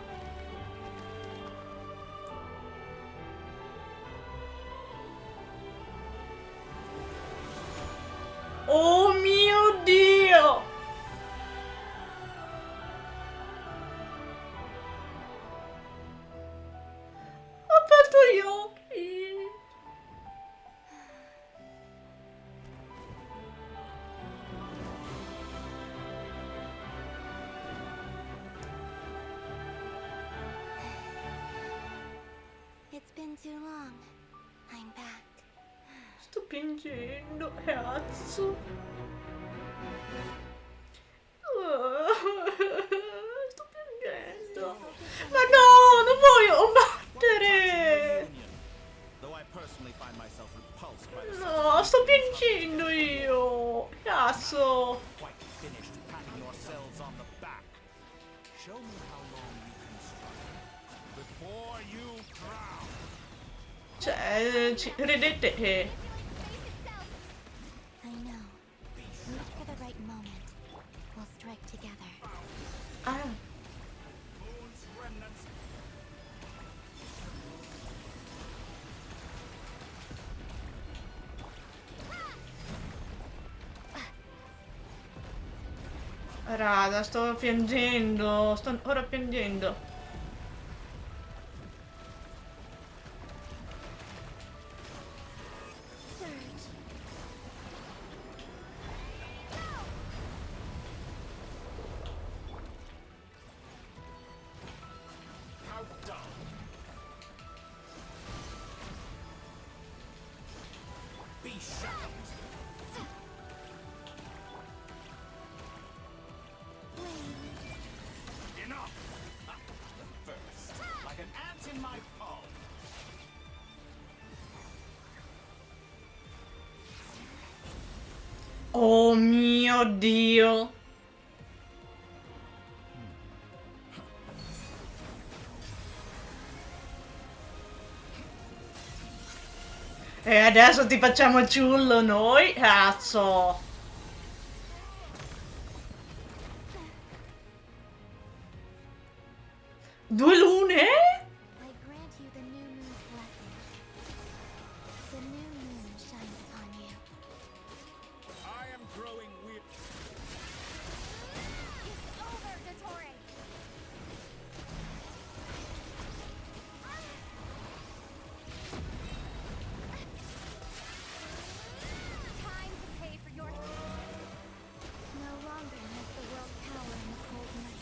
Oh mio Dio! Ho aperto gli occhi!
It's been too long. I'm back.
Sto piangendo, cazzo! Sto piangendo! Ma no, non voglio battere!
Though I personally find myself repulsed by the
No, sto piangendo io! Cazzo!
quite finished patting yourselves on the back. Show me how long you can struggle before you drown.
Cioè, credete che...
I know. Wait for the right moment. We'll strike together.
Ah.
Moon's remnants.
Raga, sto piangendo, sto ancora piangendo.
How dumb. Be shackled. Enough! Ah, the first. Like an ant in my palm.
Oh mio Dio! E adesso ti facciamo ciullo noi, cazzo! Due lune?
I grant you the new moon's blessing. The new moon shines upon you.
I am growing weak.
It's over, Dottore! Time to pay for your... No longer has the world power in the cold night.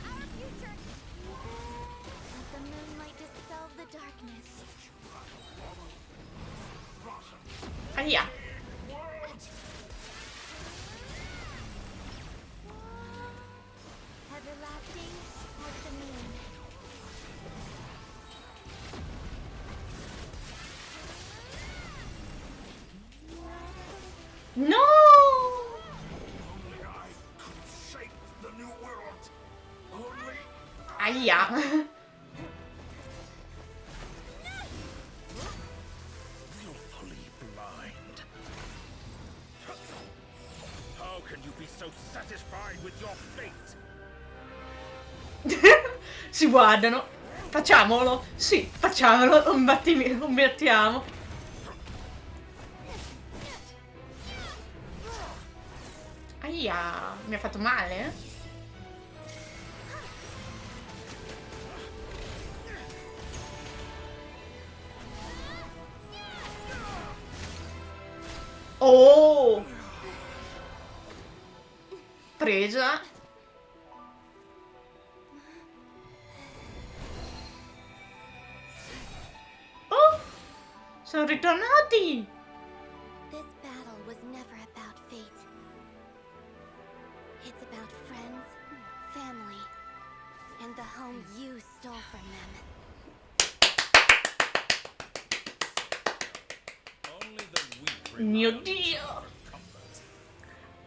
Our future! Let the moonlight dispel the darkness.
Aia!
Everlasting as the moon.
No!
Only I could shape the new world.
Ahia.
Willfully blind. How can you be so satisfied with your fate?
Si guardano. Facciamolo. Sì, facciamolo. Combattiamo. Ahia. Mi ha fatto male? Oh! Presa. Oh! Sono ritornati!
This battle was never about fate. It's about friends, family, and the home you stole from them.
Only the weak
Mio
rely on each
Dio!
other for comfort.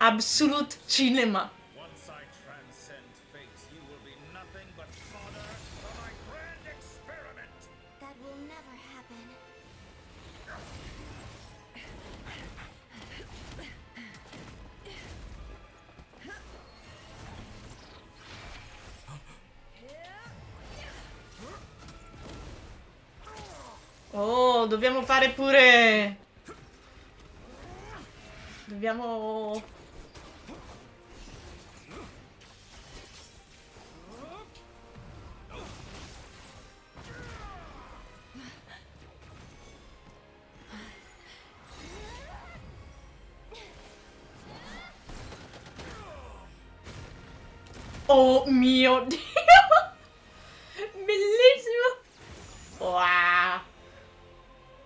Absolute cinema.
Once I transcend fate, you will be nothing but fodder for my grand experiment.
That will never happen.
Oh, dobbiamo fare pure... Dobbiamo... Oh mio Dio! Bellissimo! Wow!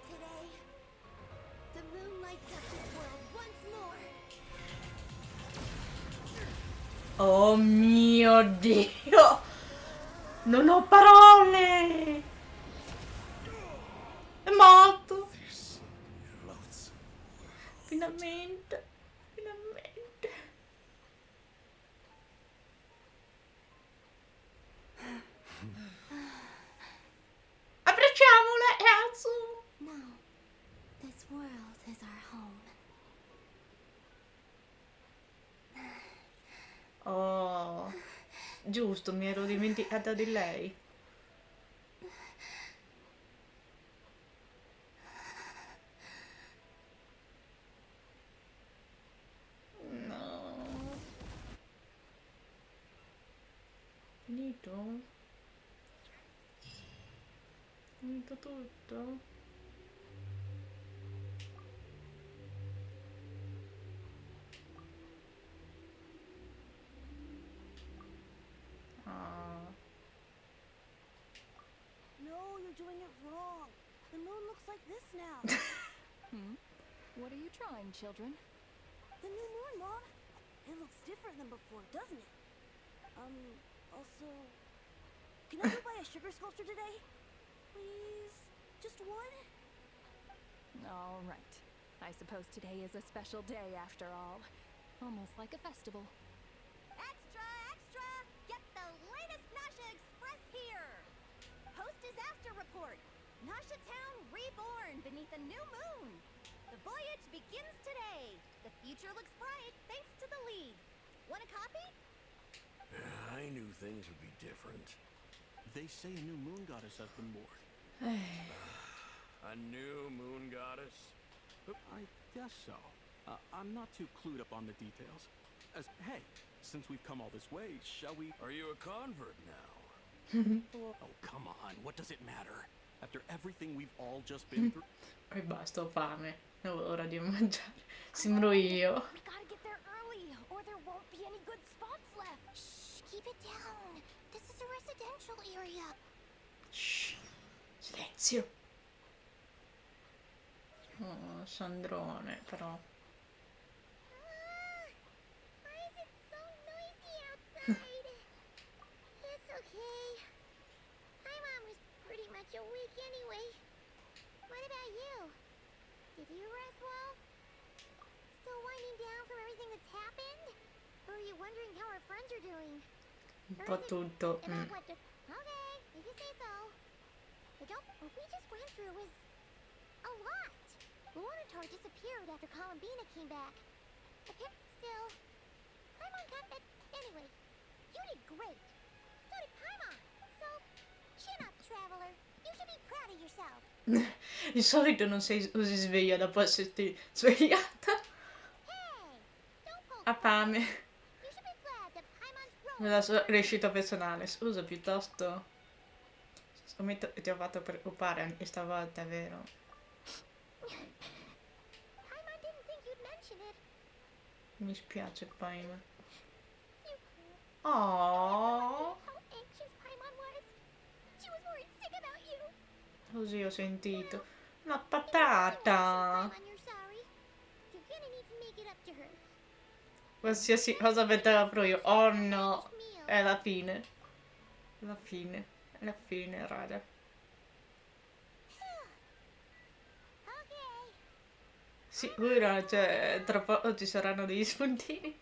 Today, the moon lights up this world once more.
Oh mio Dio! Non ho parole! È morto! Finalmente! Finalmente! Abbracciamola, ragazzo!
No, this world is our home.
Oh, giusto, mi ero dimenticata di lei. No. Finito? Finito tutto? Ah.
No, you're doing it wrong. The moon looks like this now.
What are you trying, children?
The new moon, Mom. It looks different than before, doesn't it? Also, can I go buy a sugar sculpture today? Please? Just one?
All right. I suppose today is a special day after all. Almost like a festival.
Extra, extra! Get the latest Nasha Express here! Post-disaster report. Nasha Town reborn beneath a new moon. The voyage begins today. The future looks bright thanks to the League. Want a copy?
I knew things would be different.
They say a new moon goddess has been born.
A new moon goddess?
I guess so. I'm not too clued up on the details. Hey, since we've come all this way, shall we...
Are you a convert now?
Oh, come on. What does it matter? After everything we've all just been through...
E basta, ho fame. È ora di mangiare. Sembro io.
We gotta get there early, or there won't be any good spots left. Shh, keep it down. This is a residential area.
Shh. Silenzio. Oh, Sandrone, però.
Why is it so noisy outside? It's okay. My mom was pretty much awake anyway. What about you? Did you rest well? Still winding down from everything that's happened? Or are you wondering how our friends are doing?
Un po' tutto.
About what the... Okay. So, what we just went through was a lot. Lornatar disappeared after Colombina came back. Still, Paimon got. Anyway, you did great. So did Paimon. So, chin up, Traveler. You should be proud of yourself.
Di solito non sei così sveglia dopo esserti svegliata. Ha fame. Nella sua crescita personale. Scusa, piuttosto ti ho fatto preoccupare anche stavolta, vero?
Paimon didn't think you'd mention it.
Mi spiace, Paimon. Oh.
How anxious Paimon was. She was worried sick about you.
Così ho sentito. Una patata.
Paimon, you're sorry. You're gonna need to make it up to her.
Qualsiasi cosa metterà io. Oh no. È la fine. La fine. La fine, raga. Sicura, cioè, tra poco ci saranno degli spuntini.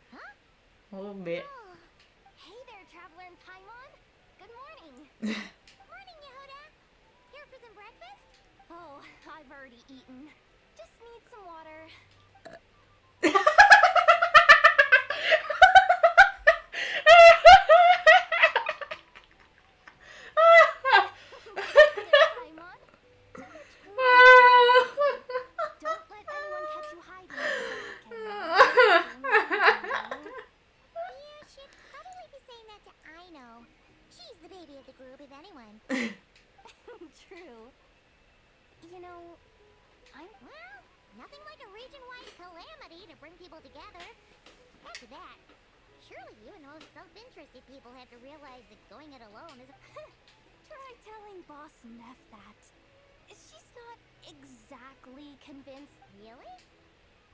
Oh beh.
Hey there, Traveler and Paimon. Good morning. Morning, Yehuda. Here for some breakfast? Oh, I've already eaten. Just need some water. Paimon. Don't let anyone catch you hiding in the back. Yeah, she'd probably be saying that to Aino. She's the baby of the group, if anyone. True. You know, well, nothing like a region-wide calamity to bring people together. After that, surely even the most self-interested people have to realize that going it alone is a... Try telling Boss Neff that. She's not exactly convinced, really?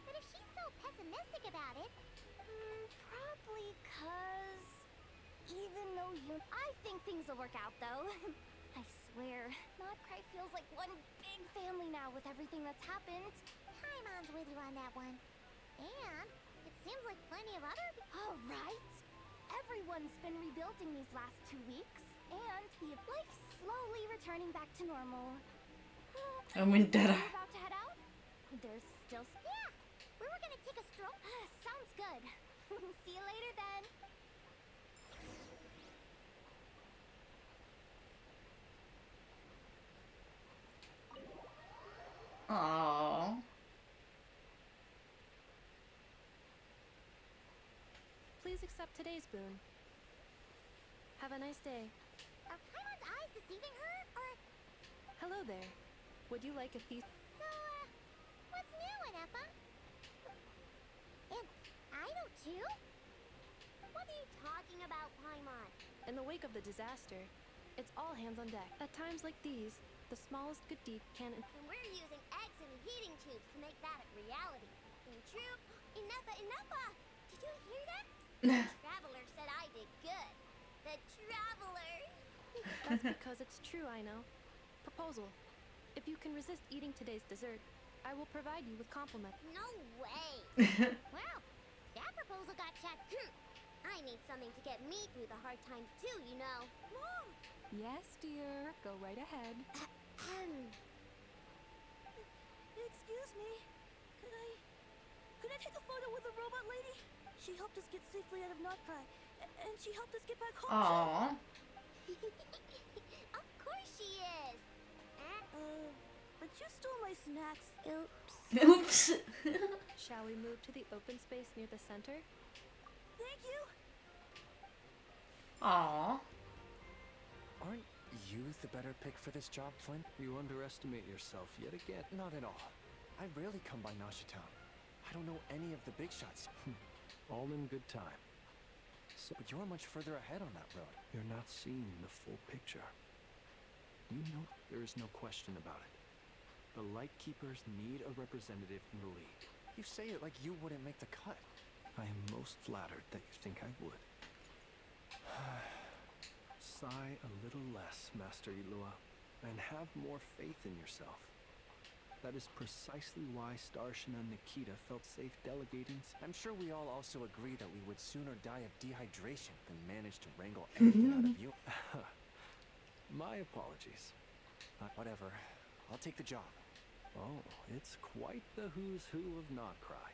But if she's so pessimistic about it, probably 'cause even though I think things will work out, though. I swear, Notcry feels like one big family now with everything that's happened. Paimon's with you on that one. And it seems like plenty of other... Oh, right? Everyone's been rebuilding these last 2 weeks, and the life's slowly returning back to normal.
Aumenterà.
We're about to head out? There's still... Yeah! We were gonna take a stroll. Sounds good. See you later, then.
Oh.
Please accept today's boon. Have a nice day.
Are Paimon's eyes deceiving her, or...
Hello there. Would you like a feast?
So, what's new, Anefa? And Aino, too? What are you talking about, Paimon?
In the wake of the disaster, it's all hands on deck. At times like these, the smallest good deed can...
And we're using eggs and heating tubes to make that a reality. And true... Enough! Did you hear that? The Traveler said I did good. The Traveler!
That's because it's true, I know. Proposal. If you can resist eating today's dessert, I will provide you with compliment.
No way! Well, that proposal got shot. I need something to get me through the hard times too, you know. Mom!
Yes, dear. Go right ahead.
Excuse me. Could I take a photo with the robot lady? She helped us get safely out of Notcry, and she helped us get back home.
Aww.
Of course she is.
But you stole my snacks.
Oops.
Oops.
Shall we move to the open space near the center?
Thank you.
Aww.
Aren't you the better pick for this job, Flint?
You underestimate yourself yet again.
Not at all. I rarely come by Nashitown. I don't know any of the big shots.
All in good time.
So, but you're much further ahead on that road.
You're not seeing the full picture. You know there is no question about it. The Lightkeepers need a representative in the league.
You say it like you wouldn't make the cut.
I am most flattered that you think I would. Sigh a little less, Master Ilua, and have more faith in yourself. That is precisely why Starshina Nikita felt safe delegating.
I'm sure we all also agree that we would sooner die of dehydration than manage to wrangle anything out of you.
My apologies.
Whatever. I'll take the job.
Oh, it's quite the who's who of Nodcry.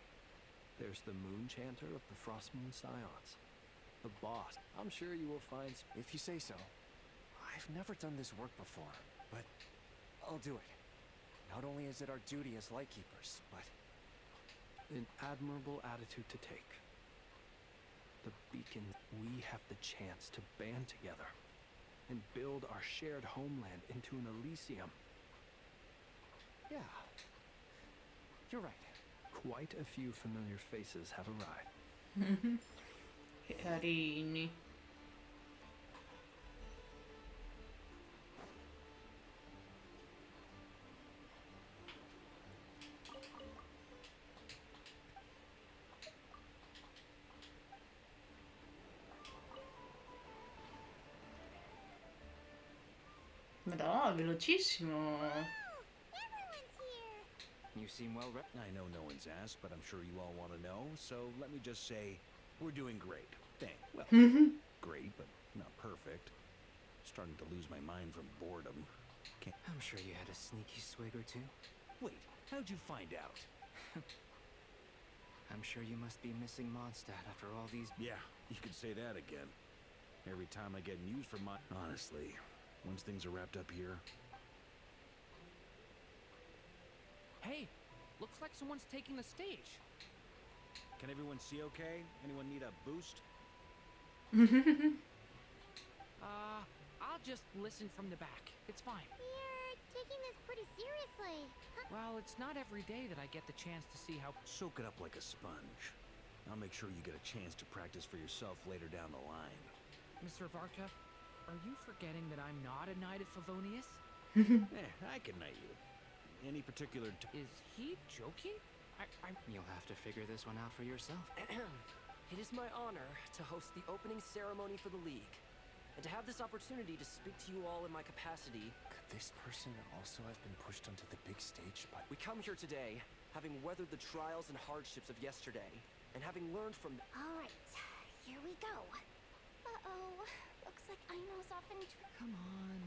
There's the Moon Chanter of the Frost Moon Scions. The boss. I'm sure you will find...
If you say so. I've never done this work before, but I'll do it. Not only is it our duty as Lightkeepers, but...
An admirable attitude to take. The beacon, we have the chance to band together and build our shared homeland into an Elysium.
Yeah. You're right.
Quite a few familiar faces have arrived.
Carini. Madonna, velocissimo.
You seem well read.
I know no one's asked, but I'm sure you all want to know, so let me just say, we're doing great. Well, great, but not perfect. Starting to lose my mind from boredom.
I'm sure you had a sneaky swig or two.
Wait, how'd you find out?
I'm sure you must be missing Mondstadt after all these...
Yeah, you could say that again. Every time I get news from my... Honestly, once things are wrapped up here...
Hey, looks like someone's taking the stage.
Can everyone see okay? Anyone need a boost?
I'll just listen from the back. It's fine.
You're taking this pretty seriously. Huh?
Well, it's not every day that I get the chance to see how...
Soak it up like a sponge. I'll make sure you get a chance to practice for yourself later down the line.
Mr. Varka, are you forgetting that I'm not a Knight of Favonius?
I can knight you. Any particular...
Is he joking?
You'll have to figure this one out for yourself.
It is my honor to host the opening ceremony for the League, and to have this opportunity to speak to you all in my capacity.
Could this person also have been pushed onto the big stage by...
We come here today, having weathered the trials and hardships of yesterday, and having learned from...
Alright, here we go. Uh-oh, looks like Aino's off in...
Come on,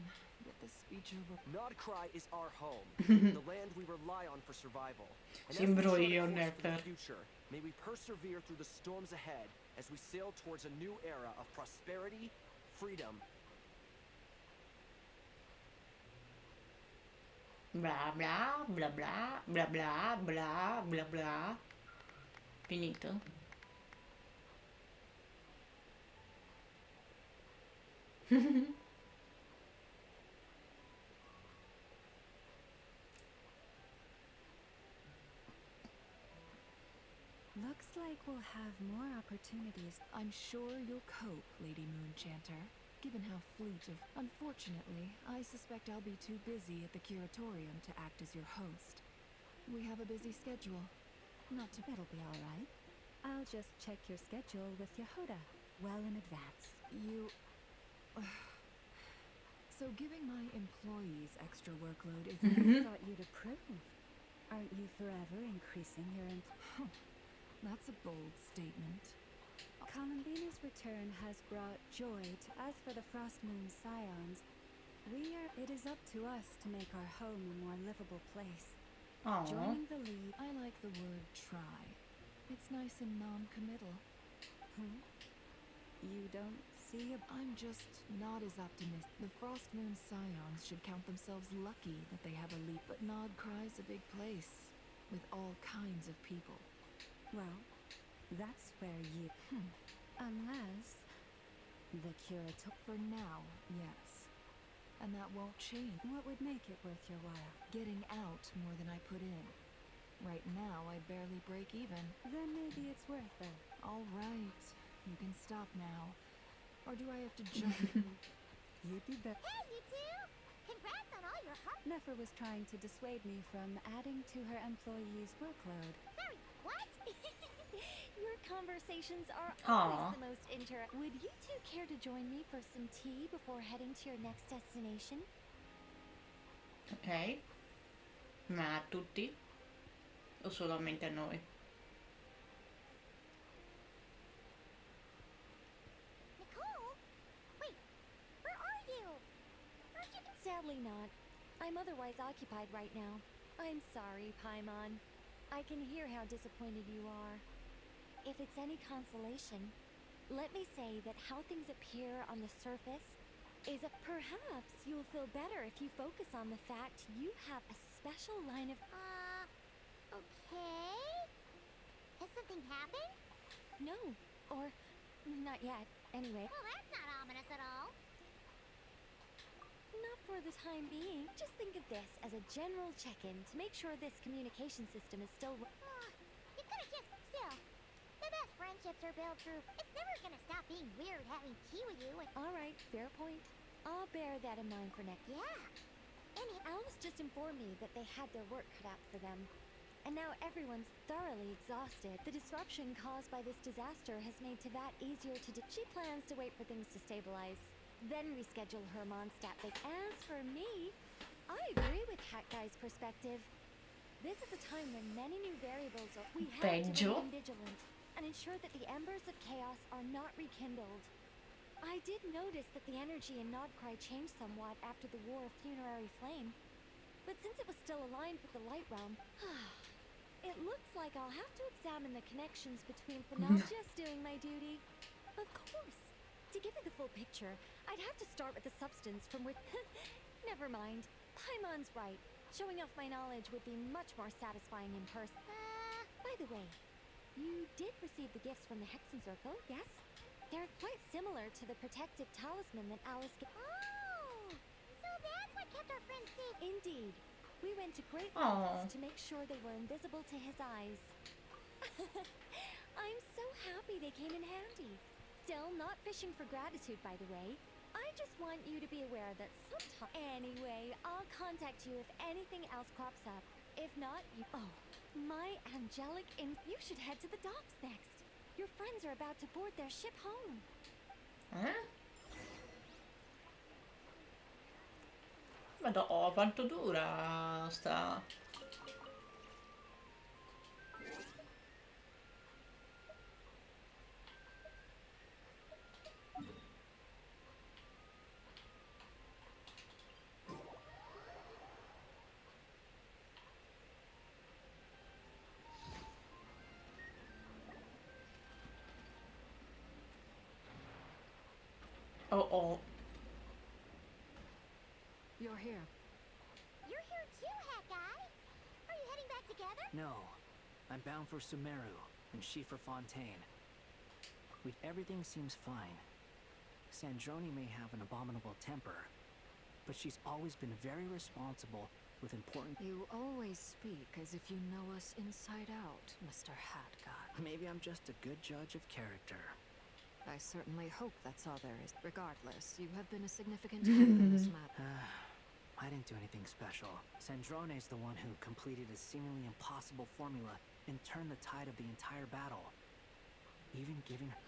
get this speech over.
Nodcry is our home, the land we rely on for survival. And as we chart a course for the future, may we persevere through the storms ahead as we sail towards a new era of prosperity, freedom.
Bla bla bla bla bla bla bla bla bla. Finito.
Looks like we'll have more opportunities.
I'm sure you'll cope, Lady Moonchanter, given how fleet of... Unfortunately, I suspect I'll be too busy at the Curatorium to act as your host. We have a busy schedule. Not to...
It'll be all right. I'll just check your schedule with Yehuda well in advance.
You... So giving my employees extra workload is...
I thought you'd approve. Aren't you forever increasing your...
That's a bold statement.
Colombina's return has brought joy to us. For the Frost Moon Scions, it is up to us to make our home a more livable place.
Aww.
Joining the League...
I like the word try. It's nice and non-committal.
You don't see...
I'm just not as optimistic. The Frost Moon Scions should count themselves lucky that they have a leap, but Nodcry's a big place, with all kinds of people.
Well, that's where you... Unless... The Curator...
For now, yes. And that won't change.
What would make it worth your while?
Getting out more than I put in. Right now, I barely break even.
Then maybe it's worth it.
All right. You can stop now. Or do I have to jump?
You'd be better.
Hey, you two! Congrats on all your hard...
Nefer was trying to dissuade me from adding to her employees' workload.
Sorry, what? Your conversations are
Aww.
always the most Would you two care to join me for some tea before heading to your next destination?
Ok. Ma a tutti? O solamente a noi?
Nicole? Wait, where are you? Aren't
Actually not. I'm otherwise occupied right now. I'm sorry, Paimon. I can hear how disappointed you are. If it's any consolation, let me say that how things appear on the surface is that perhaps you'll feel better if you focus on the fact you have a special line of...
Okay? Has something happened?
No, or not yet, anyway.
Well, that's not ominous at all.
Not for the time being. Just think of this as a general check-in to make sure this communication system is still...
You could've just... Still, the best friendships are built through... It's never gonna stop being weird having tea with you and...
Alright, fair point. I'll bear that in mind for next...
Yeah.
Alice just informed me that they had their work cut out for them. And now everyone's thoroughly exhausted. The disruption caused by this disaster has made Teyvat easier to do. She plans to wait for things to stabilize, then reschedule her Mondstadt vac. As for me, I agree with Hat Guy's perspective. This is a time when many new variables are... We have to remain vigilant and ensure that the embers of chaos are not rekindled. I did notice that the energy in Nodcry changed somewhat after the War of Funerary Flame, but since it was still aligned with the Light Realm, it looks like I'll have to examine the connections between for not just doing my duty. Of course, to give you the full picture, I'd have to start with the substance from which... Never mind, Paimon's right. Showing off my knowledge would be much more satisfying in person. By the way, you did receive the gifts from the Hexen Circle, yes? They're quite similar to the protective talisman that Alice gave.
Oh! So that's what kept our friends safe.
Indeed. We went to great lengths to make sure they were invisible to his eyes. I'm so happy they came in handy. Still, not fishing for gratitude, by the way. I just want you to be aware that sometime... Anyway, I'll contact you if anything else crops up. If not, you... Oh, my angelic You should head to the docks next. Your friends are about to board their ship home.
Madò, quanto dura sta... Oh.
You're here.
You're here too, Hat Guy. Are you heading back together?
No. I'm bound for Sumeru, and she for Fontaine. Everything seems fine. Sandrone may have an abominable temper, but she's always been very responsible with important...
You always speak as if you know us inside out, Mr. Hat Guy.
Maybe I'm just a good judge of character.
I certainly hope that's all there is. Regardless, you have been a significant help in this matter.
I didn't do anything special. Sandrone's the one who completed a seemingly impossible formula and turned the tide of the entire battle. Even giving her...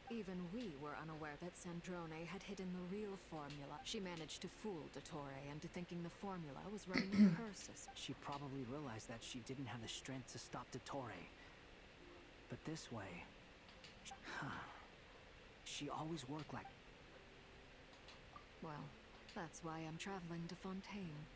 Even we were unaware that Sandrone had hidden the real formula. She managed to fool Dottore into thinking the formula was running in her system.
She probably realized that she didn't have the strength to stop Dottore. But this way... She always worked like...
Well, that's why I'm traveling to Fontaine.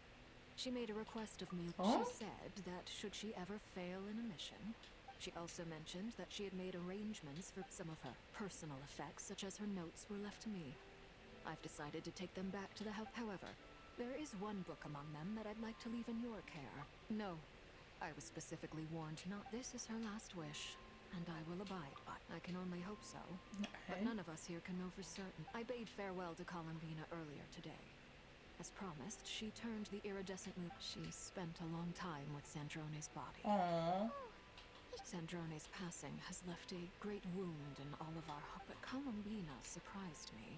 She made a request of me.
Oh?
She said that should she ever fail in a mission... She also mentioned that she had made arrangements for some of her personal effects, such as her notes, were left to me. I've decided to take them back to the house. However, there is one book among them that I'd like to leave in your care. No, I was specifically warned not. This is her last wish, and I will abide by. I can only hope so, but none of us here can know for certain. I bade farewell to Colombina earlier today. As promised, she turned the iridescent moon. She spent a long time with Sandrone's body.
Aww.
Sandrone's passing has left a great wound in all of our hope, but Colombina surprised me.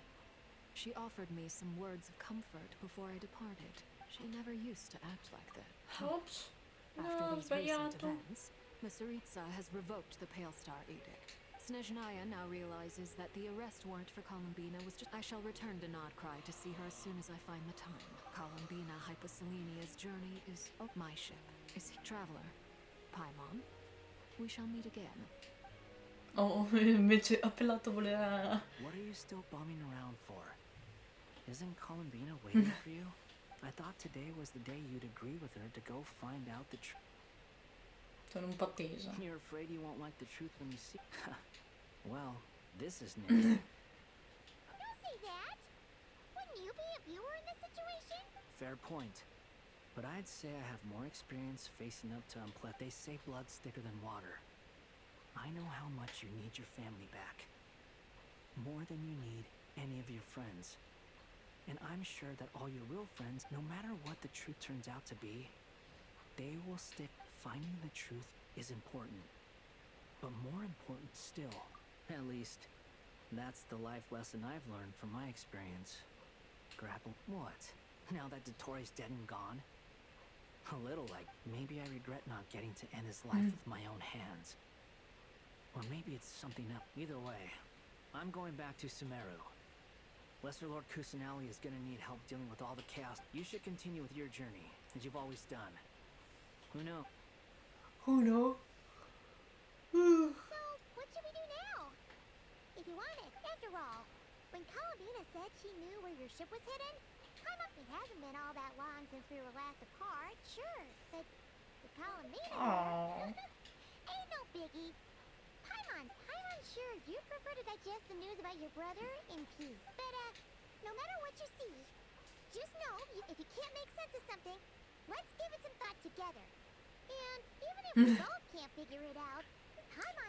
She offered me some words of comfort before I departed. She never used to act like that.
Oops.
After
No,
these recent
sbagliato.
events, Misaritsa has revoked the Pale Star Edict. Snezhnaya now realizes that the arrest warrant for Colombina was just... I shall return to Nodcry to see her as soon as I find the time. Colombina Hyposelenia's journey is... Oh, my ship. Is he traveler? Paimon? We shall meet again.
Oh, invece appellato voleva...
What are you still bumming around for? Isn't Colombina waiting for you? I thought today was the day you'd agree with her to go find out the truth.
Sono un po' tesa.
You're afraid you won't like the truth when you see. Well, this is new.
Don't say that. Wouldn't you be if you were in this situation?
Fair point. But I'd say I have more experience facing up to unpleasant. They say blood's thicker than water. I know how much you need your family back. More than you need any of your friends. And I'm sure that all your real friends, no matter what the truth turns out to be, they will stick. Finding the truth is important. But more important still, at least, that's the life lesson I've learned from my experience. Grapple. What? Now that Dottore dead and gone? A little like, maybe I regret not getting to end his life with my own hands. Or maybe it's something else. Either way, I'm going back to Sumeru. Lesser Lord Kusanali is gonna need help dealing with all the chaos. You should continue with your journey, as you've always done. Who knows?
Who knows?
So, what should we do now? If you want it, after all, when Colombina said she knew where your ship was hidden, it hasn't been all that long since we were last apart, sure, but the Colombina ain't no biggie. Paimon's sure you'd prefer to digest the news about your brother in peace. But, no matter what you see, just know, if you can't make sense of something, let's give it some thought together. And even if we both can't figure it out,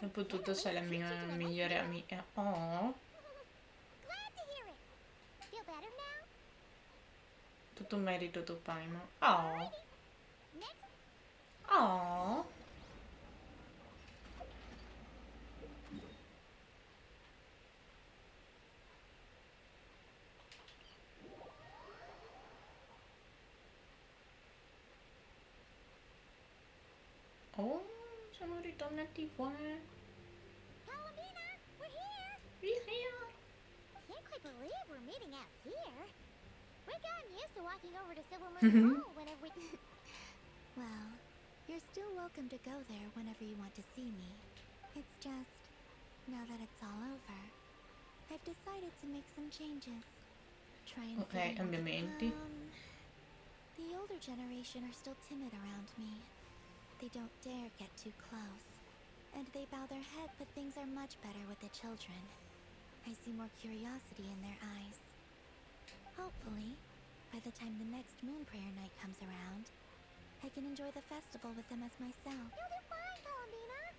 Dopo tutto sei la mia migliore amica. Oh.
Glad to hear it. Feel better now?
Tutto merito tuo Paimon. Oh.
Next.
Oh. Oh, siamo ritornati qua.
Colombina, we're here.
We're here.
Can't quite believe we're meeting out here. We've gotten used to walking over to Silver Moon Hall whenever we...
Well, you're still welcome to go there whenever you want to see me. It's just, now that it's all over, I've decided to make some changes. Try and fit in with
cambiamenti.
The older generation are still timid around me. They don't dare get too close. And they bow their head, but things are much better with the children. I see more curiosity in their eyes. Hopefully, by the time the next Moon Prayer Night comes around, I can enjoy the festival with them as myself.
You'll do fine, Colombina.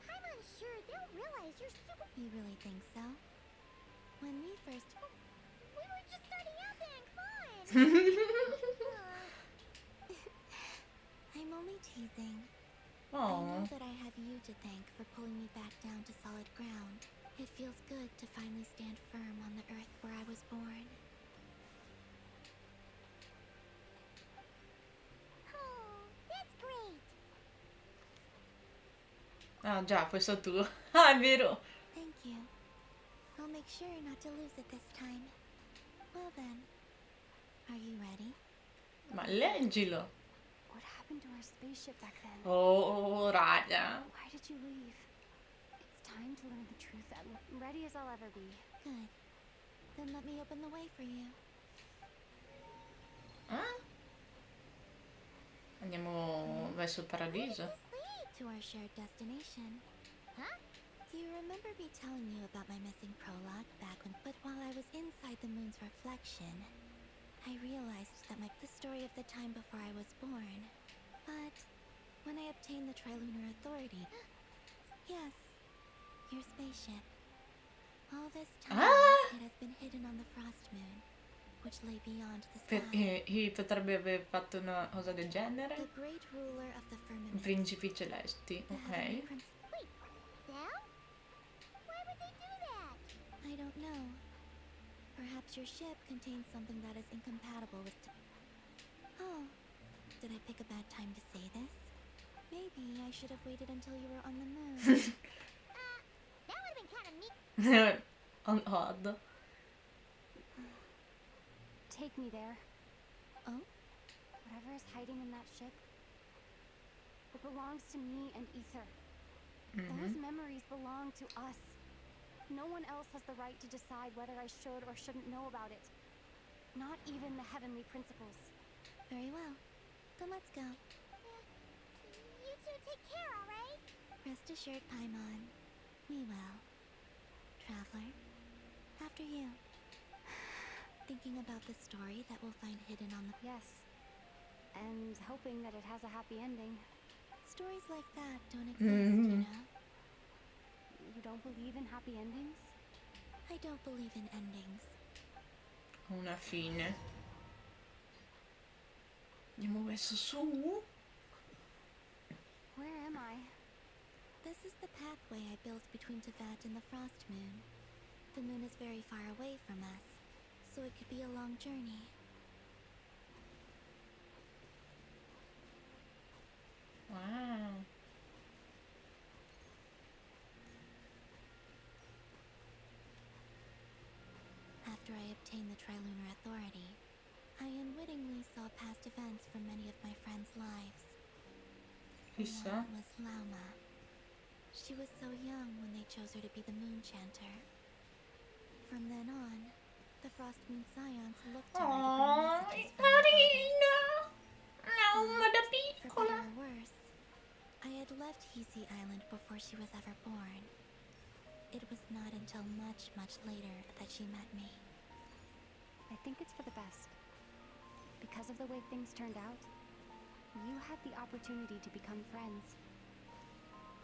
Paimon's sure they'll realize you're super...
You really think so? When we first...
We were just starting out having fun!
I'm only teasing.
Aww.
I know that I have you to thank for pulling me back down to solid ground. It feels good to finally stand firm on the earth where I was born.
That's great.
Ah già, questo è tuo. Ah, è vero.
Thank you. I'll make sure not to lose it this time. Well then, are you ready?
Ma leggilo.
What happened to our spaceship back then?
Oh, raga.
Why did you leave? It's time to learn the truth. I'm ready as I'll ever be.
Good. Then let me open the way for you.
Ah? Andiamo verso il paradiso.
To our shared destination.
Huh?
Do you remember me telling you about my missing prologue back when... But while I was inside the moon's reflection, I realized that the story of the time before I was born. But when I obtained the Trilunar Authority... Yes, your spaceship. All this time, it has been hidden on the Frost Moon, which lay beyond the sky.
Potrebbe aver fatto una cosa del genere.
The great ruler of the firmament.
Principi celesti, ok.
Wait, them? Why would they do that?
I don't know. Perhaps your ship contains something that is incompatible with... Oh, did I pick a bad time to say this? Maybe I should have waited until you were on the moon.
That would have been kind of neat.
Odd.
Take me there.
Oh?
Whatever is hiding in that ship, it belongs to me and Ether. Those memories belong to us. No one else has the right to decide whether I should or shouldn't know about it. Not even the heavenly principles.
Very well. Then let's go.
You two take care, alright?
Rest assured, Paimon. We will. Traveler, after you. Thinking about the story that we'll find hidden on the...
Yes. And hoping that it has a happy ending.
Stories like that don't exist, you know?
You don't believe in happy endings?
I don't believe in endings.
Una fine. Andiamo verso su.
Where am I?
This is the pathway I built between Teyvat and the Frost Moon. The moon is very far away from us, so it could be a long journey.
Wow.
After I obtained the Trilunar Authority, I unwittingly saw past events from many of my friends' lives.
Chissà.
One was Lauma. She was so young when they chose her to be the Moon Chanter. From then on, the Frost Moon Scions looked to her to bring messages from the goddess.
Lauma da
For
piccola.
better or worse, I had left Hisi Island before she was ever born. It was not until much, much later that she met me.
I think it's for the best. Because of the way things turned out, you had the opportunity to become friends.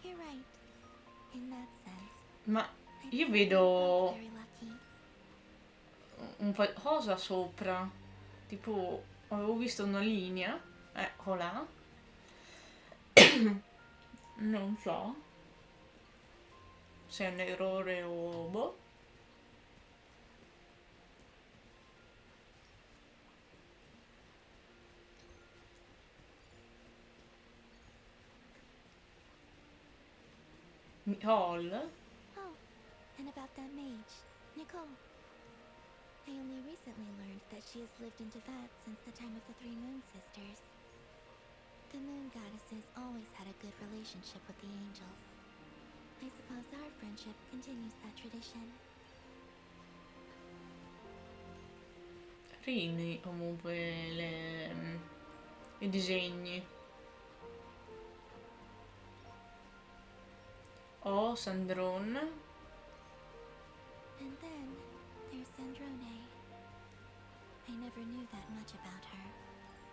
You're right. In that sense.
Ma
I
io
think we were both
vedo
very lucky.
un qualcosa sopra. Tipo, avevo visto una linea. Eccola. Non so se è un errore o boh. Nicole?
Oh, and about that mage, Nicole. I only recently learned that she has lived in Teyvat since the time of the Three Moon Sisters. The Moon Goddesses always had a good relationship with the angels. I suppose our friendship continues that tradition.
Carini comunque i disegni. Oh, Sandrone.
And then there's Sandrone. I never knew that much about her,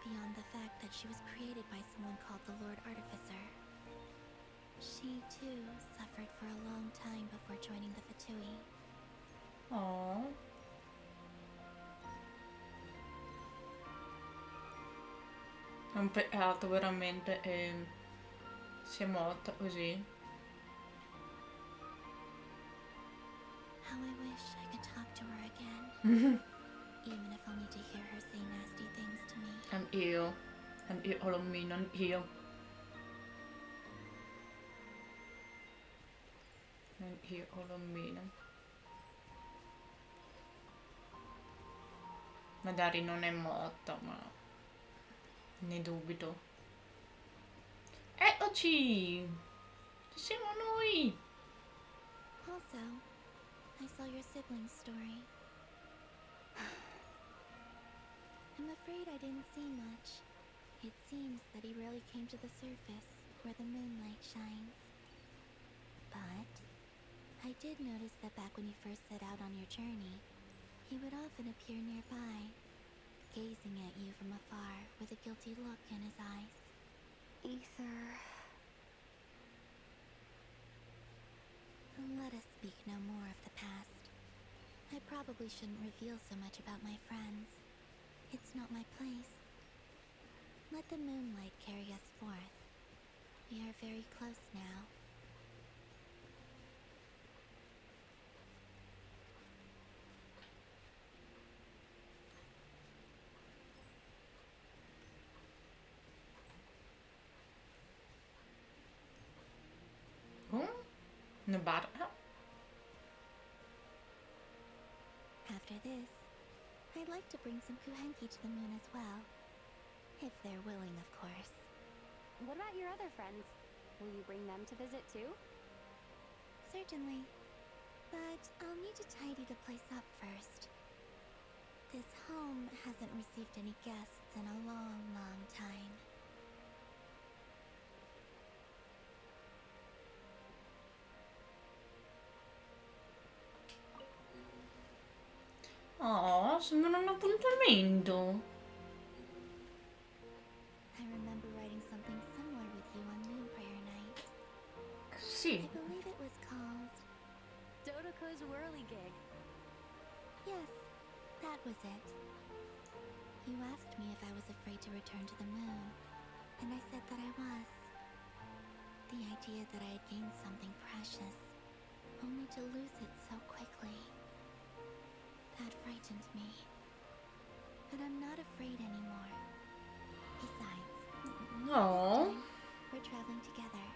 beyond the fact that she was created by someone called the Lord Artificer. She, too, suffered for a long time before joining the Fatui.
Oh. È un peccato veramente che sia morta così.
How I wish I could talk to her again. Even if only to hear her say nasty things to me.
Anch'io, Colombina, anch'io. Anch'io, Colombina. Magari non è morta, ma ne dubito. Eccoci! Ci siamo noi!
Also, I saw your sibling's story. I'm afraid I didn't see much. It seems that he rarely came to the surface, where the moonlight shines. But I did notice that back when you first set out on your journey, he would often appear nearby, gazing at you from afar with a guilty look in his eyes.
Ether.
Let us speak no more of the past. I probably shouldn't reveal so much about my friends. It's not my place. Let the moonlight carry us forth. We are very close now.
Una barca?
After this, I'd like to bring some Kuhenki to the moon as well. If they're willing, of course.
What about your other friends? Will you bring them to visit too?
Certainly. But I'll need to tidy the place up first. This home hasn't received any guests
It's in a long, long time.
Oh, sembra un appuntamento.
I remember writing something similar with you on Moon Prayer Night.
Sì.
I believe it was called
Dodoko's Whirligig.
Yes, that was it. You asked me if I was afraid to return to the moon, and I said that I was. The idea that I had gained something precious, only to lose it so quickly. That frightened me. But I'm not afraid anymore. Besides,
No.
this time, we're traveling together.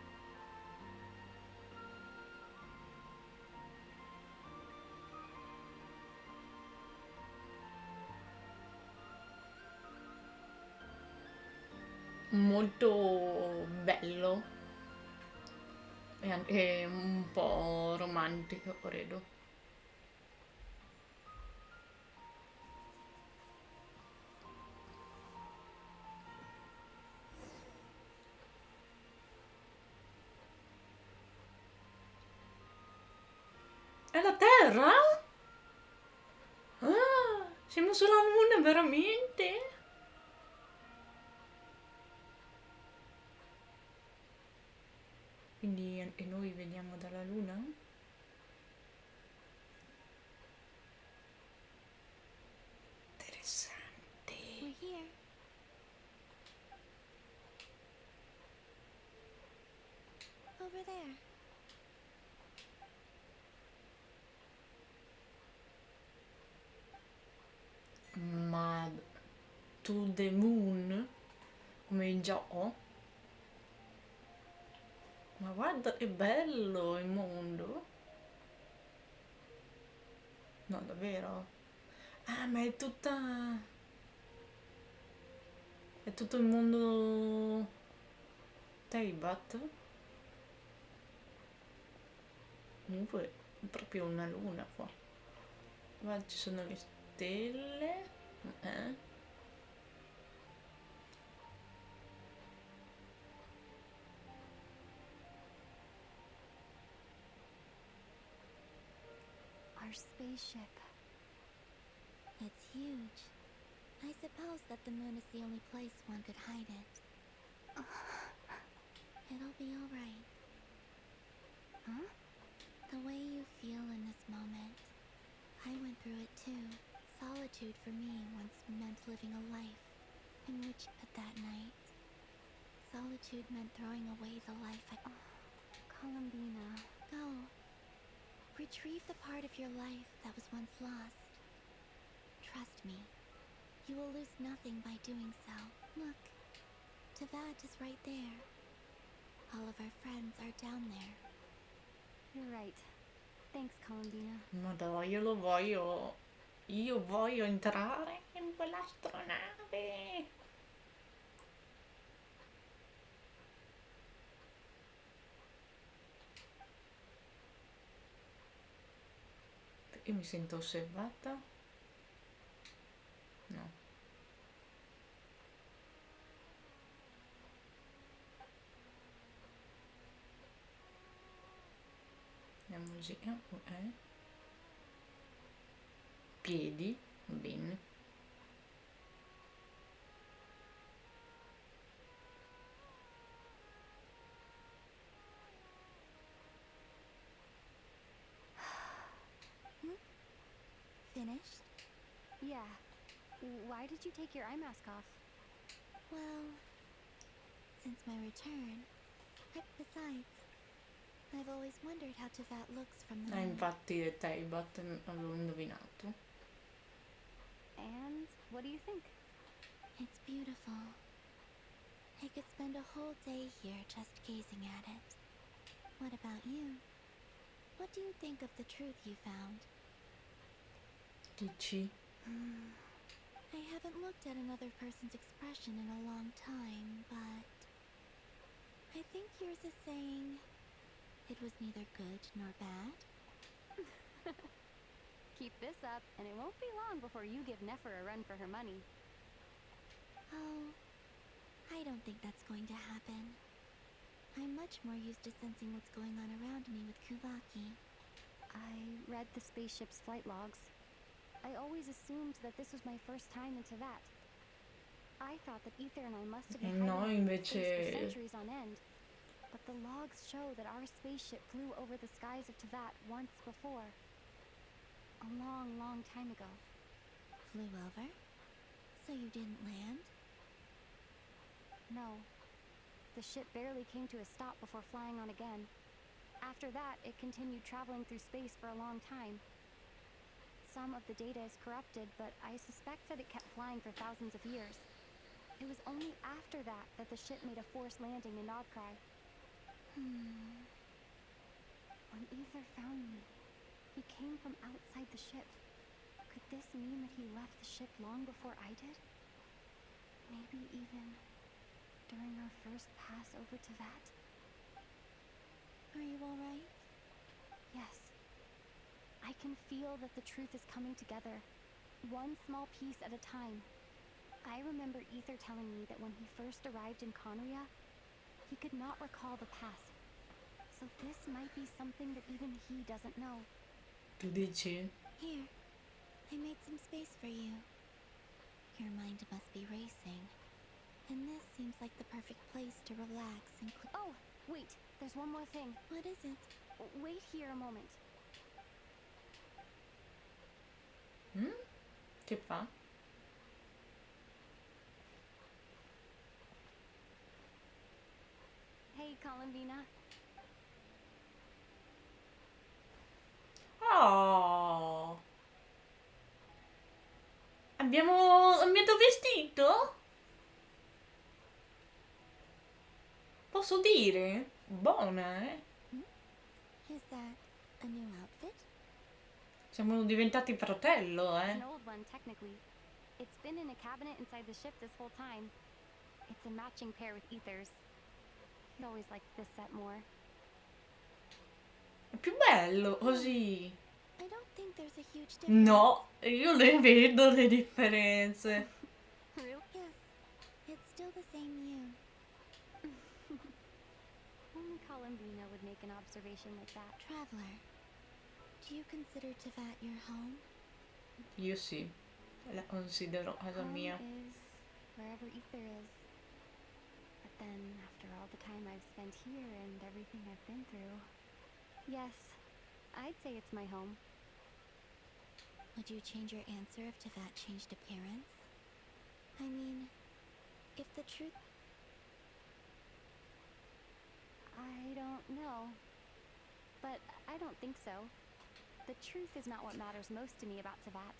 Molto bello e anche un po' romantico, credo. È la Terra? Ah, siamo sulla Luna, veramente? Quindi anche noi veniamo dalla Luna? Interessante.
We're here. Over there.
Ma to the moon? Come il gioco? Ma guarda che bello il mondo! No, davvero? Ah, ma è tutta... È tutto il mondo... Teibat? Comunque è proprio una luna qua. Ma ci sono le stelle.
Our spaceship.
It's huge. I suppose that the moon is the only place one could hide it. It'll be alright.
Huh?
The way you feel in this moment. I went through it too. Solitude for me once meant living a life in which, at that night, solitude meant throwing away the life I...
Colombina.
Go. Retrieve the part of your life that was once lost. Trust me. You will lose nothing by doing so. Look. Tavad is right there. All of our friends are down there.
You're right. Thanks, Colombina.
Ma dai, io lo voglio... Io voglio entrare in quell'astronave. Io mi sento osservata? No. La musica, piedi, bene.
Finished?
Yeah. Why did you take your eye mask off?
Well, since my return. Besides, I've always wondered how Tavad looks from the moon.
Infatti Teibat avevo indovinato.
And what do you think?
It's beautiful. I could spend a whole day here just gazing at it. What about you? What do you think of the truth you found?
Dici?
I haven't looked at another person's expression in a long time, but I think yours is saying it was neither good nor bad.
Keep this up, and it won't be long before you give Nefer a run for her money.
Oh, I don't think that's going to happen. I'm much more used to sensing what's going on around me with Kuvaki.
I read the spaceship's flight logs. I always assumed that this was my first time in Teyvat. I thought that Ether and I must have been
No,
hiding in space for
invece
centuries on end. But the logs show that our spaceship flew over the skies of Teyvat once before. A long, long time ago.
Flew over? So you didn't land?
No. The ship barely came to a stop before flying on again. After that, it continued traveling through space for a long time. Some of the data is corrupted, but I suspect that it kept flying for thousands of years. It was only after that that the ship made a forced landing in Nodcry. When Ether found me, he came from outside the ship. Could this mean that he left the ship long before I did? Maybe even during our first pass over Teyvat?
Are you alright?
Yes. I can feel that the truth is coming together, one small piece at a time. I remember Ether telling me that when he first arrived in Conria, he could not recall the past. So this might be something that even he doesn't know.
tu dici?
Here, I made some space for you. Your mind must be racing. And this seems like the perfect place to relax and
Oh, wait, there's one more thing.
What is it?
Wait here a moment.
Che fa?
Hey, Colombina.
Oh! Abbiamo cambiato vestito? Posso dire? Buona, eh?
Is that a new outfit?
Siamo diventati fratello, eh?
An old one, technically. It's been in a cabinet inside the ship this whole time. It's a matching pair with Ether's. He always liked this set more.
È più bello così.
I don't think there's a huge difference.
No, io le vedo le differenze.
Really?
Yes, it's still the same you.
Only Colombina would make an observation like that.
Traveler, do you consider Teyvat your home?
Io sì, la considero casa mia.
Home is wherever Ether is. But then, after all the time I've spent here and everything I've been through, yes, I'd say it's my home.
Would you change your answer if Teyvat changed appearance? I mean, if the truth...
I don't know. But I don't think so. The truth is not what matters most to me about Teyvat.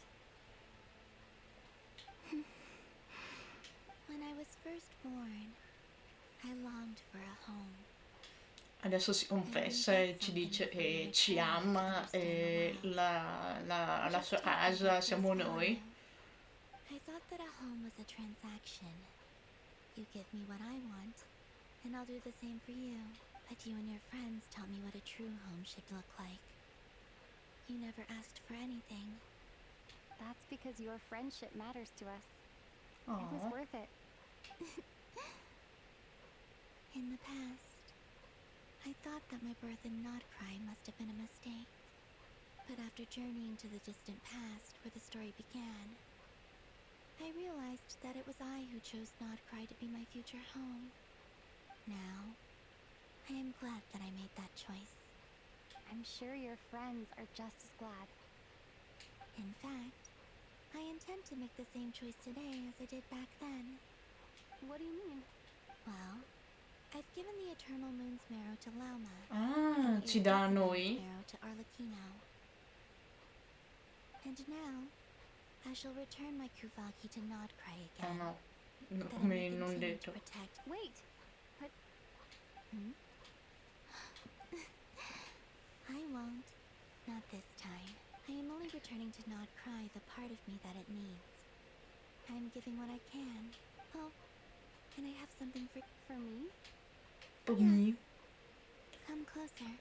When I was first born, I longed for a home.
Adesso si confessa e ci dice che ci ama e la sua casa siamo noi.
I thought that a home was a transaction. You give me what I want, and I'll do the same for you. But you and your friends taught me what a true home should look like. You never asked for anything.
That's because your friendship matters to us.
Aww.
It was worth it.
In the past, I thought that my birth in Nodcry must have been a mistake. But after journeying to the distant past, where the story began, I realized that it was I who chose Nodcry to be my future home. Now, I am glad that I made that choice.
I'm sure your friends are just as glad.
In fact, I intend to make the same choice today as I did back then.
What do you mean?
Well, I've given the Eternal Moon's Marrow to Lauma.
Ah, ci dà a noi?
Marrow to Arlecchino. And now, I shall return my Kuvaki to Nodcry again.
Ah no,
That I
come
may
non
continue
detto.
to protect.
Wait! But...
I won't. Not this time. I am only returning to Nodcry the part of me that it needs. I am giving what I can. Oh, and I have something for me?
Per me?
Come closer.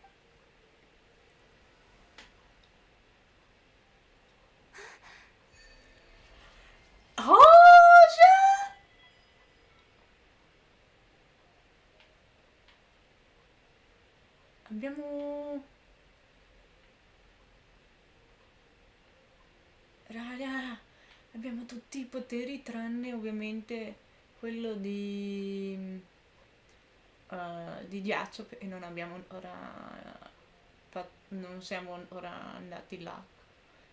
Cosa? Abbiamo... Raga, abbiamo tutti i poteri tranne ovviamente quello di ghiaccio e non abbiamo ora... non siamo ora andati là.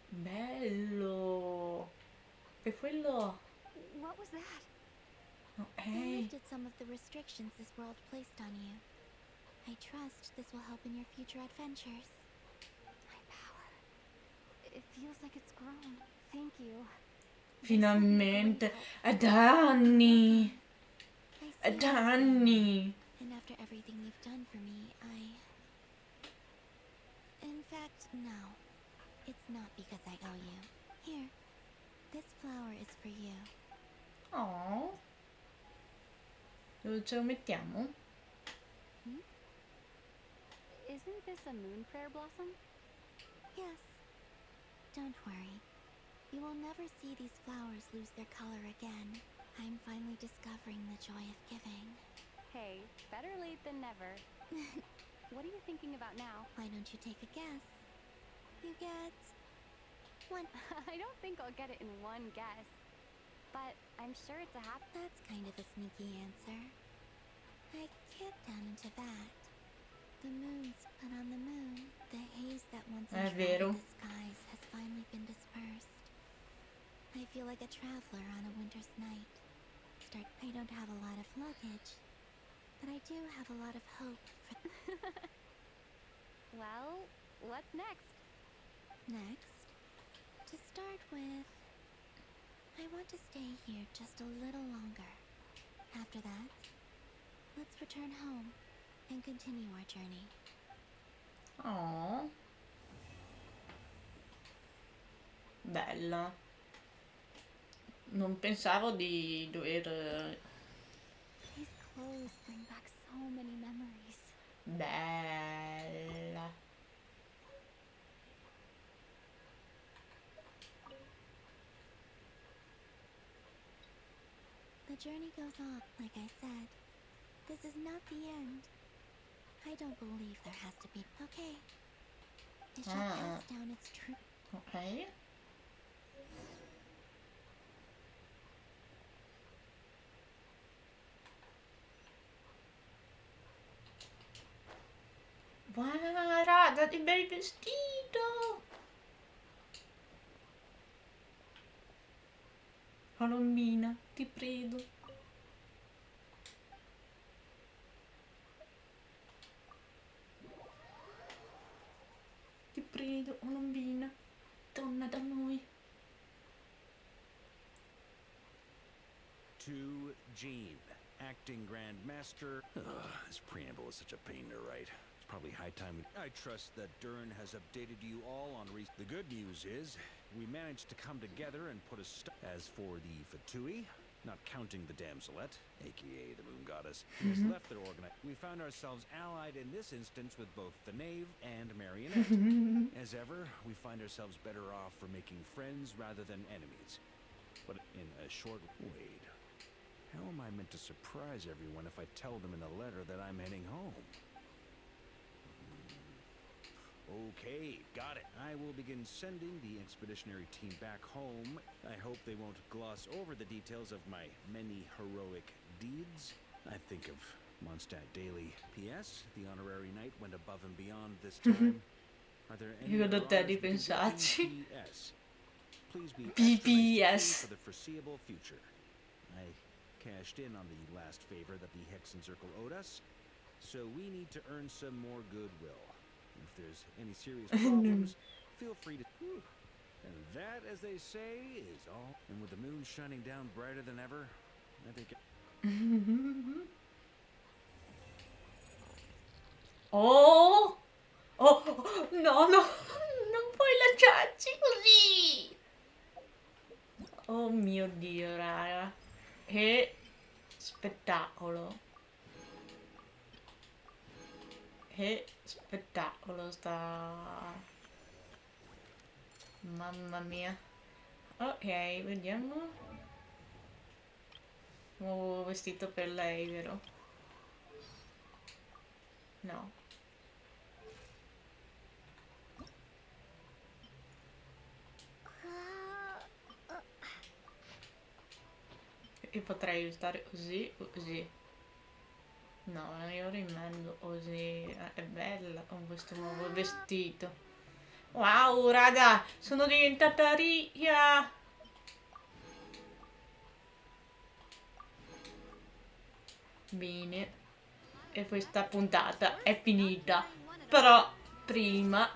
Bello! E quello...
What was that?
Oh,
I
hey.
lifted some of the restrictions this world placed on you. I trust this will help in your future adventures.
My power. It feels like it's grown. Thank you.
Finalmente! Ad anni!
I see
Ad
how it's
anni!
And after everything you've done for me, In fact, no. It's not because I owe you. Here. This flower is for you.
Oh. Dove ce lo mettiamo?
Isn't this a moon prayer blossom?
Yes. Don't worry. You will never see these flowers lose their color again. I'm finally discovering the joy of giving.
Hey, better late than never. What are you thinking about now?
Why don't you take a guess? You get... one.
I don't think I'll get it in one guess. But I'm sure it's a happy...
That's kind of a sneaky answer. I can't down into that. The moon's put on the moon. The haze that once
vero.
enshrouded the skies has finally been dispersed. I feel like a traveler on a winter's night. I don't have a lot of luggage, but I do have a lot of hope for...
Well, what's next?
Next, to start with, I want to stay here just a little longer. After that, let's return home and continue our journey.
Oh. Bella. Non pensavo di dover...
These clothes bring back so many memories.
Bella.
The journey goes on, like I said. This is not the end. I don't believe there has to be... Okay. It shall pass down its true...
Ok. Guarda, che bel vestito! Colombina, ti prego. Ti prego, Colombina, torna da noi.
To Gene, acting Grand Master. This preamble is such a pain to write. It's probably high time. I trust that Dern has updated you all on The good news is, we managed to come together and put a stop. As for the Fatui, not counting the Damselette, aka the Moon Goddess, who has left their organization, we found ourselves allied in this instance with both the Knave and Marionette. As ever, we find ourselves better off for making friends rather than enemies. But in a short... Wait. How am I meant to surprise everyone if I tell them in a letter that I'm heading home? Okay, got it. I will begin sending the expeditionary team back home. I hope they won't gloss over the details of my many heroic deeds. I think of Mondstadt daily. P.S. The honorary knight went above and beyond this time. Are there any
Io
other
da te
honors we can do?
ripensarci.
P.S. Please be
PPS.
for the foreseeable future. I cashed in on the last favor that the Hexen Circle owed us, so we need to earn some more goodwill. If there's any serious problems, feel free to... And that, as they say, is all. And with the moon shining down brighter than ever, I think...
Oh! Oh! No, no! Non puoi lasciarci così! Oh mio Dio, raga. Che spettacolo. Che spettacolo sta... Mamma mia. Ok, vediamo. Nuovo vestito per lei, vero? No. io potrei stare così o così. No, io rimando così. È bella con questo nuovo vestito. Wow, raga, sono diventata ricca. Bene. E questa puntata è finita. Però prima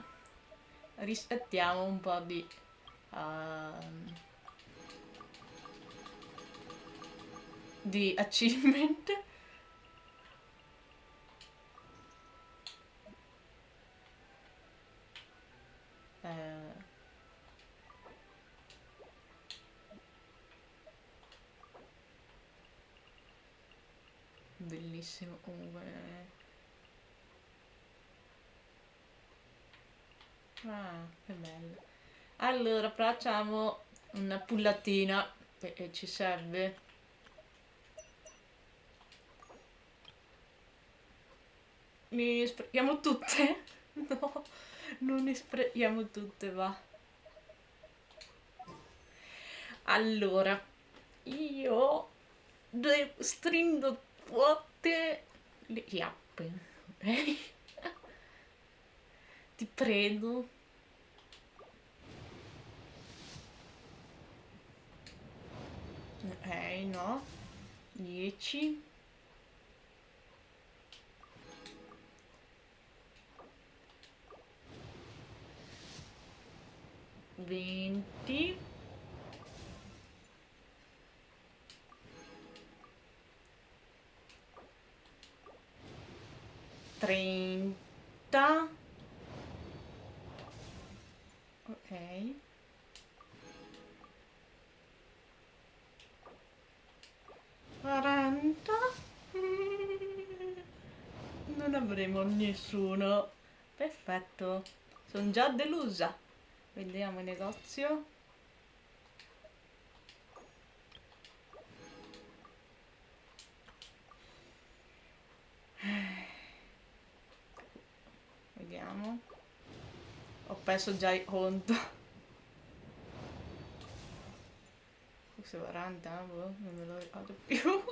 rispettiamo un po' di achievement. Bellissimo comunque. Ah, che bello. Allora facciamo una pullatina che ci serve. Ne sprechiamo tutte? No, non ne sprechiamo tutte, va. Allora, io strindo tutte le chiappe, ok? Ti prego. Ok, no. 10. 20. 30. Ok. 40. Non avremo nessuno. Perfetto. Sono già delusa. Vediamo il negozio. Vediamo. Ho perso già il conto. Forse 40, boh, non me lo ricordo più.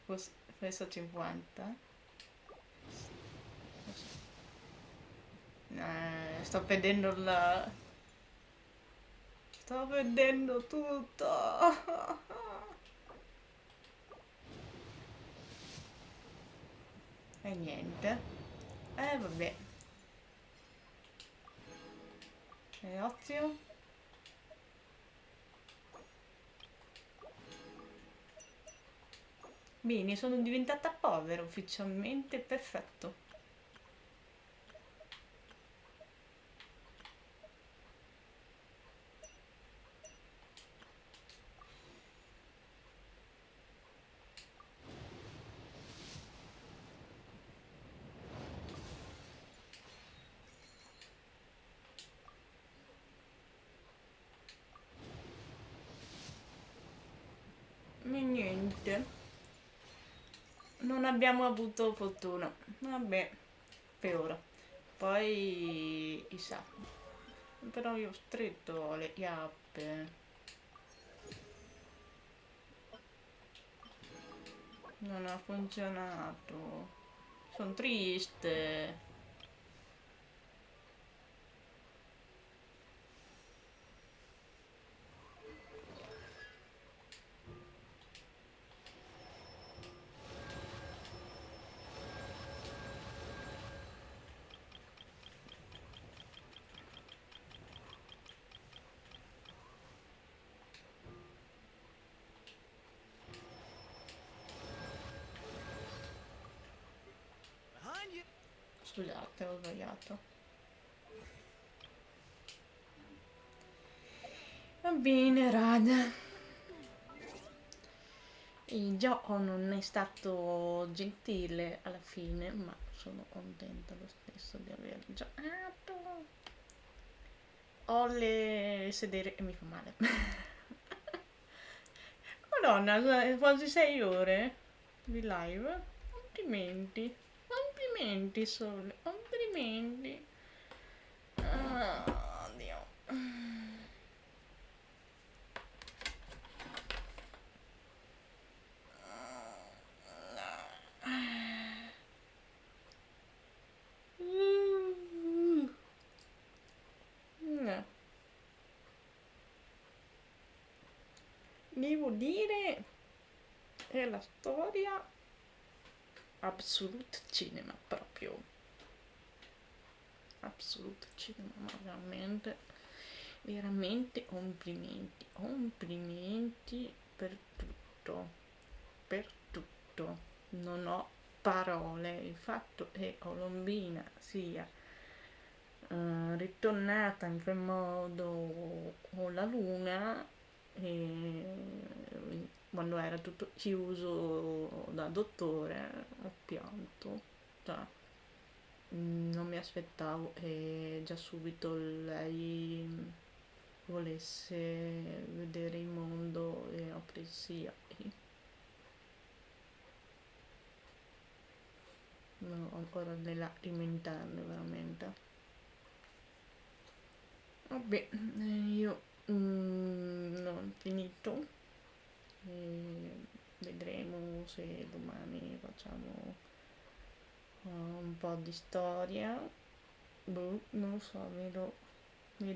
Questo 50. Sto perdendo la... Sto perdendo tutto. E niente. Vabbè. Negozio. Bene, sono diventata povera ufficialmente, perfetto. E niente. Non abbiamo avuto fortuna. Vabbè, per ora. Poi, chissà. Però io ho stretto le chiappe. Non ha funzionato. Sono triste. Scusate, ho sbagliato. Va bene, raga. Il gioco non è stato gentile alla fine, ma sono contenta lo stesso di aver giocato. Ho le sedere e mi fa male. Madonna, quasi 6 ore di live. Complimenti. Complimenti, Sole. Complimenti. Oddio. dire è la storia Absolute Cinema, proprio Absolute Cinema, ma veramente, veramente complimenti per tutto, non ho parole. Il fatto che Colombina sia ritornata in quel modo con la luna, e quando era tutto chiuso da dottore, ho pianto, cioè, non mi aspettavo che già subito lei volesse vedere il mondo e aprirsi gli occhi. No, ho ancora le lacrime interne, veramente. Vabbè, io non ho finito, e vedremo se domani facciamo un po' di storia. Boh, non lo so, vedo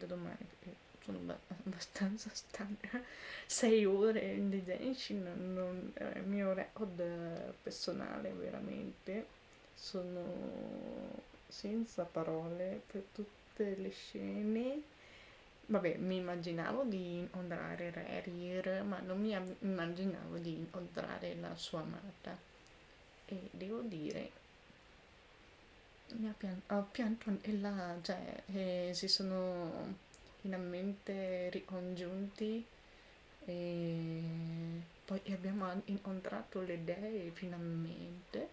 domani, perché sono abbastanza stanca. 6 ore in detention non è il mio record personale, veramente. Sono senza parole per tutte le scene. Vabbè, mi immaginavo di incontrare Rerir, ma non mi immaginavo di incontrare la sua amata. E devo dire, ho pianto anche là, cioè, si sono finalmente ricongiunti, e poi abbiamo incontrato le dee finalmente,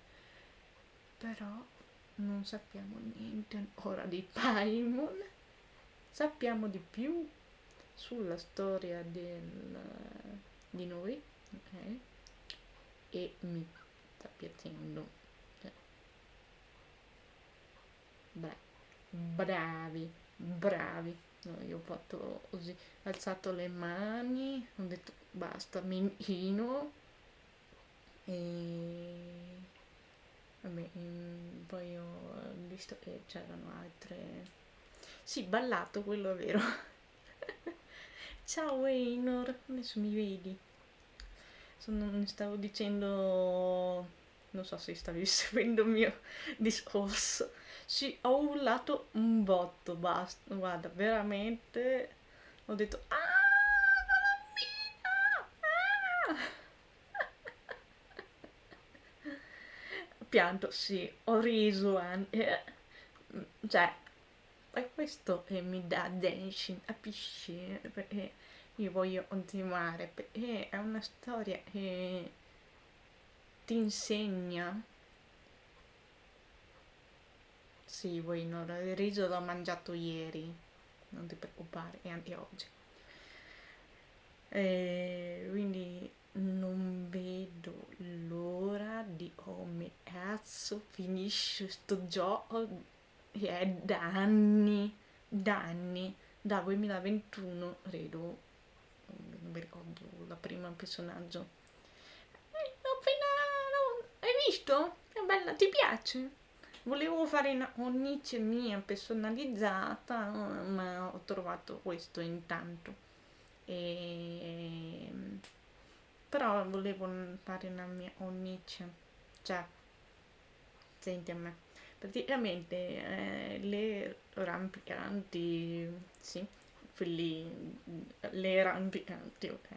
però non sappiamo niente ancora di Paimon. Sappiamo di più sulla storia di noi, ok? E mi sta piacendo. Cioè, bravi. No, io ho fatto così, ho alzato le mani, ho detto basta, mi inchino, e vabbè, poi ho visto che c'erano altre. Sì, ballato, quello è vero. Ciao Einor, adesso mi vedi. Stavo dicendo, non so se stavi seguendo il mio discorso. Sì, ho urlato un botto, basta, guarda, veramente, ho detto, ho pianto, sì, ho riso anche, cioè, è questo che mi dà Denshin, capisci? Perché io voglio continuare, perché è una storia che ti insegna. Sì, voi non, il riso l'ho mangiato ieri, non ti preoccupare, e anche oggi. E quindi non vedo l'ora di come cazzo finisce sto gioco, che è da anni, da 2021, credo, non mi ricordo la prima personaggio. Hai visto? È bella, ti piace? Volevo fare una cornice mia personalizzata, ma ho trovato questo intanto. E... però volevo fare una mia cornice. Cioè, senti a me. Praticamente le rampicanti, sì, le rampicanti, ok.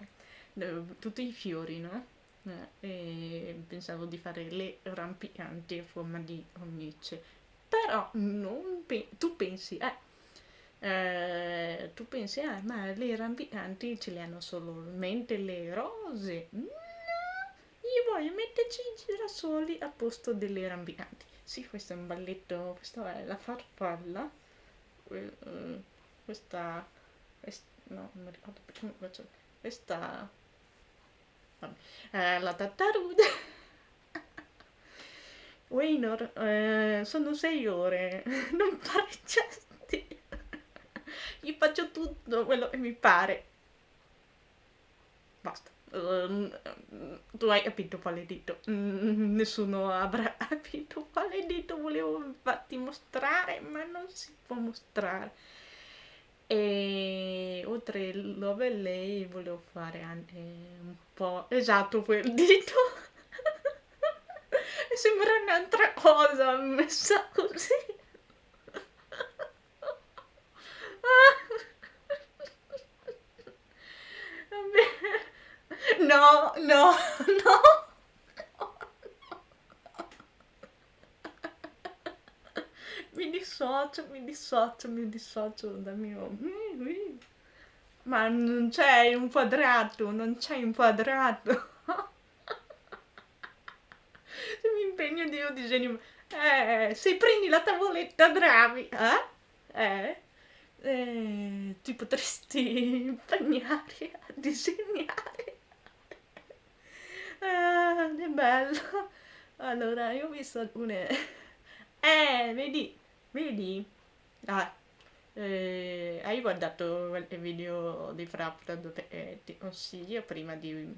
Tutti i fiori, no? E pensavo di fare le rampicanti a forma di cornice, però tu pensi, ma le rampicanti ce le hanno solamente le rose? No, io voglio metterci i girasoli a posto delle rampicanti. Sì, questo è un balletto, questa è la farfalla, questa, no, non mi ricordo più come faccio, questa, vabbè, la tartaruga. Waynor, sono 6 ore, non pareggiasti. Io faccio tutto quello che mi pare. Basta. Tu hai capito quale dito? Nessuno avrà capito quale dito volevo infatti mostrare, ma non si può mostrare. E oltre il Love lei volevo fare anche un po'... Esatto, quel dito. E sembra un'altra cosa messa così. Vabbè. No, no, no. Mi dissocio dal mio... Ma non c'è inquadrato, non c'è inquadrato. Se mi impegno di io disegno... se prendi la tavoletta, bravi, eh? Ti potresti impegnare a disegnare. Che bello. Allora, io ho visto alcune... vedi? Vedi? Ah, hai guardato qualche video di Frappa dove ti consiglio prima di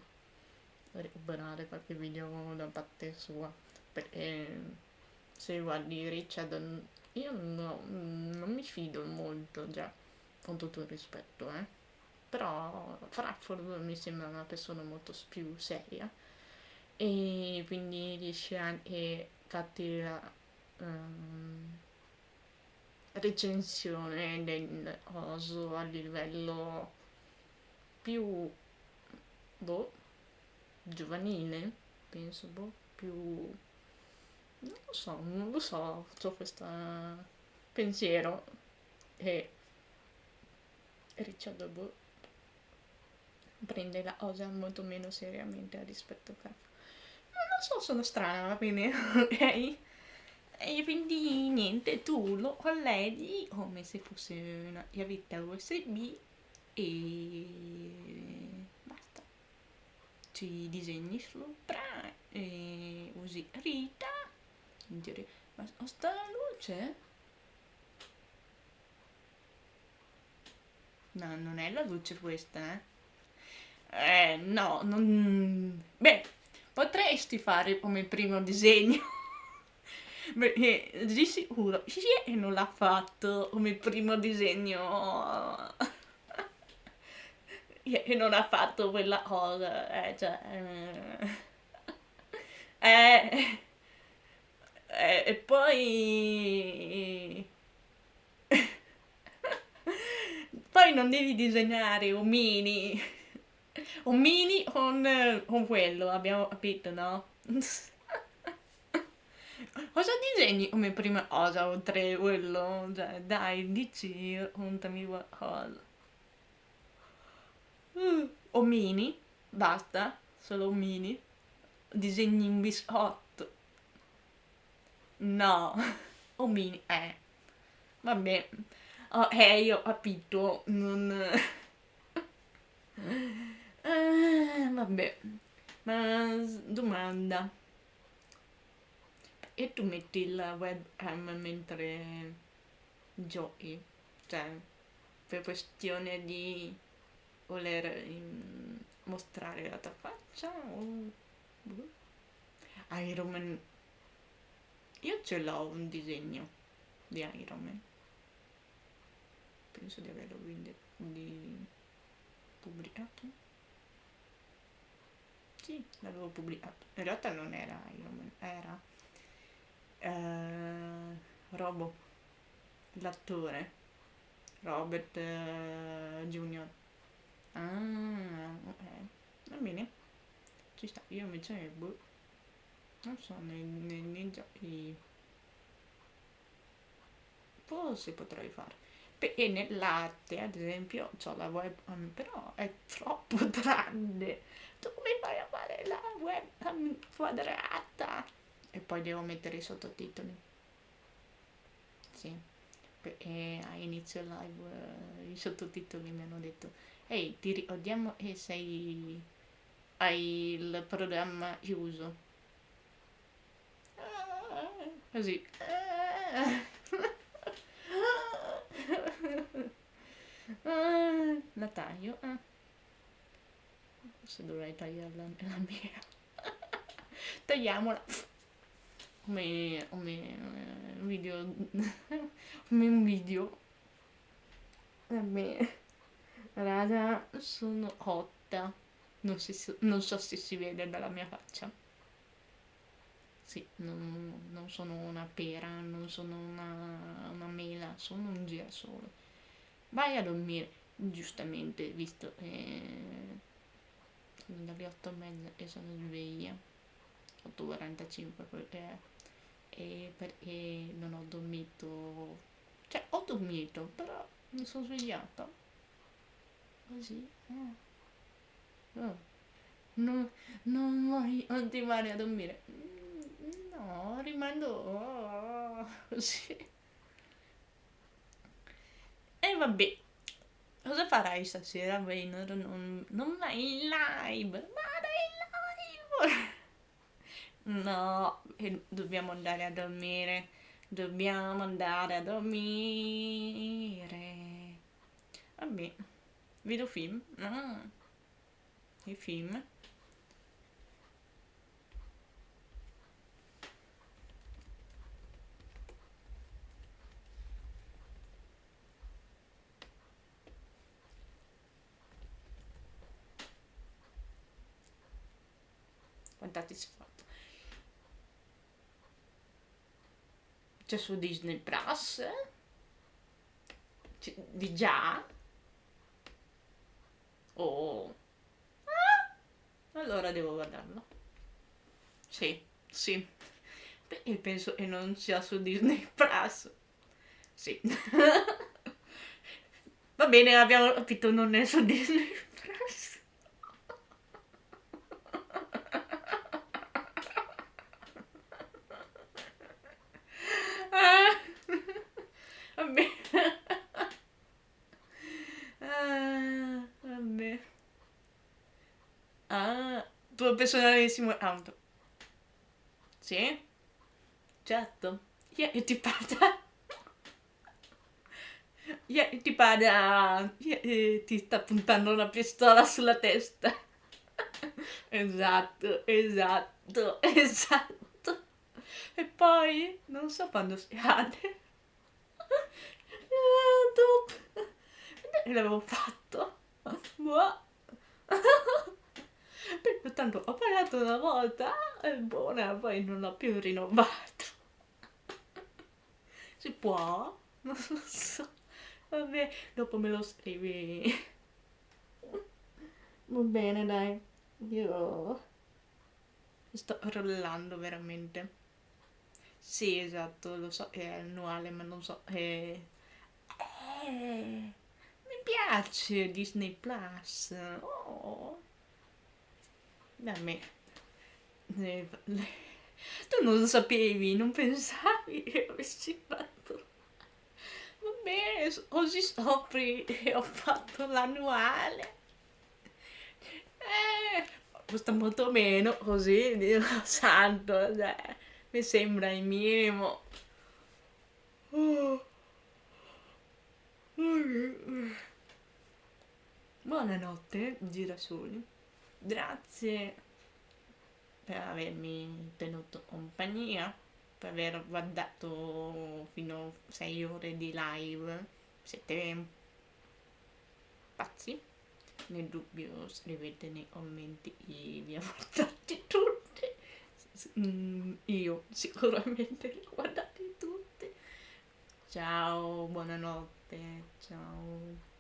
recuperare qualche video da parte sua? Perché se guardi Richard, io non mi fido molto, già, con tutto il rispetto, però Frafford mi sembra una persona molto più seria e quindi riesce anche a farti la recensione del coso a livello più, boh, giovanile, penso, boh, più... non lo so, ho questo pensiero e Richard, boh, prende la cosa molto meno seriamente rispetto a Frafford. Non so, sono strana, va bene, ok? E quindi niente, tu lo colleghi come se fosse una chiavetta USB e basta. Ci disegni sopra e usi Rita. Ma sta la luce? No, non è la luce questa, no, non... Beh, potresti fare come primo disegno. Perché di sicuro chi è che non l'ha fatto come primo disegno? Chi è che non ha fatto quella cosa? Cioè... eh, e poi... Poi non devi disegnare omini. Omini con quello, abbiamo capito, no? Cosa disegni come prima cosa oltre quello? Cioè, dai, dici, contami qualcosa. Omini, basta, solo omini. Disegni in biscotto. No, omini, vabbè. Oh, io ho capito, non... vabbè, ma domanda. E tu metti il webcam mentre giochi? Cioè, per questione di voler mostrare la tua faccia o... boh? Iron Man... Io ce l'ho un disegno di Iron Man. Penso di averlo pubblicato. Sì, l'avevo pubblicato. In realtà non era Iron Man, era Robo, l'attore, Robert Junior. Ah, ok, va bene, ci sta. Io invece, boh, non so, nei giochi forse potrei fare. E nell'arte, ad esempio, c'ho la webcam, però è troppo grande. Come fai a fare la webcam quadrata? E poi devo mettere i sottotitoli. Sì, perché a inizio live i sottotitoli mi hanno detto: ehi, ti ricordiamo che hai il programma chiuso. Così. La taglio. Forse dovrei tagliarla la mia. Tagliamola. Come un video. Come un video. Vabbè, raga, sono cotta. Non so se si vede dalla mia faccia. Sì, non sono una pera, non sono una mela, sono un girasole. Vai a dormire, giustamente, visto che sono dalle 8:30 e sono sveglia. 8:45 perché e perché non ho dormito, cioè ho dormito però mi sono svegliata così no, non vuoi continuare a dormire. No, rimango così. E vabbè, cosa farai stasera, Vaynor? Non vai in live, vado in live. No, dobbiamo andare a dormire. Dobbiamo andare a dormire. Vabbè, vedo film. Ah, i film. Quanti si fa? C'è su Disney Plus? Di già? Oh. Ah, allora devo guardarlo. Sì, sì. E penso che non sia su Disney Plus. Sì. Va bene, abbiamo capito, non è su Disney Plus. Ah, vabbè. Ah, vabbè. Ah, tuo personalissimo auto. Sì? Certo. Ti pada. Ti sta puntando una pistola sulla testa. Esatto, esatto, esatto. E poi, non so quando si cade. Dopo. E l'avevo fatto. Boh. Perché tanto ho pagato una volta, è buona, poi non l'ho più rinnovato. Si può? Non lo so. Vabbè, dopo me lo scrivi. Va bene, dai. Io sto rollando veramente. Sì, esatto, lo so che è annuale, ma non so. Mi piace Disney Plus. Oh, da me. Tu non lo sapevi, non pensavi che avessi fatto. Va bene, così scopri che ho fatto l'annuale. Costa molto meno, così, Dio santo, cioè, mi sembra il minimo. Oh. Buonanotte, girasoli. Grazie per avermi tenuto compagnia, per aver guardato fino a 6 ore di live. Siete pazzi? Nel dubbio scrivete nei commenti e li ho guardati tutti. Io sicuramente li ho guardati tutti. Ciao, buonanotte, ciao.